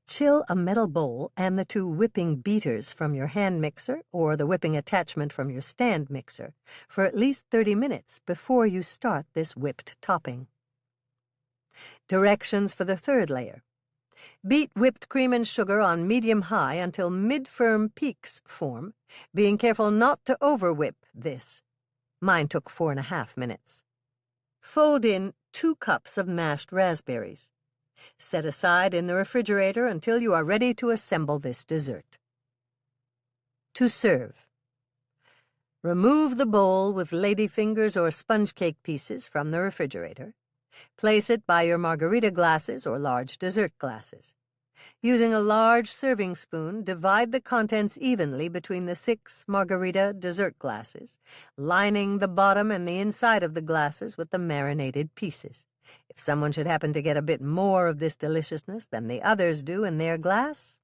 Chill a metal bowl and the 2 whipping beaters from your hand mixer or the whipping attachment from your stand mixer for at least 30 minutes before you start this whipped topping. Directions for the 3rd layer. Beat whipped cream and sugar on medium-high until mid-firm peaks form, being careful not to over-whip this. Mine took 4.5 minutes. Fold in 2 cups of mashed raspberries. Set aside in the refrigerator until you are ready to assemble this dessert. To serve. Remove the bowl with ladyfingers or sponge cake pieces from the refrigerator. Place it by your margarita glasses or large dessert glasses. Using a large serving spoon, divide the contents evenly between the 6 margarita dessert glasses, lining the bottom and the inside of the glasses with the marinated pieces. If someone should happen to get a bit more of this deliciousness than the others do in their glass,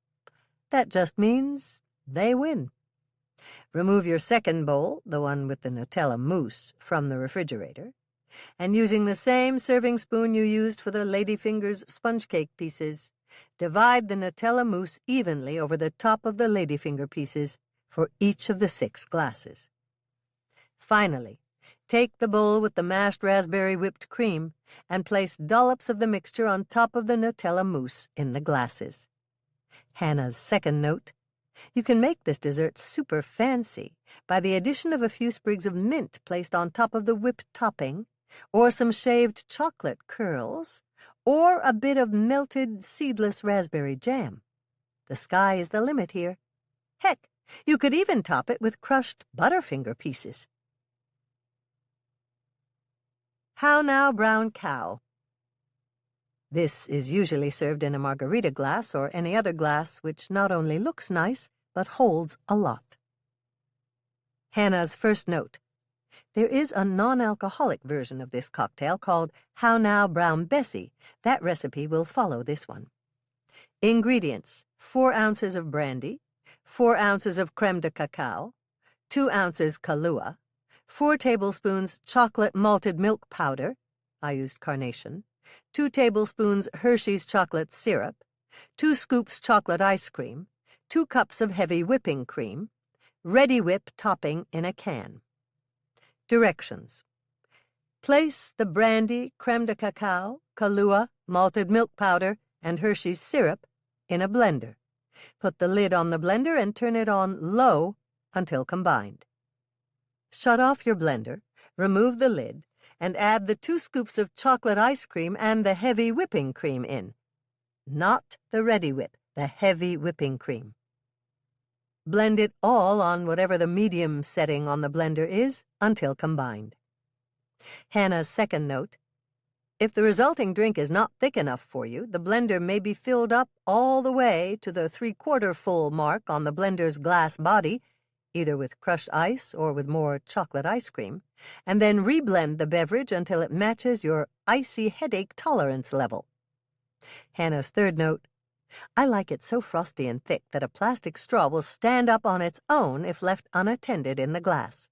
that just means they win. Remove your second bowl, the one with the Nutella mousse, from the refrigerator, and using the same serving spoon you used for the ladyfingers sponge cake pieces, divide the Nutella mousse evenly over the top of the ladyfinger pieces for each of the 6 glasses. Finally, take the bowl with the mashed raspberry whipped cream and place dollops of the mixture on top of the Nutella mousse in the glasses. Hannah's second note. You can make this dessert super fancy by the addition of a few sprigs of mint placed on top of the whipped topping, or some shaved chocolate curls, or a bit of melted seedless raspberry jam. The sky is the limit here. Heck, you could even top it with crushed Butterfinger pieces. How now, brown cow? This is usually served in a margarita glass or any other glass which not only looks nice, but holds a lot. Hannah's first note. There is a non-alcoholic version of this cocktail called How Now, Brown Bessie. That recipe will follow this one. Ingredients: 4 ounces of brandy, 4 ounces of creme de cacao, 2 ounces Kahlua, 4 tablespoons chocolate malted milk powder, I used Carnation, 2 tablespoons Hershey's chocolate syrup, 2 scoops chocolate ice cream, 2 cups of heavy whipping cream, Ready Whip topping in a can. Directions. Place the brandy, creme de cacao, Kahlua, malted milk powder, and Hershey's syrup in a blender. Put the lid on the blender and turn it on low until combined. Shut off your blender, remove the lid, and add the 2 scoops of chocolate ice cream and the heavy whipping cream in. Not the Ready Whip, the heavy whipping cream. Blend it all on whatever the medium setting on the blender is until combined. Hannah's second note. If the resulting drink is not thick enough for you, the blender may be filled up all the way to the 3/4 full mark on the blender's glass body, either with crushed ice or with more chocolate ice cream, and then reblend the beverage until it matches your icy headache tolerance level. Hannah's third note. I like it so frosty and thick that a plastic straw will stand up on its own if left unattended in the glass.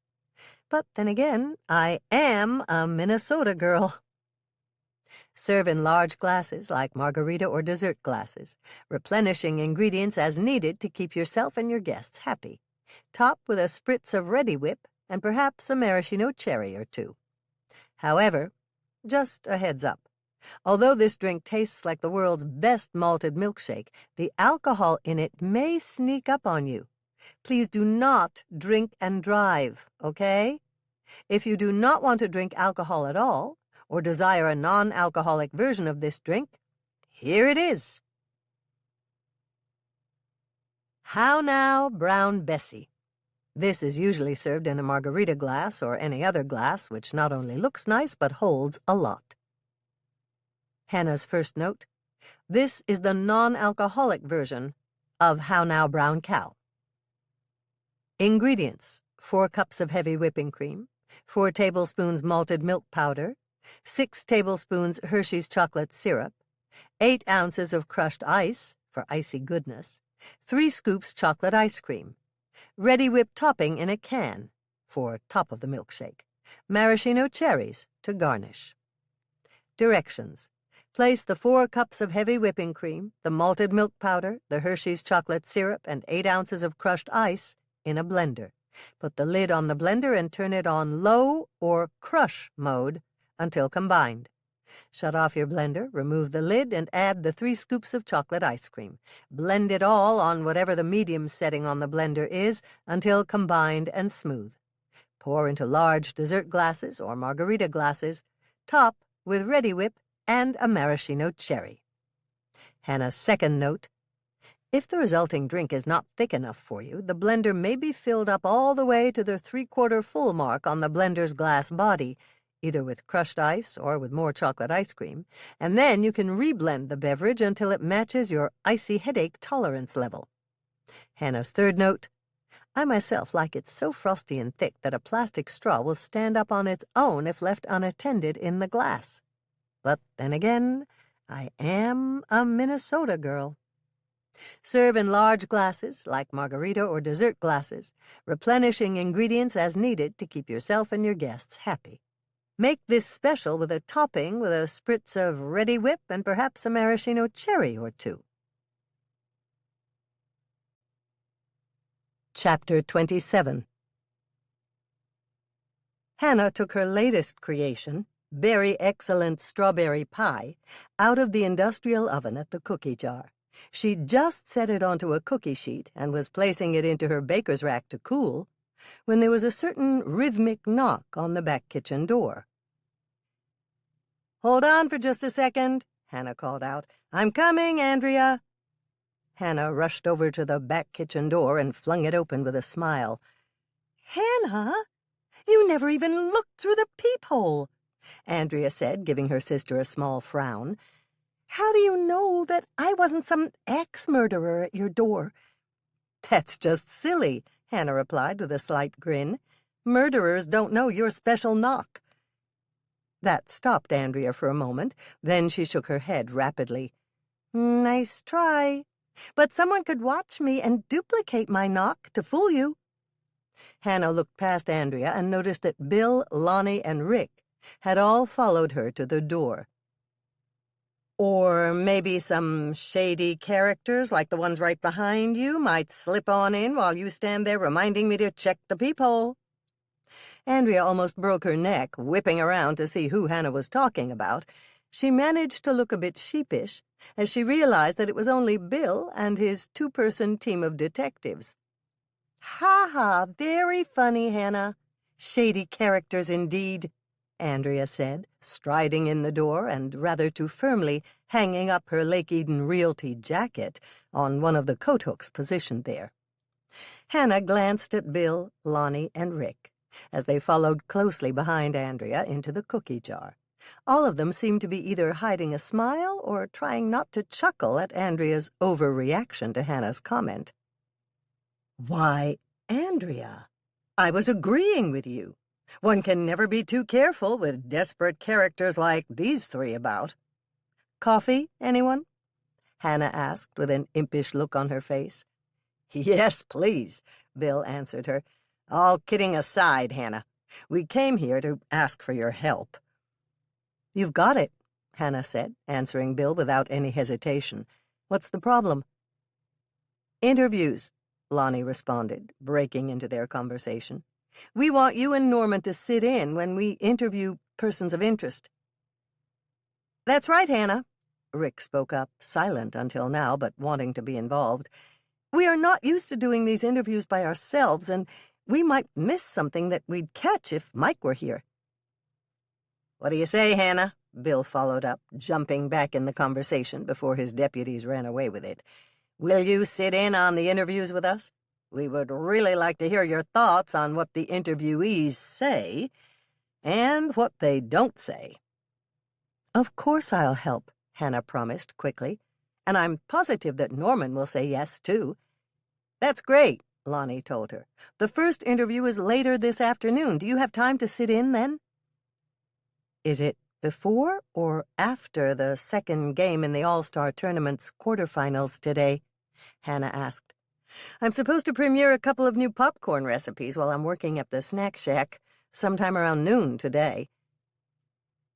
But then again, I am a Minnesota girl. Serve in large glasses like margarita or dessert glasses, replenishing ingredients as needed to keep yourself and your guests happy. Top with a spritz of Ready Whip and perhaps a maraschino cherry or 2. However, just a heads up. Although this drink tastes like the world's best malted milkshake, the alcohol in it may sneak up on you. Please do not drink and drive, okay? If you do not want to drink alcohol at all, or desire a non-alcoholic version of this drink, here it is. How now, Brown Bessie? This is usually served in a margarita glass or any other glass which not only looks nice but holds a lot. Hannah's first note. This is the non-alcoholic version of How Now, Brown Cow. Ingredients: 4 cups of heavy whipping cream, 4 tablespoons malted milk powder, 6 tablespoons Hershey's chocolate syrup, 8 ounces of crushed ice for icy goodness, 3 scoops chocolate ice cream, ready whipped topping in a can for top of the milkshake, maraschino cherries to garnish. Directions. Place the 4 cups of heavy whipping cream, the malted milk powder, the Hershey's chocolate syrup, and 8 ounces of crushed ice in a blender. Put the lid on the blender and turn it on low or crush mode until combined. Shut off your blender, remove the lid, and add the 3 scoops of chocolate ice cream. Blend it all on whatever the medium setting on the blender is until combined and smooth. Pour into large dessert glasses or margarita glasses. Top with Ready Whip and a maraschino cherry. Hannah's second note: if the resulting drink is not thick enough for you, the blender may be filled up all the way to the 3/4 full mark on the blender's glass body, either with crushed ice or with more chocolate ice cream, and then you can reblend the beverage until it matches your icy headache tolerance level. Hannah's third note: I myself like it so frosty and thick that a plastic straw will stand up on its own if left unattended in the glass. But then again, I am a Minnesota girl. Serve in large glasses, like margarita or dessert glasses, replenishing ingredients as needed to keep yourself and your guests happy. Make this special with a topping with a spritz of Ready Whip and perhaps a maraschino cherry or 2. Chapter 27. Hannah took her latest creation, Very Excellent Strawberry Pie, out of the industrial oven at the cookie jar. She'd just set it onto a cookie sheet and was placing it into her baker's rack to cool when there was a certain rhythmic knock on the back kitchen door. "Hold on for just a second," Hannah called out. "I'm coming, Andrea." Hannah rushed over to the back kitchen door and flung it open with a smile. "Hannah, you never even looked through the peephole," Andrea said, giving her sister a small frown. "How do you know that I wasn't some ex-murderer at your door?" "That's just silly," Hannah replied with a slight grin. "Murderers don't know your special knock." That stopped Andrea for a moment. Then she shook her head rapidly. "Nice try. But someone could watch me and duplicate my knock to fool you." Hannah looked past Andrea and noticed that Bill, Lonnie, and Rick had all followed her to the door. "Or maybe some shady characters like the ones right behind you might slip on in while you stand there reminding me to check the peephole." Andrea almost broke her neck, whipping around to see who Hannah was talking about. She managed to look a bit sheepish as she realized that it was only Bill and his 2-person team of detectives. "Ha ha, very funny, Hannah. Shady characters indeed," Andrea said, striding in the door and rather too firmly hanging up her Lake Eden Realty jacket on one of the coat hooks positioned there. Hannah glanced at Bill, Lonnie, and Rick as they followed closely behind Andrea into the cookie jar. All of them seemed to be either hiding a smile or trying not to chuckle at Andrea's overreaction to Hannah's comment. "Why, Andrea, I was agreeing with you. One can never be too careful with desperate characters like these 3 about." "Coffee, anyone?" Hannah asked with an impish look on her face. "Yes, please," Bill answered her. "All kidding aside, Hannah, we came here to ask for your help." "You've got it," Hannah said, answering Bill without any hesitation. "What's the problem?" "Interviews," Lonnie responded, breaking into their conversation. "We want you and Norman to sit in when we interview persons of interest." "That's right, Hannah," Rick spoke up, silent until now, but wanting to be involved. "We are not used to doing these interviews by ourselves, and we might miss something that we'd catch if Mike were here." "What do you say, Hannah?" Bill followed up, jumping back in the conversation before his deputies ran away with it. "Will you sit in on the interviews with us? We would really like to hear your thoughts on what the interviewees say and what they don't say." "Of course I'll help," Hannah promised quickly. "And I'm positive that Norman will say yes, too." "That's great. Lonnie told her. "The first interview is later this afternoon. Do you have time to sit in then?" "Is it before or after the second game in the All-Star Tournament's quarterfinals today?" Hannah asked. "I'm supposed to premiere a couple of new popcorn recipes while I'm working at the snack shack, sometime around noon today."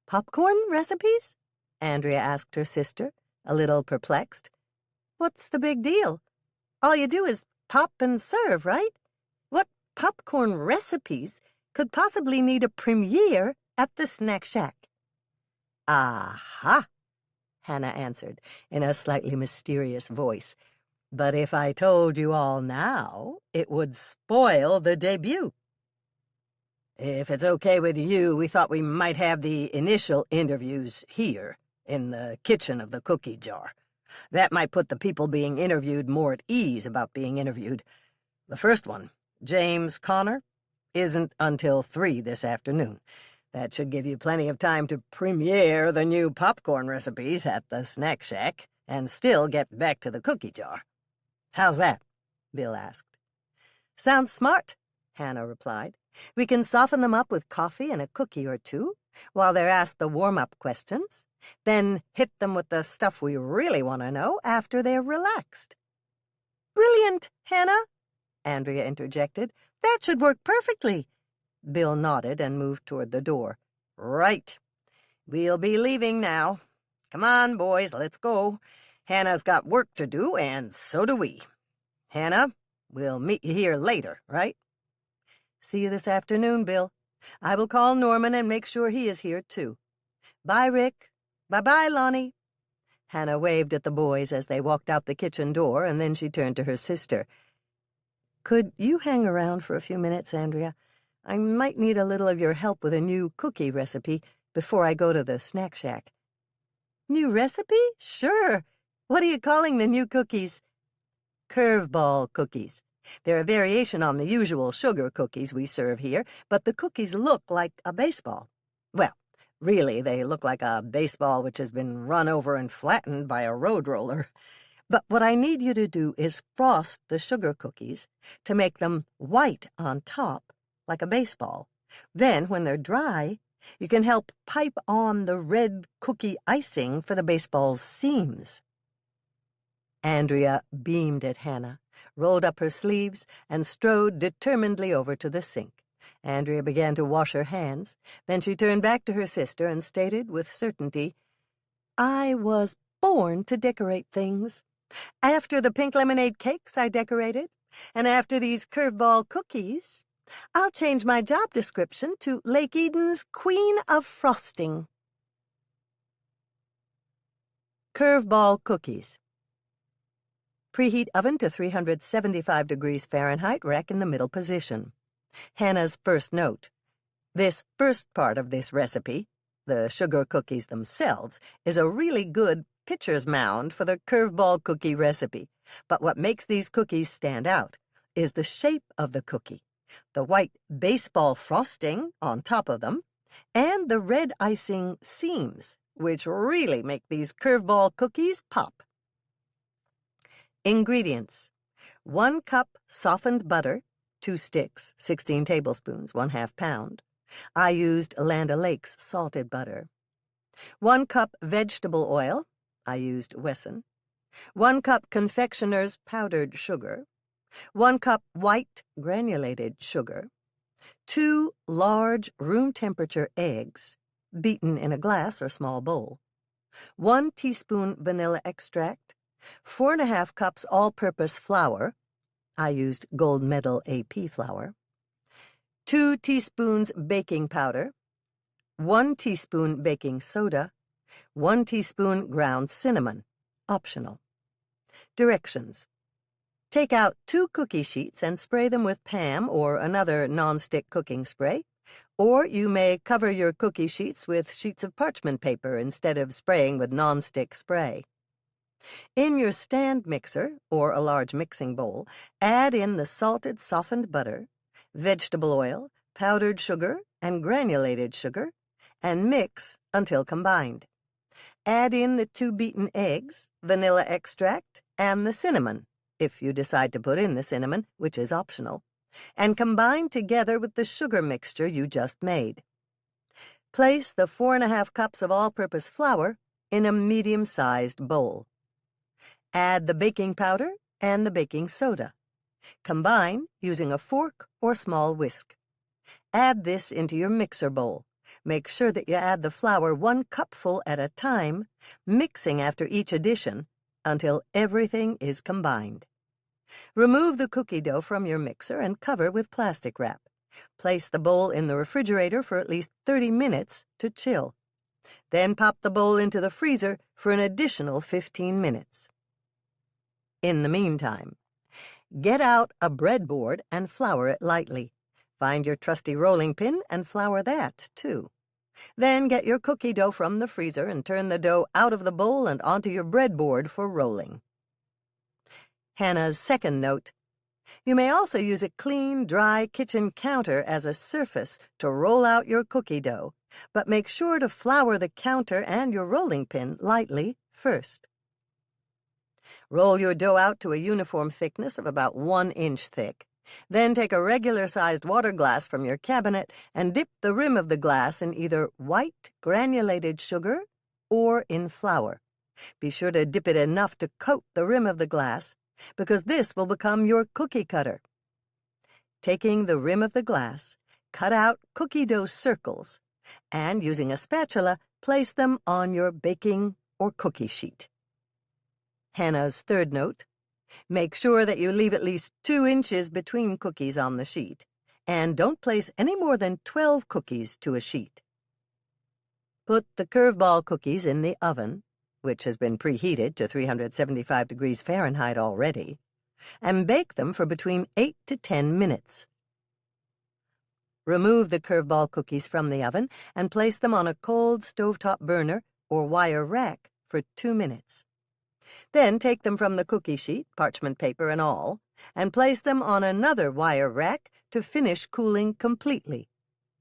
"Popcorn recipes?" Andrea asked her sister, a little perplexed. "What's the big deal? All you do is pop and serve, right? What popcorn recipes could possibly need a premiere at the snack shack?" "Aha," Hannah answered in a slightly mysterious voice. "But if I told you all now, it would spoil the debut. If it's okay with you, we thought we might have the initial interviews here, in the kitchen of the cookie jar. That might put the people being interviewed more at ease about being interviewed. The first one, James Connor, isn't until 3 this afternoon. That should give you plenty of time to premiere the new popcorn recipes at the snack shack and still get back to the cookie jar. How's that?" Bill asked. "Sounds smart," Hannah replied. "We can soften them up with coffee and a cookie or two while they're asked the warm-up questions, then hit them with the stuff we really want to know after they're relaxed." "Brilliant, Hannah," Andrea interjected. "That should work perfectly." Bill nodded and moved toward the door. "Right. We'll be leaving now. Come on, boys, let's go. Hannah's got work to do, and so do we. Hannah, we'll meet you here later, right?" "See you this afternoon, Bill. I will call Norman and make sure he is here, too. Bye, Rick. Bye-bye, Lonnie." Hannah waved at the boys as they walked out the kitchen door, and then she turned to her sister. "Could you hang around for a few minutes, Andrea? I might need a little of your help with a new cookie recipe before I go to the snack shack." "New recipe? Sure. What are you calling the new cookies?" "Curveball cookies. They're a variation on the usual sugar cookies we serve here, but the cookies look like a baseball. Well, really, they look like a baseball which has been run over and flattened by a road roller. But what I need you to do is frost the sugar cookies to make them white on top, like a baseball. Then, when they're dry, you can help pipe on the red cookie icing for the baseball's seams." Andrea beamed at Hannah, rolled up her sleeves, and strode determinedly over to the sink. Andrea began to wash her hands. Then she turned back to her sister and stated with certainty, "I was born to decorate things. After the pink lemonade cakes I decorated, and after these curveball cookies, I'll change my job description to Lake Eden's Queen of Frosting." Curveball cookies. Preheat oven to 375 degrees Fahrenheit, rack in the middle position. Hannah's first note. This first part of this recipe, the sugar cookies themselves, is a really good pitcher's mound for the curveball cookie recipe. But what makes these cookies stand out is the shape of the cookie, the white baseball frosting on top of them, and the red icing seams, which really make these curveball cookies pop. Ingredients: 1 cup softened butter, 2 sticks, 16 tablespoons, 1/2 pound. I used Land O'Lakes salted butter. 1 cup vegetable oil. I used Wesson. 1 cup confectioner's powdered sugar. 1 cup white granulated sugar. 2 large room-temperature eggs, beaten in a glass or small bowl. 1 teaspoon vanilla extract. 4½ cups all-purpose flour. I used Gold Medal AP flour. 2 teaspoons baking powder. 1 teaspoon baking soda. 1 teaspoon ground cinnamon, optional. Directions: take out 2 cookie sheets and spray them with Pam or another non-stick cooking spray, or you may cover your cookie sheets with sheets of parchment paper instead of spraying with non-stick spray. In your stand mixer, or a large mixing bowl, add in the salted softened butter, vegetable oil, powdered sugar, and granulated sugar, and mix until combined. Add in the 2 beaten eggs, vanilla extract, and the cinnamon, if you decide to put in the cinnamon, which is optional, and combine together with the sugar mixture you just made. Place the 4½ cups of all-purpose flour in a medium-sized bowl. Add the baking powder and the baking soda. Combine using a fork or small whisk. Add this into your mixer bowl. Make sure that you add the flour 1 cupful at a time, mixing after each addition until everything is combined. Remove the cookie dough from your mixer and cover with plastic wrap. Place the bowl in the refrigerator for at least 30 minutes to chill. Then pop the bowl into the freezer for an additional 15 minutes. In the meantime, get out a breadboard and flour it lightly. Find your trusty rolling pin and flour that, too. Then get your cookie dough from the freezer and turn the dough out of the bowl and onto your breadboard for rolling. Hannah's second note. You may also use a clean, dry kitchen counter as a surface to roll out your cookie dough, but make sure to flour the counter and your rolling pin lightly first. Roll your dough out to a uniform thickness of about 1 inch thick. Then take a regular-sized water glass from your cabinet and dip the rim of the glass in either white granulated sugar or in flour. Be sure to dip it enough to coat the rim of the glass, because this will become your cookie cutter. Taking the rim of the glass, cut out cookie dough circles, and using a spatula, place them on your baking or cookie sheet. Hannah's third note. Make sure that you leave at least 2 inches between cookies on the sheet, and don't place any more than 12 cookies to a sheet. Put the curveball cookies in the oven, which has been preheated to 375 degrees Fahrenheit already, and bake them for between 8 to 10 minutes. Remove the curveball cookies from the oven and place them on a cold stovetop burner or wire rack for 2 minutes. Then take them from the cookie sheet, parchment paper and all, and place them on another wire rack to finish cooling completely,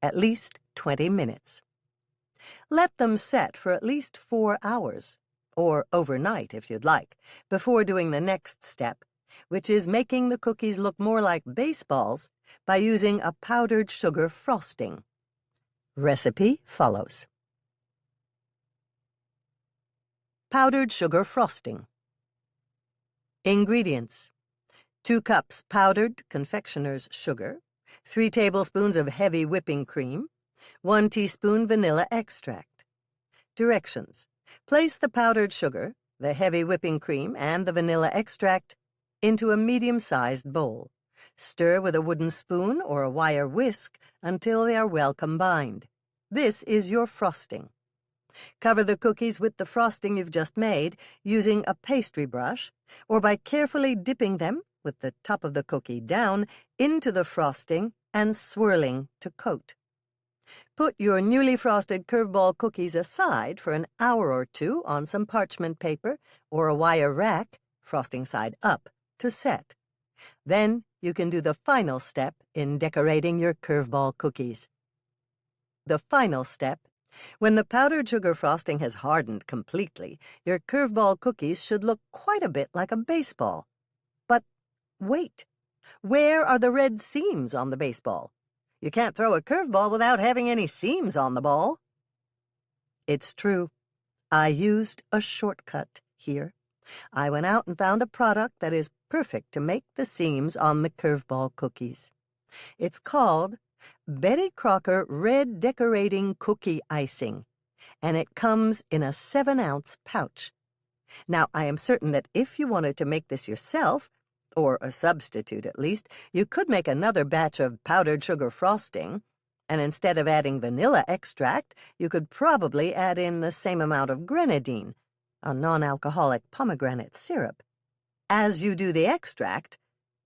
at least 20 minutes. Let them set for at least 4 hours, or overnight if you'd like, before doing the next step, which is making the cookies look more like baseballs by using a powdered sugar frosting. Recipe follows. Powdered sugar frosting. Ingredients: 2 cups powdered confectioner's sugar, 3 tablespoons of heavy whipping cream, 1 teaspoon vanilla extract. Directions: place the powdered sugar, the heavy whipping cream, and the vanilla extract into a medium-sized bowl. Stir with a wooden spoon or a wire whisk until they are well combined. This is your frosting. Cover the cookies with the frosting you've just made using a pastry brush, or by carefully dipping them, with the top of the cookie down, into the frosting and swirling to coat. Put your newly frosted curveball cookies aside for an hour or 2 on some parchment paper or a wire rack, frosting side up, to set. Then you can do the final step in decorating your curveball cookies. The final step. When the powdered sugar frosting has hardened completely, your curveball cookies should look quite a bit like a baseball. But wait, where are the red seams on the baseball? You can't throw a curveball without having any seams on the ball. It's true. I used a shortcut here. I went out and found a product that is perfect to make the seams on the curveball cookies. It's called Betty Crocker Red Decorating Cookie Icing, and it comes in a 7-ounce pouch. Now, I am certain that if you wanted to make this yourself, or a substitute at least, you could make another batch of powdered sugar frosting, and instead of adding vanilla extract, you could probably add in the same amount of grenadine, a non-alcoholic pomegranate syrup, as you do the extract,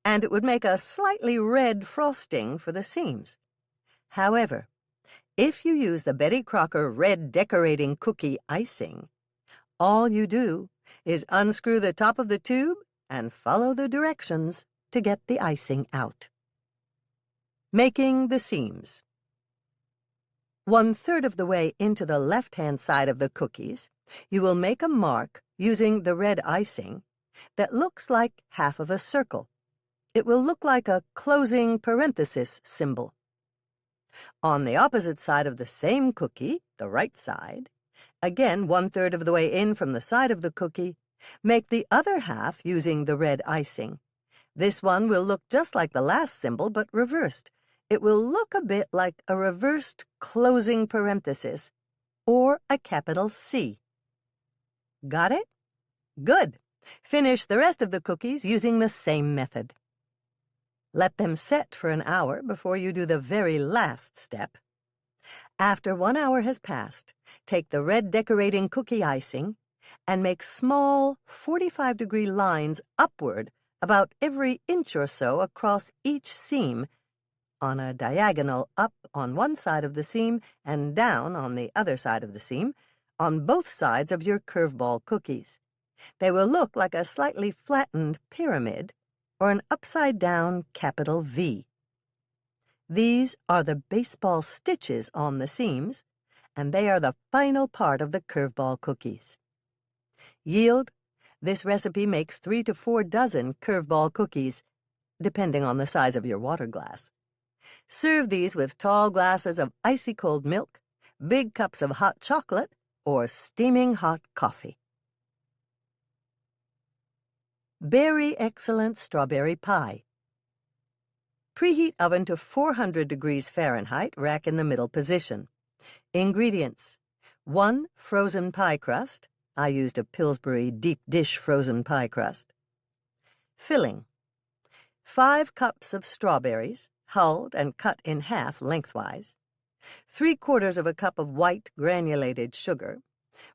and it would make a slightly red frosting for the seams. However, if you use the Betty Crocker Red Decorating Cookie Icing, all you do is unscrew the top of the tube and follow the directions to get the icing out. Making the seams. 1/3 of the way into the left-hand side of the cookies, you will make a mark using the red icing that looks like half of a circle. It will look like a closing parenthesis symbol. On the opposite side of the same cookie, the right side, again 1/3 of the way in from the side of the cookie, make the other half using the red icing. This one will look just like the last symbol, but reversed. It will look a bit like a reversed closing parenthesis or a capital C. Got it? Good. Finish the rest of the cookies using the same method. Let them set for an hour before you do the very last step. After 1 hour has passed, take the red decorating cookie icing and make small 45-degree lines upward about every inch or so across each seam, on a diagonal up on one side of the seam and down on the other side of the seam, on both sides of your curveball cookies. They will look like a slightly flattened pyramid or an upside-down capital V. These are the baseball stitches on the seams, and they are the final part of the curveball cookies. Yield: this recipe makes 3 to 4 dozen curveball cookies, depending on the size of your water glass. Serve these with tall glasses of icy cold milk, big cups of hot chocolate, or steaming hot coffee. Very excellent strawberry pie. Preheat oven to 400 degrees Fahrenheit, rack in the middle position. Ingredients: 1 frozen pie crust. I used a Pillsbury deep dish frozen pie crust. Filling: 5 cups of strawberries, hulled and cut in half lengthwise, 3/4 of a cup of white granulated sugar,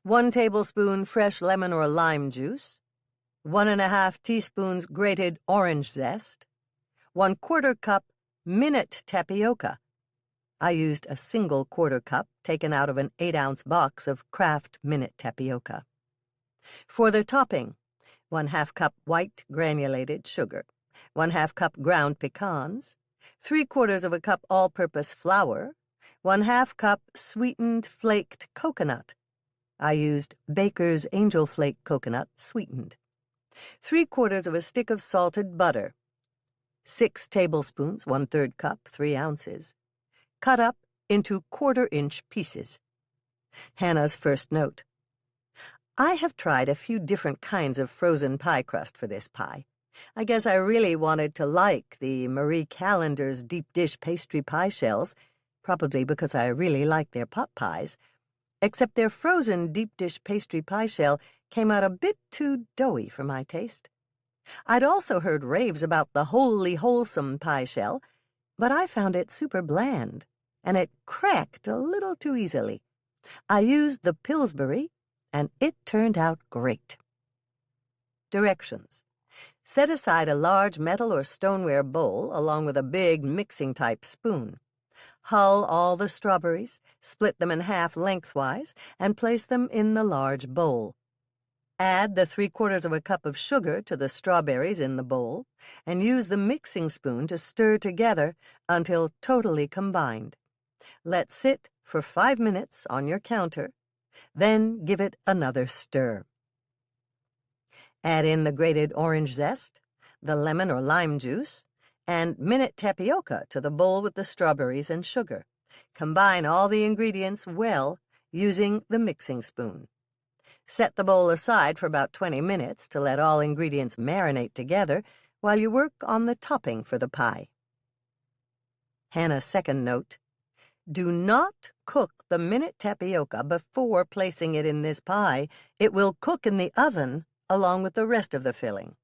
1 tablespoon fresh lemon or lime juice, 1½ teaspoons grated orange zest, 1/4 cup minute tapioca. I used a single 1/4 cup taken out of an 8-ounce box of Kraft minute tapioca. For the topping, 1/2 cup white granulated sugar, 1/2 cup ground pecans, 3/4 of a cup all-purpose flour, 1/2 cup sweetened flaked coconut. I used Baker's Angel Flake coconut sweetened. 3/4 of a stick of salted butter, 6 tablespoons, 1/3 cup, 3 ounces, cut up into 1/4-inch pieces. Hannah's first note: I have tried a few different kinds of frozen pie crust for this pie. I guess I really wanted to like the Marie Callender's deep dish pastry pie shells, probably because I really like their pot pies, except their frozen deep dish pastry pie shell came out a bit too doughy for my taste. I'd also heard raves about the Wholly Wholesome pie shell, but I found it super bland, and it cracked a little too easily. I used the Pillsbury, and it turned out great. Directions: set aside a large metal or stoneware bowl along with a big mixing-type spoon. Hull all the strawberries, split them in half lengthwise, and place them in the large bowl. Add the 3/4 of a cup of sugar to the strawberries in the bowl, and use the mixing spoon to stir together until totally combined. Let sit for 5 minutes on your counter, then give it another stir. Add in the grated orange zest, the lemon or lime juice, and minute tapioca to the bowl with the strawberries and sugar. Combine all the ingredients well using the mixing spoon. Set the bowl aside for about 20 minutes to let all ingredients marinate together while you work on the topping for the pie. Hannah's second note: do not cook the minute tapioca before placing it in this pie. It will cook in the oven along with the rest of the filling.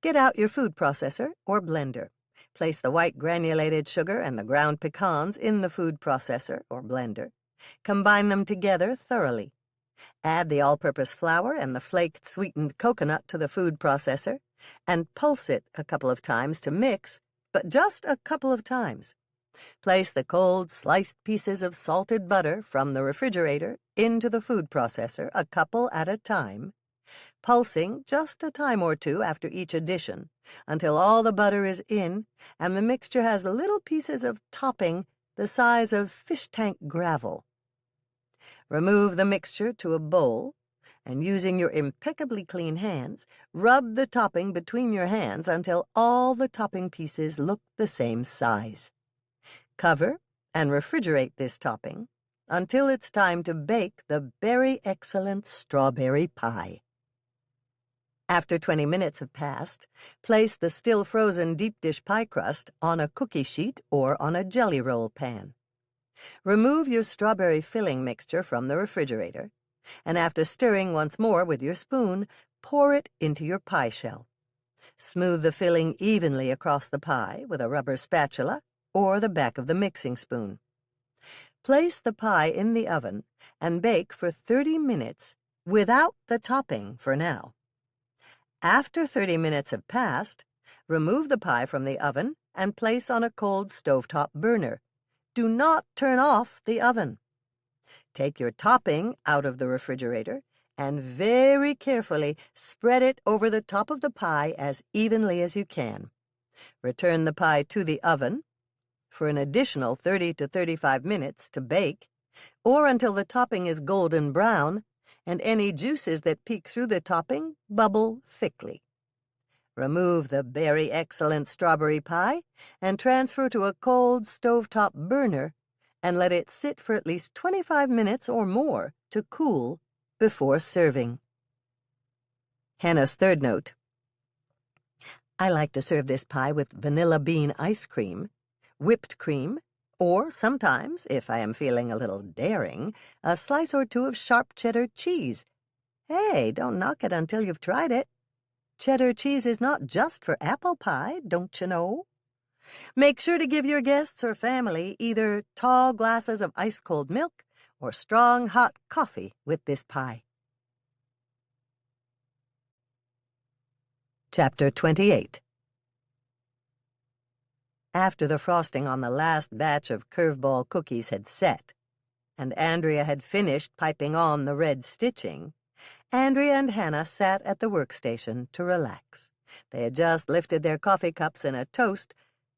Get out your food processor or blender. Place the white granulated sugar and the ground pecans in the food processor or blender. Combine them together thoroughly. Add the all-purpose flour and the flaked sweetened coconut to the food processor, and pulse it a couple of times to mix, but just a couple of times. Place the cold, sliced pieces of salted butter from the refrigerator into the food processor a couple at a time, pulsing just a time or two after each addition, until all the butter is in and the mixture has little pieces of topping the size of fish tank gravel. Remove the mixture to a bowl and using your impeccably clean hands, rub the topping between your hands until all the topping pieces look the same size. Cover and refrigerate this topping until it's time to bake the very excellent strawberry pie. After 20 minutes have passed, place the still frozen deep dish pie crust on a cookie sheet or on a jelly roll pan. Remove your strawberry filling mixture from the refrigerator, and after stirring once more with your spoon, pour it into your pie shell. Smooth the filling evenly across the pie with a rubber spatula or the back of the mixing spoon. Place the pie in the oven and bake for 30 minutes without the topping for now. After 30 minutes have passed, remove the pie from the oven and place on a cold stovetop burner. Do not turn off the oven. Take your topping out of the refrigerator and very carefully spread it over the top of the pie as evenly as you can. Return the pie to the oven for an additional 30 to 35 minutes to bake, or until the topping is golden brown and any juices that peek through the topping bubble thickly. Remove the very excellent strawberry pie and transfer to a cold stovetop burner and let it sit for at least 25 minutes or more to cool before serving. Hannah's third note. I like to serve this pie with vanilla bean ice cream, whipped cream, or sometimes, if I am feeling a little daring, a slice or two of sharp cheddar cheese. Hey, don't knock it until you've tried it. Cheddar cheese is not just for apple pie, don't you know? Make sure to give your guests or family either tall glasses of ice-cold milk or strong hot coffee with this pie. Chapter 28. After the frosting on the last batch of curveball cookies had set, and Andrea had finished piping on the red stitching, Andrea and Hannah sat at the workstation to relax. They had just lifted their coffee cups in a toast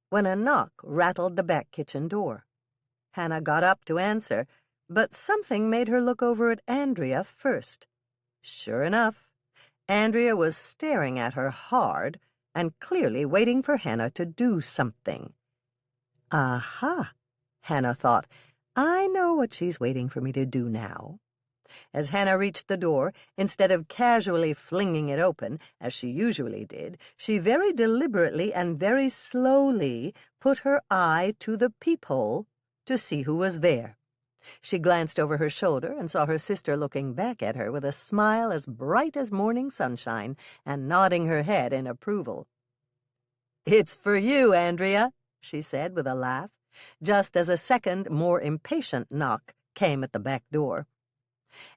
when a knock rattled the back kitchen door. Hannah got up to answer, but something made her look over at Andrea first. Sure enough, Andrea was staring at her hard and clearly waiting for Hannah to do something. Aha, Hannah thought. I know what she's waiting for me to do now. As Hannah reached the door, instead of casually flinging it open, as she usually did, she very deliberately and very slowly put her eye to the peephole to see who was there. She glanced over her shoulder and saw her sister looking back at her with a smile as bright as morning sunshine and nodding her head in approval. "It's for you, Andrea," she said with a laugh, just as a second, more impatient knock came at the back door.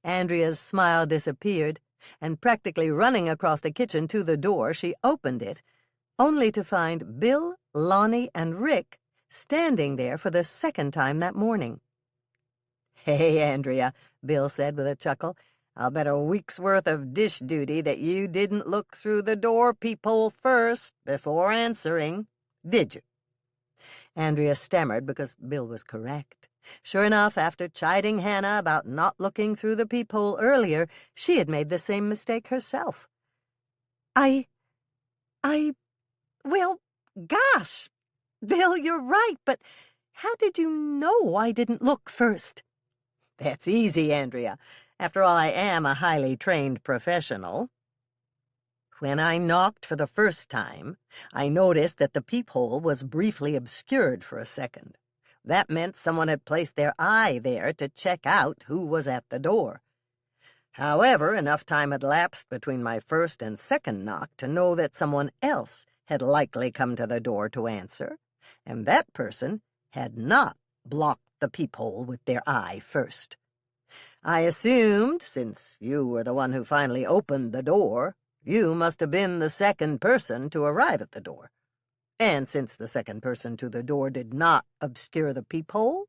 Andrea's smile disappeared, and practically running across the kitchen to the door, she opened it, only to find Bill, Lonnie, and Rick standing there for the second time that morning. "Hey, Andrea," Bill said with a chuckle, "I'll bet a week's worth of dish duty that you didn't look through the door peephole first before answering, did you?" Andrea stammered because Bill was correct. Sure enough, after chiding Hannah about not looking through the peephole earlier, she had made the same mistake herself. Well, gosh, Bill, you're right, but how did you know I didn't look first?" "That's easy, Andrea. After all, I am a highly trained professional. When I knocked for the first time, I noticed that the peephole was briefly obscured for a second. That meant someone had placed their eye there to check out who was at the door. However, enough time had lapsed between my first and second knock to know that someone else had likely come to the door to answer, and that person had not blocked the peephole with their eye first. I assumed, since you were the one who finally opened the door, you must have been the second person to arrive at the door. And since the second person to the door did not obscure the peephole,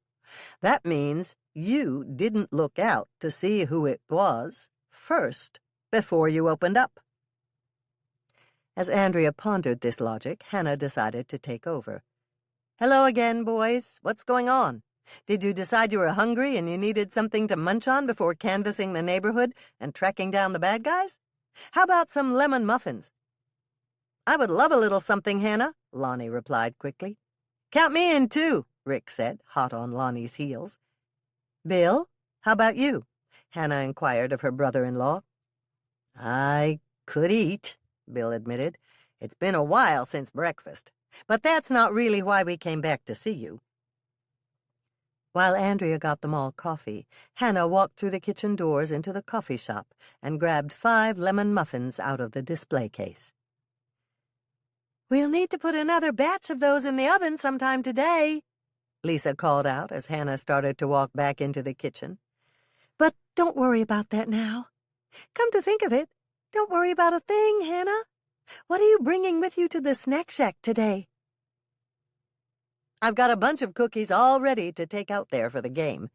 that means you didn't look out to see who it was first before you opened up." As Andrea pondered this logic, Hannah decided to take over. "Hello again, boys. What's going on? Did you decide you were hungry and you needed something to munch on before canvassing the neighborhood and tracking down the bad guys? How about some lemon muffins?" "I would love a little something, Hannah," Lonnie replied quickly. "Count me in, too," Rick said, hot on Lonnie's heels. "Bill, how about you?" Hannah inquired of her brother-in-law. "I could eat," Bill admitted. "It's been a while since breakfast. But that's not really why we came back to see you." While Andrea got them all coffee, Hannah walked through the kitchen doors into the coffee shop and grabbed 5 lemon muffins out of the display case. "We'll need to put another batch of those in the oven sometime today," Lisa called out as Hannah started to walk back into the kitchen. "But don't worry about that now. Come to think of it, don't worry about a thing, Hannah. What are you bringing with you to the snack shack today?" "I've got a bunch of cookies all ready to take out there for the game."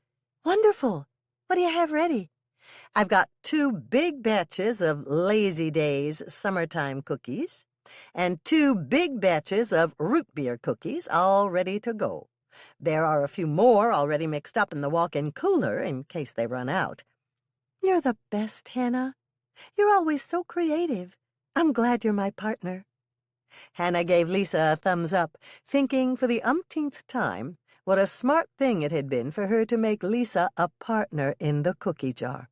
"Wonderful. What do you have ready?" "I've got 2 big batches of Lazy Days summertime cookies and 2 big batches of root beer cookies all ready to go. There are a few more already mixed up in the walk-in cooler in case they run out." "You're the best, Hannah. You're always so creative. I'm glad you're my partner." Hannah gave Lisa a thumbs up, thinking for the umpteenth time what a smart thing it had been for her to make Lisa a partner in the cookie jar.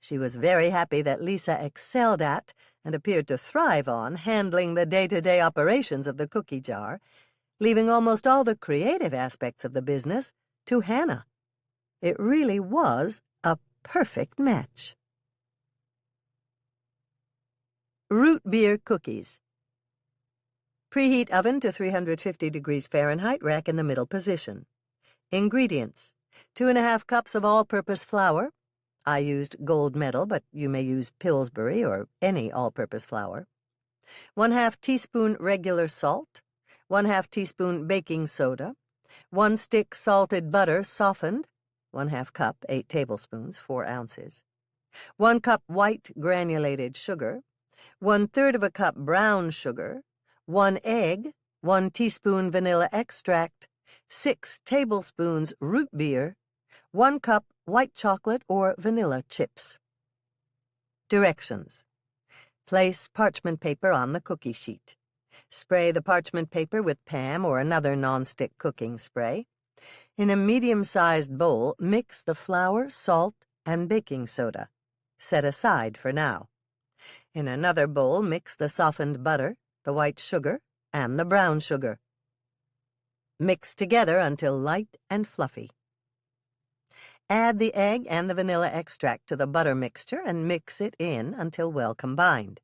She was very happy that Lisa excelled at and appeared to thrive on handling the day-to-day operations of the cookie jar, leaving almost all the creative aspects of the business to Hannah. It really was a perfect match. Root beer cookies. Preheat oven to 350 degrees Fahrenheit, rack in the middle position. Ingredients: 2½ cups of all-purpose flour. I used gold medal, but you may use Pillsbury or any all-purpose flour. 1/2 teaspoon regular salt. 1/2 teaspoon baking soda. 1 stick salted butter softened. 1/2 cup, 8 tablespoons, 4 ounces. 1 cup white granulated sugar. 1/3 of a cup brown sugar. 1 egg, 1 teaspoon vanilla extract, 6 tablespoons root beer, 1 cup white chocolate or vanilla chips. Directions: place parchment paper on the cookie sheet. Spray the parchment paper with Pam or another nonstick cooking spray. In a medium-sized bowl, mix the flour, salt, and baking soda. Set aside for now. In another bowl, mix the softened butter, the white sugar, and the brown sugar. Mix together until light and fluffy. Add the egg and the vanilla extract to the butter mixture and mix it in until well combined.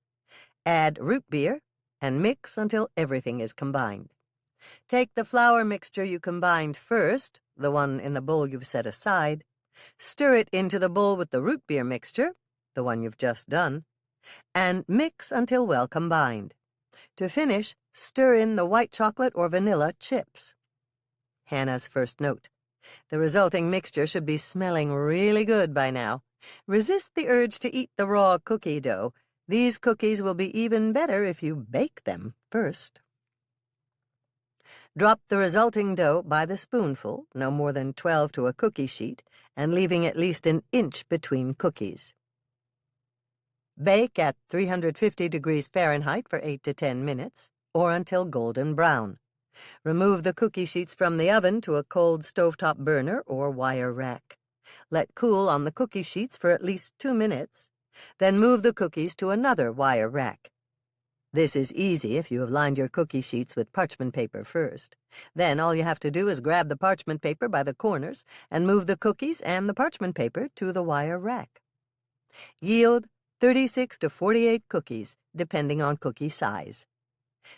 Add root beer and mix until everything is combined. Take the flour mixture you combined first, the one in the bowl you've set aside, stir it into the bowl with the root beer mixture, the one you've just done, and mix until well combined. To finish, stir in the white chocolate or vanilla chips. Hannah's first note: the resulting mixture should be smelling really good by now. Resist the urge to eat the raw cookie dough. These cookies will be even better if you bake them first. Drop the resulting dough by the spoonful, no more than 12 to a cookie sheet, and leaving at least an inch between cookies. Bake at 350 degrees Fahrenheit for 8 to 10 minutes, or until golden brown. Remove the cookie sheets from the oven to a cold stovetop burner or wire rack. Let cool on the cookie sheets for at least 2 minutes. Then move the cookies to another wire rack. This is easy if you have lined your cookie sheets with parchment paper first. Then all you have to do is grab the parchment paper by the corners and move the cookies and the parchment paper to the wire rack. Yield 36 to 48 cookies, depending on cookie size.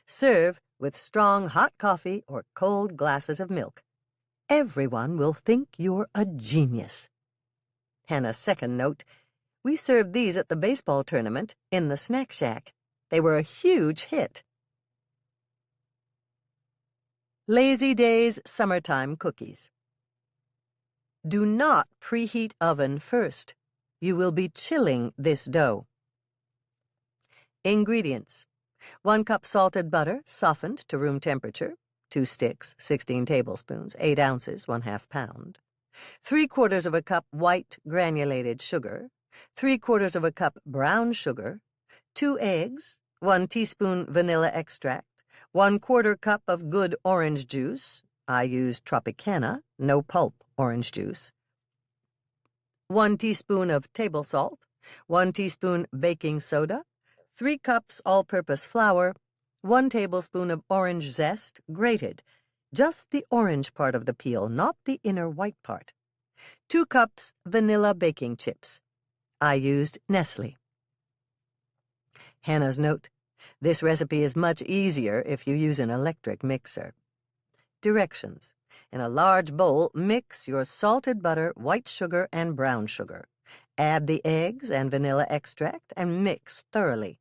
Serve with strong hot coffee or cold glasses of milk. Everyone will think you're a genius. Hannah's second note: we served these at the baseball tournament in the snack shack. They were a huge hit. Lazy Days summertime cookies. Do not preheat oven first. You will be chilling this dough. Ingredients: 1 cup salted butter, softened to room temperature, 2 sticks, 16 tablespoons, 8 ounces, 1/2 pound. 3/4 of a cup white granulated sugar, 3/4 of a cup brown sugar, 2 eggs, 1 teaspoon vanilla extract, 1/4 cup of good orange juice. I used Tropicana, no pulp orange juice. 1 teaspoon of table salt, 1 teaspoon baking soda, 3 cups all-purpose flour, 1 tablespoon of orange zest, grated, just the orange part of the peel, not the inner white part. 2 cups vanilla baking chips. I used Nestle. Hannah's note: this recipe is much easier if you use an electric mixer. Directions: in a large bowl, mix your salted butter, white sugar, and brown sugar. Add the eggs and vanilla extract and mix thoroughly.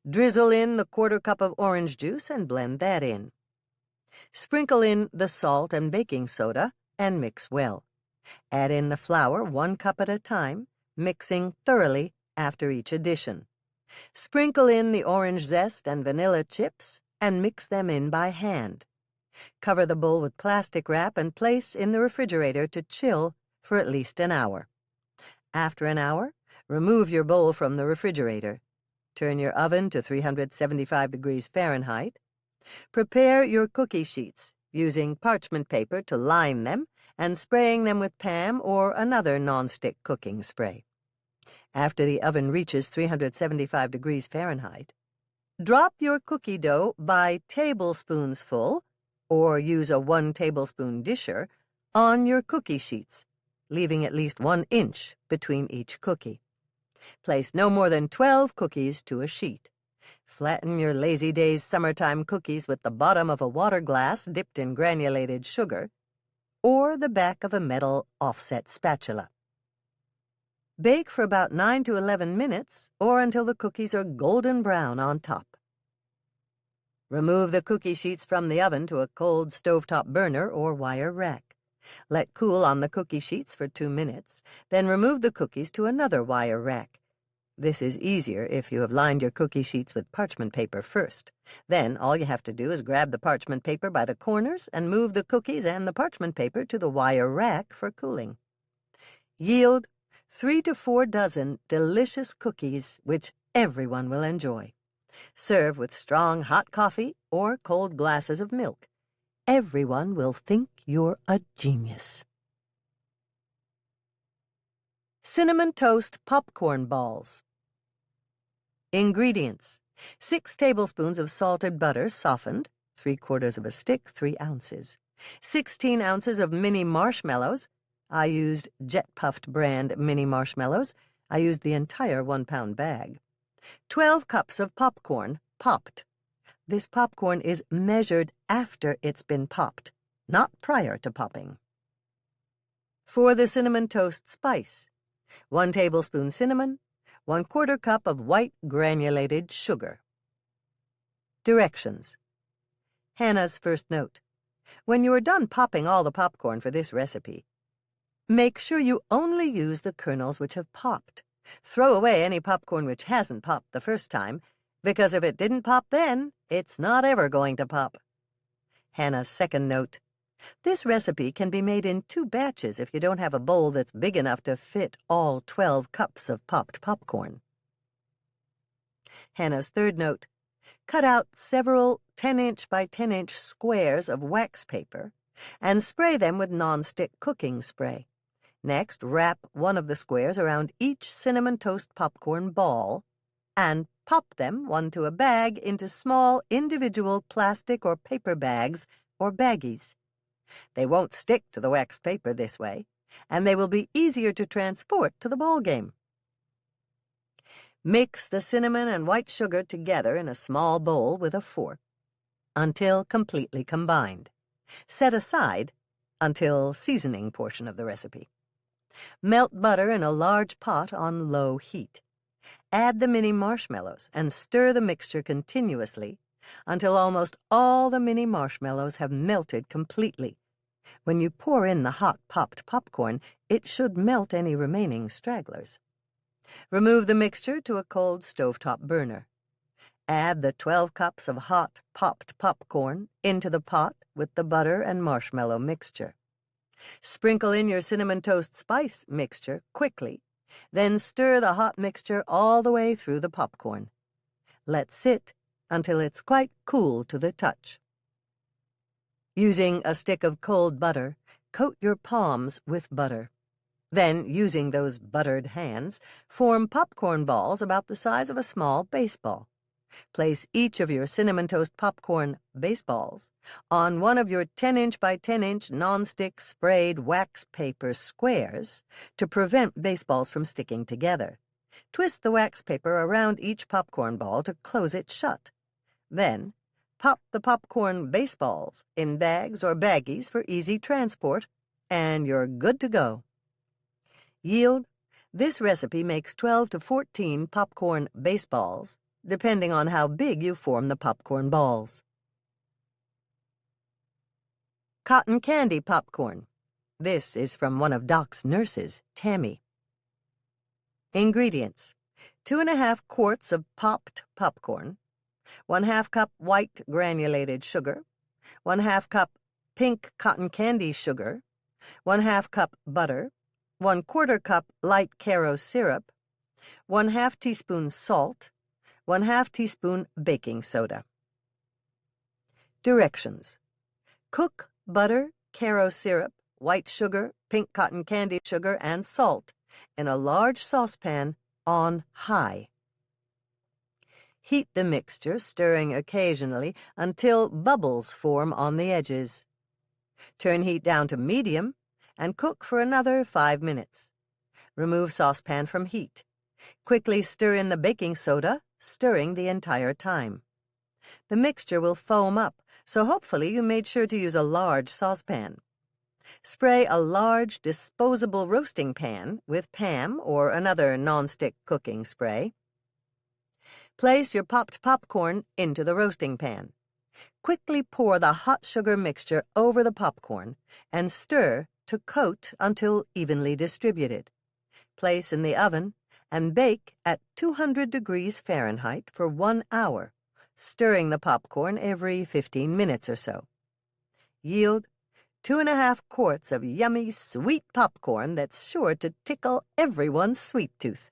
Drizzle in the 1/4 cup of orange juice and blend that in. Sprinkle in the salt and baking soda and mix well. Add in the flour 1 cup at a time, mixing thoroughly after each addition. Sprinkle in the orange zest and vanilla chips and mix them in by hand. Cover the bowl with plastic wrap and place in the refrigerator to chill for at least an hour. After an hour, remove your bowl from the refrigerator. Turn your oven to 375 degrees Fahrenheit. Prepare your cookie sheets, using parchment paper to line them and spraying them with Pam or another nonstick cooking spray. After the oven reaches 375 degrees Fahrenheit, drop your cookie dough by tablespoons full, or use a 1 tablespoon disher, on your cookie sheets, leaving at least 1 inch between each cookie. Place no more than 12 cookies to a sheet. Flatten your Lazy Days summertime cookies with the bottom of a water glass dipped in granulated sugar, or the back of a metal offset spatula. Bake for about 9 to 11 minutes, or until the cookies are golden brown on top. Remove the cookie sheets from the oven to a cold stovetop burner or wire rack. Let cool on the cookie sheets for 2 minutes, then remove the cookies to another wire rack. This is easier if you have lined your cookie sheets with parchment paper first. Then all you have to do is grab the parchment paper by the corners and move the cookies and the parchment paper to the wire rack for cooling. Yield 3 to 4 dozen delicious cookies which everyone will enjoy. Serve with strong hot coffee or cold glasses of milk. Everyone will think you're a genius. Cinnamon Toast Popcorn Balls. Ingredients: 6 tablespoons of salted butter softened, 3/4 of a stick, 3 ounces. 16 ounces of mini marshmallows. I used Jet Puffed brand mini marshmallows. I used the entire 1-pound bag. 12 cups of popcorn, popped. This popcorn is measured after it's been popped, not prior to popping. For the cinnamon toast spice: 1 tablespoon cinnamon, 1/4 cup of white granulated sugar. Directions. Hannah's first note: when you are done popping all the popcorn for this recipe, make sure you only use the kernels which have popped. Throw away any popcorn which hasn't popped the first time, because if it didn't pop then, it's not ever going to pop. Hannah's second note: this recipe can be made in 2 batches if you don't have a bowl that's big enough to fit all 12 cups of popped popcorn. Hannah's third note: cut out several 10-inch by 10-inch squares of wax paper and spray them with nonstick cooking spray. Next, wrap one of the squares around each cinnamon toast popcorn ball and pop them, one to a bag, into small individual plastic or paper bags or baggies. They won't stick to the wax paper this way, and they will be easier to transport to the ball game. Mix the cinnamon and white sugar together in a small bowl with a fork until completely combined. Set aside until seasoning portion of the recipe. Melt butter in a large pot on low heat. Add the mini marshmallows and stir the mixture continuously until almost all the mini marshmallows have melted completely. When you pour in the hot popped popcorn, it should melt any remaining stragglers. Remove the mixture to a cold stovetop burner. Add the 12 cups of hot, popped popcorn into the pot with the butter and marshmallow mixture. Sprinkle in your cinnamon toast spice mixture quickly, then stir the hot mixture all the way through the popcorn. Let sit until it's quite cool to the touch. Using a stick of cold butter, coat your palms with butter. Then, using those buttered hands, form popcorn balls about the size of a small baseball. Place each of your cinnamon toast popcorn baseballs on one of your 10-inch by 10-inch nonstick sprayed wax paper squares to prevent baseballs from sticking together. Twist the wax paper around each popcorn ball to close it shut. Then, pop the popcorn baseballs in bags or baggies for easy transport, and you're good to go. Yield, this recipe makes 12 to 14 popcorn baseballs, depending on how big you form the popcorn balls. Cotton candy popcorn. This is from one of Doc's nurses, Tammy. Ingredients: 2½ quarts of popped popcorn, 1/2 cup white granulated sugar, 1/2 cup pink cotton candy sugar, 1/2 cup butter, 1/4 cup light Caro syrup, 1/2 teaspoon salt, 1/2 teaspoon baking soda. Directions: cook butter, Caro syrup, white sugar, pink cotton candy sugar, and salt in a large saucepan on high. Heat the mixture, stirring occasionally until bubbles form on the edges. Turn heat down to medium and cook for another 5 minutes. Remove saucepan from heat. Quickly stir in the baking soda, stirring the entire time. The mixture will foam up, so hopefully you made sure to use a large saucepan. Spray a large disposable roasting pan with Pam or another nonstick cooking spray. Place your popped popcorn into the roasting pan. Quickly pour the hot sugar mixture over the popcorn and stir to coat until evenly distributed. Place in the oven and bake at 200 degrees Fahrenheit for 1 hour, stirring the popcorn every 15 minutes or so. Yield 2½ quarts of yummy, sweet popcorn that's sure to tickle everyone's sweet tooth.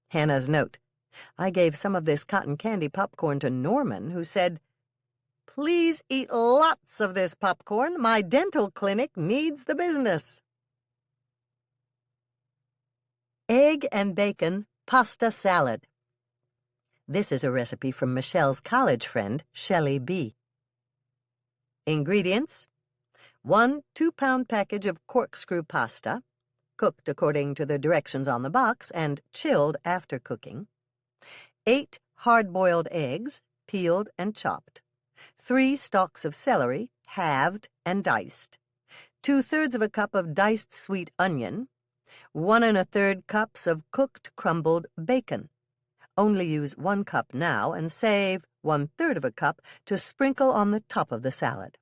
Hannah's note: I gave some of this cotton candy popcorn to Norman, who said, "Please eat lots of this popcorn. My dental clinic needs the business." Egg and bacon pasta salad. This is a recipe from Michelle's college friend, Shelley B. Ingredients: 1 2-pound package of corkscrew pasta, cooked according to the directions on the box and chilled after cooking. 8 hard-boiled eggs, peeled and chopped. 3 stalks of celery, halved and diced. 2/3 of a cup of diced sweet onion. 1 1/3 cups of cooked crumbled bacon. Only use 1 cup now and save 1/3 of a cup to sprinkle on the top of the salad.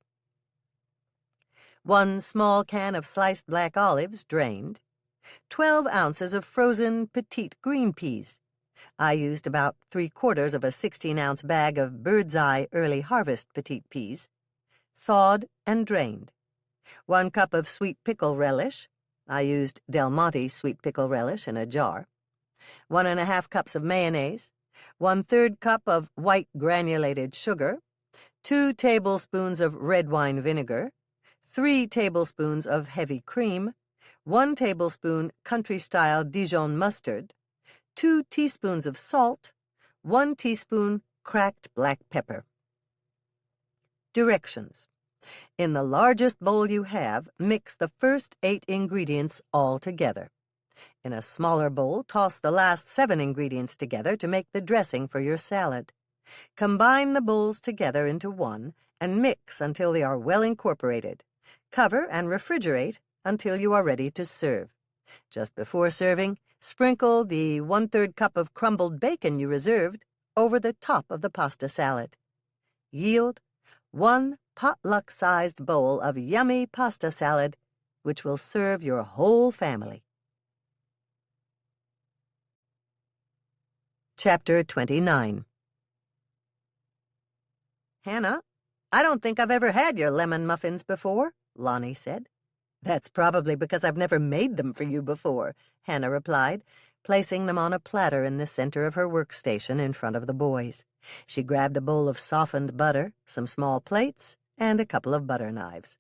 1 small can of sliced black olives, drained. 12 ounces of frozen petite green peas. I used about 3/4 of a 16-ounce bag of Bird's Eye early harvest petite peas, thawed and drained. 1 cup of sweet pickle relish. I used Del Monte sweet pickle relish in a jar. 1 1/2 cups of mayonnaise. 1/3 cup of white granulated sugar. 2 tablespoons of red wine vinegar. 3 tablespoons of heavy cream. 1 tablespoon country-style Dijon mustard. 2 teaspoons of salt. 1 teaspoon cracked black pepper. Directions: in the largest bowl you have, mix the first 8 ingredients all together. In a smaller bowl, toss the last 7 ingredients together to make the dressing for your salad. Combine the bowls together into one and mix until they are well incorporated. Cover and refrigerate until you are ready to serve. Just before serving, sprinkle the 1/3 cup of crumbled bacon you reserved over the top of the pasta salad. Yield 1 potluck-sized bowl of yummy pasta salad, which will serve your whole family. Chapter 29. Hannah, I don't think I've ever had your lemon muffins before, Lonnie said. That's probably because I've never made them for you before, Hannah replied, placing them on a platter in the center of her workstation in front of the boys. She grabbed a bowl of softened butter, some small plates, and a couple of butter knives.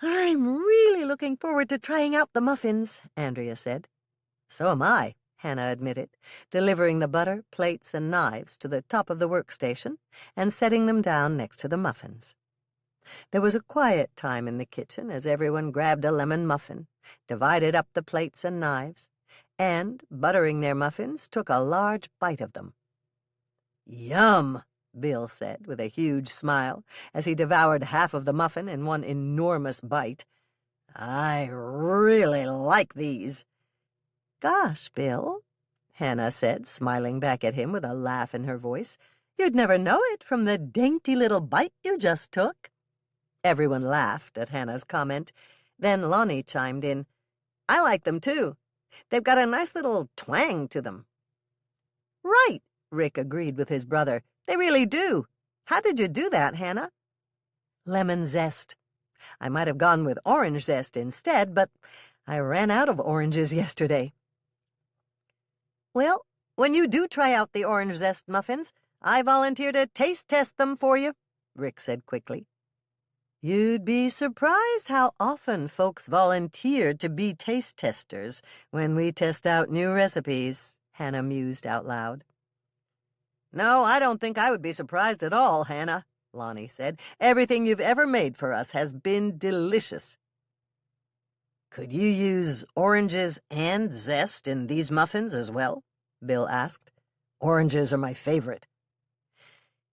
I'm really looking forward to trying out the muffins, Andrea said. So am I, Hannah admitted, delivering the butter, plates, and knives to the top of the workstation and setting them down next to the muffins. There was a quiet time in the kitchen as everyone grabbed a lemon muffin, divided up the plates and knives, and, buttering their muffins, took a large bite of them. Yum, Bill said with a huge smile as he devoured half of the muffin in one enormous bite. I really like these. Gosh, Bill, Hannah said, smiling back at him with a laugh in her voice. You'd never know it from the dainty little bite you just took. Everyone laughed at Hannah's comment. Then Lonnie chimed in. I like them, too. They've got a nice little twang to them. Right, Rick agreed with his brother. They really do. How did you do that, Hannah? Lemon zest. I might have gone with orange zest instead, but I ran out of oranges yesterday. Well, when you do try out the orange zest muffins, I volunteer to taste test them for you, Rick said quickly. You'd be surprised how often folks volunteer to be taste testers when we test out new recipes, Hannah mused out loud. No, I don't think I would be surprised at all, Hannah, Lonnie said. Everything you've ever made for us has been delicious. Could you use oranges and zest in these muffins as well? Bill asked. Oranges are my favorite.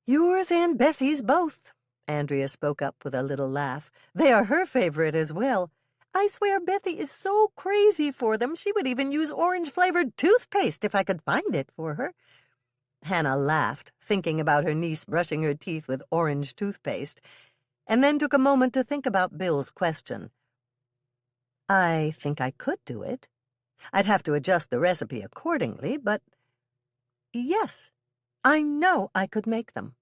Yours and Bethy's both, Andrea spoke up with a little laugh. They are her favorite as well. I swear Bethy is so crazy for them, she would even use orange-flavored toothpaste if I could find it for her. Hannah laughed, thinking about her niece brushing her teeth with orange toothpaste, and then took a moment to think about Bill's question. I think I could do it. I'd have to adjust the recipe accordingly, but yes, I know I could make them.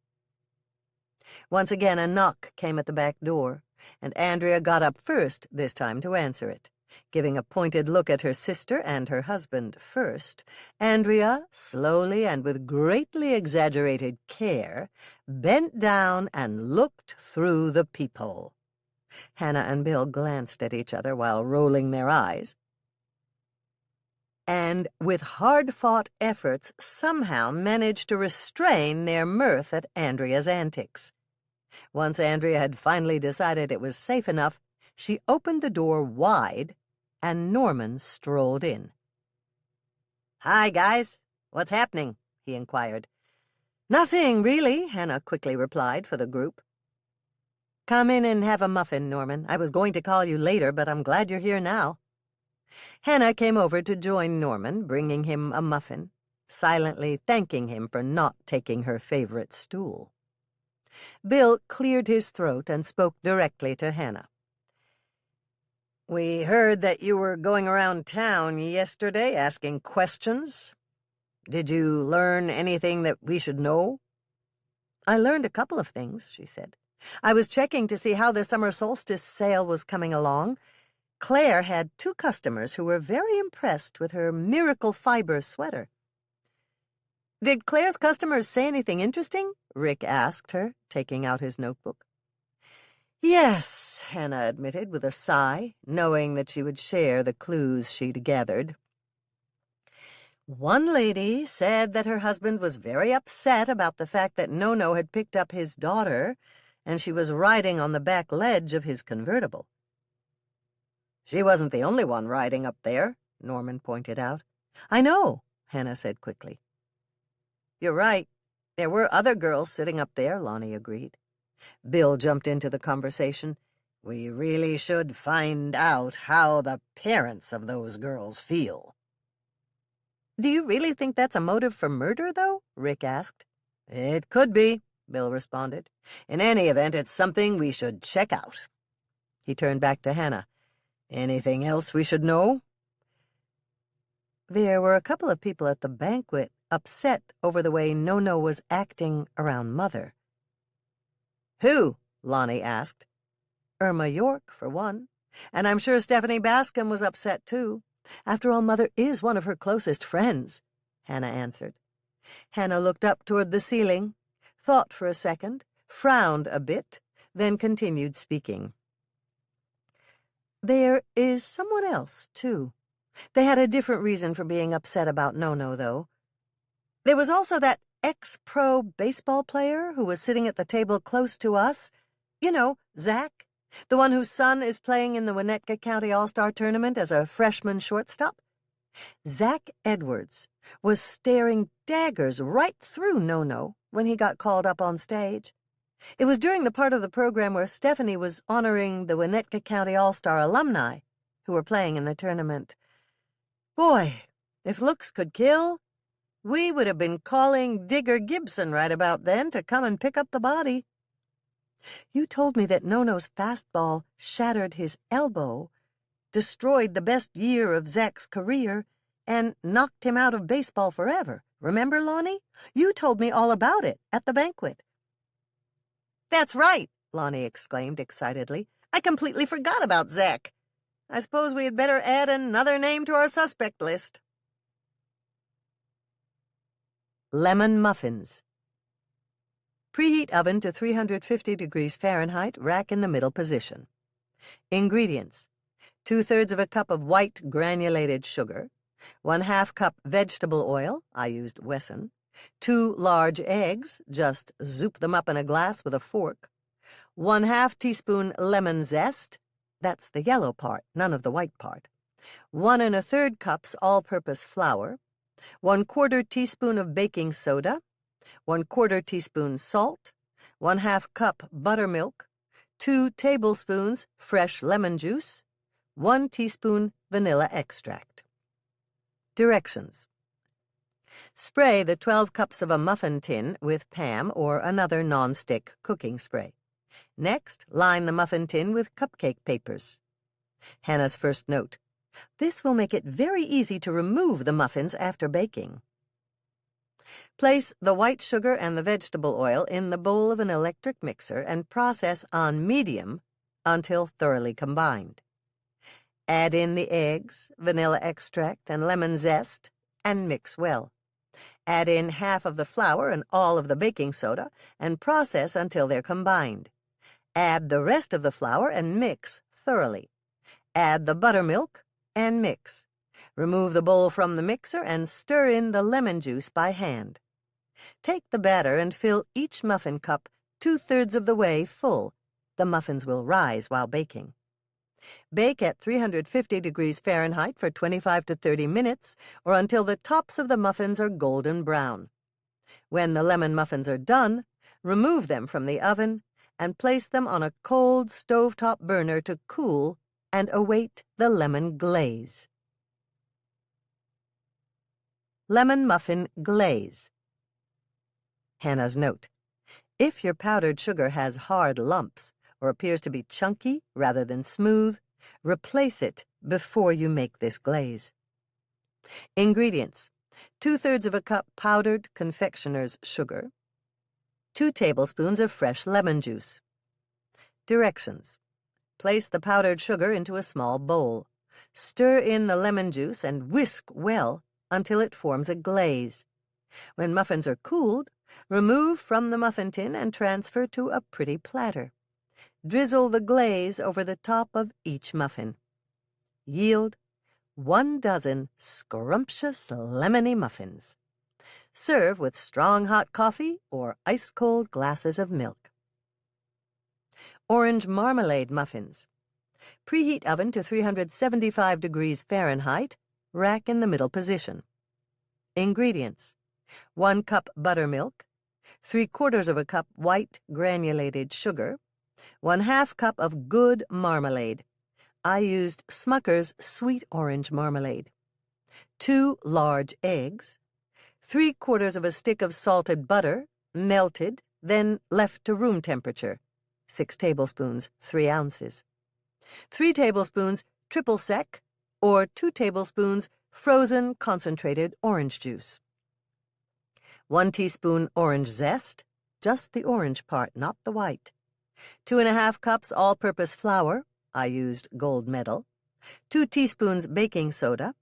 Once again a knock came at the back door, and Andrea got up first this time to answer it. Giving a pointed look at her sister and her husband first, Andrea, slowly and with greatly exaggerated care, bent down and looked through the peephole. Hannah and Bill glanced at each other while rolling their eyes, and with hard-fought efforts somehow managed to restrain their mirth at Andrea's antics. Once Andrea had finally decided it was safe enough, she opened the door wide, and Norman strolled in. Hi, guys. What's happening? He inquired. Nothing, really, Hannah quickly replied for the group. Come in and have a muffin, Norman. I was going to call you later, but I'm glad you're here now. Hannah came over to join Norman, bringing him a muffin, silently thanking him for not taking her favorite stool. Bill cleared his throat and spoke directly to Hannah. We heard that you were going around town yesterday asking questions. Did you learn anything that we should know? I learned a couple of things, she said. I was checking to see how the summer solstice sale was coming along. Claire had 2 customers who were very impressed with her miracle fiber sweater. Did Claire's customers say anything interesting? Rick asked her, taking out his notebook. Yes, Hannah admitted with a sigh, knowing that she would share the clues she'd gathered. One lady said that her husband was very upset about the fact that Nono had picked up his daughter, and she was riding on the back ledge of his convertible. She wasn't the only one riding up there, Norman pointed out. I know, Hannah said quickly. You're right. There were other girls sitting up there, Lonnie agreed. Bill jumped into the conversation. We really should find out how the parents of those girls feel. Do you really think that's a motive for murder, though? Rick asked. It could be, Bill responded. In any event, it's something we should check out. He turned back to Hannah. Anything else we should know? There were a couple of people at the banquet upset over the way Nono was acting around Mother. Who? Lonnie asked. Irma York, for one. And I'm sure Stephanie Bascom was upset, too. After all, Mother is one of her closest friends, Hannah answered. Hannah looked up toward the ceiling, thought for a second, frowned a bit, then continued speaking. There is someone else, too. They had a different reason for being upset about No-No, though. There was also that ex-pro baseball player who was sitting at the table close to us. You know, Zach, the one whose son is playing in the Winnetka County All-Star Tournament as a freshman shortstop. Zach Edwards was staring daggers right through No-No when he got called up on stage. It was during the part of the program where Stephanie was honoring the Winnetka County All-Star alumni who were playing in the tournament. Boy, if looks could kill, we would have been calling Digger Gibson right about then to come and pick up the body. You told me that No-No's fastball shattered his elbow, destroyed the best year of Zach's career, and knocked him out of baseball forever. Remember, Lonnie? You told me all about it at the banquet. That's right, Lonnie exclaimed excitedly. I completely forgot about Zach. I suppose we had better add another name to our suspect list. Lemon muffins. Preheat oven to 350 degrees Fahrenheit, rack in the middle position. Ingredients: 2/3 of a cup of white granulated sugar, 1/2 cup vegetable oil, I used Wesson, 2 large eggs, just zoop them up in a glass with a fork, 1/2 teaspoon lemon zest, that's the yellow part, none of the white part, 1 1/3 cups all-purpose flour, 1/4 teaspoon of baking soda, 1/4 teaspoon salt, 1/2 cup buttermilk, 2 tablespoons fresh lemon juice, 1 teaspoon vanilla extract. Directions: spray the 12 cups of a muffin tin with Pam or another non-stick cooking spray. Next, line the muffin tin with cupcake papers. Hannah's first note: this will make it very easy to remove the muffins after baking. Place the white sugar and the vegetable oil in the bowl of an electric mixer and process on medium until thoroughly combined. Add in the eggs, vanilla extract, and lemon zest, and mix well. Add in half of the flour and all of the baking soda, and process until they're combined. Add the rest of the flour and mix thoroughly. Add the buttermilk and mix. Remove the bowl from the mixer and stir in the lemon juice by hand. Take the batter and fill each muffin cup 2/3 of the way full. The muffins will rise while baking. Bake at 350 degrees Fahrenheit for 25 to 30 minutes or until the tops of the muffins are golden brown. When the lemon muffins are done, remove them from the oven and place them on a cold stovetop burner to cool and await the lemon glaze. Lemon muffin glaze. Hannah's note: if your powdered sugar has hard lumps or appears to be chunky rather than smooth, replace it before you make this glaze. Ingredients: 2/3 of a cup powdered confectioner's sugar, 2 tablespoons of fresh lemon juice. Directions: place the powdered sugar into a small bowl. Stir in the lemon juice and whisk well until it forms a glaze. When muffins are cooled, remove from the muffin tin and transfer to a pretty platter. Drizzle the glaze over the top of each muffin. Yield 1 dozen scrumptious lemony muffins. Serve with strong hot coffee or ice-cold glasses of milk. Orange marmalade muffins. Preheat oven to 375 degrees Fahrenheit, rack in the middle position. Ingredients: 1 cup buttermilk, 3/4 of a cup white granulated sugar, 1/2 cup of good marmalade. I used Smucker's sweet orange marmalade. 2 large eggs, 3/4 of a stick of salted butter, melted, then left to room temperature, 6 tablespoons, 3 ounces. 3 tablespoons triple sec, or 2 tablespoons frozen concentrated orange juice. 1 teaspoon orange zest, just the orange part, not the white. 2½ cups all-purpose flour. I used gold medal. 2 teaspoons baking soda.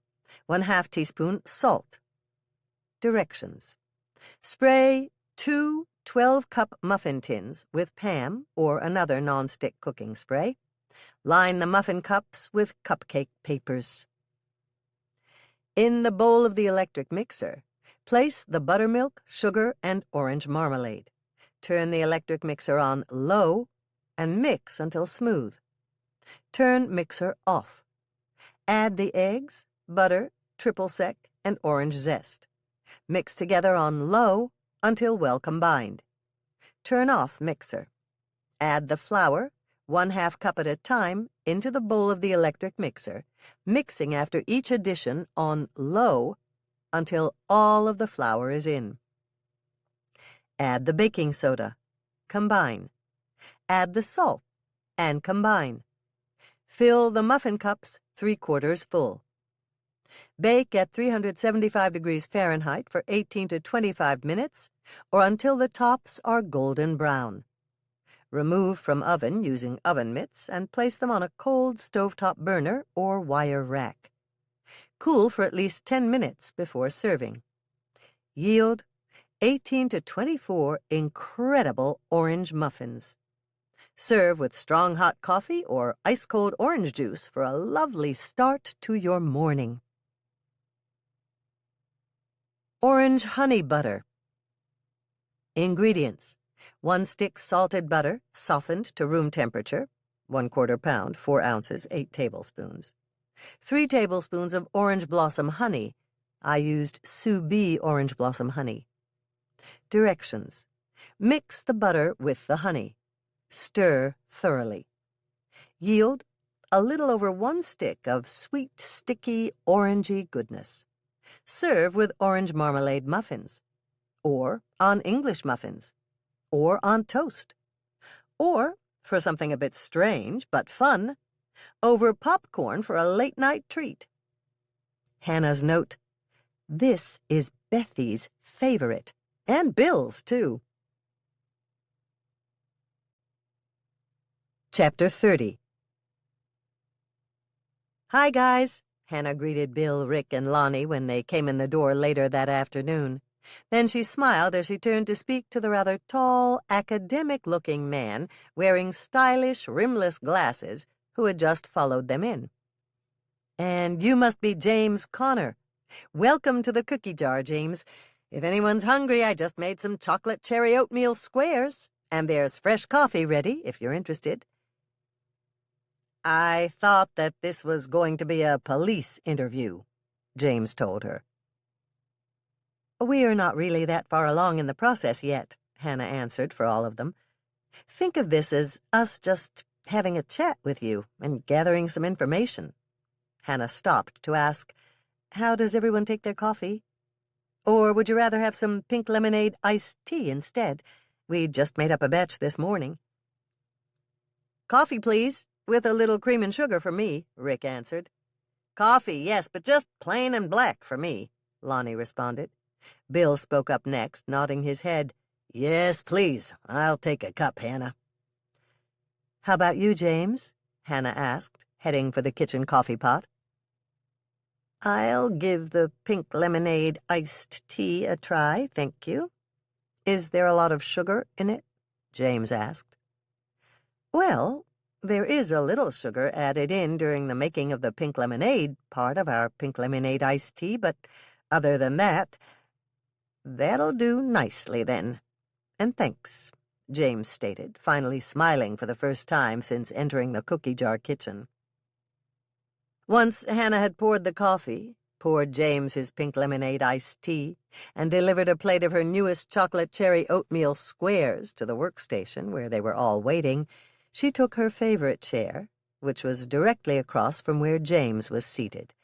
1/2 teaspoon salt. Directions. Spray 2 12-cup muffin tins with Pam or another nonstick cooking spray. Line the muffin cups with cupcake papers. In the bowl of the electric mixer, place the buttermilk, sugar, and orange marmalade. Turn the electric mixer on low and mix until smooth. Turn mixer off. Add the eggs, butter, triple sec, and orange zest. Mix together on low until well combined. Turn off mixer. Add the flour, 1/2 cup at a time, into the bowl of the electric mixer, mixing after each addition on low until all of the flour is in. Add the baking soda. Combine. Add the salt and combine. Fill the muffin cups 3/4 full. Bake at 375 degrees Fahrenheit for 18 to 25 minutes or until the tops are golden brown. Remove from oven using oven mitts and place them on a cold stovetop burner or wire rack. Cool for at least 10 minutes before serving. Yield 18 to 24 incredible orange muffins. Serve with strong hot coffee or ice-cold orange juice for a lovely start to your morning. Orange honey butter. Ingredients: 1 stick salted butter, softened to room temperature, 1/4 pound, 4 ounces, 8 tablespoons. 3 tablespoons of orange blossom honey. I used Sous Bee orange blossom honey. Directions: mix the butter with the honey. Stir thoroughly. Yield a little over 1 stick of sweet, sticky, orangey goodness. Serve with orange marmalade muffins, or on English muffins, or on toast, or, for something a bit strange but fun, over popcorn for a late-night treat. Hannah's note: this is Bethy's favorite, and Bill's, too. Chapter 30. Hi, guys, Hannah greeted Bill, Rick, and Lonnie when they came in the door later that afternoon. Then she smiled as she turned to speak to the rather tall, academic-looking man wearing stylish, rimless glasses who had just followed them in. "And you must be James Connor. Welcome to the cookie jar, James. If anyone's hungry, I just made some chocolate cherry oatmeal squares, and there's fresh coffee ready if you're interested." "I thought that this was going to be a police interview," James told her. "We're not really that far along in the process yet," Hannah answered for all of them. "Think of this as us just having a chat with you and gathering some information." Hannah stopped to ask, "How does everyone take their coffee? Or would you rather have some pink lemonade iced tea instead? We just made up a batch this morning." "Coffee, please, with a little cream and sugar for me," Rick answered. "Coffee, yes, but just plain and black for me," Lonnie responded. Bill spoke up next, nodding his head. "Yes, please. I'll take a cup, Hannah." "How about you, James?" Hannah asked, heading for the kitchen coffee pot. "I'll give the pink lemonade iced tea a try, thank you." "Is there a lot of sugar in it?" James asked. "Well, there is a little sugar added in during the making of the pink lemonade part of our pink lemonade iced tea, but other than that—" "That'll do nicely, then. And thanks," James stated, finally smiling for the first time since entering the cookie jar kitchen. Once Hannah had poured the coffee, poured James his pink lemonade iced tea, and delivered a plate of her newest chocolate cherry oatmeal squares to the workstation where they were all waiting, she took her favorite chair, which was directly across from where James was seated.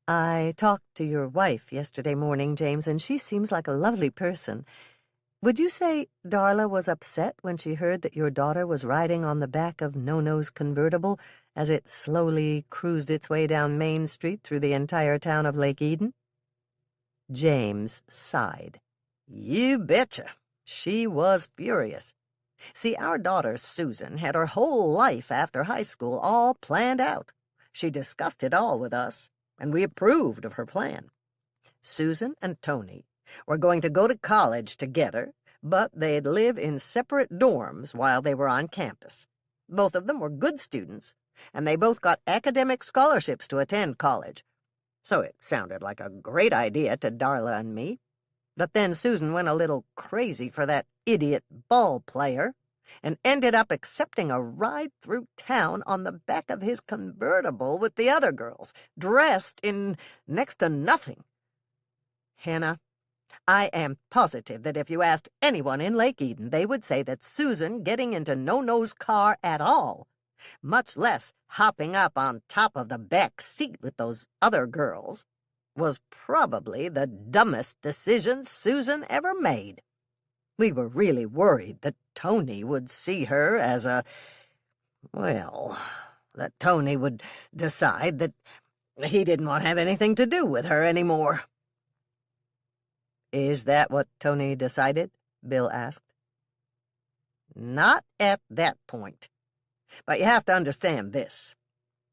"I talked to your wife yesterday morning, James, and she seems like a lovely person. Would you say Darla was upset when she heard that your daughter was riding on the back of No-No's convertible as it slowly cruised its way down Main Street through the entire town of Lake Eden?" James sighed. "You betcha. She was furious. See, our daughter Susan had her whole life after high school all planned out. She discussed it all with us, and we approved of her plan. Susan and Tony were going to go to college together, but they'd live in separate dorms while they were on campus. Both of them were good students, and they both got academic scholarships to attend college. So it sounded like a great idea to Darla and me. But then Susan went a little crazy for that idiot ball player and ended up accepting a ride through town on the back of his convertible with the other girls, dressed in next to nothing. Hannah, I am positive that if you asked anyone in Lake Eden, they would say that Susan getting into No-No's car at all, much less hopping up on top of the back seat with those other girls, was probably the dumbest decision Susan ever made. We were really worried that Tony would see her as that Tony would decide that he didn't want to have anything to do with her anymore. Is that what Tony decided? Bill asked. Not at that point. But you have to understand this.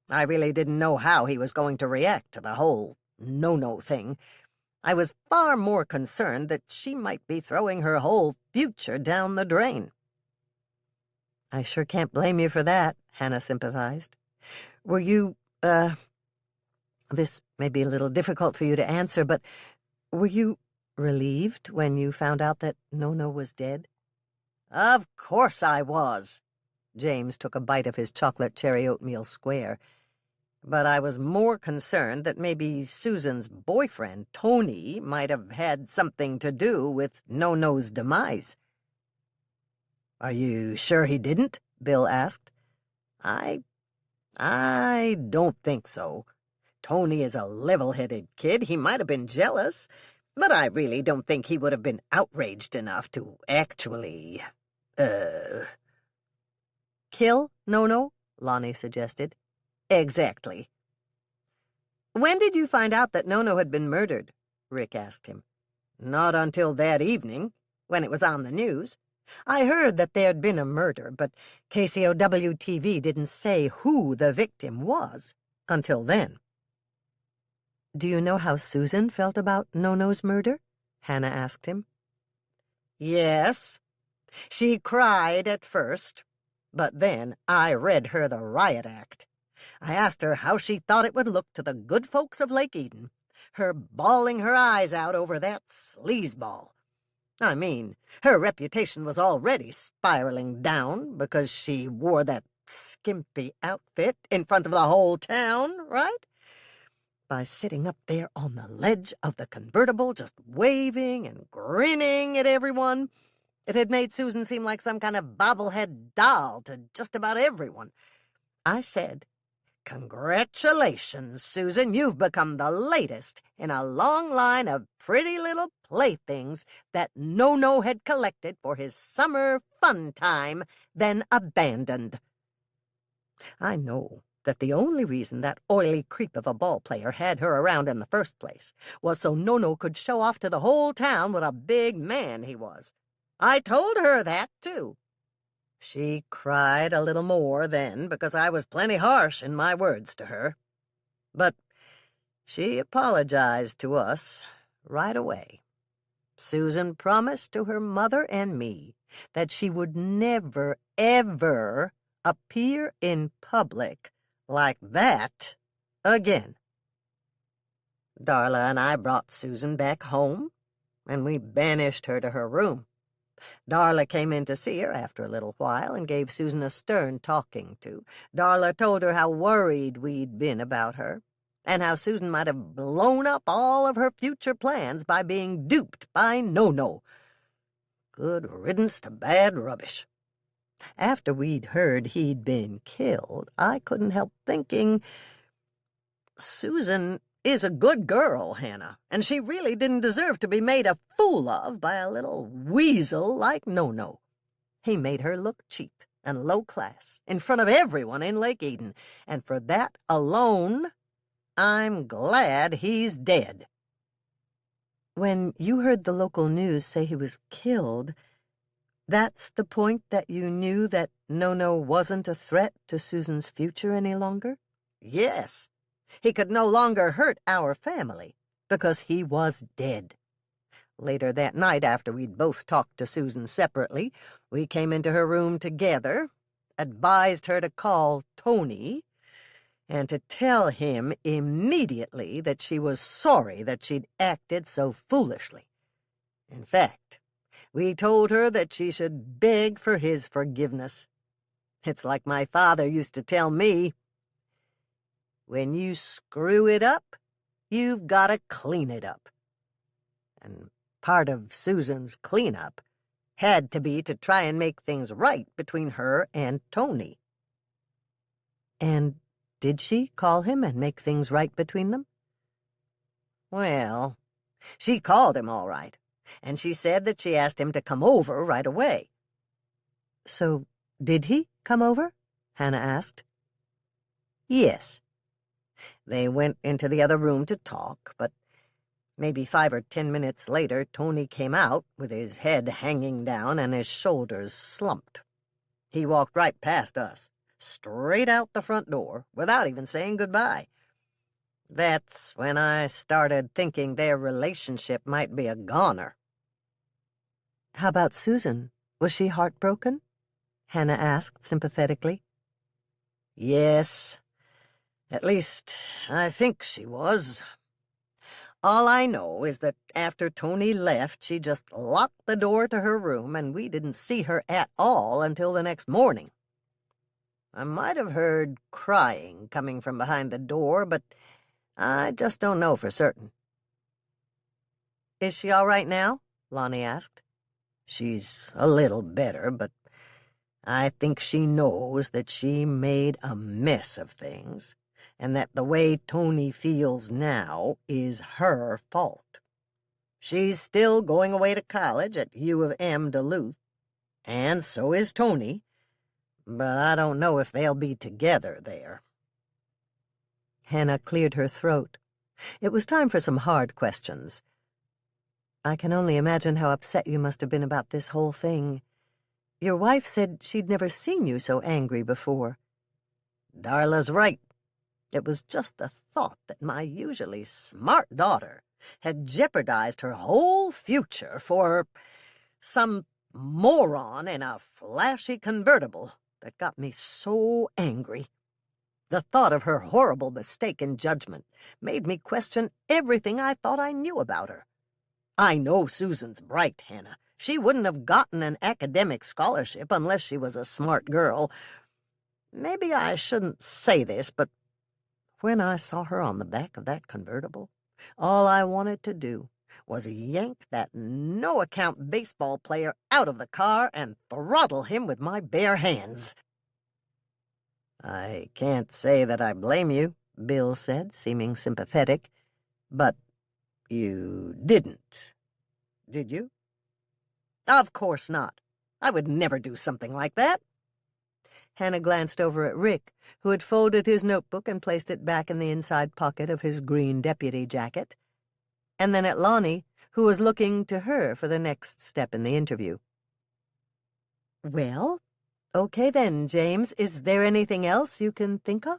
I really didn't know how he was going to react to the whole No-No thing. I was far more concerned that she might be throwing her whole future down the drain. I sure can't blame you for that, Hannah sympathized. Were you, this may be a little difficult for you to answer, but were you relieved when you found out that No-No was dead? Of course I was. James took a bite of his chocolate cherry oatmeal square. But I was more concerned that maybe Susan's boyfriend, Tony, might have had something to do with No-No's demise. Are you sure he didn't? Bill asked. I don't think so. Tony is a level-headed kid. He might have been jealous, but I really don't think he would have been outraged enough to actually, kill No-No? Lonnie suggested. Exactly. When did you find out that No-No had been murdered? Rick asked him. Not until that evening, when it was on the news. I heard that there'd been a murder, but KCOW-TV didn't say who the victim was until then. Do you know how Susan felt about No-No's murder? Hannah asked him. Yes. She cried at first, but then I read her the riot act. I asked her how she thought it would look to the good folks of Lake Eden, her bawling her eyes out over that sleazeball. I mean, her reputation was already spiraling down because she wore that skimpy outfit in front of the whole town, right? By sitting up there on the ledge of the convertible, just waving and grinning at everyone, it had made Susan seem like some kind of bobblehead doll to just about everyone. I said, "Congratulations, Susan, you've become the latest in a long line of pretty little playthings that No-No had collected for his summer fun time, then abandoned." I know that the only reason that oily creep of a ball player had her around in the first place was so No-No could show off to the whole town what a big man he was. I told her that, too. She cried a little more then because I was plenty harsh in my words to her. But she apologized to us right away. Susan promised to her mother and me that she would never, ever appear in public like that again. Darla and I brought Susan back home, and we banished her to her room. Darla came in to see her after a little while and gave Susan a stern talking to. Darla told her how worried we'd been about her, and how Susan might have blown up all of her future plans by being duped by No-No. Good riddance to bad rubbish. After we'd heard he'd been killed, I couldn't help thinking, Susan is a good girl, Hannah, and she really didn't deserve to be made a fool of by a little weasel like No-No. He made her look cheap and low class in front of everyone in Lake Eden, and for that alone, I'm glad he's dead. When you heard the local news say he was killed, That's the point that you knew that No-No wasn't a threat to Susan's future any longer? Yes. He could no longer hurt our family, because he was dead. Later that night, after we'd both talked to Susan separately, we came into her room together, advised her to call Tony, and to tell him immediately that she was sorry that she'd acted so foolishly. In fact, we told her that she should beg for his forgiveness. It's like my father used to tell me, when you screw it up, you've got to clean it up. And part of Susan's cleanup had to be to try and make things right between her and Tony. And did she call him and make things right between them? Well, she called him all right, and she said that she asked him to come over right away. So, did he come over? Hannah asked. Yes. They went into the other room to talk, but maybe 5 or 10 minutes later, Tony came out with his head hanging down and his shoulders slumped. He walked right past us, straight out the front door, without even saying goodbye. That's when I started thinking their relationship might be a goner. How about Susan? Was she heartbroken? Hannah asked sympathetically. Yes. At least, I think she was. All I know is that after Tony left, she just locked the door to her room, and we didn't see her at all until the next morning. I might have heard crying coming from behind the door, but I just don't know for certain. Is she all right now? Lonnie asked. She's a little better, but I think she knows that she made a mess of things, and that the way Tony feels now is her fault. She's still going away to college at U of M Duluth, and so is Tony, but I don't know if they'll be together there. Hannah cleared her throat. It was time for some hard questions. I can only imagine how upset you must have been about this whole thing. Your wife said she'd never seen you so angry before. Darla's right. It was just the thought that my usually smart daughter had jeopardized her whole future for some moron in a flashy convertible that got me so angry. The thought of her horrible mistake in judgment made me question everything I thought I knew about her. I know Susan's bright, Hannah. She wouldn't have gotten an academic scholarship unless she was a smart girl. Maybe I shouldn't say this, but when I saw her on the back of that convertible, all I wanted to do was yank that no-account baseball player out of the car and throttle him with my bare hands. I can't say that I blame you, Bill said, seeming sympathetic. But you didn't, did you? Of course not. I would never do something like that. Hannah glanced over at Rick, who had folded his notebook and placed it back in the inside pocket of his green deputy jacket, and then at Lonnie, who was looking to her for the next step in the interview. Well, okay then, James. Is there anything else you can think of?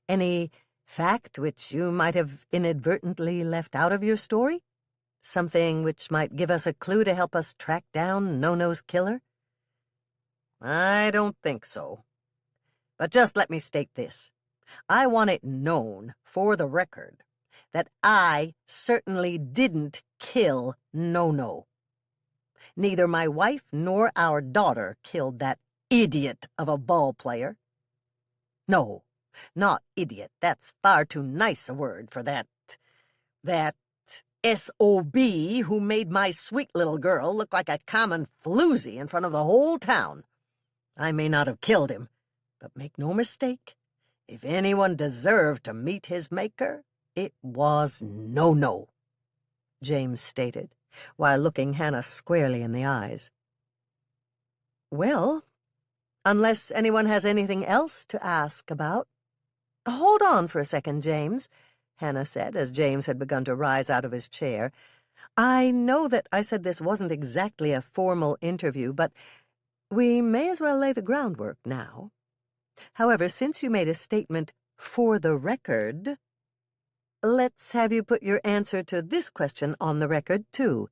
Any fact which you might have inadvertently left out of your story? Something which might give us a clue to help us track down No-No's killer? I don't think so. But just let me state this. I want it known, for the record, that I certainly didn't kill No-No. Neither my wife nor our daughter killed that idiot of a ball player. No, not idiot. That's far too nice a word for that S.O.B. who made my sweet little girl look like a common floozy in front of the whole town. I may not have killed him, but make no mistake, if anyone deserved to meet his maker, it was No-No, James stated, while looking Hannah squarely in the eyes. Well, unless anyone has anything else to ask about— Hold on for a second, James, Hannah said, as James had begun to rise out of his chair. I know that I said this wasn't exactly a formal interview, but We may as well lay the groundwork now. However, since you made a statement for the record, let's have you put your answer to this question on the record, too.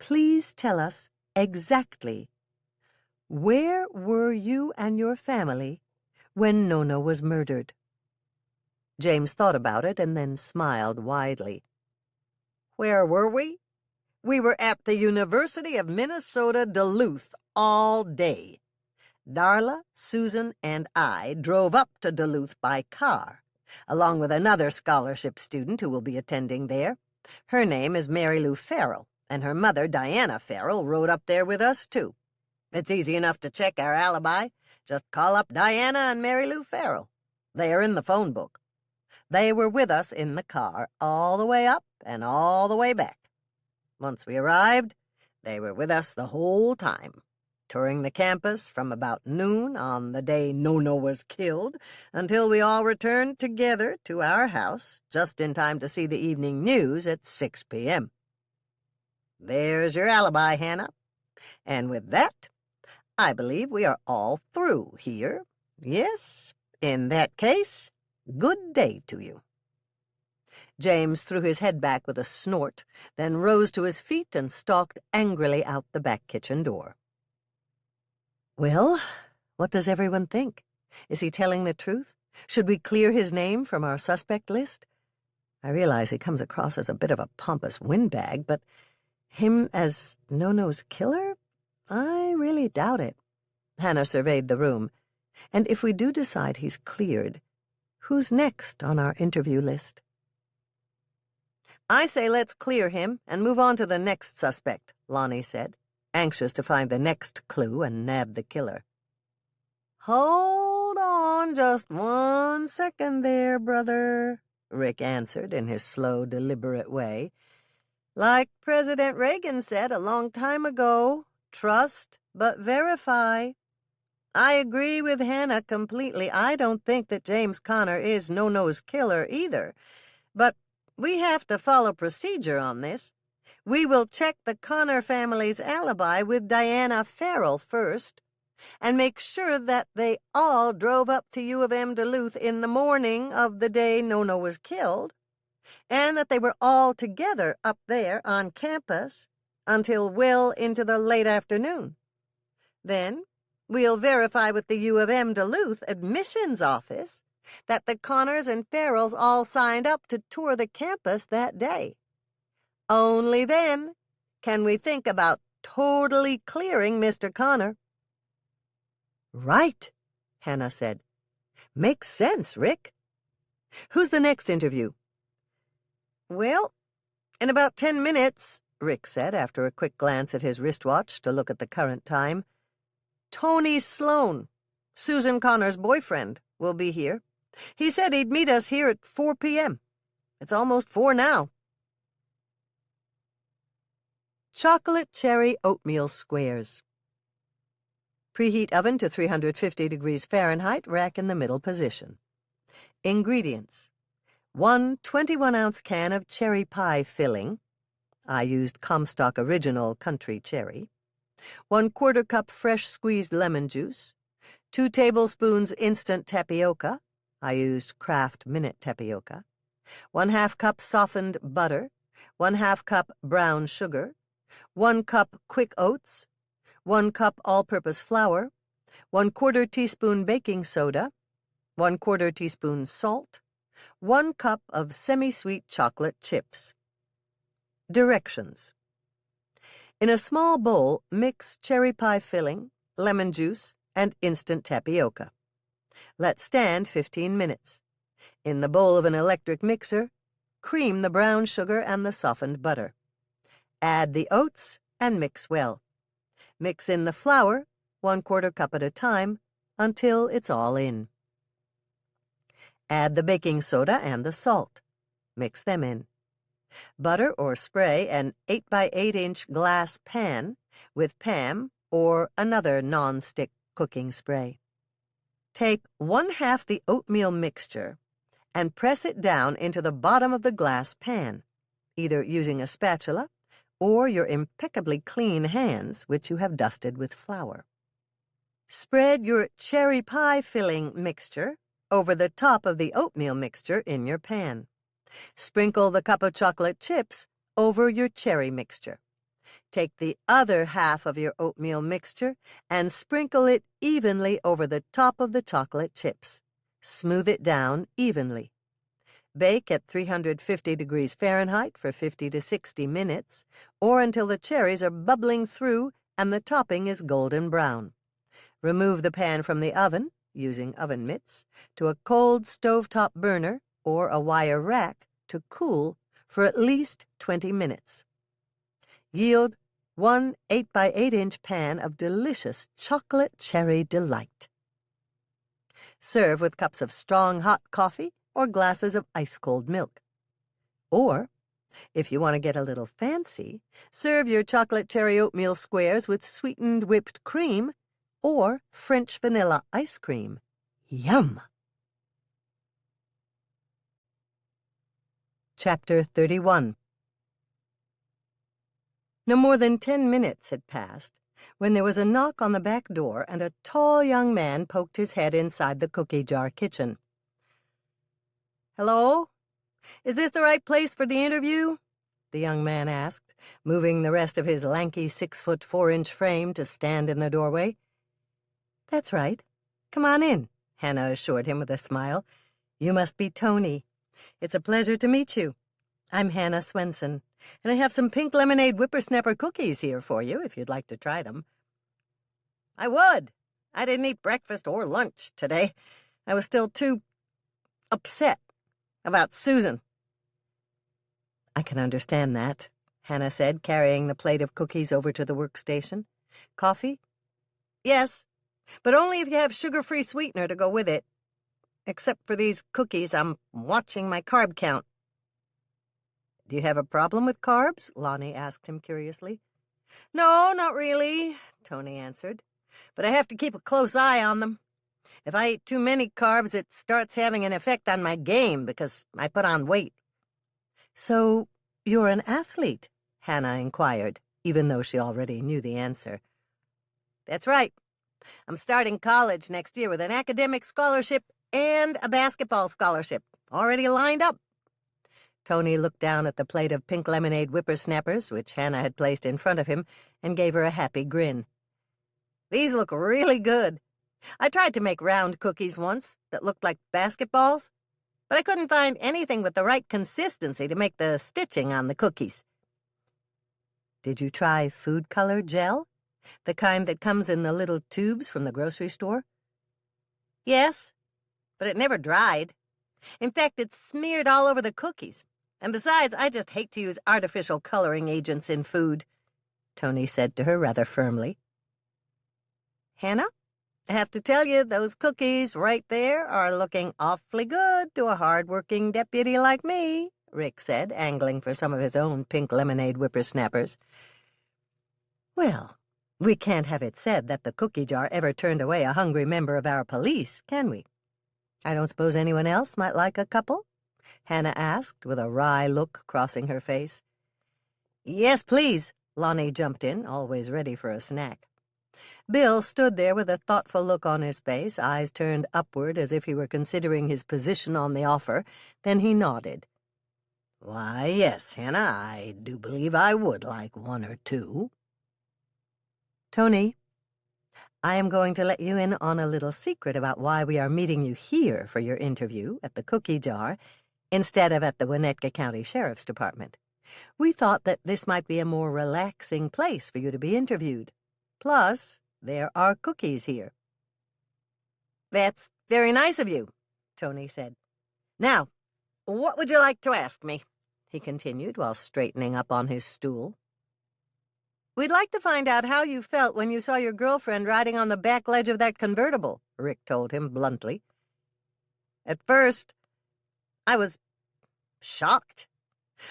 Please tell us exactly, where were you and your family when Nono was murdered? James thought about it and then smiled widely. Where were we? We were at the University of Minnesota, Duluth, all day. Darla, Susan, and I drove up to Duluth by car, along with another scholarship student who will be attending there. Her name is Mary Lou Farrell, and her mother, Diana Farrell, rode up there with us, too. It's easy enough to check our alibi. Just call up Diana and Mary Lou Farrell. They are in the phone book. They were with us in the car all the way up and all the way back. Once we arrived, they were with us the whole time, touring the campus from about noon on the day Nono was killed until we all returned together to our house just in time to see the evening news at 6 p.m. There's your alibi, Hannah. And with that, I believe we are all through here. Yes, in that case, good day to you. James threw his head back with a snort, then rose to his feet and stalked angrily out the back kitchen door. Well, what does everyone think? Is he telling the truth? Should we clear his name from our suspect list? I realize he comes across as a bit of a pompous windbag, but him as Nono's killer? I really doubt it. Hannah surveyed the room. And if we do decide he's cleared, who's next on our interview list? I say let's clear him and move on to the next suspect, Lonnie said, anxious to find the next clue and nab the killer. Hold on just 1 second there, brother, Rick answered in his slow, deliberate way. Like President Reagan said a long time ago, trust but verify. I agree with Hannah completely. I don't think that James Connor is Nono's killer either. But we have to follow procedure on this. We will check the Connor family's alibi with Diana Farrell first, and make sure that they all drove up to U of M Duluth in the morning of the day Nono was killed, and that they were all together up there on campus until well into the late afternoon. Then we'll verify with the U of M Duluth admissions office that the Connors and Farrells all signed up to tour the campus that day. Only then can we think about totally clearing Mr. Connor. Right, Hannah said. Makes sense, Rick. Who's the next interview? Well, in about 10 minutes, Rick said after a quick glance at his wristwatch to look at the current time. Tony Sloan, Susan Connor's boyfriend, will be here. He said he'd meet us here at 4 p.m. It's almost 4 now. Chocolate cherry oatmeal squares. Preheat oven to 350 degrees Fahrenheit, rack in the middle position. Ingredients: 1 21-ounce can of cherry pie filling. I used Comstock Original Country Cherry. 1/4 cup fresh squeezed lemon juice. 2 tablespoons instant tapioca. I used Kraft Minute Tapioca. 1/2 cup softened butter. 1/2 cup brown sugar. 1 cup quick oats. 1 cup all-purpose flour. 1/4 teaspoon baking soda. 1/4 teaspoon salt. 1 cup of semi-sweet chocolate chips. Directions: in a small bowl, mix cherry pie filling, lemon juice, and instant tapioca. Let stand 15 minutes. In the bowl of an electric mixer, cream the brown sugar and the softened butter. Add the oats and mix well. Mix in the flour, 1/4 cup at a time, until it's all in. Add the baking soda and the salt. Mix them in. Butter or spray an 8 by 8 inch glass pan with PAM or another non-stick cooking spray. Take 1/2 the oatmeal mixture and press it down into the bottom of the glass pan, either using a spatula or your impeccably clean hands, which you have dusted with flour. Spread your cherry pie filling mixture over the top of the oatmeal mixture in your pan. Sprinkle the cup of chocolate chips over your cherry mixture. Take the other half of your oatmeal mixture and sprinkle it evenly over the top of the chocolate chips. Smooth it down evenly. Bake at 350 degrees Fahrenheit for 50 to 60 minutes, or until the cherries are bubbling through and the topping is golden brown. Remove the pan from the oven, using oven mitts, to a cold stovetop burner or a wire rack to cool for at least 20 minutes. Yield 1 8 by 8 inch pan of delicious chocolate cherry delight. Serve with cups of strong hot coffee or glasses of ice-cold milk. Or, if you want to get a little fancy, serve your chocolate cherry oatmeal squares with sweetened whipped cream or French vanilla ice cream. Yum! Chapter 31. No more than 10 minutes had passed when there was a knock on the back door and a tall young man poked his head inside the cookie jar kitchen. "Hello? Is this the right place for the interview?" the young man asked, moving the rest of his lanky 6-foot-4-inch frame to stand in the doorway. "That's right. Come on in," Hannah assured him with a smile. "You must be Tony. It's a pleasure to meet you. I'm Hannah Swensen, and I have some pink lemonade whippersnapper cookies here for you if you'd like to try them." "I would. I didn't eat breakfast or lunch today. I was still too upset about Susan." "I can understand that," Hannah said, carrying the plate of cookies over to the workstation. "Coffee?" "Yes, but only if you have sugar-free sweetener to go with it. Except for these cookies, I'm watching my carb count." "Do you have a problem with carbs?" Lonnie asked him curiously. "No, not really," Tony answered. "But I have to keep a close eye on them. If I eat too many carbs, it starts having an effect on my game because I put on weight." "So you're an athlete?" Hannah inquired, even though she already knew the answer. "That's right. I'm starting college next year with an academic scholarship and a basketball scholarship already lined up." Tony looked down at the plate of pink lemonade whippersnappers, which Hannah had placed in front of him, and gave her a happy grin. "These look really good. I tried to make round cookies once that looked like basketballs, but I couldn't find anything with the right consistency to make the stitching on the cookies." "Did you try food color gel? The kind that comes in the little tubes from the grocery store?" "Yes, but it never dried. In fact, it's smeared all over the cookies. And besides, I just hate to use artificial coloring agents in food," Tony said to her rather firmly. "Hannah, I have to tell you, those cookies right there are looking awfully good to a hard-working deputy like me," Rick said, angling for some of his own pink lemonade whippersnappers. "Well, we can't have it said that the cookie jar ever turned away a hungry member of our police, can we? I don't suppose anyone else might like a couple?" Hannah asked, with a wry look crossing her face. "Yes, please," Lonnie jumped in, always ready for a snack. Bill stood there with a thoughtful look on his face, eyes turned upward as if he were considering his position on the offer. Then he nodded. "Why, yes, Hannah, I do believe I would like one or two." "Tony, I am going to let you in on a little secret about why we are meeting you here for your interview at the cookie jar instead of at the Winnetka County Sheriff's Department. We thought that this might be a more relaxing place for you to be interviewed. Plus, there are cookies here." "That's very nice of you," Tony said. "Now, what would you like to ask me?" he continued while straightening up on his stool. "We'd like to find out how you felt when you saw your girlfriend riding on the back ledge of that convertible," Rick told him bluntly. "At first, I was shocked.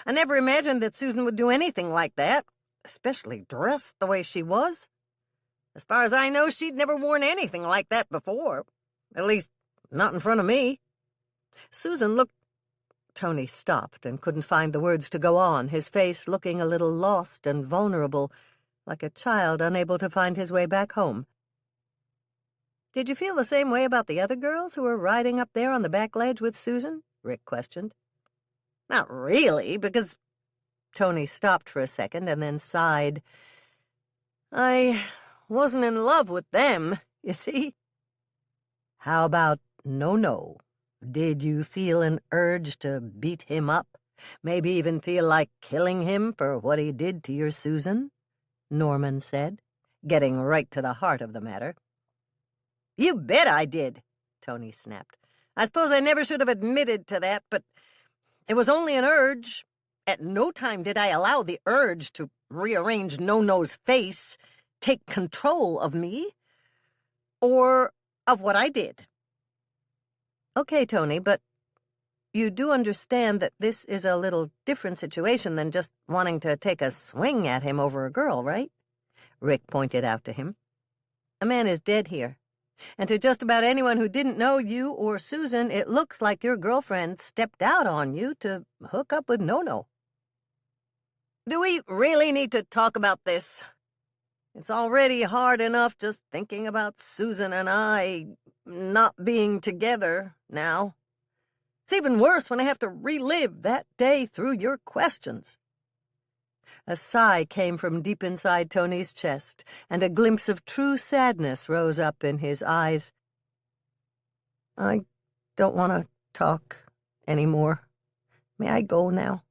I never imagined that Susan would do anything like that, especially dressed the way she was. As far as I know, she'd never worn anything like that before. At least, not in front of me. Susan looked Tony stopped and couldn't find the words to go on, his face looking a little lost and vulnerable, like a child unable to find his way back home. "Did you feel the same way about the other girls who were riding up there on the back ledge with Susan?" Rick questioned. "Not really, because—" Tony stopped for a second and then sighed. "I wasn't in love with them, you see." "How about No? Did you feel an urge to beat him up? Maybe even feel like killing him for what he did to your Susan?" Norman said, getting right to the heart of the matter. "You bet I did," Tony snapped. "I suppose I never should have admitted to that, but it was only an urge. At no time did I allow the urge to rearrange No-No's face, take control of me, or of what I did." "Okay, Tony, but you do understand that this is a little different situation than just wanting to take a swing at him over a girl, right?" Rick pointed out to him. "A man is dead here, and to just about anyone who didn't know you or Susan, it looks like your girlfriend stepped out on you to hook up with No. Do we really need to talk about this? It's already hard enough just thinking about Susan and I not being together now. It's even worse when I have to relive that day through your questions." A sigh came from deep inside Tony's chest, and a glimpse of true sadness rose up in his eyes. "I don't want to talk anymore. May I go now?"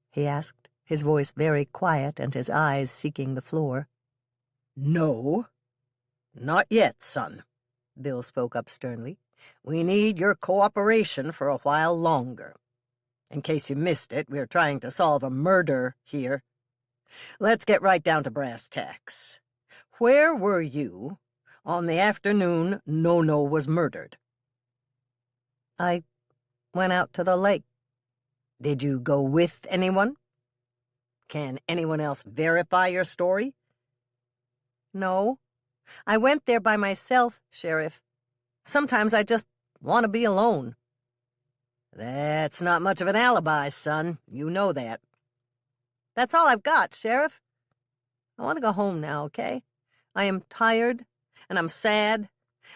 he asked, his voice very quiet and his eyes seeking the floor. "No, not yet, son," Bill spoke up sternly. "We need your cooperation for a while longer. In case you missed it, we're trying to solve a murder here. Let's get right down to brass tacks. Where were you on the afternoon No was murdered?" "I went out to the lake." "Did you go with anyone? Can anyone else verify your story?" "No. I went there by myself, Sheriff. Sometimes I just want to be alone." "That's not much of an alibi, son. You know that." "That's all I've got, Sheriff. I want to go home now, okay? I am tired, and I'm sad,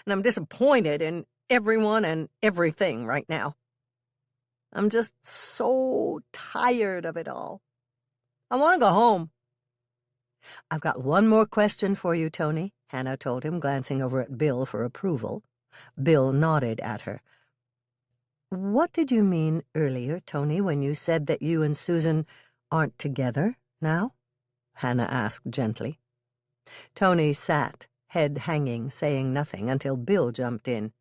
and I'm disappointed in everyone and everything right now. I'm just so tired of it all. I want to go home." "I've got one more question for you, Tony," Hannah told him, glancing over at Bill for approval. Bill nodded at her. "What did you mean earlier, Tony, when you said that you and Susan aren't together now?" Hannah asked gently. Tony sat, head hanging, saying nothing, until Bill jumped in.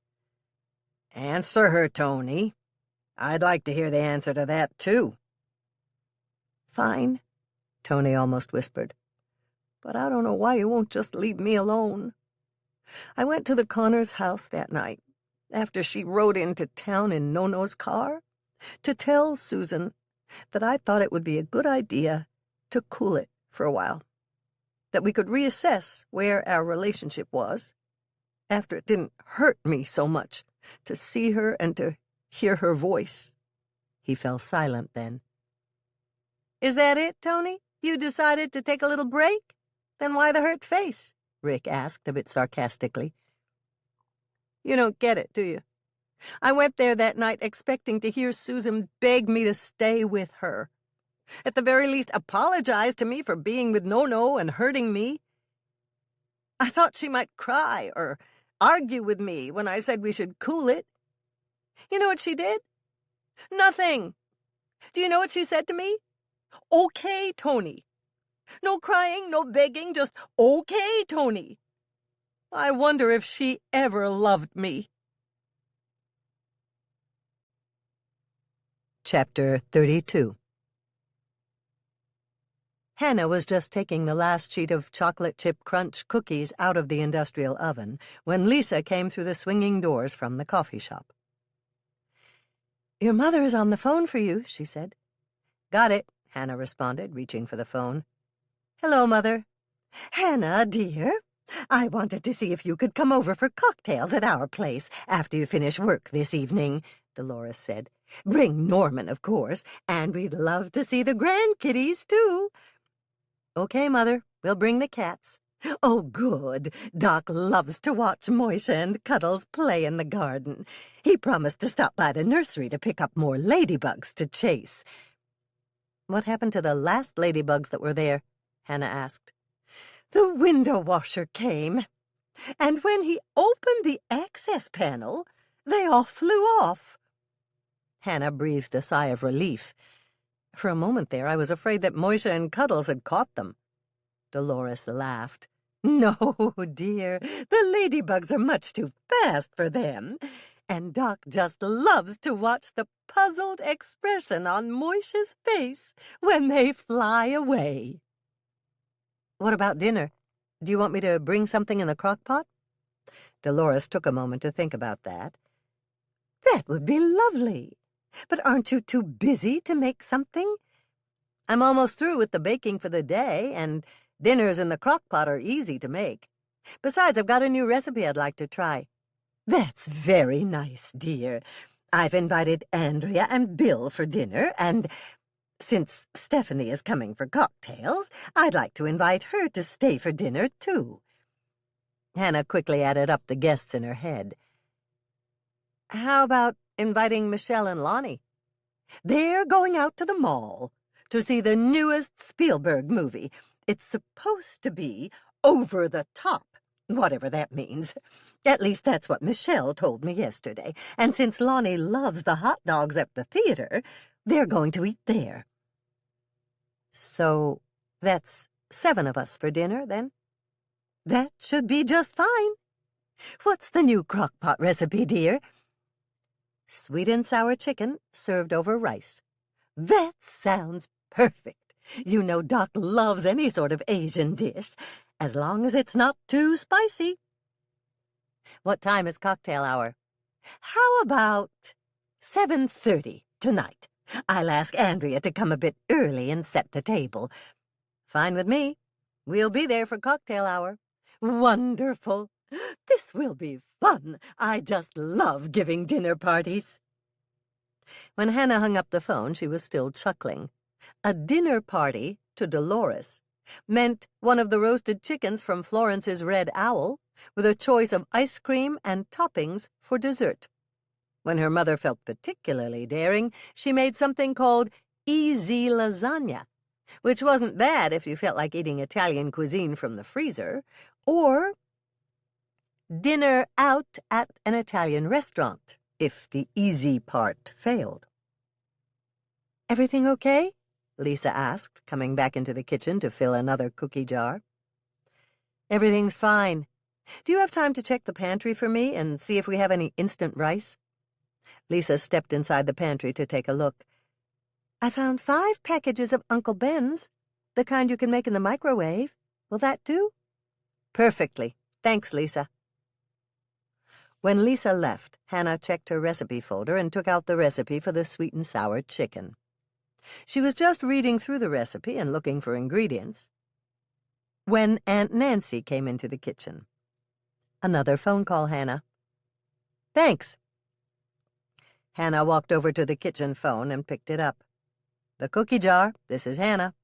"Answer her, Tony. I'd like to hear the answer to that, too." "Fine," Tony almost whispered. "But I don't know why you won't just leave me alone. I went to the Connors' house that night, after she rode into town in No-No's car, to tell Susan that I thought it would be a good idea to cool it for a while, that we could reassess where our relationship was, after it didn't hurt me so much to see her and to hear her voice." He fell silent then. "Is that it, Tony? You decided to take a little break? Then why the hurt face?" Rick asked a bit sarcastically. "You don't get it, do you? I went there that night expecting to hear Susan beg me to stay with her. At the very least, apologize to me for being with No and hurting me. I thought she might cry or argue with me when I said we should cool it. You know what she did? Nothing. Do you know what she said to me? 'Okay, Tony.' No crying, no begging, just 'Okay, Tony.' I wonder if she ever loved me." Chapter 32. Hannah was just taking the last sheet of chocolate chip crunch cookies out of the industrial oven when Lisa came through the swinging doors from the coffee shop. "Your mother is on the phone for you," she said. "Got it," Hannah responded, reaching for the phone. "Hello, Mother." "Hannah, dear, I wanted to see if you could come over for cocktails at our place after you finish work this evening," Dolores said. Bring Norman, of course, and we'd love to see the grandkitties, too. Okay, Mother, we'll bring the cats. Oh, good. Doc loves to watch Moisha and Cuddles play in the garden. He promised to stop by the nursery to pick up more ladybugs to chase. What happened to the last ladybugs that were there? Hannah asked. The window washer came, and when he opened the access panel, they all flew off. Hannah breathed a sigh of relief. For a moment there, I was afraid that Moisha and Cuddles had caught them. Dolores laughed. No, dear, the ladybugs are much too fast for them. And Doc just loves to watch the puzzled expression on Moisha's face when they fly away. What about dinner? Do you want me to bring something in the crock pot? Dolores took a moment to think about that. That would be lovely. But aren't you too busy to make something? I'm almost through with the baking for the day, and dinners in the crock pot are easy to make. Besides, I've got a new recipe I'd like to try. That's very nice, dear. I've invited Andrea and Bill for dinner, and since Stephanie is coming for cocktails, I'd like to invite her to stay for dinner, too. Hannah quickly added up the guests in her head. How about inviting Michelle and Lonnie? They're going out to the mall to see the newest Spielberg movie. It's supposed to be over the top, whatever that means. At least that's what Michelle told me yesterday. And since Lonnie loves the hot dogs at the theater, they're going to eat there. So that's 7 of us for dinner, then? That should be just fine. What's the new crock-pot recipe, dear? Sweet and sour chicken served over rice. That sounds perfect. You know Doc loves any sort of Asian dish, as long as it's not too spicy. What time is cocktail hour? How about 7:30 tonight? I'll ask Andrea to come a bit early and set the table. Fine with me. We'll be there for cocktail hour. Wonderful. This will be fun. I just love giving dinner parties. When Hannah hung up the phone, she was still chuckling. A dinner party, to Dolores, meant one of the roasted chickens from Florence's Red Owl, with a choice of ice cream and toppings for dessert. When her mother felt particularly daring, she made something called easy lasagna, which wasn't bad if you felt like eating Italian cuisine from the freezer, or dinner out at an Italian restaurant, if the easy part failed. "Everything okay?" Lisa asked, coming back into the kitchen to fill another cookie jar. "Everything's fine. Do you have time to check the pantry for me and see if we have any instant rice?" Lisa stepped inside the pantry to take a look. "I found 5 packages of Uncle Ben's, the kind you can make in the microwave. Will that do?" "Perfectly. Thanks, Lisa." When Lisa left, Hannah checked her recipe folder and took out the recipe for the sweet and sour chicken. She was just reading through the recipe and looking for ingredients when Aunt Nancy came into the kitchen. "Another phone call, Hannah." "Thanks." Hannah walked over to the kitchen phone and picked it up. "The cookie jar. This is Hannah."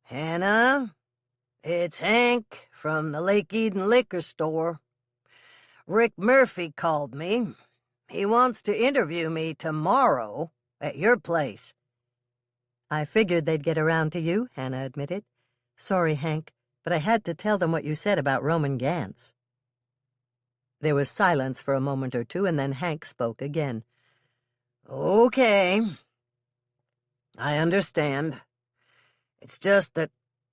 Hannah, it's Hank from the Lake Eden liquor store. Rick Murphy called me. He wants to interview me tomorrow at your place. "I figured they'd get around to you," Hannah admitted. "Sorry, Hank, but I had to tell them what you said about Roman Gantz." There was silence for a moment or two, and then Hank spoke again. Okay. I understand. It's just that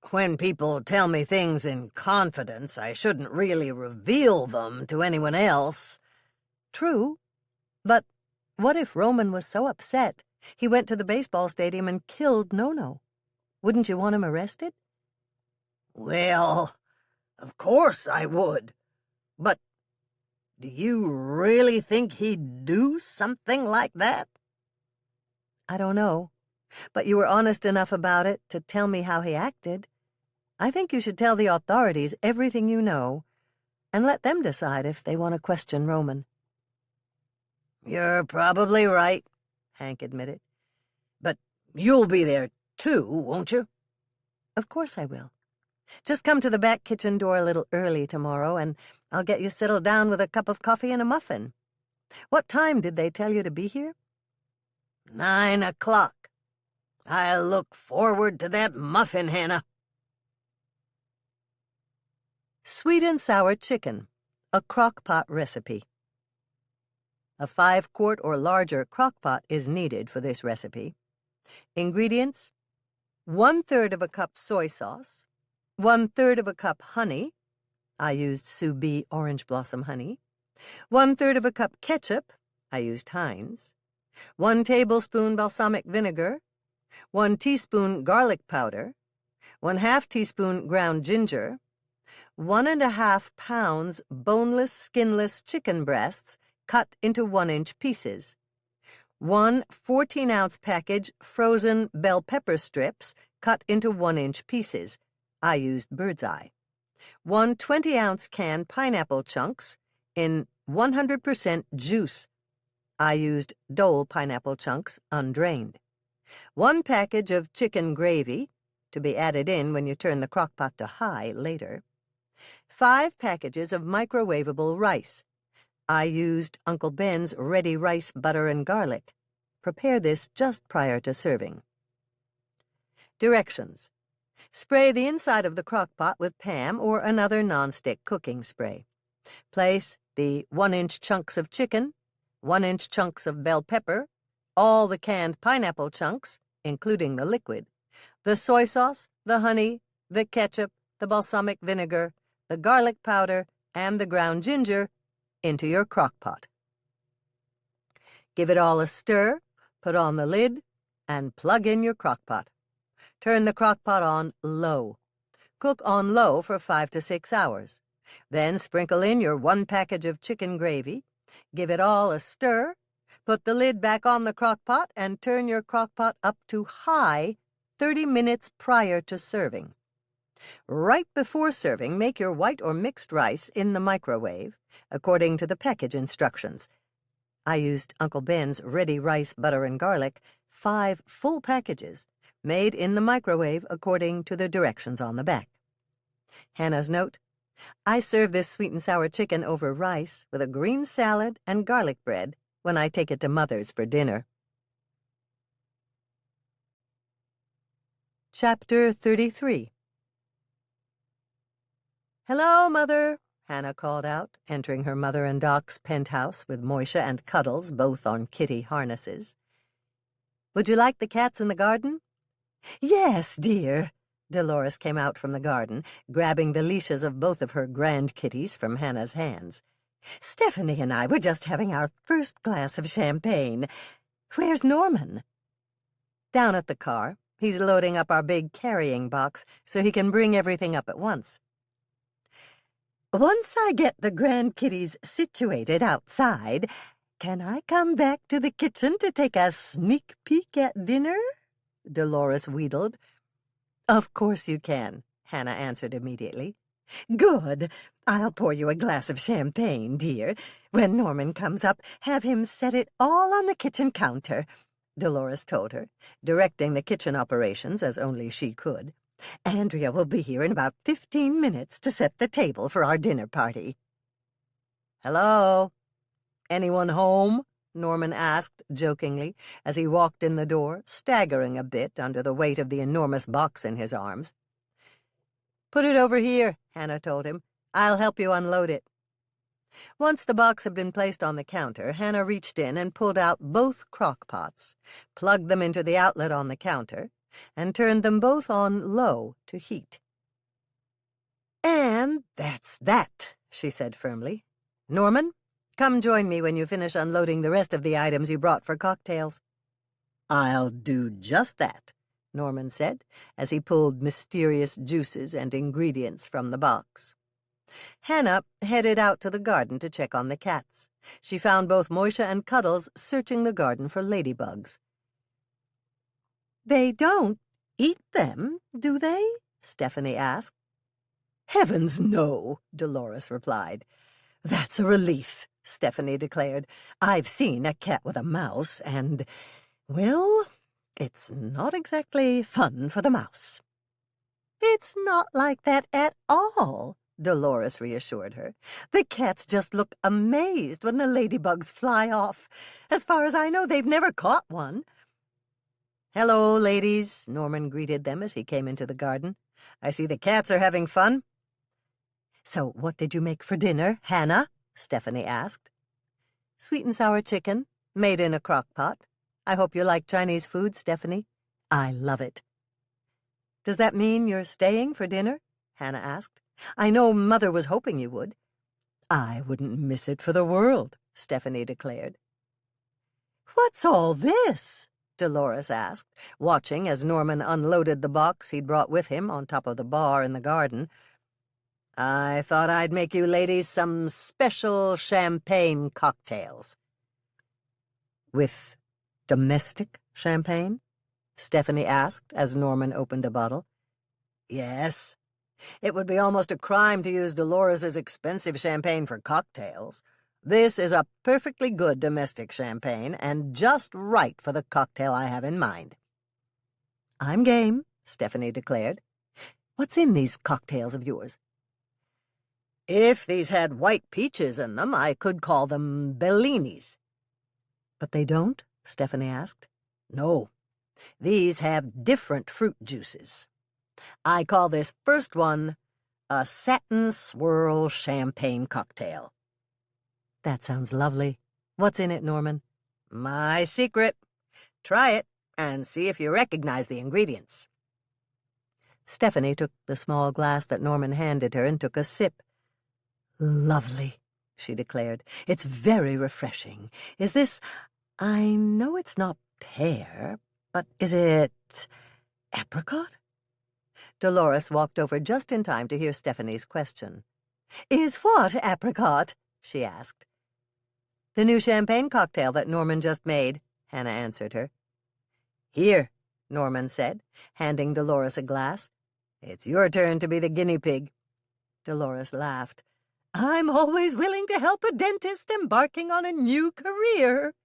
when people tell me things in confidence, I shouldn't really reveal them to anyone else. "True. But what if Roman was so upset he went to the baseball stadium and killed Nono? Wouldn't you want him arrested?" Well, of course I would. But do you really think he'd do something like that? "I don't know. But you were honest enough about it to tell me how he acted. I think you should tell the authorities everything you know, and let them decide if they want to question Roman." You're probably right. Hank admitted. "But you'll be there, too, won't you?" "Of course I will. Just come to the back kitchen door a little early tomorrow, and I'll get you settled down with a cup of coffee and a muffin. What time did they tell you to be here?" 9 o'clock. I look forward to that muffin, Hannah. Sweet and sour chicken, a crock-pot recipe. A 5-quart or larger crock-pot is needed for this recipe. Ingredients: 1/3 of a cup soy sauce, 1/3 of a cup honey. I used Sous Bee orange blossom honey. 1/3 of a cup ketchup. I used Heinz. 1 tablespoon balsamic vinegar. 1 teaspoon garlic powder. 1/2 teaspoon ground ginger. 1½ pounds boneless, skinless chicken breasts cut into 1-inch pieces. 1 14-ounce package frozen bell pepper strips cut into 1-inch pieces. I used bird's eye. 1 20-ounce can pineapple chunks in 100% juice. I used Dole pineapple chunks undrained. 1 package of chicken gravy, to be added in when you turn the crock-pot to high later. 5 packages of microwavable rice. I used Uncle Ben's ready rice butter and garlic. Prepare this just prior to serving. Directions: spray the inside of the crock-pot with Pam or another nonstick cooking spray. Place the 1-inch chunks of chicken, 1-inch chunks of bell pepper, all the canned pineapple chunks, including the liquid, the soy sauce, the honey, the ketchup, the balsamic vinegar, the garlic powder, and the ground ginger into your crock-pot. Give it all a stir, put on the lid, and plug in your crock-pot. Turn the crock-pot on low. Cook on low for 5 to 6 hours. Then sprinkle in your 1 package of chicken gravy. Give it all a stir. Put the lid back on the crock-pot and turn your crock-pot up to high 30 minutes prior to serving. Right before serving, make your white or mixed rice in the microwave, according to the package instructions. I used Uncle Ben's ready rice, butter, and garlic, 5 full packages, made in the microwave according to the directions on the back. Hannah's note: I serve this sweet and sour chicken over rice with a green salad and garlic bread when I take it to Mother's for dinner. Chapter 33. "Hello, Mother," Hannah called out, entering her mother and Doc's penthouse with Moisha and Cuddles both on kitty harnesses. "Would you like the cats in the garden?" "Yes, dear." Dolores came out from the garden, grabbing the leashes of both of her grand kitties from Hannah's hands. "Stephanie and I were just having our first glass of champagne. Where's Norman?" "Down at the car. He's loading up our big carrying box so he can bring everything up at once." "Once I get the grand kitties situated outside, can I come back to the kitchen to take a sneak peek at dinner?" Dolores wheedled. "Of course you can," Hannah answered immediately. "Good. I'll pour you a glass of champagne, dear. When Norman comes up, have him set it all on the kitchen counter," Dolores told her, directing the kitchen operations as only she could. "Andrea will be here in about 15 minutes to set the table for our dinner party." "Hello? Anyone home?" Norman asked jokingly as he walked in the door, staggering a bit under the weight of the enormous box in his arms. "Put it over here," Hannah told him. "I'll help you unload it." Once the box had been placed on the counter, Hannah reached in and pulled out both crock pots, plugged them into the outlet on the counter, and turned them both on low to heat. "And that's that," she said firmly. "Norman, come join me when you finish unloading the rest of the items you brought for cocktails." "I'll do just that," Norman said, as he pulled mysterious juices and ingredients from the box. Hannah headed out to the garden to check on the cats. She found both Moisha and Cuddles searching the garden for ladybugs. "They don't eat them, do they?" Stephanie asked. "Heavens, no," Dolores replied. "That's a relief," Stephanie declared. "I've seen a cat with a mouse, and Well, it's not exactly fun for the mouse. It's not like that at all, Dolores reassured her. The cats just look amazed when the ladybugs fly off. As far as I know, they've never caught one. "Hello, ladies," Norman greeted them as he came into the garden. "I see the cats are having fun." So what did you make for dinner, Hannah? Stephanie asked. Sweet and sour chicken, made in a crock pot. I hope you like Chinese food, Stephanie. I love it. Does that mean you're staying for dinner? Hannah asked. I know Mother was hoping you would. I wouldn't miss it for the world, Stephanie declared. What's all this? Dolores asked, watching as Norman unloaded the box he'd brought with him on top of the bar in the garden. "I thought I'd make you ladies some special champagne cocktails." With domestic champagne? Stephanie asked as Norman opened a bottle. "Yes. It would be almost a crime to use Dolores's expensive champagne for cocktails. This is a perfectly good domestic champagne and just right for the cocktail I have in mind." I'm game, Stephanie declared. What's in these cocktails of yours? If these had white peaches in them, I could call them Bellinis. But they don't? Stephanie asked. No. These have different fruit juices. I call this first one a satin swirl champagne cocktail. That sounds lovely. What's in it, Norman? My secret. Try it and see if you recognize the ingredients. Stephanie took the small glass that Norman handed her and took a sip. Lovely, she declared. It's very refreshing. Is this... I know it's not pear, but is it apricot? Dolores walked over just in time to hear Stephanie's question. Is what apricot? She asked. The new champagne cocktail that Norman just made, Hannah answered her. Here, Norman said, handing Dolores a glass. It's your turn to be the guinea pig. Dolores laughed. I'm always willing to help a dentist embarking on a new career.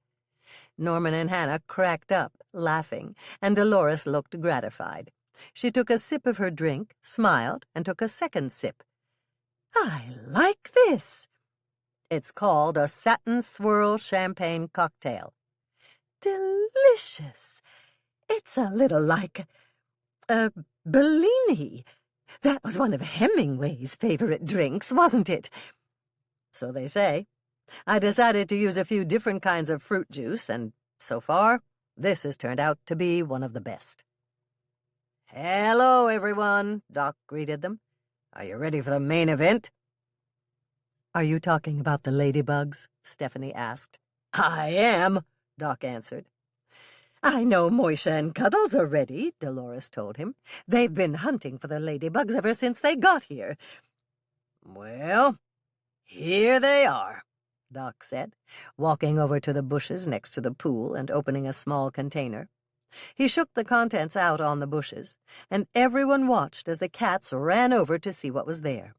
Norman and Hannah cracked up, laughing, and Dolores looked gratified. She took a sip of her drink, smiled, and took a second sip. I like this. It's called a satin swirl champagne cocktail. Delicious. It's a little like a Bellini. That was one of Hemingway's favorite drinks, wasn't it? So they say. I decided to use a few different kinds of fruit juice, and so far, this has turned out to be one of the best. Hello, everyone, Doc greeted them. Are you ready for the main event? Are you talking about the ladybugs? Stephanie asked. I am, Doc answered. I know Moisha and Cuddles are ready, Dolores told him. They've been hunting for the ladybugs ever since they got here. Well, here they are, Doc said, walking over to the bushes next to the pool and opening a small container. He shook the contents out on the bushes, and everyone watched as the cats ran over to see what was there.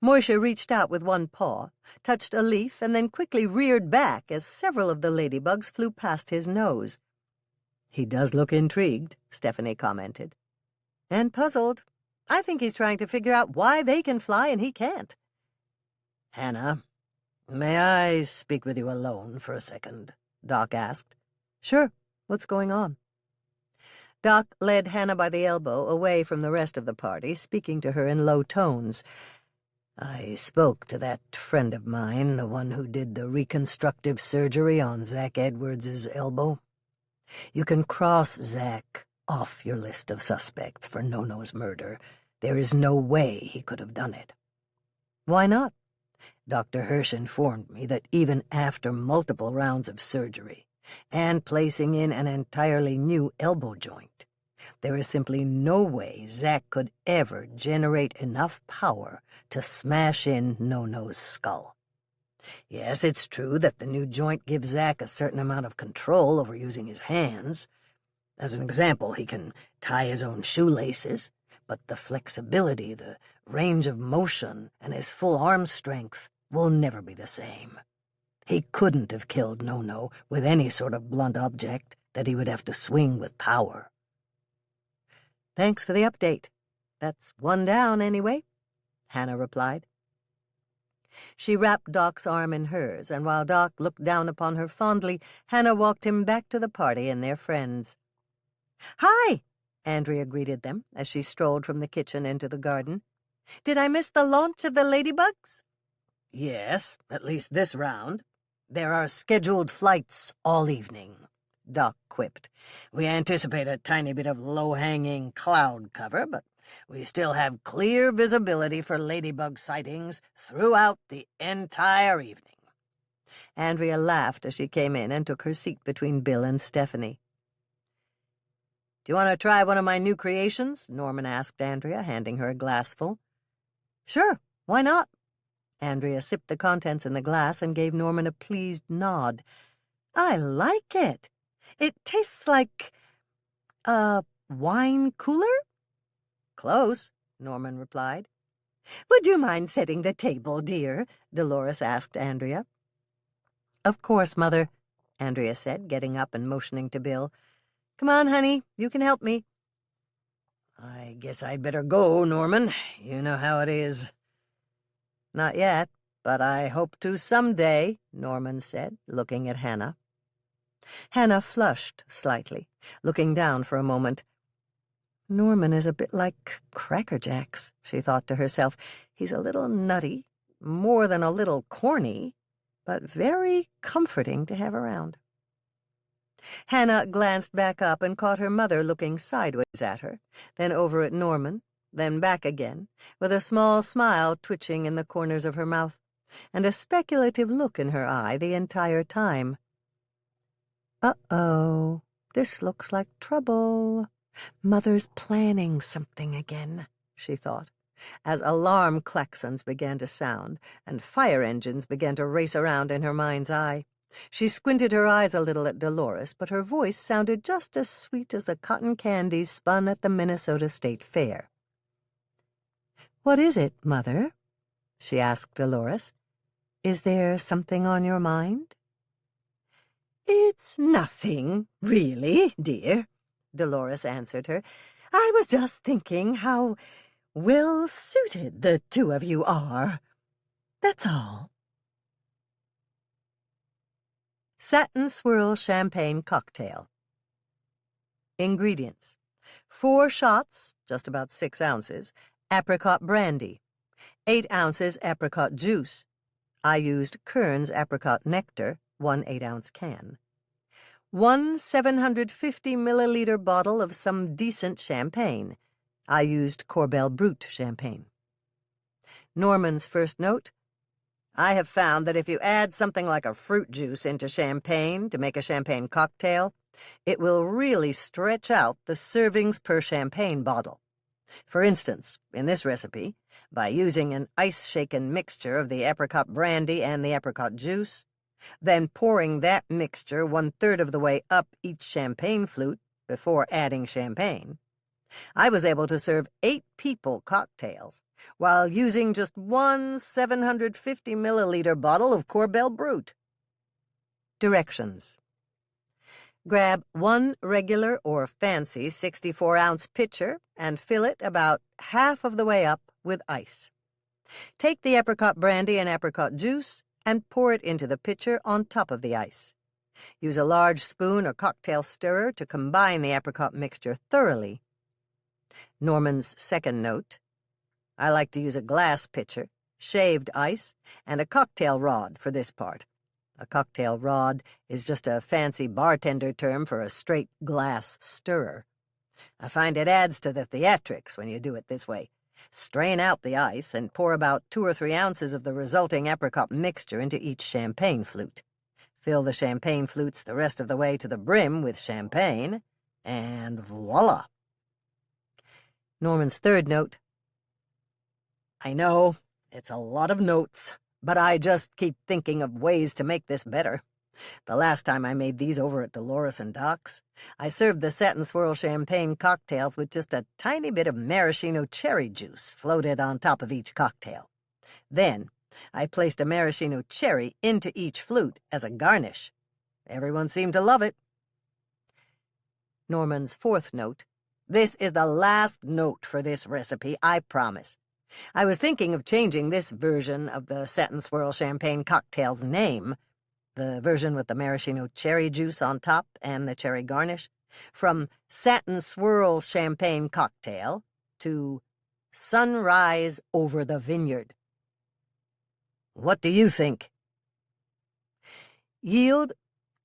Moisha reached out with one paw, touched a leaf, and then quickly reared back as several of the ladybugs flew past his nose. He does look intrigued, Stephanie commented. And puzzled. I think he's trying to figure out why they can fly and he can't. Hannah, may I speak with you alone for a second? Doc asked. Sure. What's going on? Doc led Hannah by the elbow away from the rest of the party, speaking to her in low tones. I spoke to that friend of mine, the one who did the reconstructive surgery on Zach Edwards's elbow. You can cross Zach off your list of suspects for No-No's murder. There is no way he could have done it. Why not? Dr. Hirsch informed me that even after multiple rounds of surgery and placing in an entirely new elbow joint, there is simply no way Zach could ever generate enough power to smash in No-No's skull. Yes, it's true that the new joint gives Zach a certain amount of control over using his hands. As an example, he can tie his own shoelaces, but the flexibility, the range of motion, and his full arm strength will never be the same. He couldn't have killed No-No with any sort of blunt object, that he would have to swing with power. Thanks for the update. That's one down, anyway, Hannah replied. She wrapped Doc's arm in hers, and while Doc looked down upon her fondly, Hannah walked him back to the party and their friends. "Hi!" Andrea greeted them as she strolled from the kitchen into the garden. "Did I miss the launch of the ladybugs?" Yes, at least this round. There are scheduled flights all evening, Doc quipped. We anticipate a tiny bit of low-hanging cloud cover, but we still have clear visibility for ladybug sightings throughout the entire evening. Andrea laughed as she came in and took her seat between Bill and Stephanie. "Do you want to try one of my new creations?" Norman asked Andrea, handing her a glassful. "Sure, why not?" Andrea sipped the contents in the glass and gave Norman a pleased nod. "I like it. It tastes like a wine cooler?" "Close," Norman replied. "Would you mind setting the table, dear?" Dolores asked Andrea. "Of course, Mother," Andrea said, getting up and motioning to Bill. "Come on, honey, you can help me." "I guess I'd better go, Norman. You know how it is." "Not yet, but I hope to someday," Norman said, looking at Hannah. Hannah flushed slightly, looking down for a moment. "Norman is a bit like Cracker Jacks," she thought to herself. "He's a little nutty, more than a little corny, but very comforting to have around." Hannah glanced back up and caught her mother looking sideways at her, then over at Norman, then back again, with a small smile twitching in the corners of her mouth, and a speculative look in her eye the entire time. "Uh-oh, this looks like trouble. Mother's planning something again," she thought, as alarm klaxons began to sound and fire engines began to race around in her mind's eye. She squinted her eyes a little at Dolores, but her voice sounded just as sweet as the cotton candies spun at the Minnesota State Fair. "What is it, Mother?" she asked Dolores. "Is there something on your mind?" "It's nothing, really, dear," Dolores answered her. "I was just thinking how well-suited the two of you are. That's all." Satin Swirl Champagne Cocktail. Ingredients: 4 shots, just about 6 ounces, apricot brandy, 8 ounces apricot juice. I used Kern's apricot nectar, 1 8-ounce can. 1 750-milliliter bottle of some decent champagne. I used Corbel Brut champagne. Norman's first note: I have found that if you add something like a fruit juice into champagne to make a champagne cocktail, it will really stretch out the servings per champagne bottle. For instance, in this recipe, by using an ice-shaken mixture of the apricot brandy and the apricot juice, then pouring that mixture 1/3 of the way up each champagne flute before adding champagne, I was able to serve 8 people cocktails while using just 1 750-milliliter bottle of Corbel Brut. Directions: grab 1 regular or fancy 64-ounce pitcher and fill it about half of the way up with ice. Take the apricot brandy and apricot juice and pour it into the pitcher on top of the ice. Use a large spoon or cocktail stirrer to combine the apricot mixture thoroughly. Norman's second note: I like to use a glass pitcher, shaved ice, and a cocktail rod for this part. A cocktail rod is just a fancy bartender term for a straight glass stirrer. I find it adds to the theatrics when you do it this way. Strain out the ice and pour about 2 or 3 ounces of the resulting apricot mixture into each champagne flute. Fill the champagne flutes the rest of the way to the brim with champagne, and voila! Norman's third note: I know, it's a lot of notes, but I just keep thinking of ways to make this better. The last time I made these over at Dolores and Doc's, I served the Satin Swirl champagne cocktails with just a tiny bit of maraschino cherry juice floated on top of each cocktail. Then I placed a maraschino cherry into each flute as a garnish. Everyone seemed to love it. Norman's fourth note. "This is the last note for this recipe, I promise. I was thinking of changing this version of the Satin Swirl Champagne cocktail's name, the version with the maraschino cherry juice on top and the cherry garnish, from Satin Swirl Champagne Cocktail to Sunrise Over the Vineyard. What do you think?" "Yield,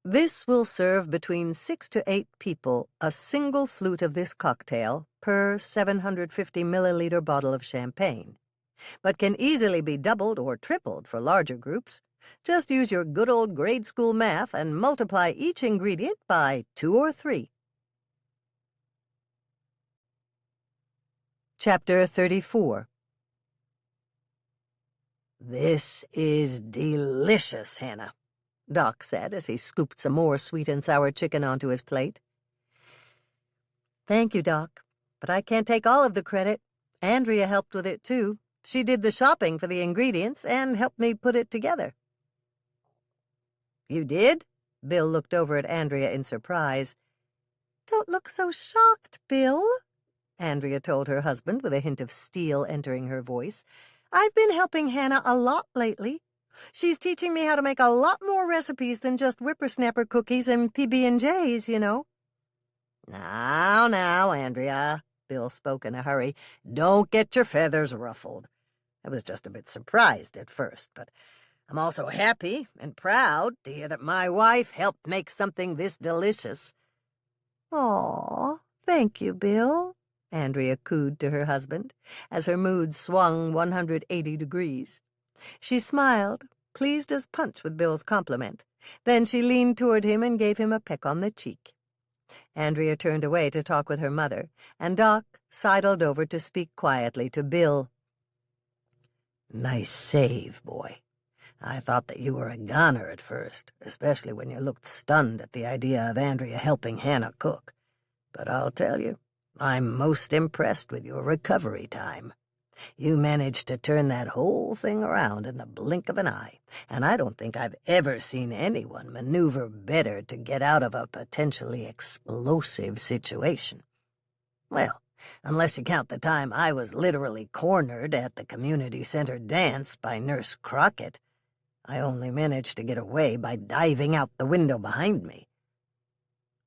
this will serve between 6 to 8 people, a single flute of this cocktail per 750 milliliter bottle of champagne, but can easily be doubled or tripled for larger groups. Just use your good old grade school math and multiply each ingredient by 2 or 3. Chapter 34. "This is delicious, Hannah," Doc said as he scooped some more sweet and sour chicken onto his plate. "Thank you, Doc, but I can't take all of the credit. Andrea helped with it, too. She did the shopping for the ingredients and helped me put it together." "You did?" Bill looked over at Andrea in surprise. "Don't look so shocked, Bill," Andrea told her husband with a hint of steel entering her voice. "I've been helping Hannah a lot lately. She's teaching me how to make a lot more recipes than just whippersnapper cookies and PB&Js, you know." Now, Andrea," Bill spoke in a hurry. "Don't get your feathers ruffled. I was just a bit surprised at first, but I'm also happy and proud to hear that my wife helped make something this delicious." "Aw, thank you, Bill," Andrea cooed to her husband, as her mood swung 180 degrees. She smiled, pleased as punch with Bill's compliment. Then she leaned toward him and gave him a peck on the cheek. Andrea turned away to talk with her mother, and Doc sidled over to speak quietly to Bill. "Nice save, boy. I thought that you were a goner at first, especially when you looked stunned at the idea of Andrea helping Hannah cook. But I'll tell you, I'm most impressed with your recovery time. You managed to turn that whole thing around in the blink of an eye, and I don't think I've ever seen anyone maneuver better to get out of a potentially explosive situation. Well, unless you count the time I was literally cornered at the community center dance by Nurse Crockett. I only managed to get away by diving out the window behind me.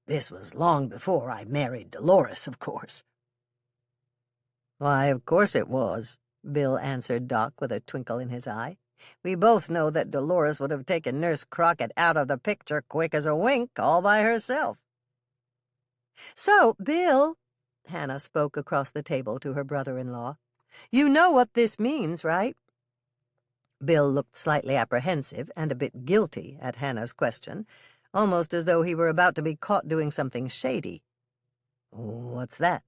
This was long before I married Dolores, of course." "Why, of course it was," Bill answered Doc with a twinkle in his eye. "We both know that Dolores would have taken Nurse Crockett out of the picture quick as a wink all by herself." "So, Bill," Hannah spoke across the table to her brother-in-law, "you know what this means, right?" Bill looked slightly apprehensive and a bit guilty at Hannah's question, almost as though he were about to be caught doing something shady. "What's that?"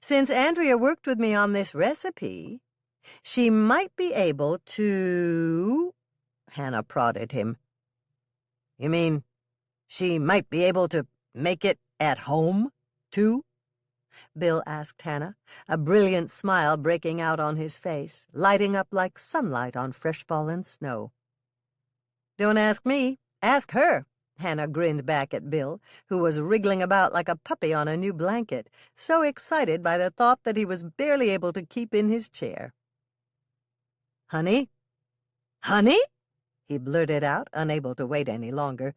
"Since Andrea worked with me on this recipe, she might be able to—" Hannah prodded him. "You mean she might be able to make it at home, too?" Bill asked Hannah, a brilliant smile breaking out on his face, lighting up like sunlight on fresh-fallen snow. "Don't ask me. Ask her," Hannah grinned back at Bill, who was wriggling about like a puppy on a new blanket, so excited by the thought that he was barely able to keep in his chair. "Honey? Honey?" he blurted out, unable to wait any longer.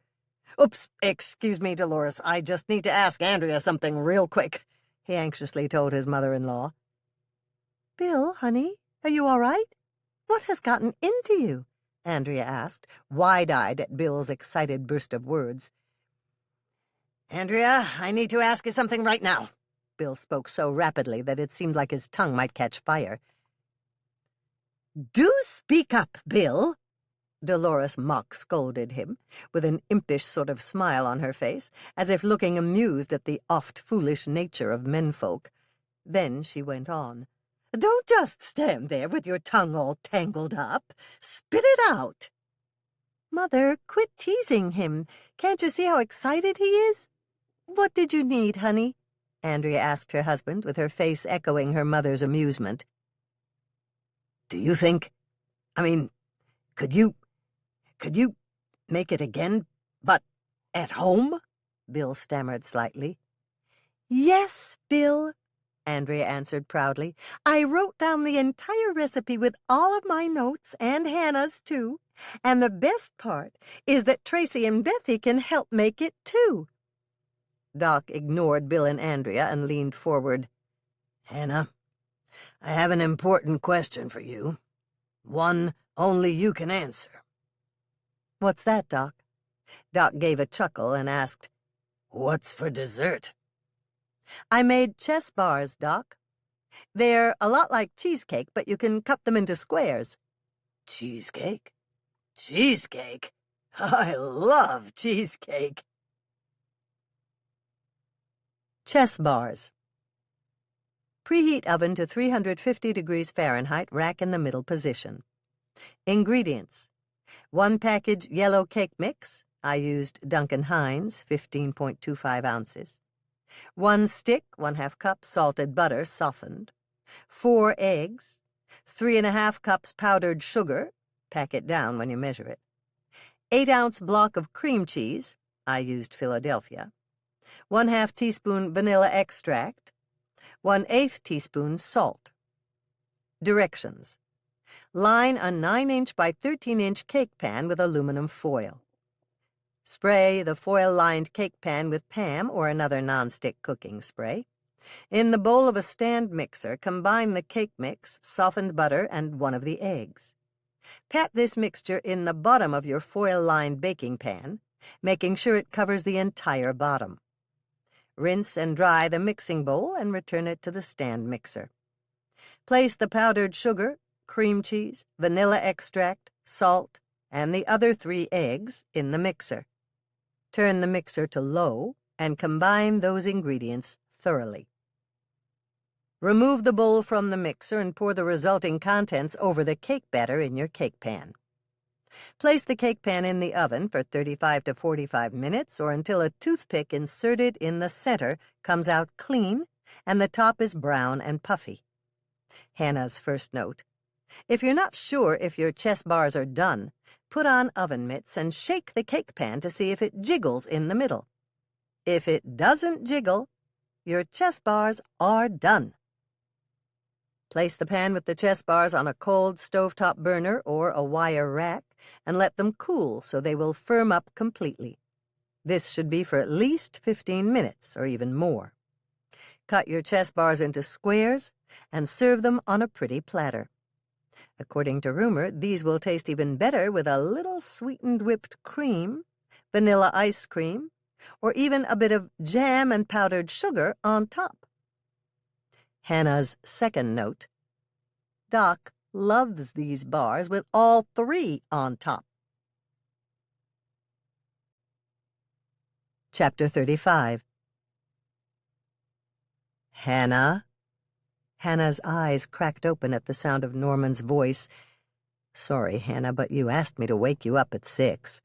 "Oops, excuse me, Dolores. I just need to ask Andrea something real quick," he anxiously told his mother-in-law. "Bill, honey, are you all right? What has gotten into you?" Andrea asked, wide-eyed at Bill's excited burst of words. "Andrea, I need to ask you something right now." Bill spoke so rapidly that it seemed like his tongue might catch fire. "Do speak up, Bill," Dolores mock-scolded him, with an impish sort of smile on her face, as if looking amused at the oft-foolish nature of menfolk. Then she went on. "Don't just stand there with your tongue all tangled up. Spit it out." "Mother, quit teasing him. Can't you see how excited he is?" "What did you need, honey?" Andrea asked her husband, with her face echoing her mother's amusement. "Do you think... could you make it again, but at home?" Bill stammered slightly. Yes, Bill, Andrea answered proudly. I wrote down the entire recipe with all of my notes, and Hannah's too. And the best part is that Tracy and Bethy can help make it too. Doc ignored Bill and Andrea and leaned forward. Hannah, I have an important question for you. One only you can answer. What's that, Doc? Doc gave a chuckle and asked, What's for dessert? I made chess bars, Doc. They're a lot like cheesecake, but you can cut them into squares. Cheesecake? Cheesecake? I love cheesecake. Chess bars. Preheat oven to 350 degrees Fahrenheit, rack in the middle position. Ingredients: 1 package yellow cake mix. I used Duncan Hines, 15.25 ounces. 1 stick, 1/2 cup salted butter, softened. 4 eggs. 3½ cups powdered sugar. Pack it down when you measure it. 8-ounce block of cream cheese. I used Philadelphia. 1/2 teaspoon vanilla extract. 1/8 teaspoon salt. Directions: line a 9-inch by 13-inch cake pan with aluminum foil. Spray the foil-lined cake pan with Pam or another nonstick cooking spray. In the bowl of a stand mixer, combine the cake mix, softened butter, and 1 of the eggs. Pat this mixture in the bottom of your foil-lined baking pan, making sure it covers the entire bottom. Rinse and dry the mixing bowl and return it to the stand mixer. Place the powdered sugar, cream cheese, vanilla extract, salt, and the other 3 eggs in the mixer. Turn the mixer to low and combine those ingredients thoroughly. Remove the bowl from the mixer and pour the resulting contents over the cake batter in your cake pan. Place the cake pan in the oven for 35 to 45 minutes or until a toothpick inserted in the center comes out clean and the top is brown and puffy. Hannah's first note: if you're not sure if your chess bars are done, put on oven mitts and shake the cake pan to see if it jiggles in the middle. If it doesn't jiggle, your chess bars are done. Place the pan with the chess bars on a cold stovetop burner or a wire rack and let them cool so they will firm up completely. This should be for at least 15 minutes or even more. Cut your chess bars into squares and serve them on a pretty platter. According to rumor, these will taste even better with a little sweetened whipped cream, vanilla ice cream, or even a bit of jam and powdered sugar on top. Hannah's second note: Doc loves these bars with all 3 on top. Chapter 35. Hannah? Hannah's eyes cracked open at the sound of Norman's voice. Sorry, Hannah, but you asked me to wake you up at 6.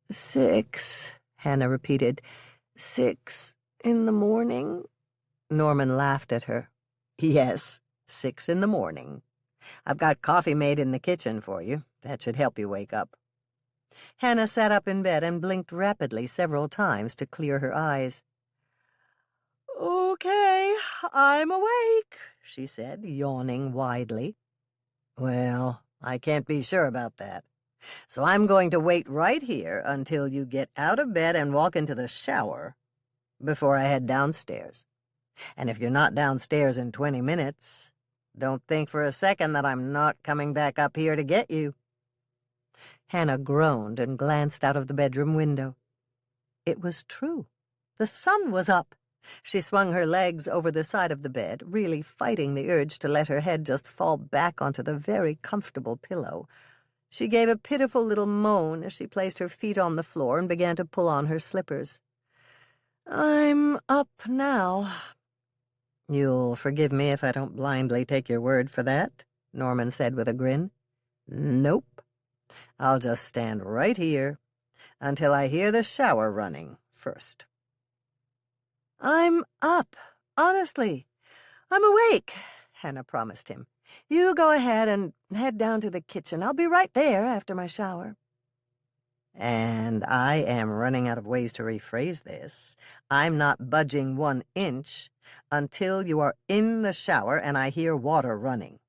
6, Hannah repeated. 6 in the morning? Norman laughed at her. Yes, 6 in the morning. I've got coffee made in the kitchen for you. That should help you wake up. Hannah sat up in bed and blinked rapidly several times to clear her eyes. Okay, I'm awake, she said, yawning widely. Well, I can't be sure about that. So I'm going to wait right here until you get out of bed and walk into the shower before I head downstairs. And if you're not downstairs in 20 minutes, don't think for a second that I'm not coming back up here to get you. Hannah groaned and glanced out of the bedroom window. It was true. The sun was up. She swung her legs over the side of the bed, really fighting the urge to let her head just fall back onto the very comfortable pillow. She gave a pitiful little moan as she placed her feet on the floor and began to pull on her slippers. I'm up now. You'll forgive me if I don't blindly take your word for that, Norman said with a grin. Nope. I'll just stand right here until I hear the shower running first. I'm up, honestly. I'm awake, Hannah promised him. You go ahead and head down to the kitchen. I'll be right there after my shower. and I am running out of ways to rephrase this. I'm not budging 1 inch until you are in the shower and I hear water running.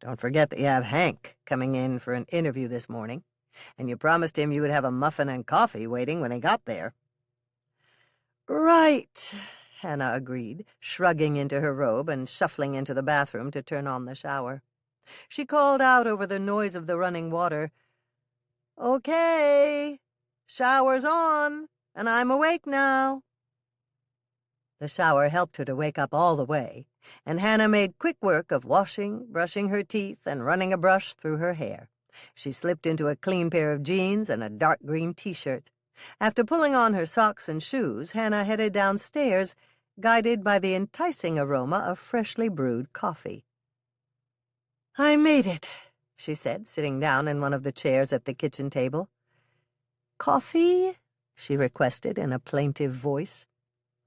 Don't forget that you have Hank coming in for an interview this morning, and you promised him you would have a muffin and coffee waiting when he got there." "Right," Hannah agreed, shrugging into her robe and shuffling into the bathroom to turn on the shower. She called out over the noise of the running water, "Okay, shower's on, and I'm awake now." The shower helped her to wake up all the way, and Hannah made quick work of washing, brushing her teeth, and running a brush through her hair. She slipped into a clean pair of jeans and a dark green T-shirt. After pulling on her socks and shoes, Hannah headed downstairs, guided by the enticing aroma of freshly brewed coffee. "I made it," she said, sitting down in one of the chairs at the kitchen table. "Coffee?" she requested in a plaintive voice.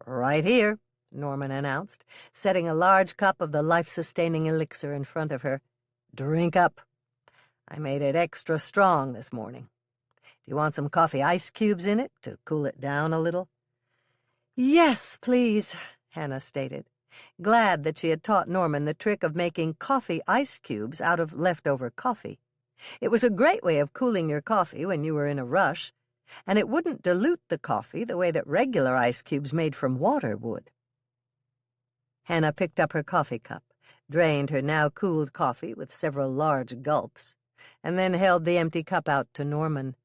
"Right here," Norman announced, setting a large cup of the life-sustaining elixir in front of her. "Drink up. I made it extra strong this morning. Do you want some coffee ice cubes in it to cool it down a little?" "Yes, please," Hannah stated, glad that she had taught Norman the trick of making coffee ice cubes out of leftover coffee. It was a great way of cooling your coffee when you were in a rush, and it wouldn't dilute the coffee the way that regular ice cubes made from water would. Hannah picked up her coffee cup, drained her now-cooled coffee with several large gulps, and then held the empty cup out to Norman.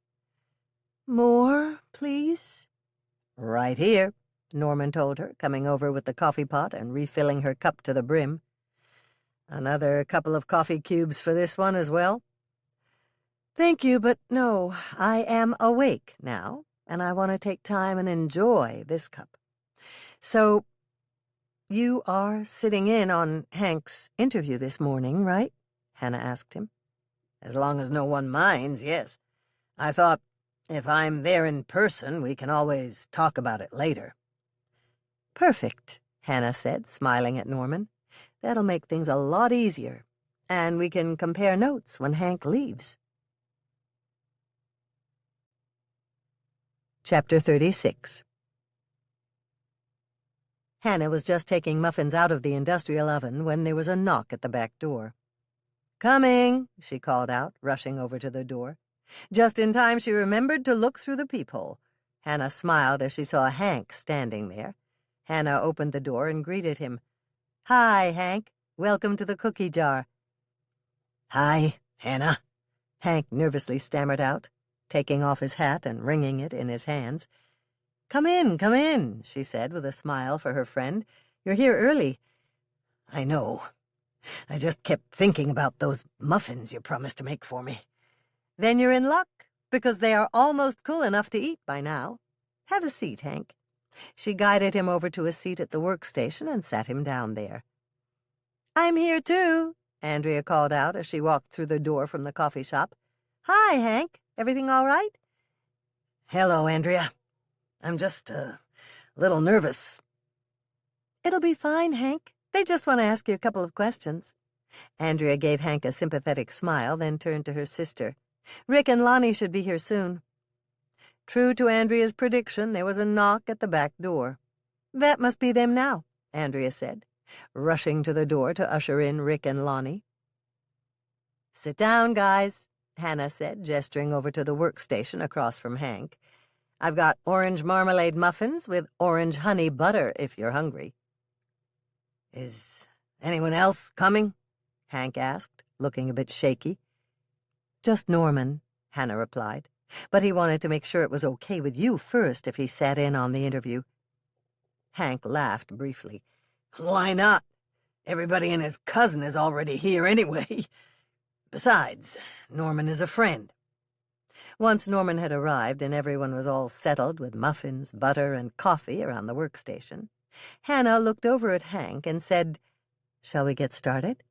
"More, please?" "Right here," Norman told her, coming over with the coffee pot and refilling her cup to the brim. "Another couple of coffee cubes for this one as well?" "Thank you, but no, I am awake now, and I want to take time and enjoy this cup. So, you are sitting in on Hank's interview this morning, right?" Hannah asked him. "As long as no one minds, yes. I thought, if I'm there in person, we can always talk about it later." "Perfect," Hannah said, smiling at Norman. "That'll make things a lot easier, and we can compare notes when Hank leaves." Chapter 36. Hannah was just taking muffins out of the industrial oven when there was a knock at the back door. "Coming," she called out, rushing over to the door. Just in time she remembered to look through the peephole. Hannah smiled as she saw Hank standing there. Hannah opened the door and greeted him. "Hi, Hank. Welcome to the cookie jar." "Hi, Hannah," Hank nervously stammered out, taking off his hat and wringing it in his hands. Come in," she said with a smile for her friend. "You're here early." "I know. I just kept thinking about those muffins you promised to make for me." "Then you're in luck, because they are almost cool enough to eat by now. Have a seat, Hank." She guided him over to a seat at the workstation and sat him down there. "I'm here, too," Andrea called out as she walked through the door from the coffee shop. "Hi, Hank. Everything all right?" "Hello, Andrea. I'm just a little nervous." "It'll be fine, Hank. They just want to ask you a couple of questions." Andrea gave Hank a sympathetic smile, then turned to her sister. "Rick and Lonnie should be here soon." True to Andrea's prediction, there was a knock at the back door. "That must be them now," Andrea said, rushing to the door to usher in Rick and Lonnie. "Sit down, guys," Hannah said, gesturing over to the workstation across from Hank. "I've got orange marmalade muffins with orange honey butter if you're hungry." "Is anyone else coming?" Hank asked, looking a bit shaky. "Just Norman," Hannah replied, "but he wanted to make sure it was okay with you first if he sat in on the interview." Hank laughed briefly. "Why not? Everybody and his cousin is already here anyway. Besides, Norman is a friend." Once Norman had arrived and everyone was all settled with muffins, butter, and coffee around the workstation, Hannah looked over at Hank and said, "Shall we get started?"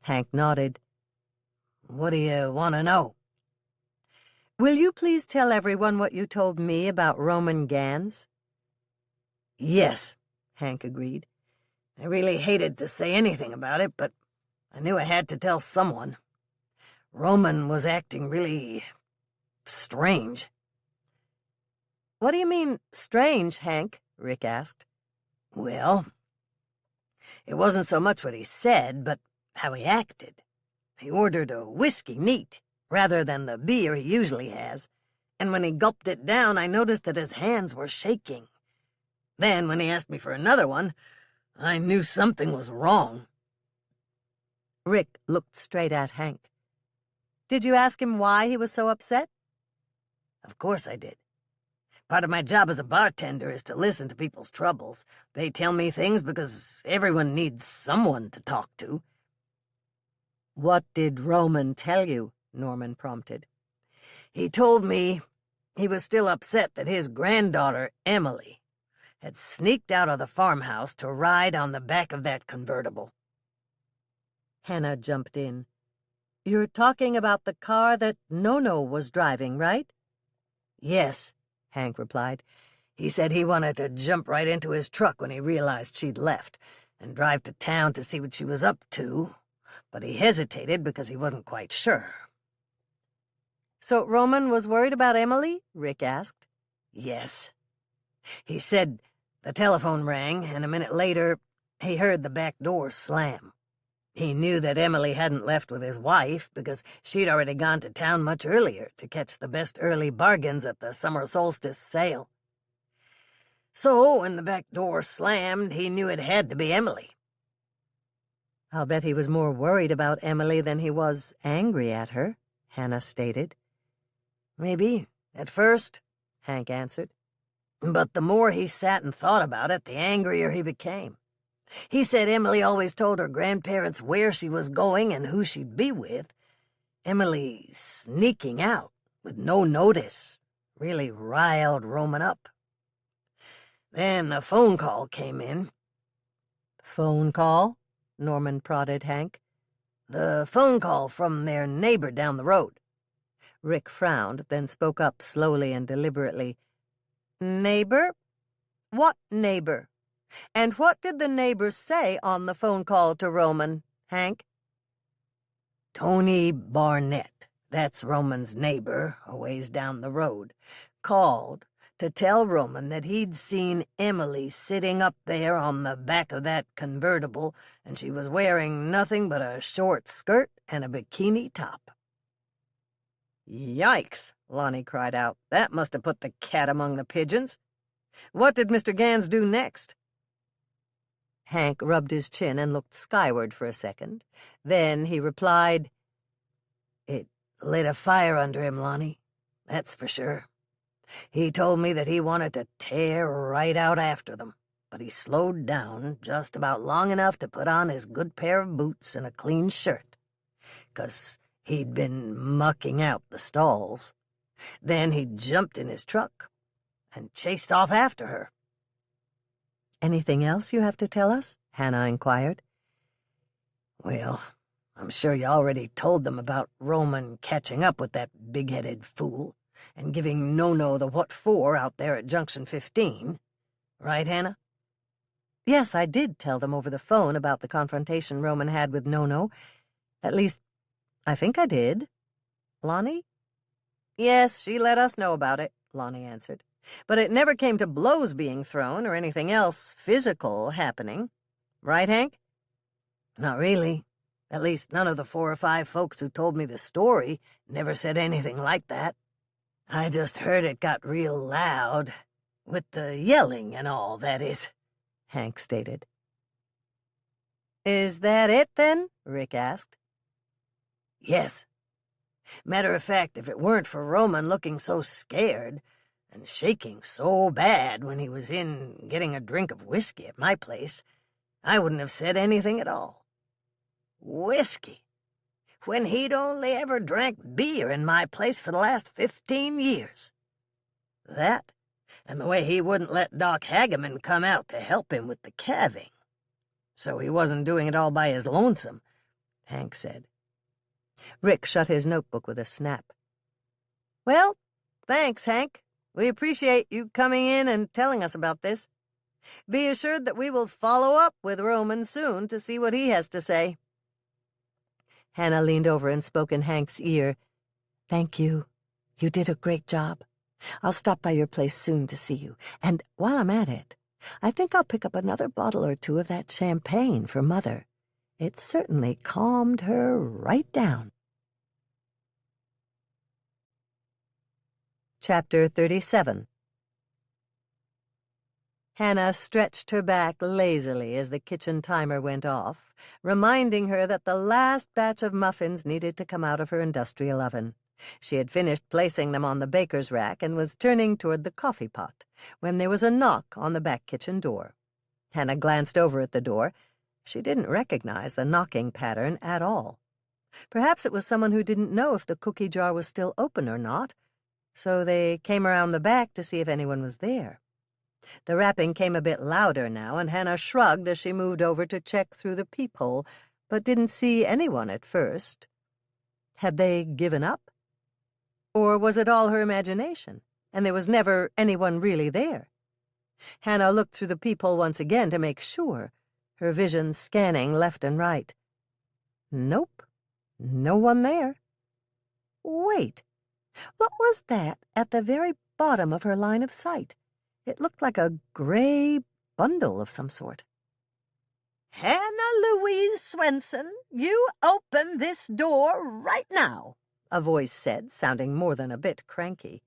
Hank nodded. "What do you want to know?" "Will you please tell everyone what you told me about Roman Gans?" "Yes," Hank agreed. "I really hated to say anything about it, but I knew I had to tell someone. Roman was acting really strange." "What do you mean, strange, Hank?" Rick asked. "Well, it wasn't so much what he said, but how he acted. He ordered a whiskey neat, rather than the beer he usually has, and when he gulped it down, I noticed that his hands were shaking. Then, when he asked me for another one, I knew something was wrong." Rick looked straight at Hank. "Did you ask him why he was so upset?" "Of course I did. Part of my job as a bartender is to listen to people's troubles. They tell me things because everyone needs someone to talk to." "What did Roman tell you?" Norman prompted. "He told me he was still upset that his granddaughter, Emily, had sneaked out of the farmhouse to ride on the back of that convertible." Hannah jumped in. "You're talking about the car that Nono was driving, right?" "Yes," Hank replied. "He said he wanted to jump right into his truck when he realized she'd left and drive to town to see what she was up to, but he hesitated because he wasn't quite sure." "So Roman was worried about Emily?" Rick asked. "Yes. He said the telephone rang, and a minute later he heard the back door slam. He knew that Emily hadn't left with his wife because she'd already gone to town much earlier to catch the best early bargains at the summer solstice sale. So when the back door slammed, he knew it had to be Emily." "I'll bet he was more worried about Emily than he was angry at her," Hannah stated. "Maybe, at first," Hank answered. "but the more he sat and thought about it, the angrier he became. He said Emily always told her grandparents where she was going and who she'd be with. Emily sneaking out with no notice really riled Roman up. Then the phone call came in." "Phone call?" Norman prodded Hank. "The phone call from their neighbor down the road." Rick frowned, then spoke up slowly and deliberately. "Neighbor? What neighbor? And what did the neighbor say on the phone call to Roman, Hank?" "Tony Barnett, that's Roman's neighbor, a ways down the road, called to tell Roman that he'd seen Emily sitting up there on the back of that convertible, and she was wearing nothing but a short skirt and a bikini top." "Yikes!" Lonnie cried out. "That must have put the cat among the pigeons. What did Mr. Gans do next?" Hank rubbed his chin and looked skyward for a second. Then he replied, "It lit a fire under him, Lonnie, that's for sure. He told me that he wanted to tear right out after them, but he slowed down just about long enough to put on his good pair of boots and a clean shirt, 'cause he'd been mucking out the stalls. Then he jumped in his truck and chased off after her." "Anything else you have to tell us?" Hannah inquired. "Well, I'm sure you already told them about Roman catching up with that big-headed fool and giving Nono the what for out there at Junction 15. Right, Hannah?" "Yes, I did tell them over the phone about the confrontation Roman had with Nono. At least, I think I did. Lonnie?" "Yes, she let us know about it," Lonnie answered. "But it never came to blows being thrown or anything else physical happening. Right, Hank?" "Not really. At least none of the 4 or 5 folks who told me the story never said anything like that. I just heard it got real loud, with the yelling and all, that is," Hank stated. "Is that it, then?" Rick asked. "Yes. Matter of fact, if it weren't for Roman looking so scared and shaking so bad when he was in getting a drink of whiskey at my place, I wouldn't have said anything at all. Whiskey, when he'd only ever drank beer in my place for the last 15 years. That, and the way he wouldn't let Doc Hageman come out to help him with the calving. So he wasn't doing it all by his lonesome," Hank said. Rick shut his notebook with a snap. "Well, thanks, Hank. We appreciate you coming in and telling us about this. Be assured that we will follow up with Roman soon to see what he has to say." Hannah leaned over and spoke in Hank's ear. "Thank you. You did a great job. I'll stop by your place soon to see you. And while I'm at it, I think I'll pick up another bottle or two of that champagne for Mother. It certainly calmed her right down. Chapter 37. Hannah stretched her back lazily as the kitchen timer went off, reminding her that the last batch of muffins needed to come out of her industrial oven. She had finished placing them on the baker's rack and was turning toward the coffee pot when there was a knock on the back kitchen door. Hannah glanced over at the door. She didn't recognize the knocking pattern at all. Perhaps it was someone who didn't know if the cookie jar was still open or not, so they came around the back to see if anyone was there. The rapping came a bit louder now, and Hannah shrugged as she moved over to check through the peephole, but didn't see anyone at first. Had they given up? Or was it all her imagination, and there was never anyone really there? Hannah looked through the peephole once again to make sure, her vision scanning left and right. Nope, no one there. Wait, what was that at the very bottom of her line of sight? It looked like a gray bundle of some sort. "Hannah Louise Swensen, you open this door right now," a voice said, sounding more than a bit cranky.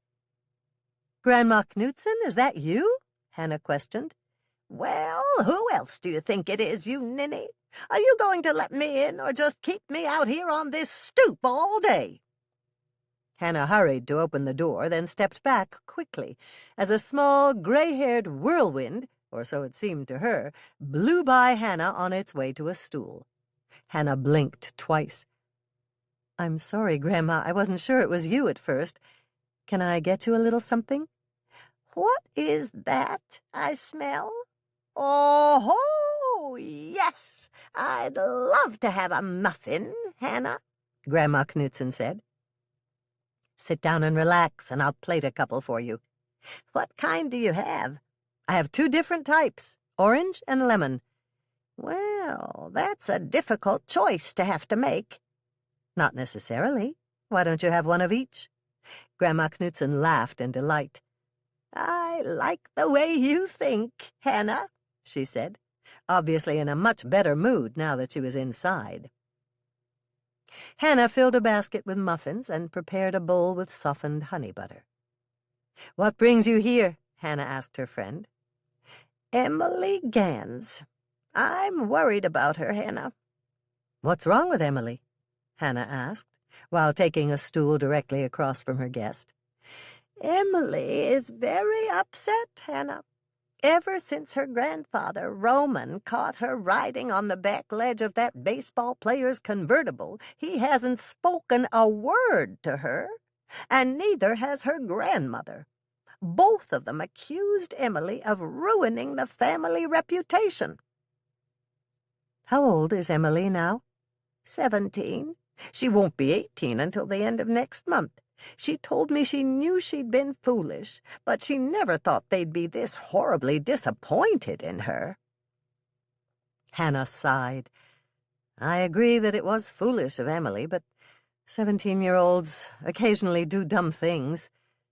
"Grandma Knudsen, is that you?" Hannah questioned. "Well, who else do you think it is, you ninny? Are you going to let me in or just keep me out here on this stoop all day?" Hannah hurried to open the door, then stepped back quickly as a small, gray-haired whirlwind, or so it seemed to her, blew by Hannah on its way to a stool. Hannah blinked twice. "I'm sorry, Grandma. I wasn't sure it was you at first. Can I get you a little something?" "What is that I smell? Oh, yes, I'd love to have a muffin, Hannah," Grandma Knudsen said. "Sit down and relax, and I'll plate a couple for you." "What kind do you have?" "I have 2 different types, orange and lemon." "Well, that's a difficult choice to have to make." "Not necessarily. Why don't you have one of each?" Grandma Knudsen laughed in delight. "I like the way you think, Hannah," she said, obviously in a much better mood now that she was inside. Hannah filled a basket with muffins and prepared a bowl with softened honey butter. "What brings you here?" Hannah asked her friend. "Emily Gans. I'm worried about her, Hannah." "What's wrong with Emily?" Hannah asked, while taking a stool directly across from her guest. "Emily is very upset, Hannah. Ever since her grandfather, Roman, caught her riding on the back ledge of that baseball player's convertible, he hasn't spoken a word to her, and neither has her grandmother. Both of them accused Emily of ruining the family reputation." "How old is Emily now?" 17. She won't be 18 until the end of next month. She told me she knew she'd been foolish, but she never thought they'd be this horribly disappointed in her." Hannah sighed. "I agree that it was foolish of Emily, but 17-year-olds occasionally do dumb things.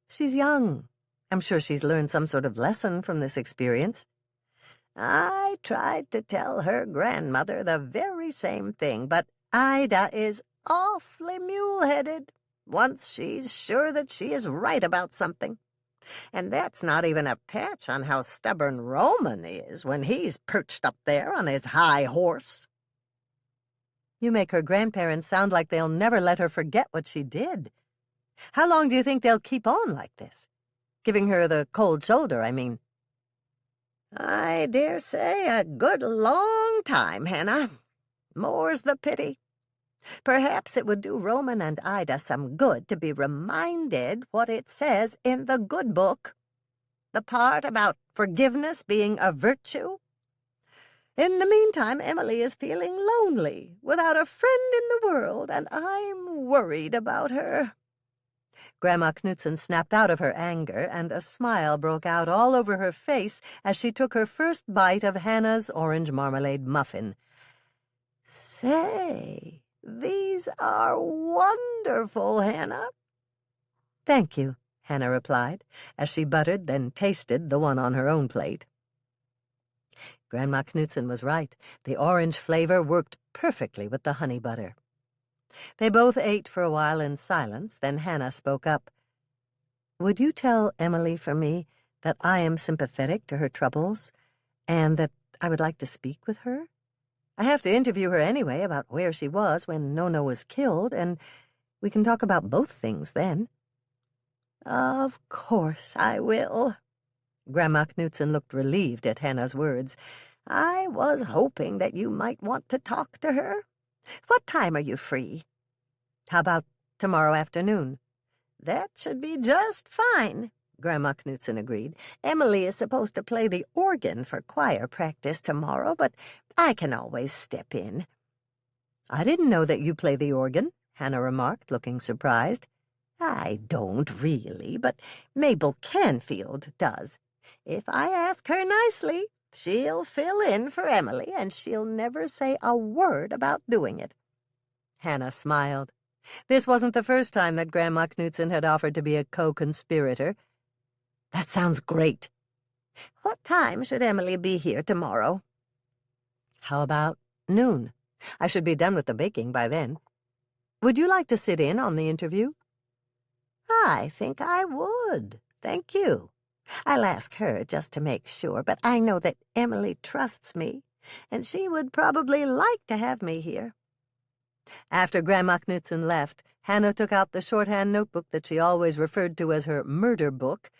She's young. I'm sure she's learned some sort of lesson from this experience." "I tried to tell her grandmother the very same thing, but Ida is awfully mule-headed. Once she's sure that she is right about something. And that's not even a patch on how stubborn Roman is when he's perched up there on his high horse." "You make her grandparents sound like they'll never let her forget what she did. How long do you think they'll keep on like this? Giving her the cold shoulder, I mean." "I dare say a good long time, Hannah. More's the pity. Perhaps it would do Roman and Ida some good to be reminded what it says in the good book. The part about forgiveness being a virtue. In the meantime, Emily is feeling lonely, without a friend in the world, and I'm worried about her." Grandma Knudsen snapped out of her anger, and a smile broke out all over her face as she took her first bite of Hannah's orange marmalade muffin. "Say, these are wonderful, Hannah." "Thank you," Hannah replied, as she buttered, then tasted the one on her own plate. Grandma Knudsen was right. The orange flavor worked perfectly with the honey butter. They both ate for a while in silence, then Hannah spoke up. "Would you tell Emily for me that I am sympathetic to her troubles, and that I would like to speak with her? I have to interview her anyway about where she was when Nono was killed, and we can talk about both things then." "Of course I will." Grandma Knudsen looked relieved at Hannah's words. "I was hoping that you might want to talk to her. What time are you free?" "How about tomorrow afternoon?" "That should be just fine," Grandma Knudsen agreed. "Emily is supposed to play the organ for choir practice tomorrow, but I can always step in." "I didn't know that you play the organ," Hannah remarked, looking surprised. "I don't really, but Mabel Canfield does. If I ask her nicely, she'll fill in for Emily, and she'll never say a word about doing it." Hannah smiled. This wasn't the first time that Grandma Knudsen had offered to be a co-conspirator. "That sounds great." "What time should Emily be here tomorrow?" "How about noon? I should be done with the baking by then. Would you like to sit in on the interview?" "I think I would, thank you. I'll ask her just to make sure, but I know that Emily trusts me, and she would probably like to have me here." After Grandma Knudsen left, Hannah took out the shorthand notebook that she always referred to as her murder book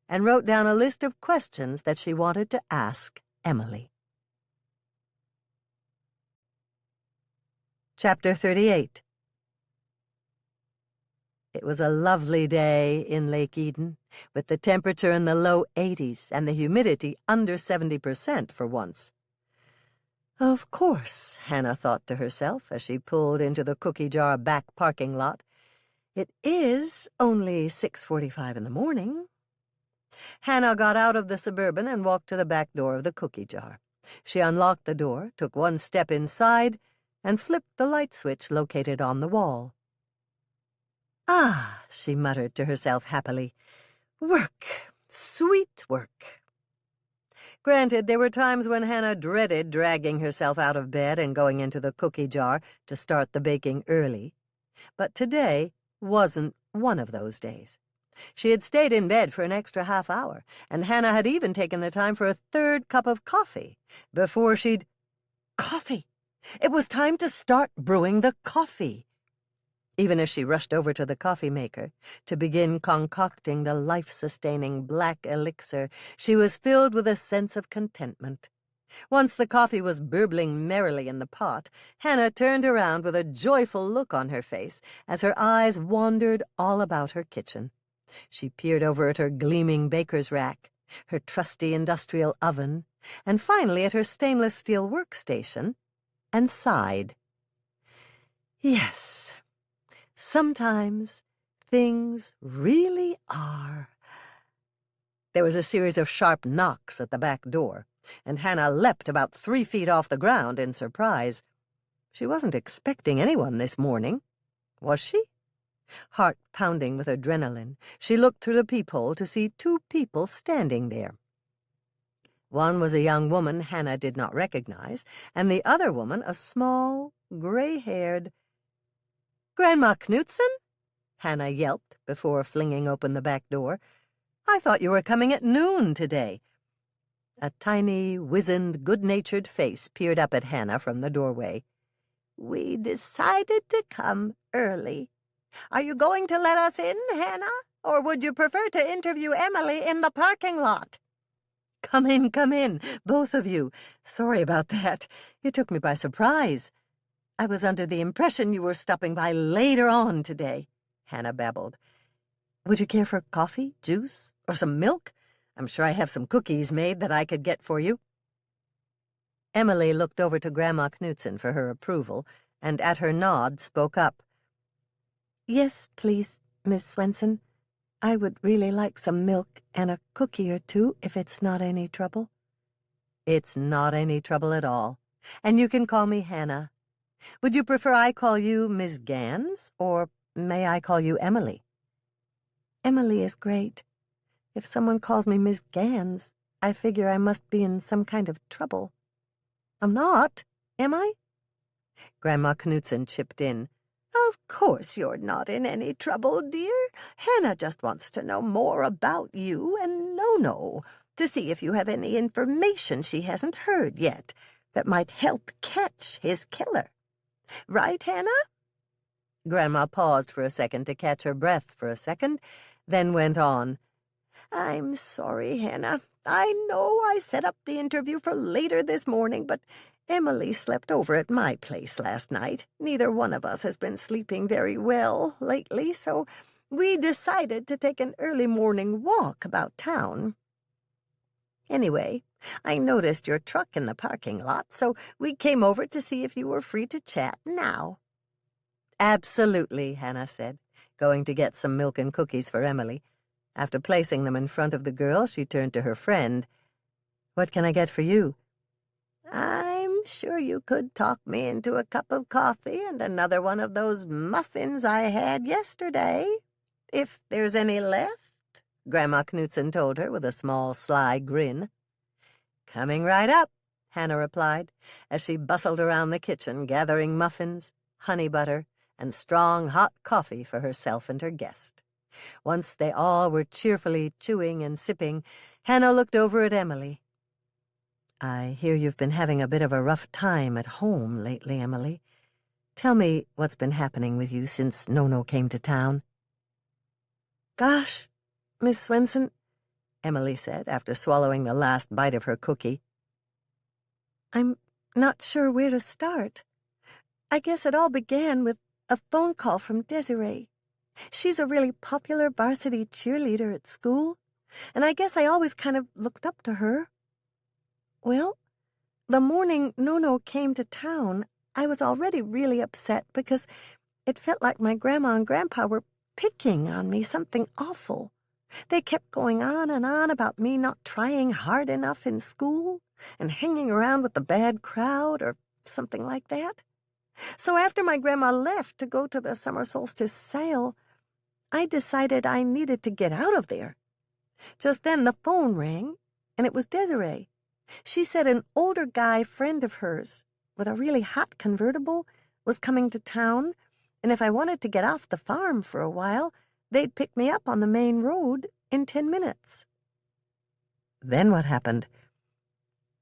and wrote down a list of questions that she wanted to ask Emily. Chapter 38. It was a lovely day in Lake Eden, with the temperature in the low 80s and the humidity under 70% for once. Of course, Hannah thought to herself as she pulled into the cookie jar back parking lot. It is only 6:45 in the morning. Hannah got out of the Suburban and walked to the back door of the cookie jar. She unlocked the door, took one step inside, and flipped the light switch located on the wall. "Ah," she muttered to herself happily. "Work, sweet work." Granted, there were times when Hannah dreaded dragging herself out of bed and going into the cookie jar to start the baking early. But today wasn't one of those days. She had stayed in bed for an extra half hour, and Hannah had even taken the time for a third cup of coffee before she'd... Coffee! It was time to start brewing the coffee. Even as she rushed over to the coffee maker to begin concocting the life-sustaining black elixir, she was filled with a sense of contentment. Once the coffee was burbling merrily in the pot, Hannah turned around with a joyful look on her face as her eyes wandered all about her kitchen. She peered over at her gleaming baker's rack, her trusty industrial oven, and finally at her stainless steel workstation, and sighed. Yes, sometimes things really are. There was a series of sharp knocks at the back door, and Hannah leapt about 3 feet off the ground in surprise. She wasn't expecting anyone this morning, was she? Heart pounding with adrenaline, she looked through the peephole to see 2 people standing there. One was a young woman Hannah did not recognize, and the other woman a small, gray-haired... "Grandma Knudsen?" Hannah yelped before flinging open the back door. "I thought you were coming at noon today." A tiny, wizened, good-natured face peered up at Hannah from the doorway. "We decided to come early. Are you going to let us in, Hannah? Or would you prefer to interview Emily in the parking lot?" Come in, both of you. Sorry about that. It took me by surprise. I was under the impression you were stopping by later on today," Hannah babbled. "Would you care for coffee, juice, or some milk? I'm sure I have some cookies made that I could get for you." Emily looked over to Grandma Knudsen for her approval, and at her nod spoke up. "Yes, please, Miss Swensen. I would really like some milk and a cookie or 2 if it's not any trouble." "It's not any trouble at all. And you can call me Hannah. Would you prefer I call you Miss Gans, or may I call you Emily?" Emily is great. If someone calls me Miss Gans, I figure I must be in some kind of trouble. I'm not, am I? Grandma Knudsen chipped in. Of course you're not in any trouble, dear. Hannah just wants to know more about you and No-No, to see if you have any information she hasn't heard yet that might help catch his killer. Right, Hannah? Grandma paused for a second to catch her breath for a second, then went on. I'm sorry, Hannah. I know I set up the interview for later this morning, but Emily slept over at my place last night. Neither one of us has been sleeping very well lately, so we decided to take an early morning walk about town. Anyway, I noticed your truck in the parking lot, so we came over to see if you were free to chat now. Absolutely, Hannah said, going to get some milk and cookies for Emily. After placing them in front of the girl, she turned to her friend. What can I get for you? I'm sure you could talk me into a cup of coffee and another one of those muffins I had yesterday, if there's any left, Grandma Knudsen told her with a small, sly grin. Coming right up, Hannah replied, as she bustled around the kitchen gathering muffins, honey butter, and strong hot coffee for herself and her guest. Once they all were cheerfully chewing and sipping, Hannah looked over at Emily. I hear you've been having a bit of a rough time at home lately, Emily. Tell me what's been happening with you since No-No came to town. Gosh, Miss Swensen, Emily said after swallowing the last bite of her cookie. I'm not sure where to start. I guess it all began with a phone call from Desiree. She's a really popular varsity cheerleader at school, and I guess I always kind of looked up to her. Well, the morning No-No came to town, I was already really upset because it felt like my grandma and grandpa were picking on me something awful. They kept going on and on about me not trying hard enough in school and hanging around with the bad crowd or something like that. So after my grandma left to go to the summer solstice sale, I decided I needed to get out of there. Just then the phone rang, and it was Desiree. She said an older guy friend of hers, with a really hot convertible, was coming to town, and if I wanted to get off the farm for a while, they'd pick me up on the main road in 10 minutes. Then what happened?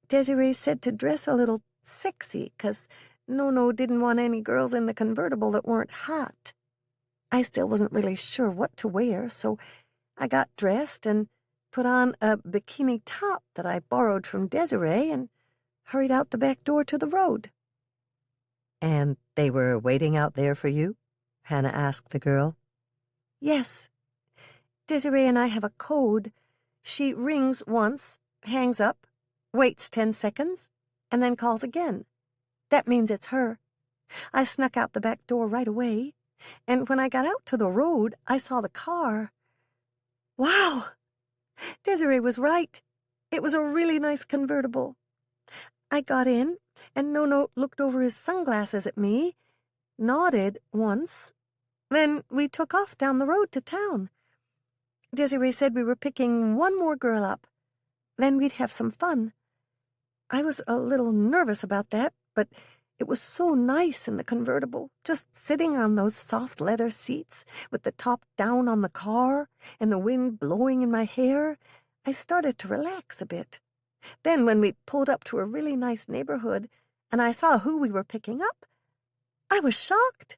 Desiree said to dress a little sexy, 'cause No-No didn't want any girls in the convertible that weren't hot. I still wasn't really sure what to wear, so I got dressed and put on a bikini top that I borrowed from Desiree and hurried out the back door to the road. And they were waiting out there for you? Hannah asked the girl. Yes. Desiree and I have a code. She rings once, hangs up, waits 10 seconds, and then calls again. That means it's her. I snuck out the back door right away, and when I got out to the road, I saw the car. Wow! Desiree was right. It was a really nice convertible. I got in, and No-No looked over his sunglasses at me, nodded once. Then we took off down the road to town. Desiree said we were picking one more girl up. Then we'd have some fun. I was a little nervous about that, but it was so nice in the convertible, just sitting on those soft leather seats with the top down on the car and the wind blowing in my hair. I started to relax a bit. Then when we pulled up to a really nice neighborhood and I saw who we were picking up, I was shocked.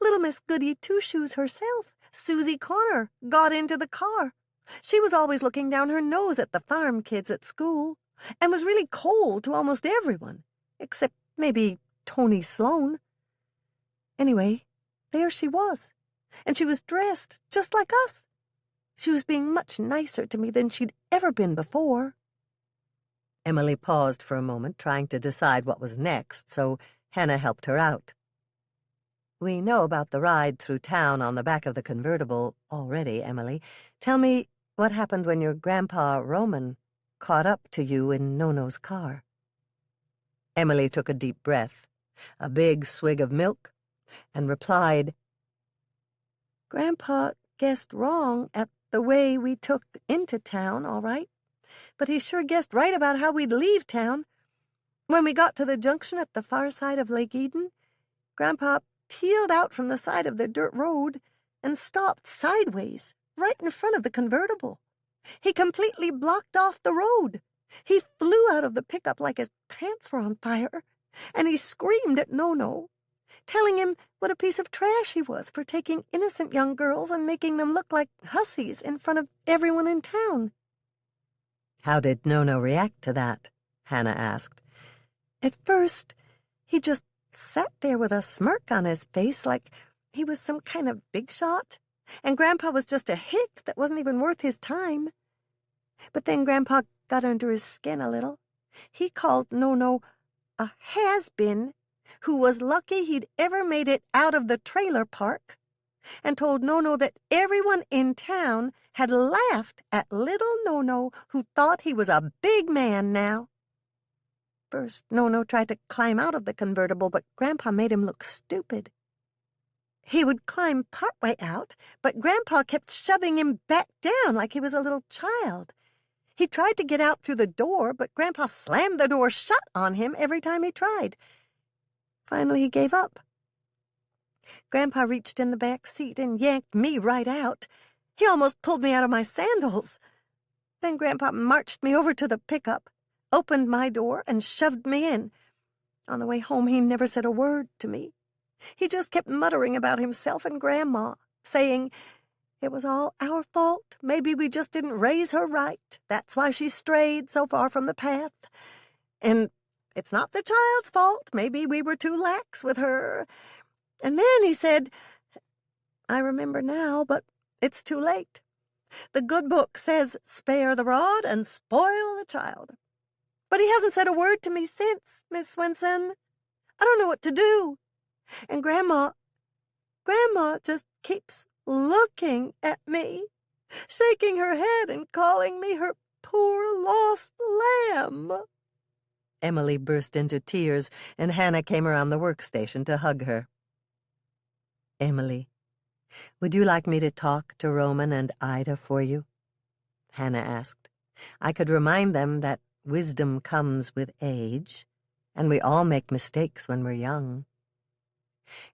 Little Miss Goody Two-Shoes herself, Susie Connor, got into the car. She was always looking down her nose at the farm kids at school and was really cold to almost everyone, except maybe Tony Sloane. Anyway, there she was, and she was dressed just like us. She was being much nicer to me than she'd ever been before. Emily paused for a moment, trying to decide what was next, so Hannah helped her out. We know about the ride through town on the back of the convertible already, Emily. Tell me what happened when your grandpa, Roman, caught up to you in No-No's car. Emily took a deep breath, a big swig of milk, and replied, Grandpa guessed wrong at the way we took into town, all right, but he sure guessed right about how we'd leave town. When we got to the junction at the far side of Lake Eden, Grandpa peeled out from the side of the dirt road and stopped sideways, right in front of the convertible. He completely blocked off the road. He flew out of the pickup like his pants were on fire, and he screamed at No-No, telling him what a piece of trash he was for taking innocent young girls and making them look like hussies in front of everyone in town. How did No-No react to that? Hannah asked. At first, he just sat there with a smirk on his face like he was some kind of big shot, and Grandpa was just a hick that wasn't even worth his time. But then Grandpa got under his skin a little. He called No-No a has-been who was lucky he'd ever made it out of the trailer park, and told No-No that everyone in town had laughed at little No-No, who thought he was a big man now. First, No-No tried to climb out of the convertible, but Grandpa made him look stupid. He would climb partway out, but Grandpa kept shoving him back down like he was a little child. He tried to get out through the door, but Grandpa slammed the door shut on him every time he tried. Finally, he gave up. Grandpa reached in the back seat and yanked me right out. He almost pulled me out of my sandals. Then Grandpa marched me over to the pickup, opened my door, and shoved me in. On the way home, he never said a word to me. He just kept muttering about himself and Grandma, saying it was all our fault. Maybe we just didn't raise her right. That's why she strayed so far from the path. And it's not the child's fault. Maybe we were too lax with her. And then he said, I remember now, but it's too late. The good book says spare the rod and spoil the child. But he hasn't said a word to me since, Miss Swensen. I don't know what to do. And Grandma just keeps looking at me, shaking her head and calling me her poor lost lamb. Emily burst into tears, and Hannah came around the workstation to hug her. Emily, would you like me to talk to Roman and Ida for you? Hannah asked. I could remind them that wisdom comes with age, and we all make mistakes when we're young.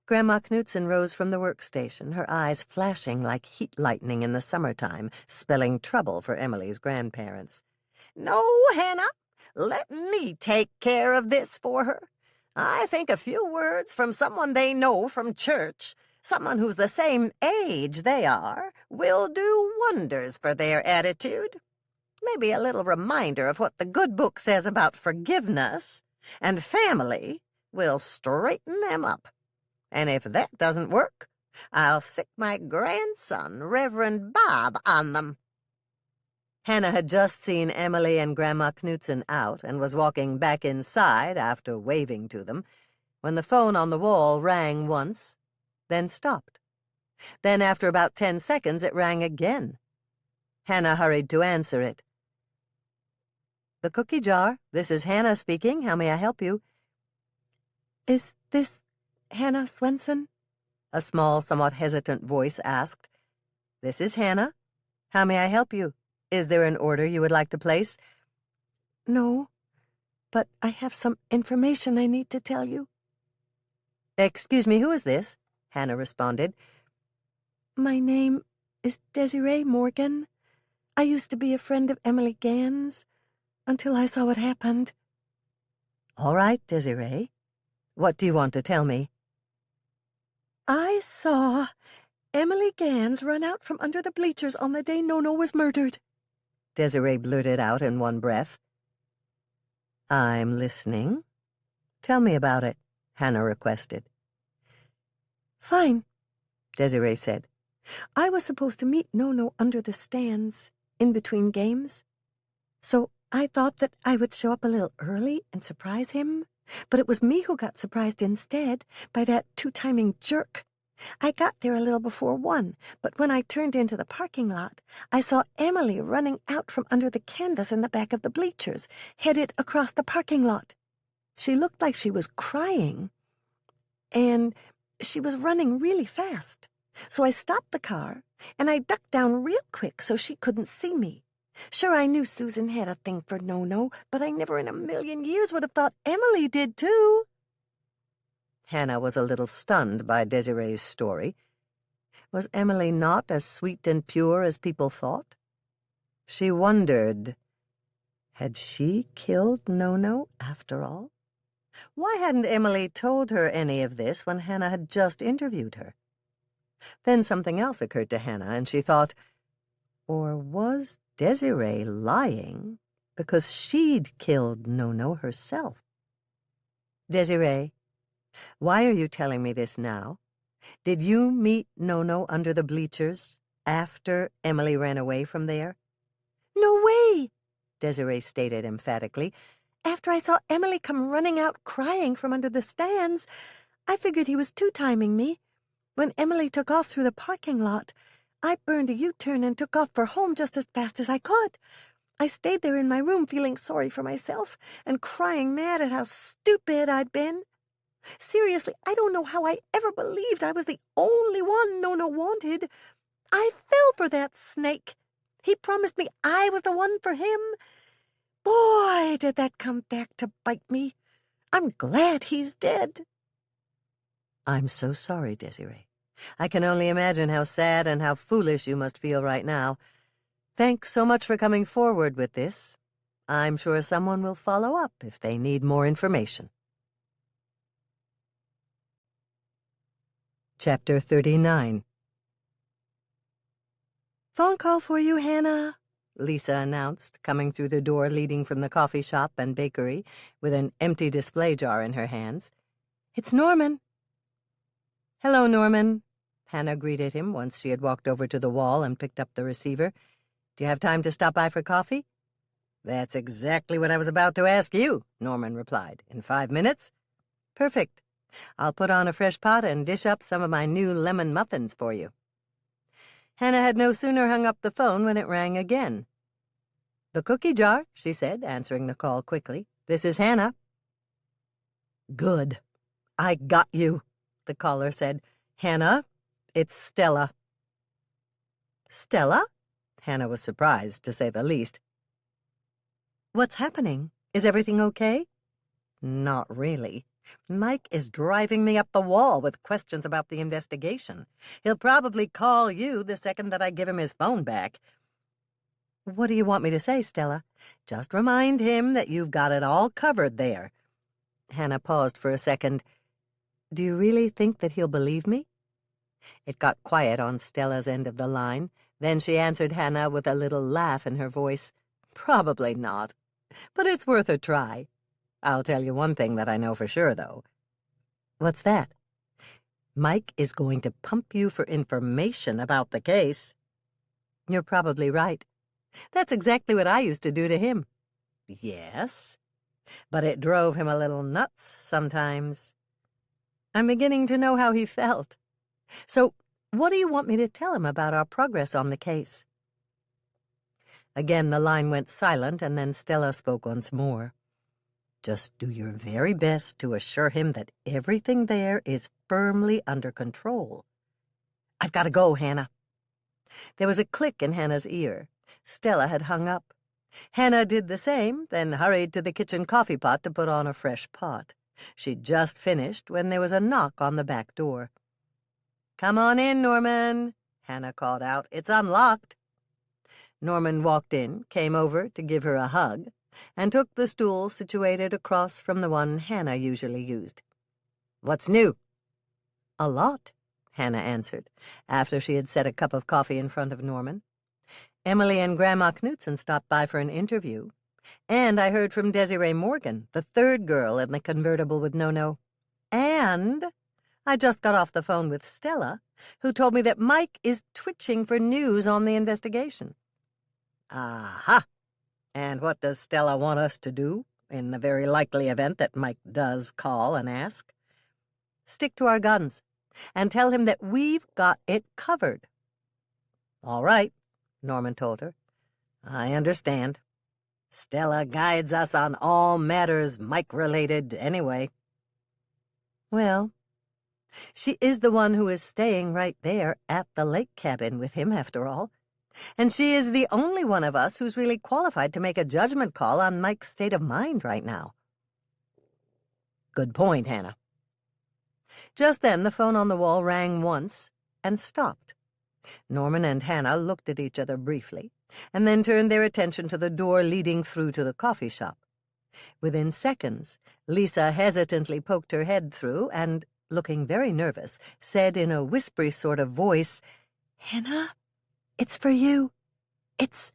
Grandma Knudsen rose from the workstation, her eyes flashing like heat lightning in the summertime, spelling trouble for Emily's grandparents. No, Hannah, let me take care of this for her. I think a few words from someone they know from church, someone who's the same age they are, will do wonders for their attitude. Maybe a little reminder of what the good book says about forgiveness and family will straighten them up. And if that doesn't work, I'll sick my grandson, Reverend Bob, on them. Hannah had just seen Emily and Grandma Knudsen out and was walking back inside after waving to them when the phone on the wall rang once, then stopped. Then after about 10 seconds it rang again. Hannah hurried to answer it. The cookie jar, this is Hannah speaking. How may I help you? Is this Hannah Swensen? A small, somewhat hesitant voice asked. This is Hannah. How may I help you? Is there an order you would like to place? No, but I have some information I need to tell you. Excuse me, who is this? Hannah responded. My name is Desiree Morgan. I used to be a friend of Emily Gann's until I saw what happened. All right, Desiree. What do you want to tell me? I saw Emily Gann's run out from under the bleachers on the day No-No was murdered. Desiree blurted out in one breath. I'm listening. Tell me about it, Hannah requested. Fine, Desiree said. I was supposed to meet No-No under the stands, in between games. So I thought that I would show up a little early and surprise him, but it was me who got surprised instead by that two-timing jerk. I got there a little before 1, but when I turned into the parking lot, I saw Emily running out from under the canvas in the back of the bleachers, headed across the parking lot. She looked like she was crying, and she was running really fast. So I stopped the car, and I ducked down real quick so she couldn't see me. Sure, I knew Susan had a thing for No-No, but I never in a million years would have thought Emily did, too. Hannah was a little stunned by Desiree's story. Was Emily not as sweet and pure as people thought? She wondered, had she killed No-No after all? Why hadn't Emily told her any of this when Hannah had just interviewed her? Then something else occurred to Hannah, and she thought, or was Desiree lying because she'd killed No-No herself? Desiree, why are you telling me this now? Did you meet No-No under the bleachers after Emily ran away from there? No way, Desiree stated emphatically. After I saw Emily come running out crying from under the stands, I figured he was two-timing me. When Emily took off through the parking lot, I burned a U-turn and took off for home just as fast as I could. I stayed there in my room feeling sorry for myself and crying mad at how stupid I'd been. Seriously, I don't know how I ever believed I was the only one No-No wanted. I fell for that snake. He promised me I was the one for him. Boy, did that come back to bite me. I'm glad he's dead. I'm so sorry, Desiree. I can only imagine how sad and how foolish you must feel right now. Thanks so much for coming forward with this. I'm sure someone will follow up if they need more information. Chapter 39. Phone call for you, Hannah, Lisa announced, coming through the door leading from the coffee shop and bakery with an empty display jar in her hands. It's Norman. Hello, Norman. Hannah greeted him once she had walked over to the wall and picked up the receiver. Do you have time to stop by for coffee? That's exactly what I was about to ask you, Norman replied. In 5 minutes? Perfect. I'll put on a fresh pot and dish up some of my new lemon muffins for you. Hannah had no sooner hung up the phone when it rang again. The cookie jar, she said, answering the call quickly. This is Hannah. Good. I got you, the caller said. Hannah, it's Stella. Stella? Hannah was surprised, to say the least. What's happening? Is everything okay? Not really. Mike is driving me up the wall with questions about the investigation. He'll probably call you the second that I give him his phone back. What do you want me to say, Stella? Just remind him that you've got it all covered there. Hannah paused for a second. Do you really think that he'll believe me? It got quiet on Stella's end of the line. Then she answered Hannah with a little laugh in her voice. Probably not, but it's worth a try. I'll tell you one thing that I know for sure, though. What's that? Mike is going to pump you for information about the case. You're probably right. That's exactly what I used to do to him. Yes, but it drove him a little nuts sometimes. I'm beginning to know how he felt. So, what do you want me to tell him about our progress on the case? Again the line went silent, and then Stella spoke once more. Just do your very best to assure him that everything there is firmly under control. I've got to go, Hannah. There was a click in Hannah's ear. Stella had hung up. Hannah did the same, then hurried to the kitchen coffee pot to put on a fresh pot. She'd just finished when there was a knock on the back door. Come on in, Norman, Hannah called out. It's unlocked. Norman walked in, came over to give her a hug, and took the stool situated across from the one Hannah usually used. What's new? A lot, Hannah answered, after she had set a cup of coffee in front of Norman. Emily and Grandma Knudsen stopped by for an interview, and I heard from Desiree Morgan, the third girl in the convertible with No-No. And I just got off the phone with Stella, who told me that Mike is twitching for news on the investigation. Aha! And what does Stella want us to do, in the very likely event that Mike does call and ask? Stick to our guns, and tell him that we've got it covered. All right, Norman told her. I understand. Stella guides us on all matters Mike-related anyway. Well, She is the one who is staying right there at the lake cabin with him, after all. And she is the only one of us who's really qualified to make a judgment call on Mike's state of mind right now. Good point, Hannah. Just then the phone on the wall rang once and stopped. Norman and Hannah looked at each other briefly, and then turned their attention to the door leading through to the coffee shop. Within seconds, Lisa hesitantly poked her head through and, looking very nervous, said in a whispery sort of voice, "Hannah, it's for you. It's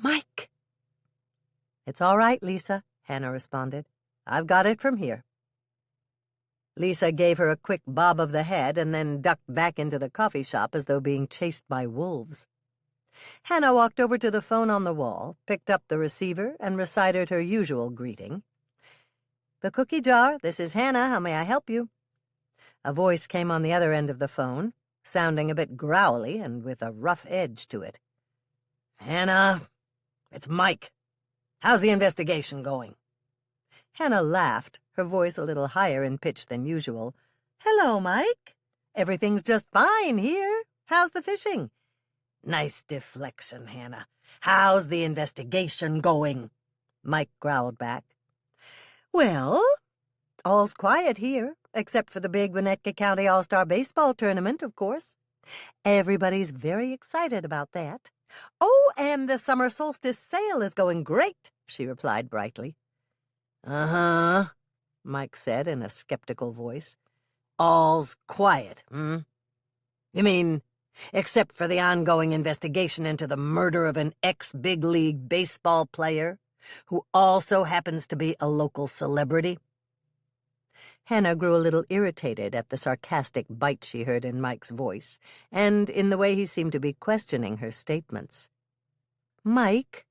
Mike." "It's all right, Lisa," Hannah responded. "I've got it from here." Lisa gave her a quick bob of the head and then ducked back into the coffee shop as though being chased by wolves. Hannah walked over to the phone on the wall, picked up the receiver, and recited her usual greeting. "The cookie jar, this is Hannah. How may I help you?" A voice came on the other end of the phone, sounding a bit growly and with a rough edge to it. "Hannah, it's Mike. How's the investigation going?" Hannah laughed, her voice a little higher in pitch than usual. "Hello, Mike. Everything's just fine here. How's the fishing?" "Nice deflection, Hannah. How's the investigation going?" Mike growled back. "Well, all's quiet here, except for the big Winnetka County All-Star Baseball Tournament, of course. Everybody's very excited about that. Oh, and the summer solstice sale is going great," she replied brightly. "Uh-huh," Mike said in a skeptical voice. "All's quiet, You mean, except for the ongoing investigation into the murder of an ex-big league baseball player who also happens to be a local celebrity?" Hannah grew a little irritated at the sarcastic bite she heard in Mike's voice, and in the way he seemed to be questioning her statements. "Mike,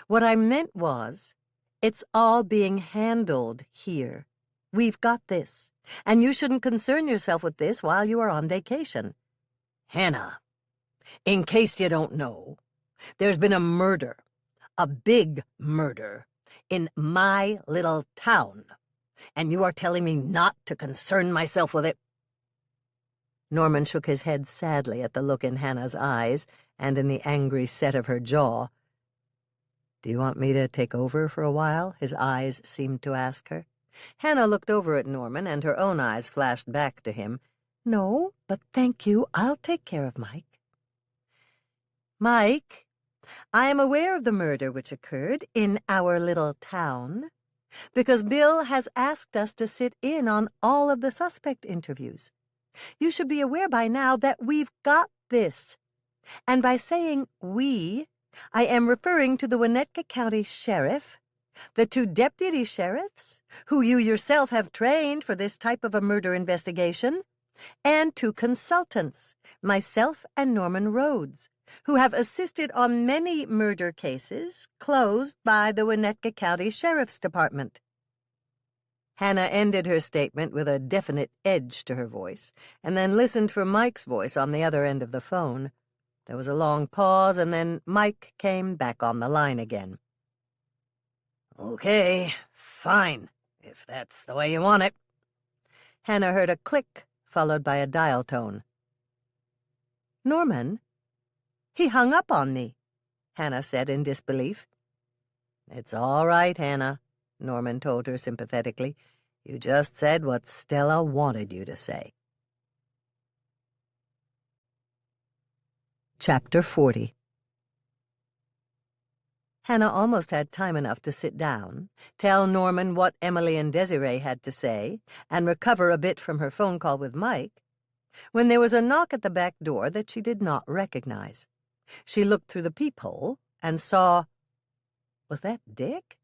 what I meant was, it's all being handled here. We've got this, and you shouldn't concern yourself with this while you are on vacation." "Hannah, in case you don't know, there's been a murder, a big murder, in my little town, and you are telling me not to concern myself with it?" Norman shook his head sadly at the look in Hannah's eyes and in the angry set of her jaw. "Do you want me to take over for a while?" his eyes seemed to ask her. Hannah looked over at Norman, and her own eyes flashed back to him. "No, but thank you. I'll take care of Mike." "Mike, I am aware of the murder which occurred in our little town, because Bill has asked us to sit in on all of the suspect interviews. You should be aware by now that we've got this. And by saying we, I am referring to the Winnetka County Sheriff, the 2 deputy sheriffs, who you yourself have trained for this type of a murder investigation, and 2 consultants, myself and Norman Rhodes, who have assisted on many murder cases closed by the Winnetka County Sheriff's Department." Hannah ended her statement with a definite edge to her voice, and then listened for Mike's voice on the other end of the phone. There was a long pause, and then Mike came back on the line again. "Okay, fine, if that's the way you want it." Hannah heard a click, followed by a dial tone. "Norman? He hung up on me," Hannah said in disbelief. "It's all right, Hannah," Norman told her sympathetically. "You just said what Stella wanted you to say." Chapter 40. Hannah almost had time enough to sit down, tell Norman what Emily and Desiree had to say, and recover a bit from her phone call with Mike, when there was a knock at the back door that she did not recognize. She looked through the peephole and saw— Was that Dick?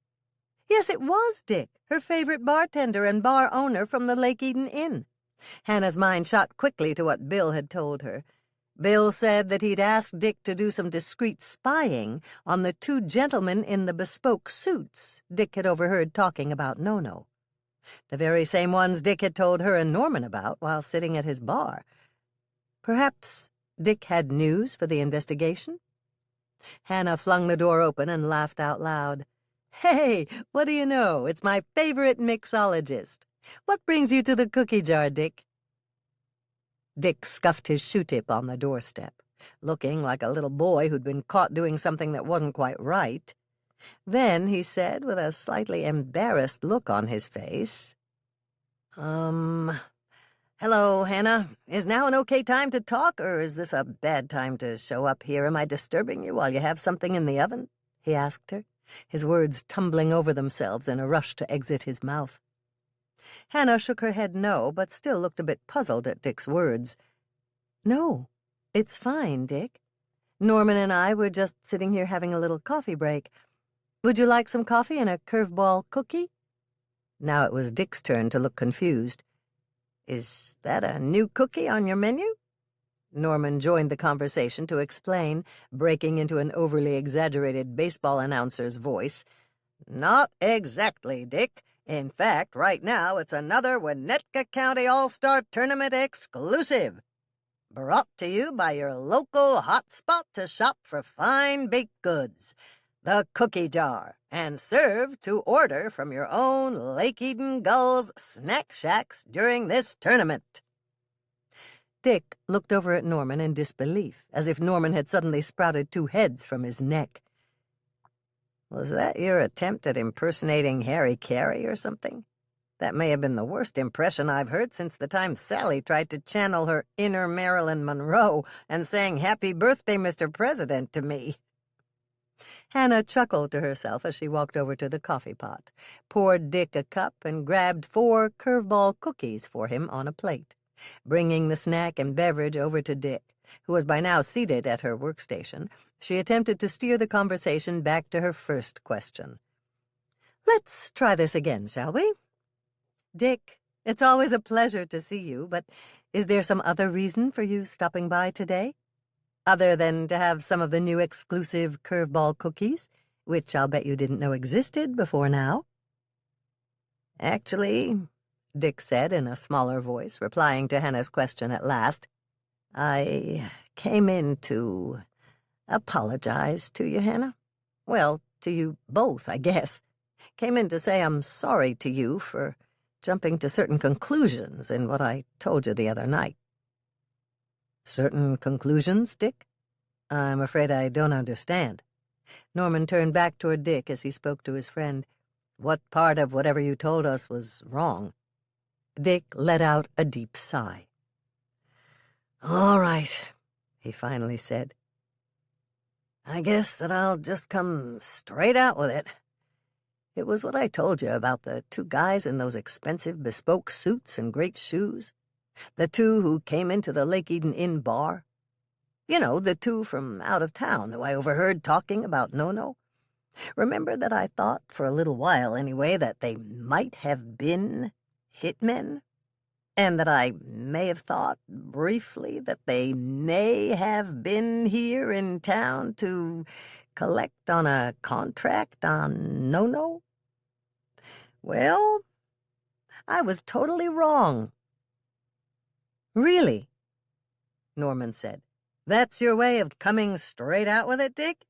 Yes, it was Dick, her favorite bartender and bar owner from the Lake Eden Inn. Hannah's mind shot quickly to what Bill had told her. Bill said that he'd asked Dick to do some discreet spying on the 2 gentlemen in the bespoke suits Dick had overheard talking about No-No. The very same ones Dick had told her and Norman about while sitting at his bar. Perhaps Dick had news for the investigation? Hannah flung the door open and laughed out loud. "Hey, what do you know? It's my favorite mixologist. What brings you to the cookie jar, Dick?" Dick scuffed his shoe tip on the doorstep, looking like a little boy who'd been caught doing something that wasn't quite right. Then he said, with a slightly embarrassed look on his face, hello, Hannah. Is now an okay time to talk, or is this a bad time to show up here? Am I disturbing you while you have something in the oven?" he asked her, his words tumbling over themselves in a rush to exit his mouth. Hannah shook her head no, but still looked a bit puzzled at Dick's words. "No, it's fine, Dick. Norman and I were just sitting here having a little coffee break. Would you like some coffee and a curveball cookie?" Now it was Dick's turn to look confused. "Is that a new cookie on your menu?" Norman joined the conversation to explain, breaking into an overly exaggerated baseball announcer's voice. "Not exactly, Dick. In fact, right now it's another Winnetka County All-Star Tournament exclusive. Brought to you by your local hotspot to shop for fine baked goods, the Cookie Jar, and served to order from your own Lake Eden Gulls snack shacks during this tournament." Dick looked over at Norman in disbelief, as if Norman had suddenly sprouted two heads from his neck. "Was that your attempt at impersonating Harry Carey or something? That may have been the worst impression I've heard since the time Sally tried to channel her inner Marilyn Monroe and sang 'Happy Birthday, Mr. President' to me." Hannah chuckled to herself as she walked over to the coffee pot, poured Dick a cup, and grabbed 4 curveball cookies for him on a plate, bringing the snack and beverage over to Dick, who was by now seated at her workstation. She attempted to steer the conversation back to her first question. "Let's try this again, shall we? Dick, it's always a pleasure to see you, but is there some other reason for you stopping by today? Other than to have some of the new exclusive curveball cookies, which I'll bet you didn't know existed before now?" "Actually," Dick said in a smaller voice, replying to Hannah's question at last, "I came in to apologize to you, Hannah. Well, to you both, I guess. Came in to say I'm sorry to you for jumping to certain conclusions in what I told you the other night." "Certain conclusions, Dick? I'm afraid I don't understand." Norman turned back toward Dick as he spoke to his friend. "What part of whatever you told us was wrong?" Dick let out a deep sigh. "All right," he finally said. "I guess that I'll just come straight out with it. It was what I told you about the 2 guys in those expensive bespoke suits and great shoes. The 2 who came into the Lake Eden Inn bar. You know, the 2 from out of town who I overheard talking about No-No. Remember that I thought, for a little while anyway, that they might have been hitmen? And that I may have thought, briefly, that they may have been here in town to collect on a contract on No-No? Well, I was totally wrong." "Really?" Norman said. "That's your way of coming straight out with it, Dick?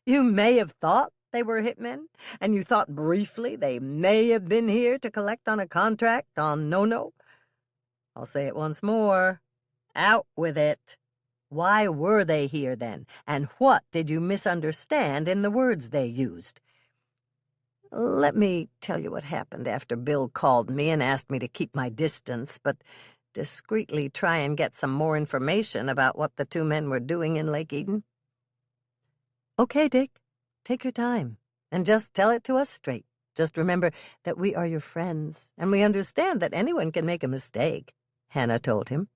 You may have thought they were hitmen, and you thought briefly they may have been here to collect on a contract on No-No? I'll say it once more. Out with it. Why were they here, then, and what did you misunderstand in the words they used?" "Let me tell you what happened after Bill called me and asked me to keep my distance, but discreetly try and get some more information about what the 2 men were doing in Lake Eden." "Okay, Dick. Take your time, and just tell it to us straight. Just remember that we are your friends, and we understand that anyone can make a mistake," Hannah told him.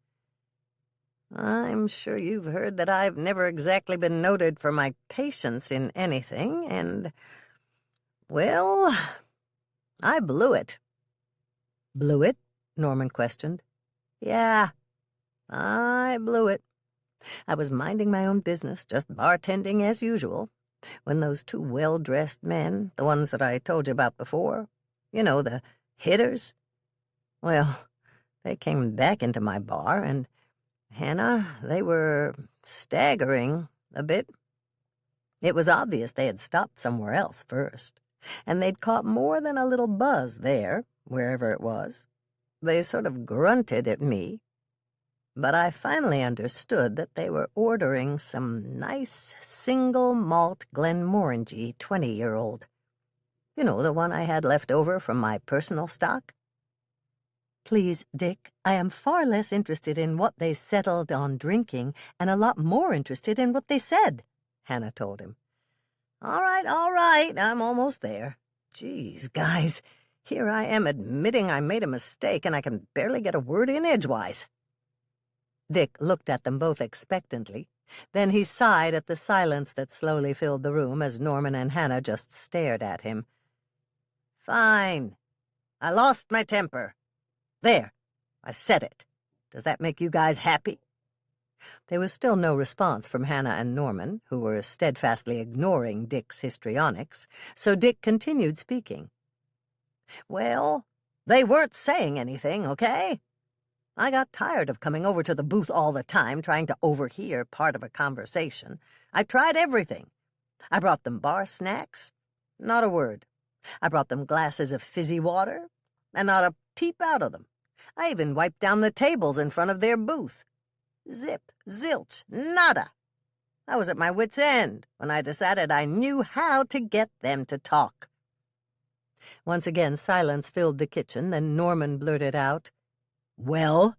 "I'm sure you've heard that I've never exactly been noted for my patience in anything, and, well, I blew it." "Blew it?" Norman questioned. "Yeah, I blew it. I was minding my own business, just bartending as usual, when those 2 well-dressed men, the ones that I told you about before, you know, the hitters, well, they came back into my bar, and, Hannah, they were staggering a bit. It was obvious they had stopped somewhere else first, and they'd caught more than a little buzz there, wherever it was. They sort of grunted at me. But I finally understood that they were ordering some nice single malt Glenmorangie 20-year-old. You know, the one I had left over from my personal stock? Please, Dick, I am far less interested in what they settled on drinking and a lot more interested in what they said, Hannah told him. All right, I'm almost there. Geez, guys, here I am admitting I made a mistake and I can barely get a word in edgewise. Dick looked at them both expectantly. Then he sighed at the silence that slowly filled the room as Norman and Hannah just stared at him. Fine. I lost my temper. There, I said it. Does that make you guys happy? There was still no response from Hannah and Norman, who were steadfastly ignoring Dick's histrionics, so Dick continued speaking. Well, they weren't saying anything, okay? I got tired of coming over to the booth all the time trying to overhear part of a conversation. I tried everything. I brought them bar snacks. Not a word. I brought them glasses of fizzy water, and not a peep out of them. I even wiped down the tables in front of their booth. Zip, zilch, nada. I was at my wit's end when I decided I knew how to get them to talk. Once again silence filled the kitchen, then Norman blurted out, "Well?"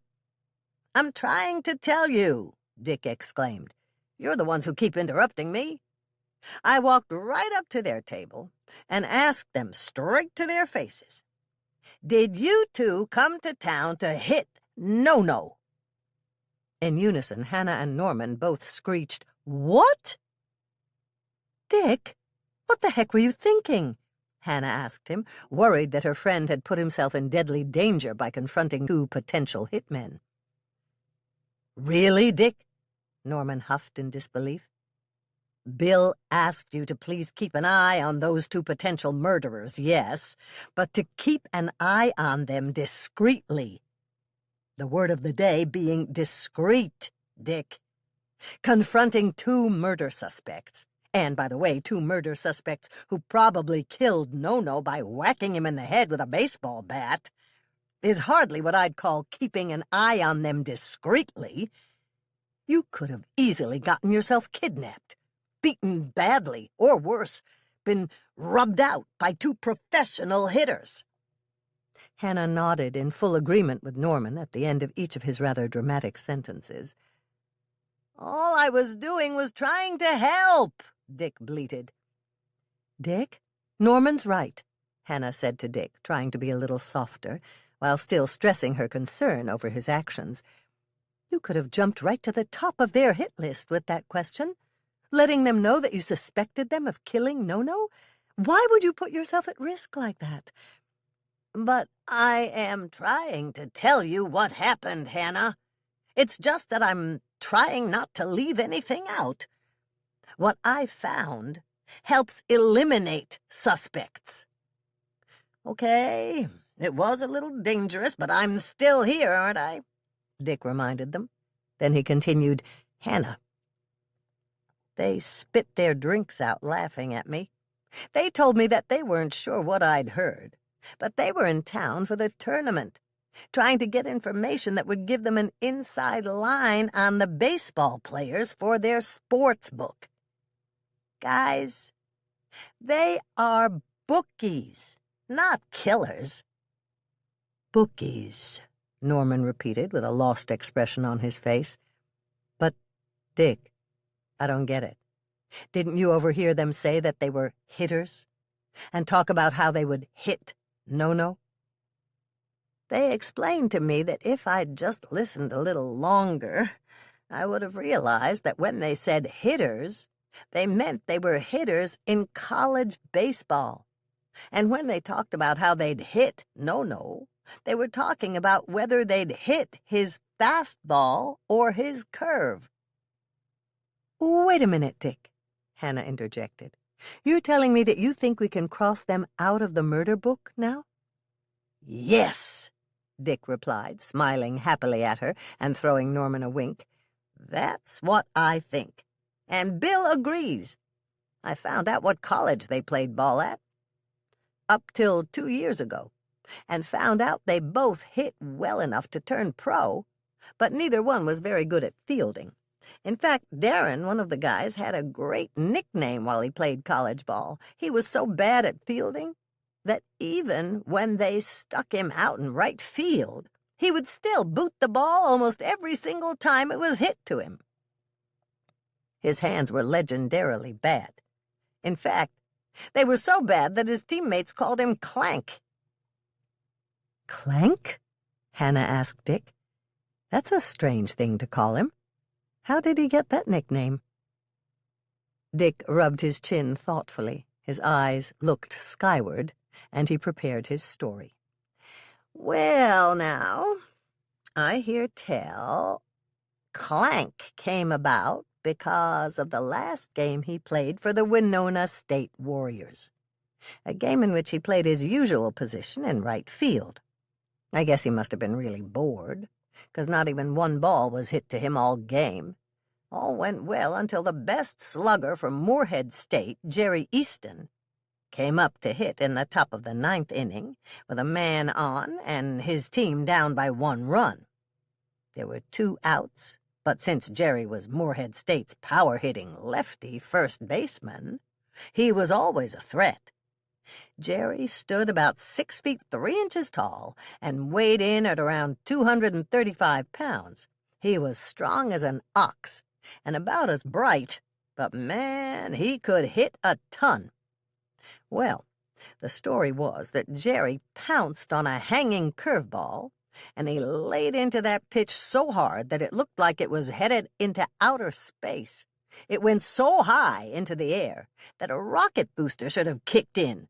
"I'm trying to tell you," Dick exclaimed. "You're the ones who keep interrupting me." I walked right up to their table and asked them straight to their faces, "Did you two come to town to hit No-No?" In unison, Hannah and Norman both screeched, "What?" "Dick, what the heck were you thinking?" Hannah asked him, worried that her friend had put himself in deadly danger by confronting two potential hitmen. "Really, Dick?" Norman huffed in disbelief. "Bill asked you to please keep an eye on those two potential murderers, yes, but to keep an eye on them discreetly. The word of the day being discreet, Dick. Confronting two murder suspects, and, by the way, two murder suspects who probably killed No-No by whacking him in the head with a baseball bat, is hardly what I'd call keeping an eye on them discreetly. You could have easily gotten yourself kidnapped, beaten badly, or worse, been rubbed out by two professional hitters." Hannah nodded in full agreement with Norman at the end of each of his rather dramatic sentences. "All I was doing was trying to help," Dick bleated. "Dick, Norman's right," Hannah said to Dick, trying to be a little softer, while still stressing her concern over his actions. "You could have jumped right to the top of their hit list with that question, letting them know that you suspected them of killing No-No. Why would you put yourself at risk like that?" "But I am trying to tell you what happened, Hannah. It's just that I'm trying not to leave anything out. What I found helps eliminate suspects." "Okay, it was a little dangerous, but I'm still here, aren't I?" Dick reminded them. Then he continued, "Hannah, they spit their drinks out laughing at me. They told me that they weren't sure what I'd heard, but they were in town for the tournament, trying to get information that would give them an inside line on the baseball players for their sports book. Guys, they are bookies, not killers." "Bookies," Norman repeated with a lost expression on his face. "But, Dick, I don't get it. Didn't you overhear them say that they were hitters? And talk about how they would hit No-No?" "They explained to me that if I'd just listened a little longer, I would have realized that when they said hitters, they meant they were hitters in college baseball. And when they talked about how they'd hit No-No, they were talking about whether they'd hit his fastball or his curve." "Wait a minute, Dick," Hannah interjected. "You're telling me that you think we can cross them out of the murder book now?" "Yes," Dick replied, smiling happily at her and throwing Norman a wink. "That's what I think. And Bill agrees. I found out what college they played ball at, up till 2 years ago, and found out they both hit well enough to turn pro, but neither one was very good at fielding. In fact, Darren, one of the guys, had a great nickname while he played college ball. He was so bad at fielding that even when they stuck him out in right field, he would still boot the ball almost every single time it was hit to him. His hands were legendarily bad. In fact, they were so bad that his teammates called him Clank. Clank? Hannah asked Dick. That's a strange thing to call him. How did he get that nickname? Dick rubbed his chin thoughtfully. His eyes looked skyward, and he prepared his story. Well, now, I hear tell Clank came about because of the last game he played for the Winona State Warriors, a game in which he played his usual position in right field. I guess he must have been really bored, because not even one ball was hit to him all game. All went well until the best slugger from Moorhead State, Jerry Easton, came up to hit in the top of the 9th inning with a man on and his team down by 1 run. There were 2 outs, but since Jerry was Moorhead State's power-hitting lefty first baseman, he was always a threat. Jerry stood about 6 feet 3 inches tall and weighed in at around 235 pounds. He was strong as an ox and about as bright, but man, he could hit a ton. Well, the story was that Jerry pounced on a hanging curveball, and he laid into that pitch so hard that it looked like it was headed into outer space. It went so high into the air that a rocket booster should have kicked in.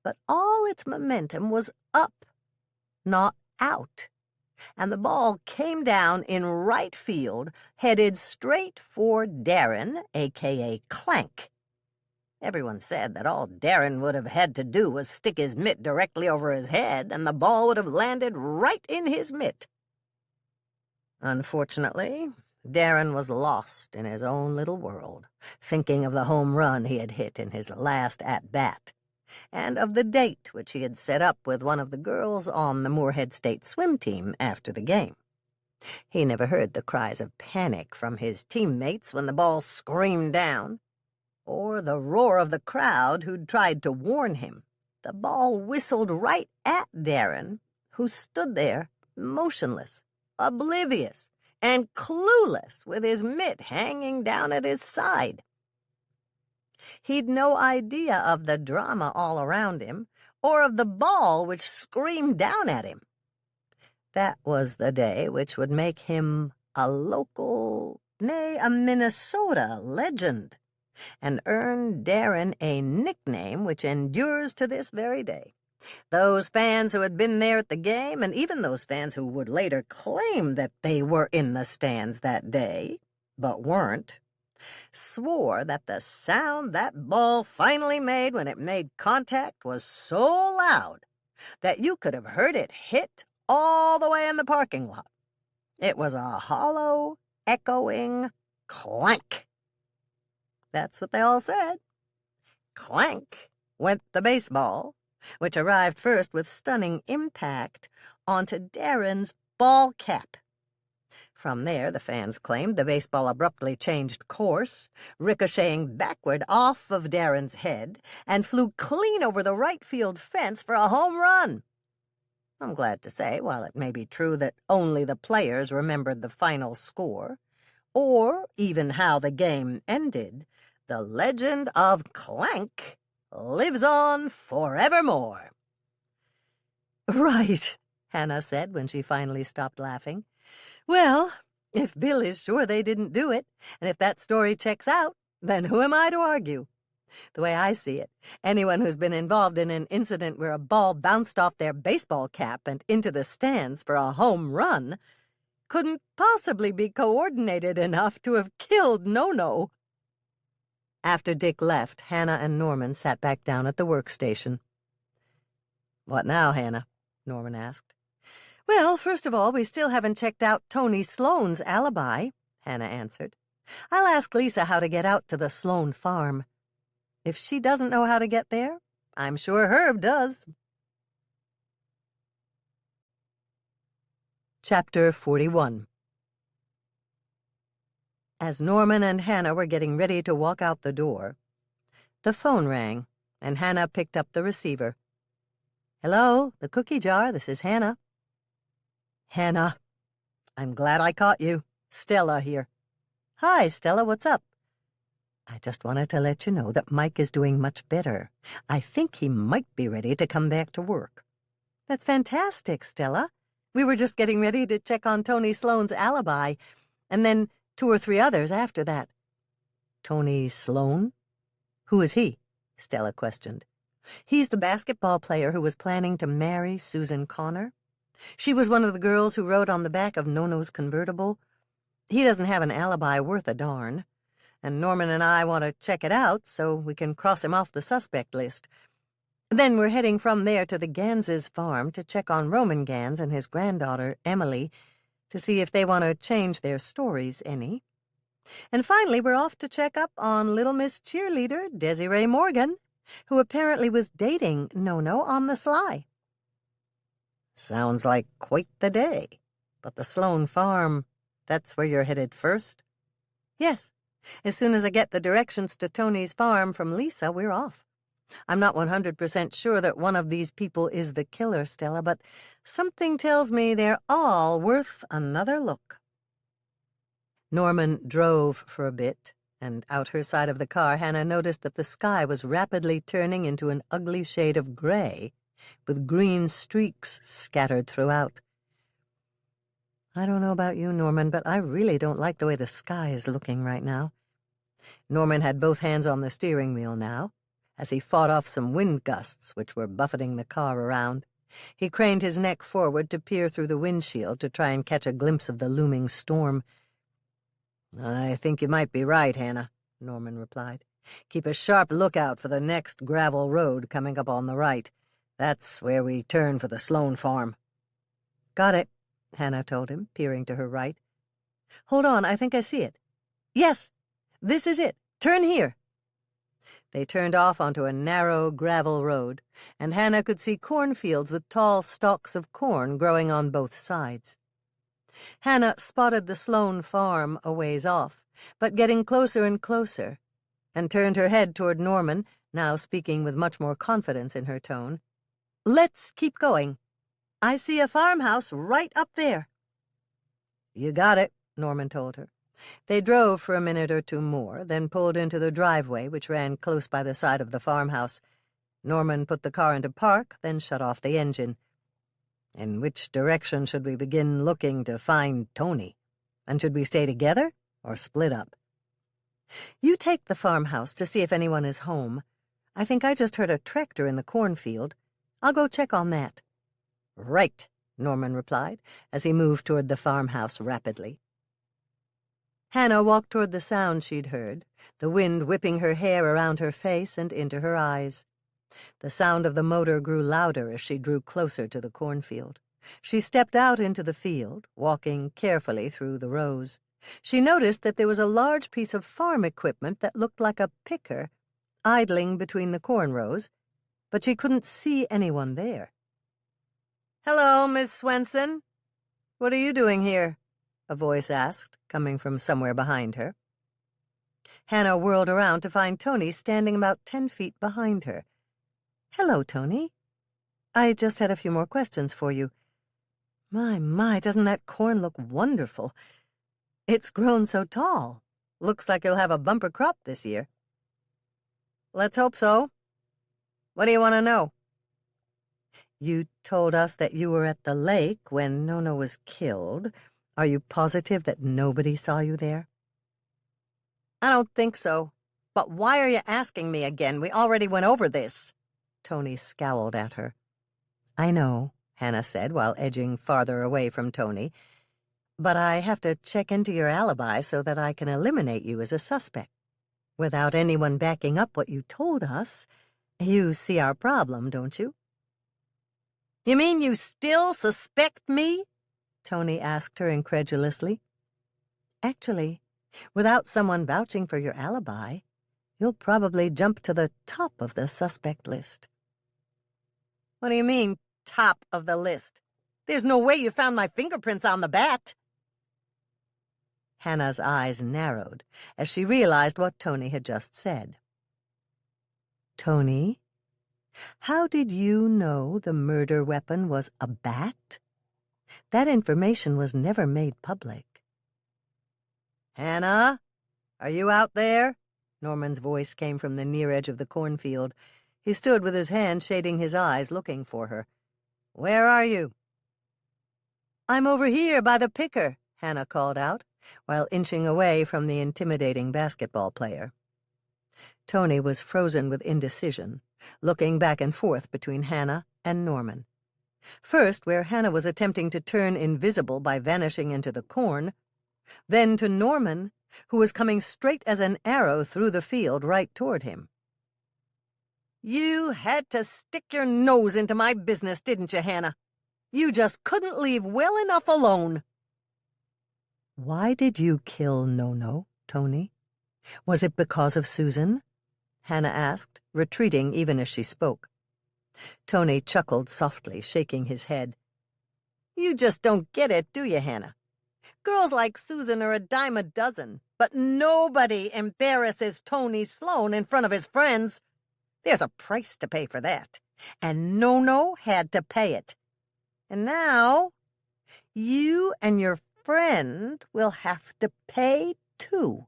But all its momentum was up, not out, and the ball came down in right field, headed straight for Darren, a.k.a. Clank. Everyone said that all Darren would have had to do was stick his mitt directly over his head, and the ball would have landed right in his mitt. Unfortunately, Darren was lost in his own little world, thinking of the home run he had hit in his last at-bat, and of the date which he had set up with one of the girls on the Moorhead State swim team after the game. He never heard the cries of panic from his teammates when the ball screamed down, or the roar of the crowd who'd tried to warn him. The ball whistled right at Darren, who stood there, motionless, oblivious, and clueless, with his mitt hanging down at his side. He'd no idea of the drama all around him, or of the ball which screamed down at him. That was the day which would make him a local, nay, a Minnesota legend, and earn Darren a nickname which endures to this very day. Those fans who had been there at the game, and even those fans who would later claim that they were in the stands that day, but weren't, swore that the sound that ball finally made when it made contact was so loud that you could have heard it hit all the way in the parking lot. It was a hollow, echoing clank. That's what they all said. Clank went the baseball, which arrived first with stunning impact onto Darren's ball cap. From there, the fans claimed, the baseball abruptly changed course, ricocheting backward off of Darren's head, and flew clean over the right field fence for a home run. I'm glad to say, while it may be true that only the players remembered the final score, or even how the game ended, the legend of Clank lives on forevermore. Right, Hannah said when she finally stopped laughing. Well, if Bill is sure they didn't do it, and if that story checks out, then who am I to argue? The way I see it, anyone who's been involved in an incident where a ball bounced off their baseball cap and into the stands for a home run couldn't possibly be coordinated enough to have killed No-No. After Dick left, Hannah and Norman sat back down at the workstation. What now, Hannah? Norman asked. Well, first of all, we still haven't checked out Tony Sloane's alibi, Hannah answered. I'll ask Lisa how to get out to the Sloane farm. If she doesn't know how to get there, I'm sure Herb does. Chapter 41. As Norman and Hannah were getting ready to walk out the door, the phone rang, and Hannah picked up the receiver. "Hello, the cookie jar. This is Hannah." "Hannah, I'm glad I caught you. Stella here." "Hi, Stella, what's up?" "I just wanted to let you know that Mike is doing much better. I think he might be ready to come back to work." "That's fantastic, Stella. We were just getting ready to check on Tony Sloane's alibi, and then 2 or 3 others after that." "Tony Sloane? Who is he?" Stella questioned. "He's the basketball player who was planning to marry Susan Connor. She was one of the girls who rode on the back of Nono's convertible. He doesn't have an alibi worth a darn, and Norman and I want to check it out so we can cross him off the suspect list. Then we're heading from there to the Ganses' farm to check on Roman Gans and his granddaughter, Emily, to see if they want to change their stories any. And finally, we're off to check up on Little Miss Cheerleader, Desiree Morgan, who apparently was dating Nono on the sly." "Sounds like quite the day. But the Sloane farm, that's where you're headed first?" "Yes. As soon as I get the directions to Tony's farm from Lisa, we're off. I'm not 100% sure that one of these people is the killer, Stella, but something tells me they're all worth another look." Norman drove for a bit, and out her side of the car, Hannah noticed that the sky was rapidly turning into an ugly shade of gray, with green streaks scattered throughout. "I don't know about you, Norman, but I really don't like the way the sky is looking right now." Norman had both hands on the steering wheel now, as he fought off some wind gusts which were buffeting the car around. He craned his neck forward to peer through the windshield to try and catch a glimpse of the looming storm. "I think you might be right, Hannah," Norman replied. "Keep a sharp lookout for the next gravel road coming up on the right. That's where we turn for the Sloane farm." "Got it," Hannah told him, peering to her right. "Hold on, I think I see it. Yes, this is it. Turn here." They turned off onto a narrow gravel road, and Hannah could see cornfields with tall stalks of corn growing on both sides. Hannah spotted the Sloane farm a ways off, but getting closer and closer, and turned her head toward Norman, now speaking with much more confidence in her tone. "Let's keep going. I see a farmhouse right up there." "You got it," Norman told her. They drove for a minute or two more, then pulled into the driveway, which ran close by the side of the farmhouse. Norman put the car into park, then shut off the engine. "In which direction should we begin looking to find Tony? And should we stay together or split up?" "You take the farmhouse to see if anyone is home. I think I just heard a tractor in the cornfield. I'll go check on that." "Right," Norman replied, as he moved toward the farmhouse rapidly. Hannah walked toward the sound she'd heard, the wind whipping her hair around her face and into her eyes. The sound of the motor grew louder as she drew closer to the cornfield. She stepped out into the field, walking carefully through the rows. She noticed that there was a large piece of farm equipment that looked like a picker idling between the corn rows, but she couldn't see anyone there. "Hello, Miss Swensen. What are you doing here?" a voice asked, coming from somewhere behind her. Hannah whirled around to find Tony standing about 10 feet behind her. "Hello, Tony. I just had a few more questions for you. My, doesn't that corn look wonderful? It's grown so tall. Looks like you'll have a bumper crop this year." "Let's hope so. What do you want to know?" "You told us that you were at the lake when Nono was killed. Are you positive that nobody saw you there?" "I don't think so. But why are you asking me again? We already went over this." Tony scowled at her. "I know," Hannah said while edging farther away from Tony, "but I have to check into your alibi so that I can eliminate you as a suspect. Without anyone backing up what you told us, you see our problem, don't you?" "You mean you still suspect me?" Tony asked her incredulously. "Actually, without someone vouching for your alibi, you'll probably jump to the top of the suspect list." "What do you mean, top of the list? There's no way you found my fingerprints on the bat." Hannah's eyes narrowed as she realized what Tony had just said. "Tony, how did you know the murder weapon was a bat? That information was never made public." "Hannah, are you out there?" Norman's voice came from the near edge of the cornfield. He stood with his hand shading his eyes, looking for her. "Where are you?" "I'm over here by the picker," Hannah called out, while inching away from the intimidating basketball player. Tony was frozen with indecision, looking back and forth between Hannah and Norman. First, where Hannah was attempting to turn invisible by vanishing into the corn, then to Norman, who was coming straight as an arrow through the field right toward him. "You had to stick your nose into my business, didn't you, Hannah? You just couldn't leave well enough alone." "Why did you kill No-No, Tony? Was it because of Susan?" Hannah asked, retreating even as she spoke. Tony chuckled softly, shaking his head. "You just don't get it, do you, Hannah? Girls like Susan are a dime a dozen, but nobody embarrasses Tony Sloane in front of his friends. There's a price to pay for that, and No-No had to pay it. And now, you and your friend will have to pay too."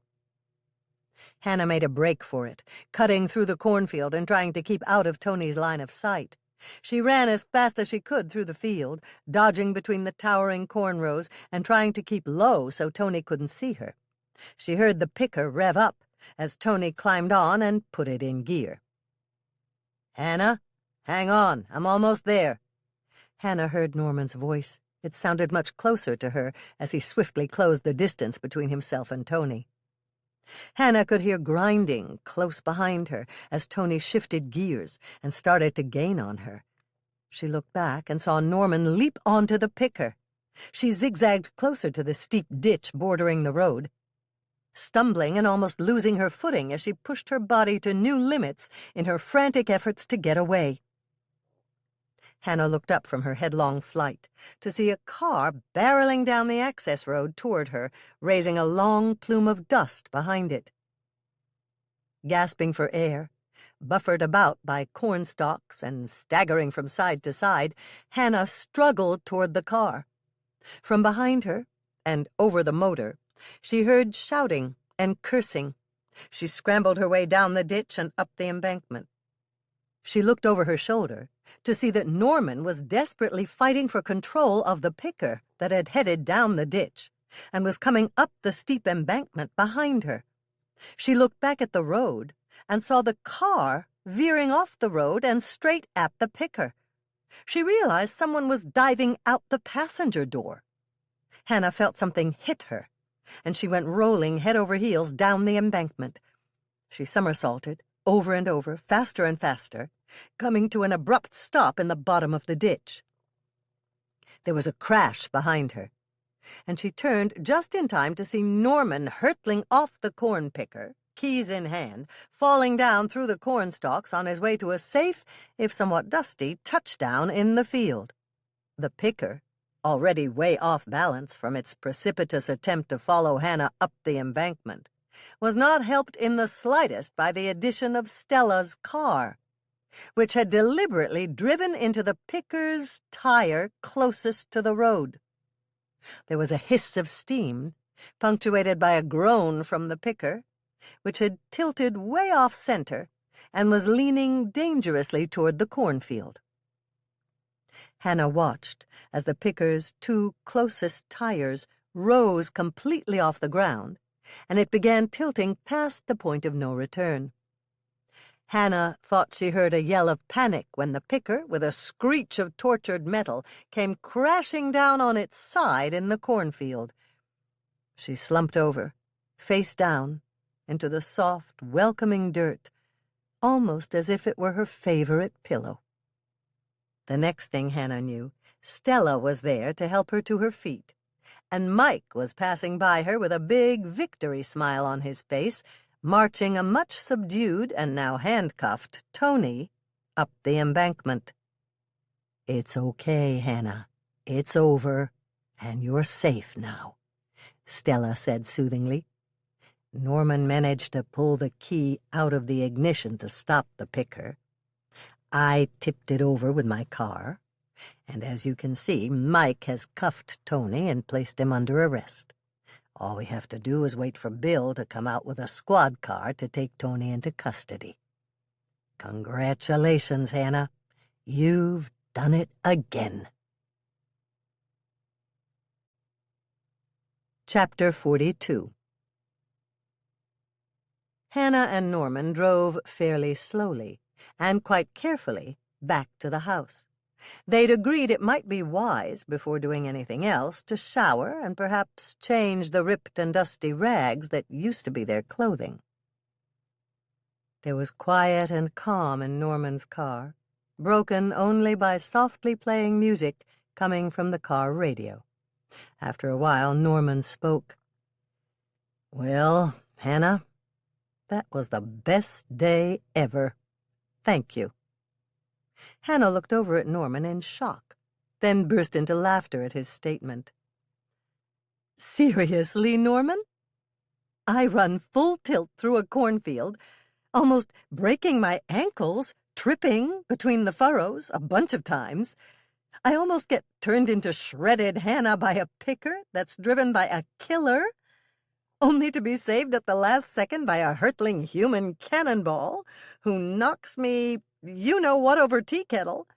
Hannah made a break for it, cutting through the cornfield and trying to keep out of Tony's line of sight. She ran as fast as she could through the field, dodging between the towering corn rows and trying to keep low so Tony couldn't see her. She heard the picker rev up as Tony climbed on and put it in gear. "Hannah, hang on, I'm almost there." Hannah heard Norman's voice. It sounded much closer to her as he swiftly closed the distance between himself and Tony. Hannah could hear grinding close behind her as Tony shifted gears and started to gain on her. She looked back and saw Norman leap onto the picker. She zigzagged closer to the steep ditch bordering the road, stumbling and almost losing her footing as she pushed her body to new limits in her frantic efforts to get away. Hannah looked up from her headlong flight to see a car barreling down the access road toward her, raising a long plume of dust behind it. Gasping for air, buffered about by corn stalks and staggering from side to side, Hannah struggled toward the car. From behind her, and over the motor, she heard shouting and cursing. She scrambled her way down the ditch and up the embankment. She looked over her shoulder to see that Norman was desperately fighting for control of the picker that had headed down the ditch and was coming up the steep embankment behind her. She looked back at the road and saw the car veering off the road and straight at the picker. She realized someone was diving out the passenger door. Hannah felt something hit her, and she went rolling head over heels down the embankment. She somersaulted, over and over, faster and faster, coming to an abrupt stop in the bottom of the ditch. There was a crash behind her, and she turned just in time to see Norman hurtling off the corn picker, keys in hand, falling down through the corn stalks on his way to a safe, if somewhat dusty, touchdown in the field. The picker, already way off balance from its precipitous attempt to follow Hannah up the embankment, was not helped in the slightest by the addition of Stella's car, which had deliberately driven into the picker's tire closest to the road. There was a hiss of steam, punctuated by a groan from the picker, which had tilted way off center and was leaning dangerously toward the cornfield. Hannah watched as the picker's two closest tires rose completely off the ground, and it began tilting past the point of no return. Hannah thought she heard a yell of panic when the picker, with a screech of tortured metal, came crashing down on its side in the cornfield. She slumped over, face down, into the soft, welcoming dirt, almost as if it were her favorite pillow. The next thing Hannah knew, Stella was there to help her to her feet, and Mike was passing by her with a big victory smile on his face, marching a much subdued and now handcuffed Tony up the embankment. "It's okay, Hannah. It's over, and you're safe now," Stella said soothingly. Norman managed to pull the key out of the ignition to stop the picker. I tipped it over with my car, and as you can see, Mike has cuffed Tony and placed him under arrest. All we have to do is wait for Bill to come out with a squad car to take Tony into custody. Congratulations, Hannah. You've done it again. Chapter 42. Hannah and Norman drove fairly slowly, and quite carefully, back to the house. They'd agreed it might be wise, before doing anything else, to shower and perhaps change the ripped and dusty rags that used to be their clothing. There was quiet and calm in Norman's car, broken only by softly playing music coming from the car radio. After a while, Norman spoke. "Well, Hannah, that was the best day ever. Thank you." Hannah looked over at Norman in shock, then burst into laughter at his statement. "Seriously, Norman? I run full tilt through a cornfield, almost breaking my ankles, tripping between the furrows a bunch of times. I almost get turned into shredded Hannah by a picker that's driven by a killer, only to be saved at the last second by a hurtling human cannonball who knocks me you-know-what over tea kettle.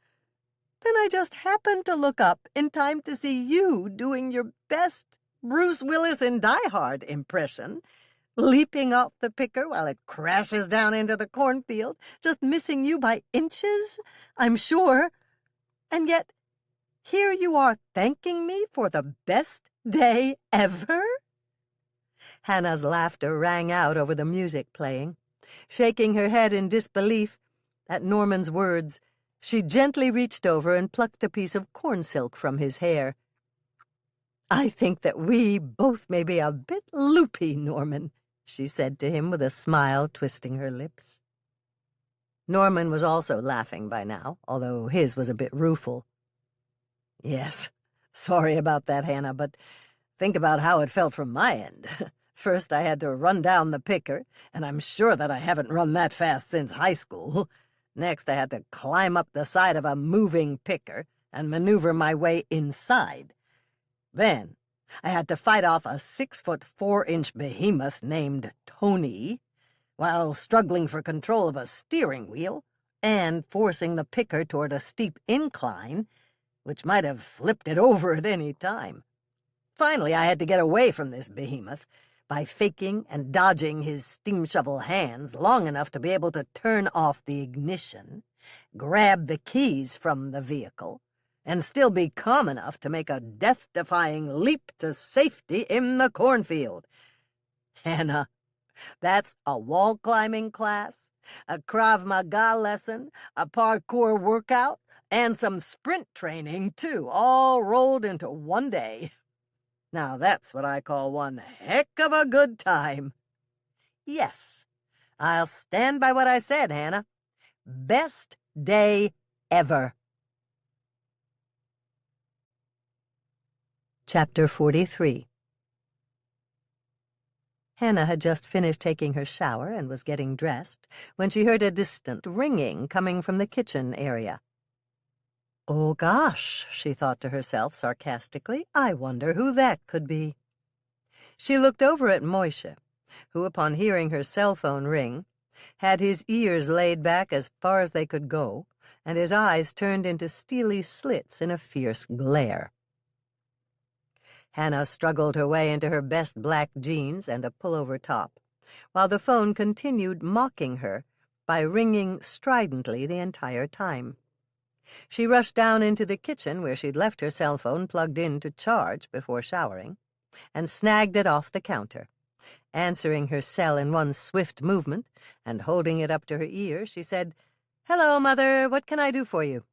Then I just happened to look up in time to see you doing your best Bruce Willis in Die Hard impression, leaping off the picker while it crashes down into the cornfield, just missing you by inches, I'm sure. And yet, here you are thanking me for the best day ever?" Hannah's laughter rang out over the music playing. Shaking her head in disbelief at Norman's words, she gently reached over and plucked a piece of corn silk from his hair. "I think that we both may be a bit loopy, Norman," she said to him with a smile twisting her lips. Norman was also laughing by now, although his was a bit rueful. "Yes, sorry about that, Hannah, but think about how it felt from my end. First I had to run down the picker, and I'm sure that I haven't run that fast since high school. Next I had to climb up the side of a moving picker and maneuver my way inside. Then I had to fight off a 6-foot-4-inch behemoth named Tony, while struggling for control of a steering wheel and forcing the picker toward a steep incline, which might have flipped it over at any time. Finally, I had to get away from this behemoth by faking and dodging his steam shovel hands long enough to be able to turn off the ignition, grab the keys from the vehicle, and still be calm enough to make a death-defying leap to safety in the cornfield. Hannah, that's a wall-climbing class, a Krav Maga lesson, a parkour workout, and some sprint training, too, all rolled into one day. Now that's what I call one heck of a good time. Yes, I'll stand by what I said, Hannah. Best day ever." Chapter 43. Hannah had just finished taking her shower and was getting dressed when she heard a distant ringing coming from the kitchen area. "Oh, gosh," she thought to herself sarcastically, "I wonder who that could be." She looked over at Moishe, who, upon hearing her cell phone ring, had his ears laid back as far as they could go, and his eyes turned into steely slits in a fierce glare. Hannah struggled her way into her best black jeans and a pullover top, while the phone continued mocking her by ringing stridently the entire time. She rushed down into the kitchen where she'd left her cell phone plugged in to charge before showering, and snagged it off the counter. Answering her cell in one swift movement and holding it up to her ear, she said, "Hello, Mother, what can I do for you?"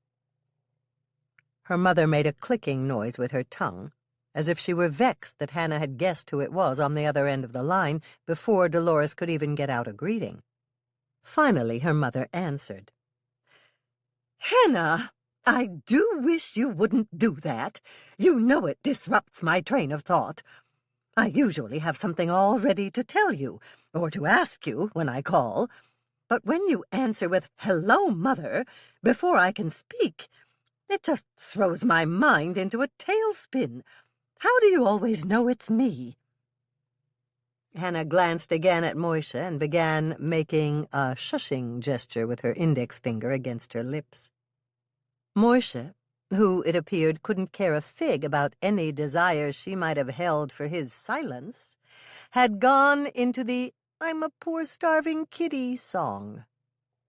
Her mother made a clicking noise with her tongue, as if she were vexed that Hannah had guessed who it was on the other end of the line before Dolores could even get out a greeting. Finally, her mother answered. "Hannah, I do wish you wouldn't do that. You know it disrupts my train of thought. I usually have something all ready to tell you, or to ask you when I call. But when you answer with, "Hello, Mother," before I can speak, it just throws my mind into a tailspin. How do you always know it's me? Hannah glanced again at Moishe and began making a shushing gesture with her index finger against her lips. Moishe, who, it appeared, couldn't care a fig about any desires she might have held for his silence, had gone into the "I'm a poor starving kitty" song.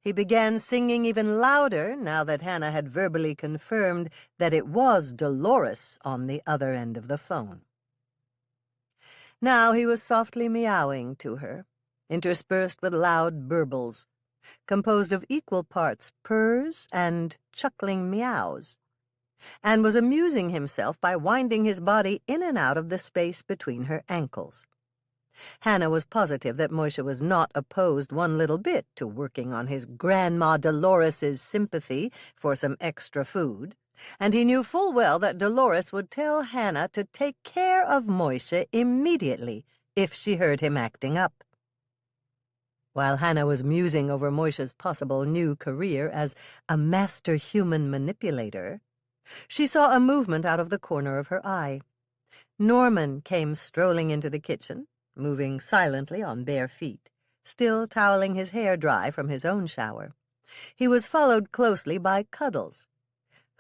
He began singing even louder now that Hannah had verbally confirmed that it was Dolores on the other end of the phone. Now he was softly meowing to her, interspersed with loud burbles, composed of equal parts purrs and chuckling meows, and was amusing himself by winding his body in and out of the space between her ankles. Hannah was positive that Moishe was not opposed one little bit to working on his Grandma Dolores's sympathy for some extra food, and he knew full well that Dolores would tell Hannah to take care of Moishe immediately if she heard him acting up. While Hannah was musing over Moishe's possible new career as a master human manipulator, she saw a movement out of the corner of her eye. Norman came strolling into the kitchen, moving silently on bare feet, still toweling his hair dry from his own shower. He was followed closely by Cuddles,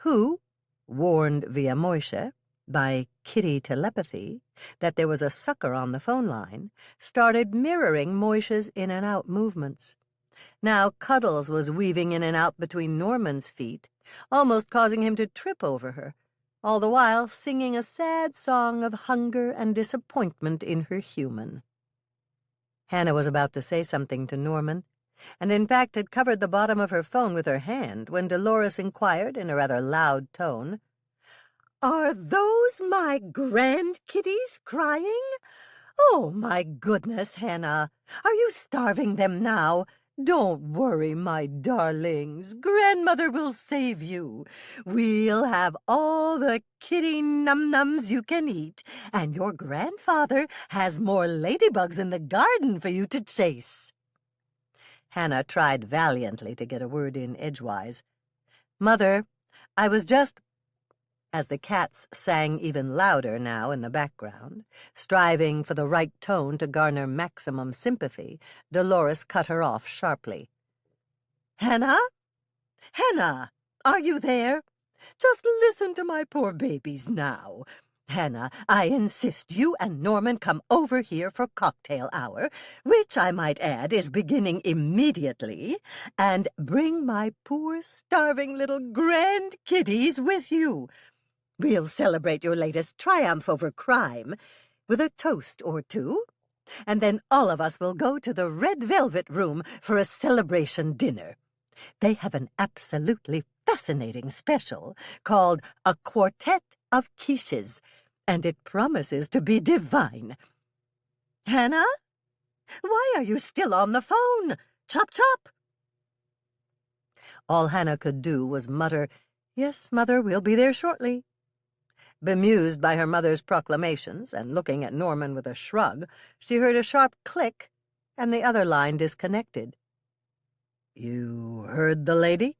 who, warned via Moishe, by kitty telepathy, that there was a sucker on the phone line, started mirroring Moishe's in-and-out movements. Now Cuddles was weaving in and out between Norman's feet, almost causing him to trip over her, all the while singing a sad song of hunger and disappointment in her human. Hannah was about to say something to Norman, and in fact had covered the bottom of her phone with her hand when Dolores inquired in a rather loud tone, "Are those my grandkitties crying? Oh, my goodness, Hannah, are you starving them now? Don't worry, my darlings. Grandmother will save you. We'll have all the kitty num-nums you can eat, and your grandfather has more ladybugs in the garden for you to chase." Hannah tried valiantly to get a word in edgewise. "Mother, I was just—" As the cats sang even louder now in the background, striving for the right tone to garner maximum sympathy, Dolores cut her off sharply. "Hannah? Hannah, are you there? Just listen to my poor babies now. Hannah, I insist you and Norman come over here for cocktail hour, which I might add is beginning immediately, and bring my poor starving little grandkitties with you. We'll celebrate your latest triumph over crime with a toast or two, and then all of us will go to the Red Velvet Room for a celebration dinner. They have an absolutely fascinating special called A Quartet of Quiches, and it promises to be divine. Hannah? Why are you still on the phone? Chop, chop!" All Hannah could do was mutter, "Yes, Mother, we'll be there shortly." Bemused by her mother's proclamations, and looking at Norman with a shrug, she heard a sharp click, and the other line disconnected. "You heard the lady?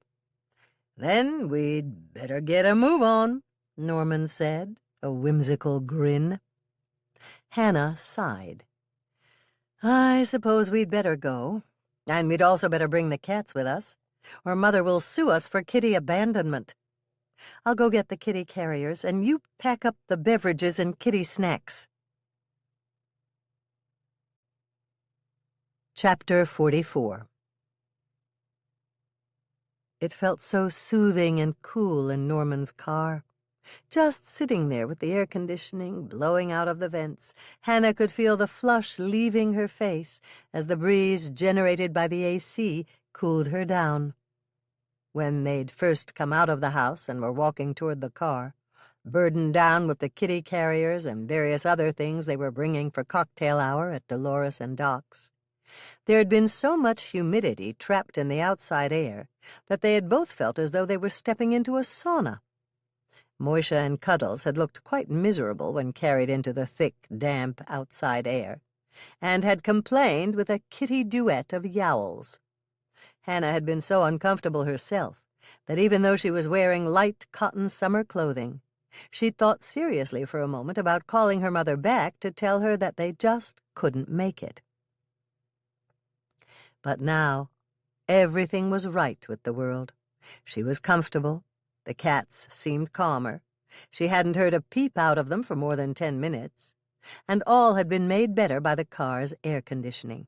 Then we'd better get a move on," Norman said, a whimsical grin. Hannah sighed. "I suppose we'd better go, and we'd also better bring the cats with us, or Mother will sue us for kitty abandonment. I'll go get the kitty carriers, and you pack up the beverages and kitty snacks." Chapter 44. It felt so soothing and cool in Norman's car. Just sitting there with the air conditioning blowing out of the vents, Hannah could feel the flush leaving her face as the breeze generated by the AC cooled her down. When they'd first come out of the house and were walking toward the car, burdened down with the kitty carriers and various other things they were bringing for cocktail hour at Dolores and Doc's, there had been so much humidity trapped in the outside air that they had both felt as though they were stepping into a sauna. Moisha and Cuddles had looked quite miserable when carried into the thick, damp outside air, and had complained with a kitty duet of yowls. Hannah had been so uncomfortable herself that even though she was wearing light cotton summer clothing, she'd thought seriously for a moment about calling her mother back to tell her that they just couldn't make it. But now, everything was right with the world. She was comfortable. The cats seemed calmer. She hadn't heard a peep out of them for more than 10 minutes. And all had been made better by the car's air conditioning.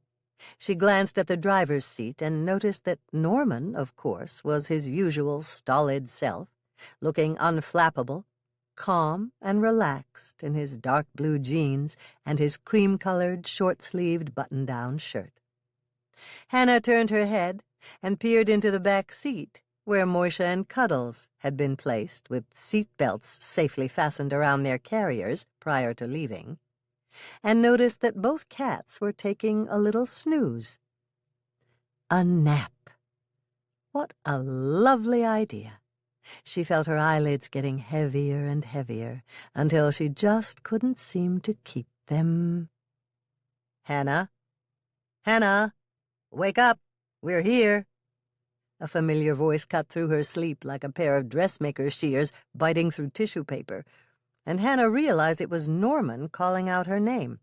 She glanced at the driver's seat and noticed that Norman, of course, was his usual stolid self, looking unflappable, calm and relaxed in his dark blue jeans and his cream-colored, short-sleeved button-down shirt. Hannah turned her head and peered into the back seat, where Moisha and Cuddles had been placed, with seat belts safely fastened around their carriers prior to leaving, and noticed that both cats were taking a little snooze. A nap. What a lovely idea. She felt her eyelids getting heavier and heavier until she just couldn't seem to keep them. "Hannah? Hannah! Wake up! We're here!" A familiar voice cut through her sleep like a pair of dressmaker's shears biting through tissue paper, and Hannah realized it was Norman calling out her name.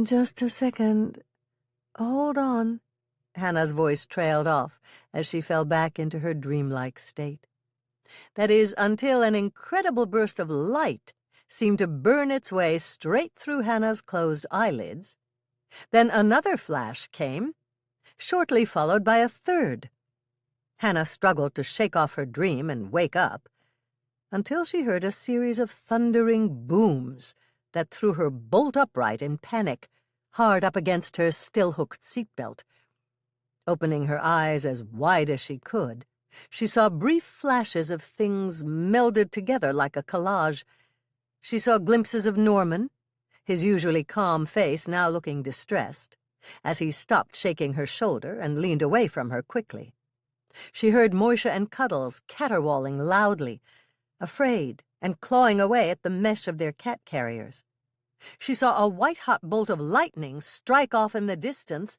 "Just a second. Hold on." Hannah's voice trailed off as she fell back into her dreamlike state. That is, until an incredible burst of light seemed to burn its way straight through Hannah's closed eyelids. Then another flash came, shortly followed by a third. Hannah struggled to shake off her dream and wake up, until she heard a series of thundering booms that threw her bolt upright in panic, hard up against her still-hooked seatbelt. Opening her eyes as wide as she could, she saw brief flashes of things melded together like a collage. She saw glimpses of Norman, his usually calm face now looking distressed, as he stopped shaking her shoulder and leaned away from her quickly. She heard Moisha and Cuddles caterwauling loudly, afraid and clawing away at the mesh of their cat carriers. She saw a white-hot bolt of lightning strike off in the distance,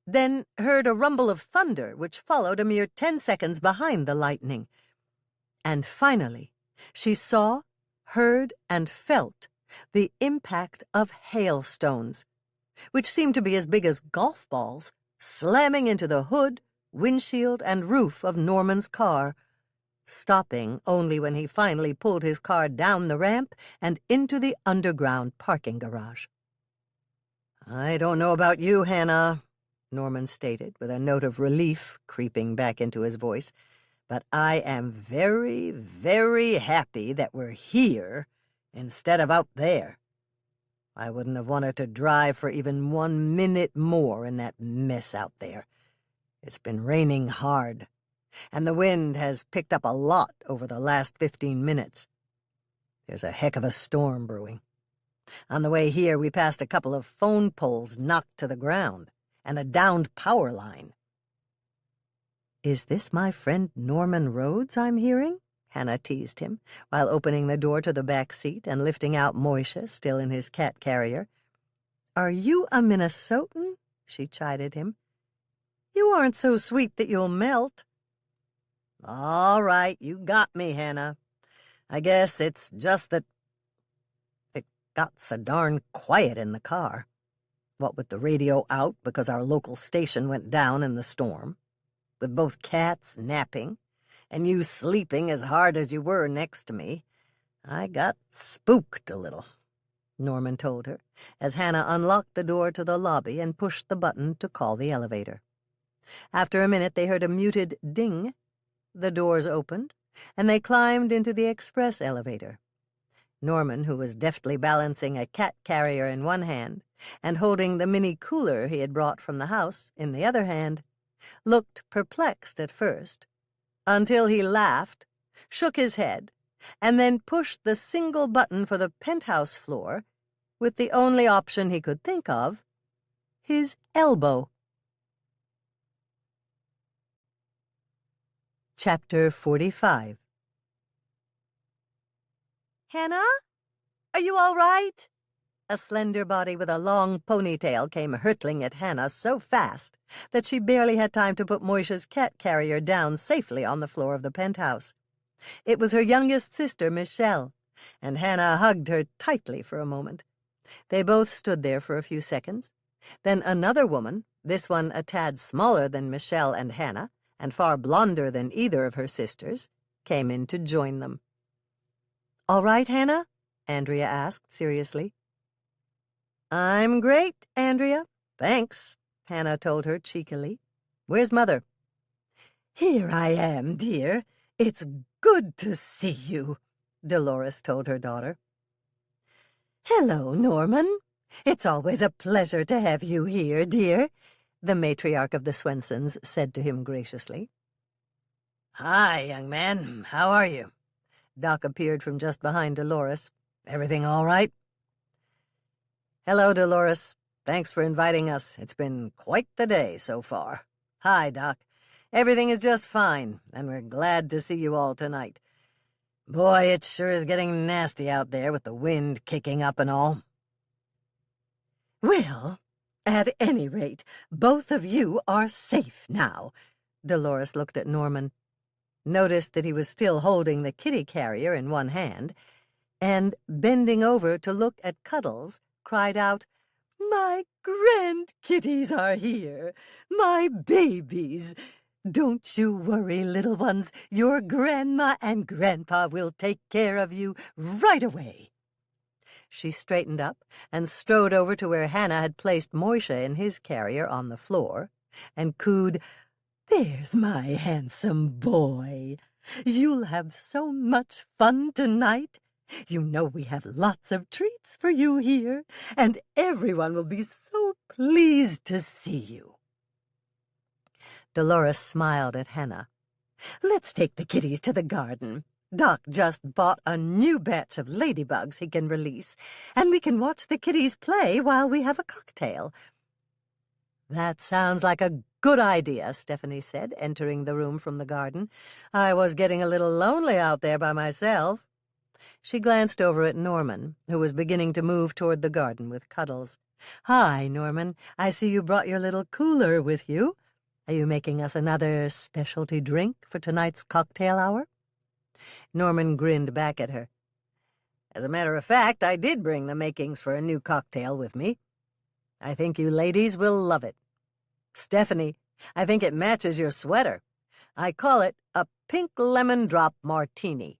then heard a rumble of thunder which followed a mere 10 seconds behind the lightning. And finally, she saw, heard, and felt the impact of hailstones, which seemed to be as big as golf balls, slamming into the hood, windshield, and roof of Norman's car, stopping only when he finally pulled his car down the ramp and into the underground parking garage. "I don't know about you, Hannah," Norman stated, with a note of relief creeping back into his voice, "but I am very, very happy that we're here instead of out there. I wouldn't have wanted to drive for even 1 minute more in that mess out there. It's been raining hard, and the wind has picked up a lot over the last 15 minutes. There's a heck of a storm brewing. On the way here, we passed a couple of phone poles knocked to the ground, and a downed power line." "Is this my friend Norman Rhodes I'm hearing?" Hannah teased him, while opening the door to the back seat and lifting out Moisha, still in his cat carrier. "Are you a Minnesotan?" she chided him. "You aren't so sweet that you'll melt." "All right, you got me, Hannah. I guess it's just that it got so darn quiet in the car. What with the radio out because our local station went down in the storm, with both cats napping, and you sleeping as hard as you were next to me, I got spooked a little," Norman told her, as Hannah unlocked the door to the lobby and pushed the button to call the elevator. After a minute, they heard a muted ding. The doors opened, and they climbed into the express elevator. Norman, who was deftly balancing a cat carrier in one hand and holding the mini cooler he had brought from the house in the other hand, looked perplexed at first, until he laughed, shook his head, and then pushed the single button for the penthouse floor with the only option he could think of, his elbow. Chapter 45. Hannah? Are you all right?" A slender body with a long ponytail came hurtling at Hannah so fast that she barely had time to put Moisha's cat carrier down safely on the floor of the penthouse. It was her youngest sister, Michelle, and Hannah hugged her tightly for a moment. They both stood there for a few seconds. Then another woman, this one a tad smaller than Michelle and Hannah, and far blonder than either of her sisters, came in to join them. "All right, Hannah?" Andrea asked seriously. "I'm great, Andrea. Thanks," Hannah told her cheekily. "Where's Mother?" "Here I am, dear. It's good to see you," Dolores told her daughter. "Hello, Norman. It's always a pleasure to have you here, dear," the matriarch of the Swensens said to him graciously. "Hi, young man. How are you?" Doc appeared from just behind Dolores. "Everything all right?" "Hello, Dolores. Thanks for inviting us. It's been quite the day so far." "Hi, Doc. Everything is just fine, and we're glad to see you all tonight. Boy, it sure is getting nasty out there with the wind kicking up and all." "Well, at any rate, both of you are safe now." Dolores looked at Norman, noticed that he was still holding the kitty carrier in one hand, and, bending over to look at Cuddles, cried out, "My grandkitties are here! My babies! Don't you worry, little ones. Your grandma and grandpa will take care of you right away." She straightened up and strode over to where Hannah had placed Moisha in his carrier on the floor, and cooed, "There's my handsome boy. You'll have so much fun tonight. You know we have lots of treats for you here, and everyone will be so pleased to see you." Dolores smiled at Hannah. "Let's take the kitties to the garden. Doc just bought a new batch of ladybugs he can release, and we can watch the kitties play while we have a cocktail." "That sounds like a good idea," Stephanie said, entering the room from the garden. "I was getting a little lonely out there by myself." She glanced over at Norman, who was beginning to move toward the garden with Cuddles. "Hi, Norman. I see you brought your little cooler with you. Are you making us another specialty drink for tonight's cocktail hour?" Norman grinned back at her. "As a matter of fact, I did bring the makings for a new cocktail with me. I think you ladies will love it. Stephanie, I think it matches your sweater. I call it a pink lemon drop martini."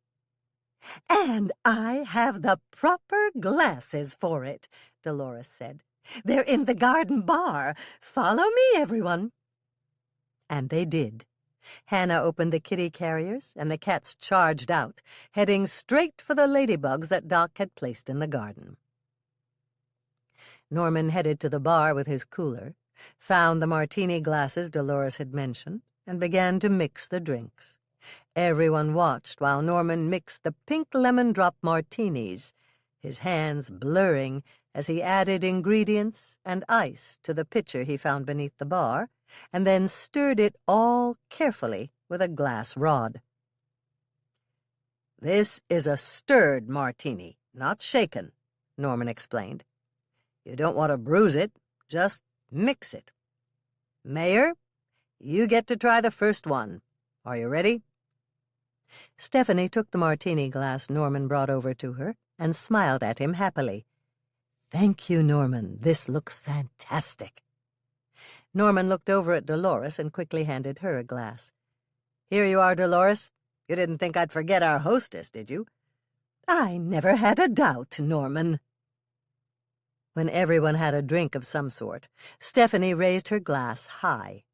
"And I have the proper glasses for it," Dolores said. "They're in the garden bar. Follow me, everyone." And they did. Hannah opened the kitty carriers, and the cats charged out, heading straight for the ladybugs that Doc had placed in the garden. Norman headed to the bar with his cooler, found the martini glasses Dolores had mentioned, and began to mix the drinks. Everyone watched while Norman mixed the pink lemon drop martinis, his hands blurring as he added ingredients and ice to the pitcher he found beneath the bar, and then stirred it all carefully with a glass rod. "This is a stirred martini, not shaken," Norman explained. "You don't want to bruise it, just mix it. Mayor, you get to try the first one. Are you ready?" Stephanie took the martini glass Norman brought over to her and smiled at him happily. "Thank you, Norman. This looks fantastic." Norman looked over at Dolores and quickly handed her a glass. "Here you are, Dolores. You didn't think I'd forget our hostess, did you?" "I never had a doubt, Norman." When everyone had a drink of some sort, Stephanie raised her glass high.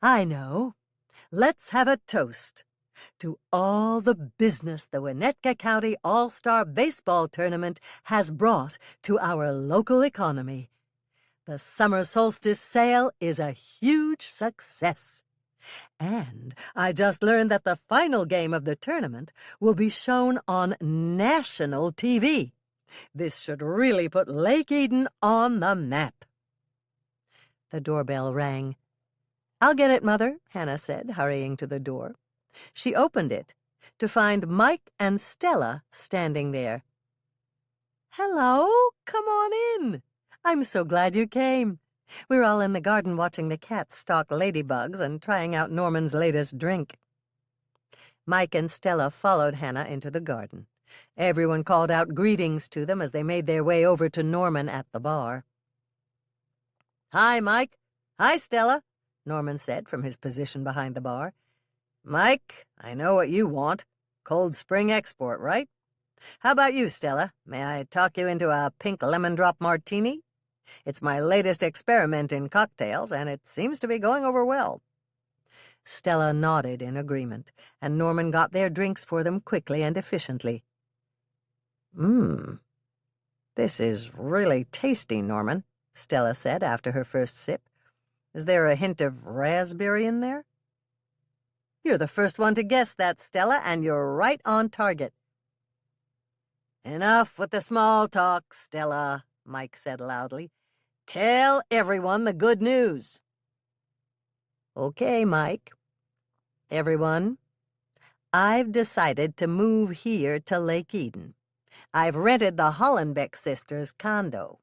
"I know. Let's have a toast to all the business the Winnetka County All-Star Baseball Tournament has brought to our local economy. The summer solstice sale is a huge success. And I just learned that the final game of the tournament will be shown on national TV. This should really put Lake Eden on the map." The doorbell rang. "I'll get it, Mother," Hannah said, hurrying to the door. She opened it to find Mike and Stella standing there. "Hello, come on in. I'm so glad you came. We're all in the garden watching the cats stalk ladybugs and trying out Norman's latest drink." Mike and Stella followed Hannah into the garden. Everyone called out greetings to them as they made their way over to Norman at the bar. "Hi, Mike. Hi, Stella," Norman said from his position behind the bar. "Mike, I know what you want. Cold Spring Export, right? How about you, Stella? May I talk you into a pink lemon drop martini? It's my latest experiment in cocktails, and it seems to be going over well." Stella nodded in agreement, and Norman got their drinks for them quickly and efficiently. This is really tasty, Norman," Stella said after her first sip. "Is there a hint of raspberry in there?" "You're the first one to guess that, Stella, and you're right on target." "Enough with the small talk, Stella," Mike said loudly. "Tell everyone the good news." "Okay, Mike. Everyone, I've decided to move here to Lake Eden. I've rented the Hollenbeck sisters' condo.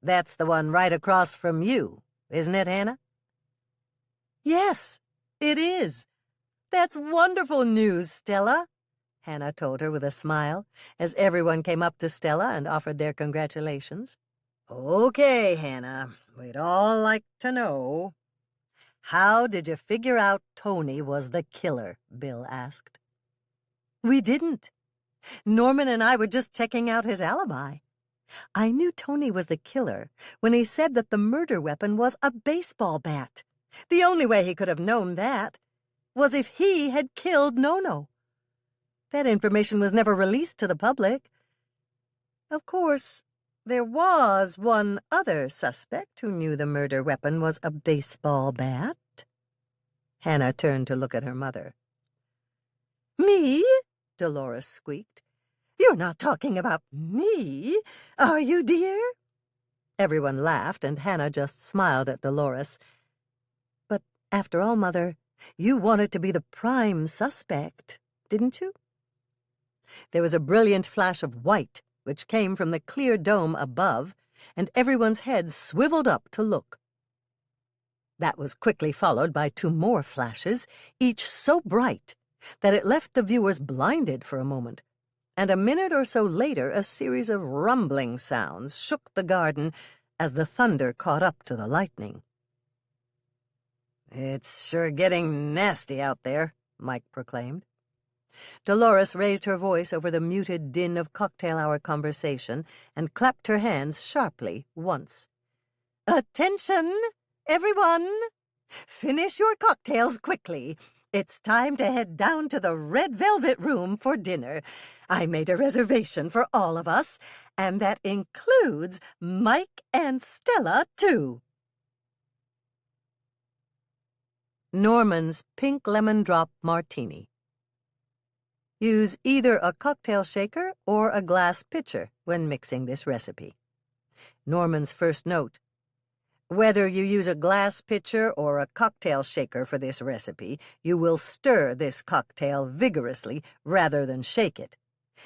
That's the one right across from you, isn't it, Hannah?" "Yes, it is. That's wonderful news, Stella," Hannah told her with a smile, as everyone came up to Stella and offered their congratulations. "Okay, Hannah, we'd all like to know. How did you figure out Tony was the killer?" Bill asked. "We didn't. Norman and I were just checking out his alibi. I knew Tony was the killer when he said that the murder weapon was a baseball bat. The only way he could have known that was if he had killed Nono. That information was never released to the public. Of course, there was one other suspect who knew the murder weapon was a baseball bat." Hannah turned to look at her mother. "Me?" Dolores squeaked. "You're not talking about me, are you, dear?" Everyone laughed, and Hannah just smiled at Dolores. "But after all, Mother, you wanted to be the prime suspect, didn't you?" There was a brilliant flash of white, which came from the clear dome above, and everyone's heads swiveled up to look. That was quickly followed by two more flashes, each so bright that it left the viewers blinded for a moment, and a minute or so later a series of rumbling sounds shook the garden as the thunder caught up to the lightning. "It's sure getting nasty out there," Mike proclaimed. Dolores raised her voice over the muted din of cocktail-hour conversation and clapped her hands sharply once. "Attention, everyone! Finish your cocktails quickly. It's time to head down to the Red Velvet Room for dinner. I made a reservation for all of us, and that includes Mike and Stella, too." Norman's Pink Lemon Drop Martini. Use either a cocktail shaker or a glass pitcher when mixing this recipe. Norman's first note: whether you use a glass pitcher or a cocktail shaker for this recipe, you will stir this cocktail vigorously rather than shake it.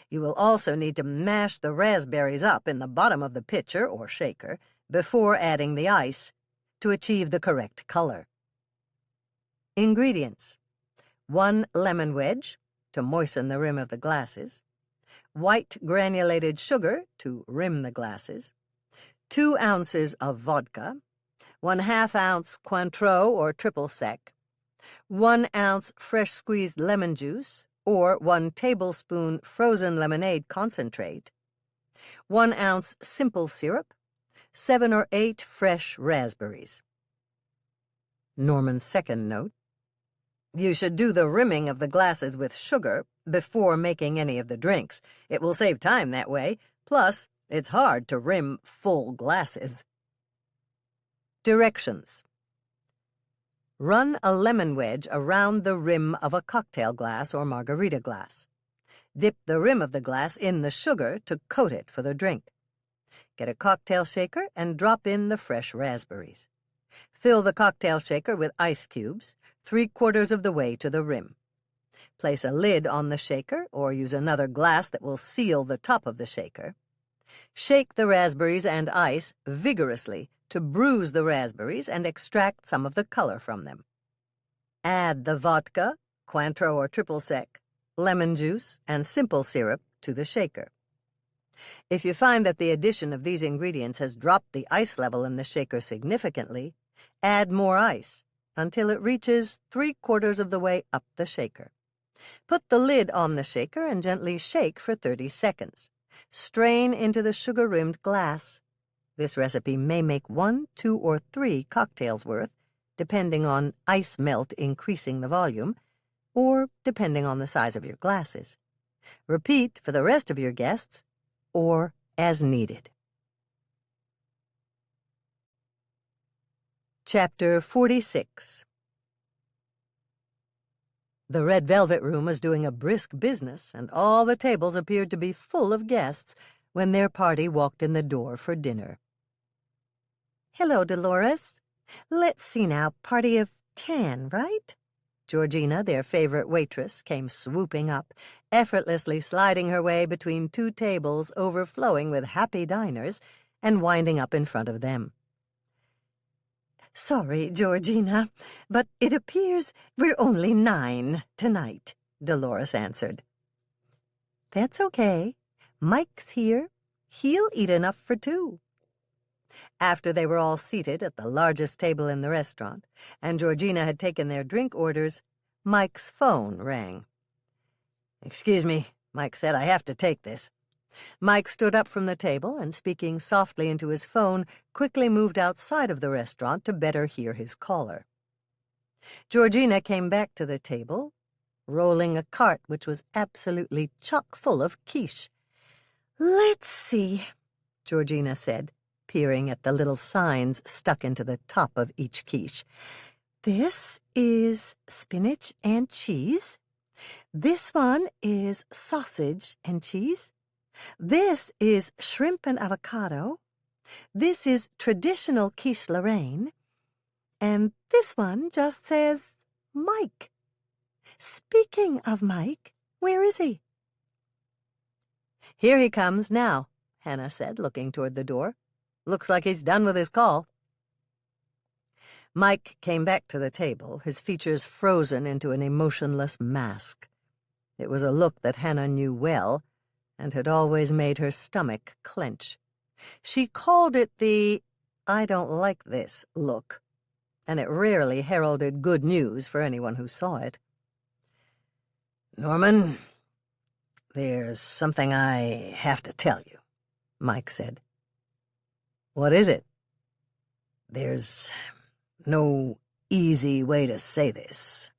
You will also need to mash the raspberries up in the bottom of the pitcher or shaker before adding the ice to achieve the correct color. Ingredients: 1 lemon wedge to moisten the rim of the glasses, white granulated sugar to rim the glasses, 2 ounces of vodka, 1/2 ounce Cointreau or triple sec, 1 ounce fresh squeezed lemon juice or 1 tablespoon frozen lemonade concentrate, 1 ounce simple syrup, 7 or 8 fresh raspberries. Norman's second note: you should do the rimming of the glasses with sugar before making any of the drinks. It will save time that way. Plus, it's hard to rim full glasses. Directions: run a lemon wedge around the rim of a cocktail glass or margarita glass. Dip the rim of the glass in the sugar to coat it for the drink. Get a cocktail shaker and drop in the fresh raspberries. Fill the cocktail shaker with ice cubes, 3/4 of the way to the rim. Place a lid on the shaker, or use another glass that will seal the top of the shaker. Shake the raspberries and ice vigorously to bruise the raspberries and extract some of the color from them. Add the vodka, Cointreau or triple sec, lemon juice, and simple syrup to the shaker. If you find that the addition of these ingredients has dropped the ice level in the shaker significantly, add more ice until it reaches 3/4 of the way up the shaker. Put the lid on the shaker and gently shake for 30 seconds. Strain into the sugar-rimmed glass. This recipe may make 1, 2, or 3 cocktails worth, depending on ice melt increasing the volume, or depending on the size of your glasses. Repeat for the rest of your guests, or as needed. Chapter 46. The Red Velvet Room was doing a brisk business, and all the tables appeared to be full of guests when their party walked in the door for dinner. "Hello, Dolores. Let's see now, party of 10, right?" Georgina, their favorite waitress, came swooping up, effortlessly sliding her way between 2 tables overflowing with happy diners and winding up in front of them. "Sorry, Georgina, but it appears we're only 9 tonight," Dolores answered. "That's okay. Mike's here. He'll eat enough for 2. After they were all seated at the largest table in the restaurant, and Georgina had taken their drink orders, Mike's phone rang. "Excuse me," Mike said, "I have to take this." Mike stood up from the table and, speaking softly into his phone, quickly moved outside of the restaurant to better hear his caller. Georgina came back to the table, rolling a cart which was absolutely chock full of quiche. "Let's see," Georgina said, peering at the little signs stuck into the top of each quiche. "This is spinach and cheese. This one is sausage and cheese. This is shrimp and avocado. This is traditional quiche Lorraine. And this one just says Mike. Speaking of Mike, where is he?" "Here he comes now," Hannah said, looking toward the door. "Looks like he's done with his call." Mike came back to the table, his features frozen into an emotionless mask. It was a look that Hannah knew well, and had always made her stomach clench. She called it the "I don't like this" look, and it rarely heralded good news for anyone who saw it. "Norman, there's something I have to tell you," Mike said. "What is it?" "There's no easy way to say this.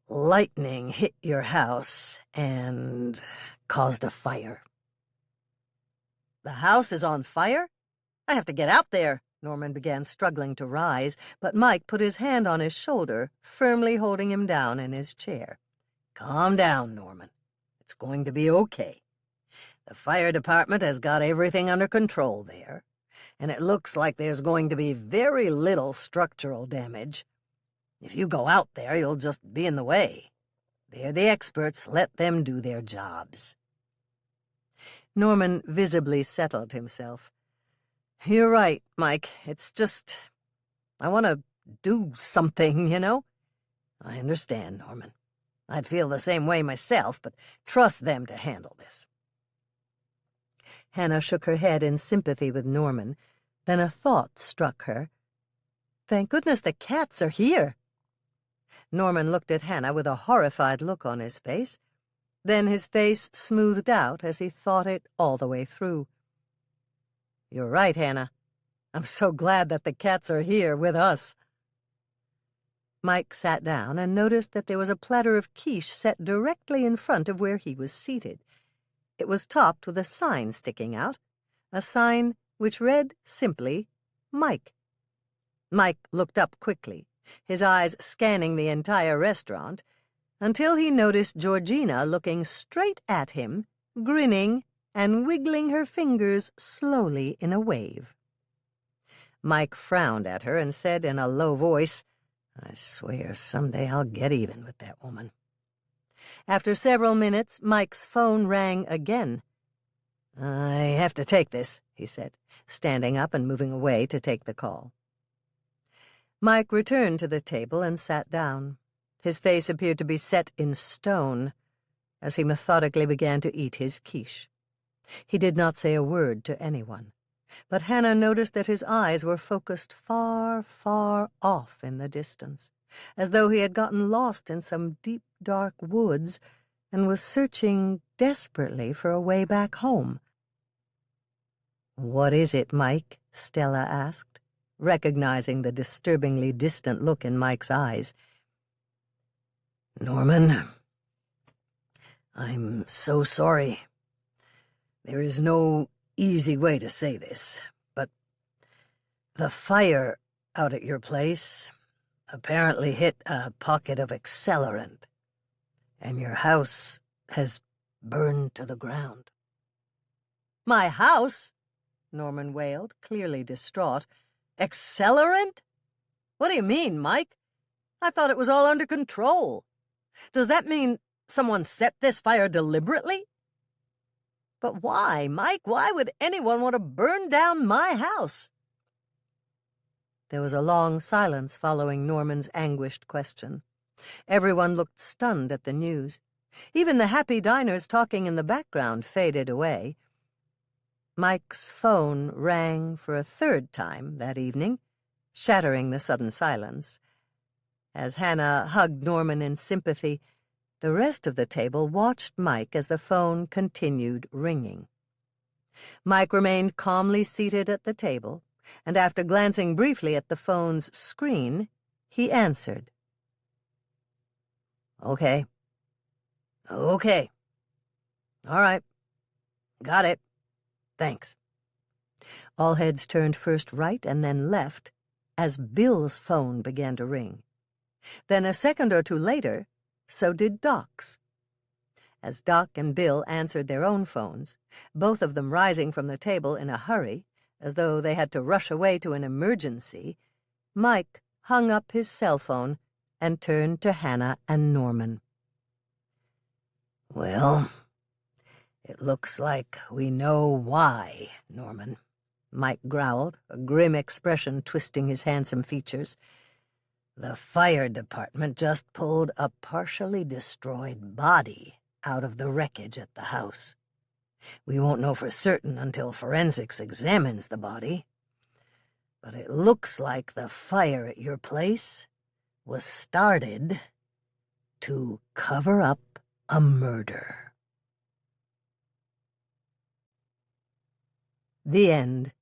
Lightning hit your house and caused a fire." "The house is on fire? I have to get out there." Norman began struggling to rise, but Mike put his hand on his shoulder, firmly holding him down in his chair. "Calm down, Norman. It's going to be okay. The fire department has got everything under control there, and it looks like there's going to be very little structural damage. If you go out there, you'll just be in the way. They're the experts. Let them do their jobs." Norman visibly settled himself. "You're right, Mike. It's just, I want to do something, you know?" "I understand, Norman. I'd feel the same way myself, but trust them to handle this." Hannah shook her head in sympathy with Norman. Then a thought struck her. "Thank goodness the cats are here." Norman looked at Hannah with a horrified look on his face. Then his face smoothed out as he thought it all the way through. "You're right, Hannah. I'm so glad that the cats are here with us." Mike sat down and noticed that there was a platter of quiche set directly in front of where he was seated. It was topped with a sign sticking out, a sign which read simply, "Mike." Mike looked up quickly, his eyes scanning the entire restaurant, until he noticed Georgina looking straight at him, grinning and wiggling her fingers slowly in a wave. Mike frowned at her and said in a low voice, "I swear someday I'll get even with that woman. After several minutes, Mike's phone rang again. "I have to take this," he said, standing up and moving away to take the call. Mike returned to the table and sat down. His face appeared to be set in stone as he methodically began to eat his quiche. He did not say a word to anyone, but Hannah noticed that his eyes were focused far, far off in the distance, as though he had gotten lost in some deep, dark woods and was searching desperately for a way back home. "What is it, Mike?" Stella asked, recognizing the disturbingly distant look in Mike's eyes. "Norman, I'm so sorry. There is no easy way to say this, but the fire out at your place apparently hit a pocket of accelerant, and your house has burned to the ground." "My house?" Norman wailed, clearly distraught. "Accelerant? What do you mean, Mike? I thought it was all under control. Does that mean someone set this fire deliberately? But why, Mike? Why would anyone want to burn down my house?" There was a long silence following Norman's anguished question. Everyone looked stunned at the news. Even the happy diners talking in the background faded away. Mike's phone rang for a third time that evening, shattering the sudden silence. As Hannah hugged Norman in sympathy, the rest of the table watched Mike as the phone continued ringing. Mike remained calmly seated at the table, and after glancing briefly at the phone's screen, he answered. Okay. All right. Got it. Thanks." All heads turned first right and then left as Bill's phone began to ring. Then a second or two later, so did Doc's. As Doc and Bill answered their own phones, both of them rising from the table in a hurry, as though they had to rush away to an emergency, Mike hung up his cell phone and turned to Hannah and Norman. "Well, it looks like we know why, Norman," Mike growled, a grim expression twisting his handsome features. "The fire department just pulled a partially destroyed body out of the wreckage at the house. We won't know for certain until forensics examines the body, but it looks like the fire at your place was started to cover up a murder." The end.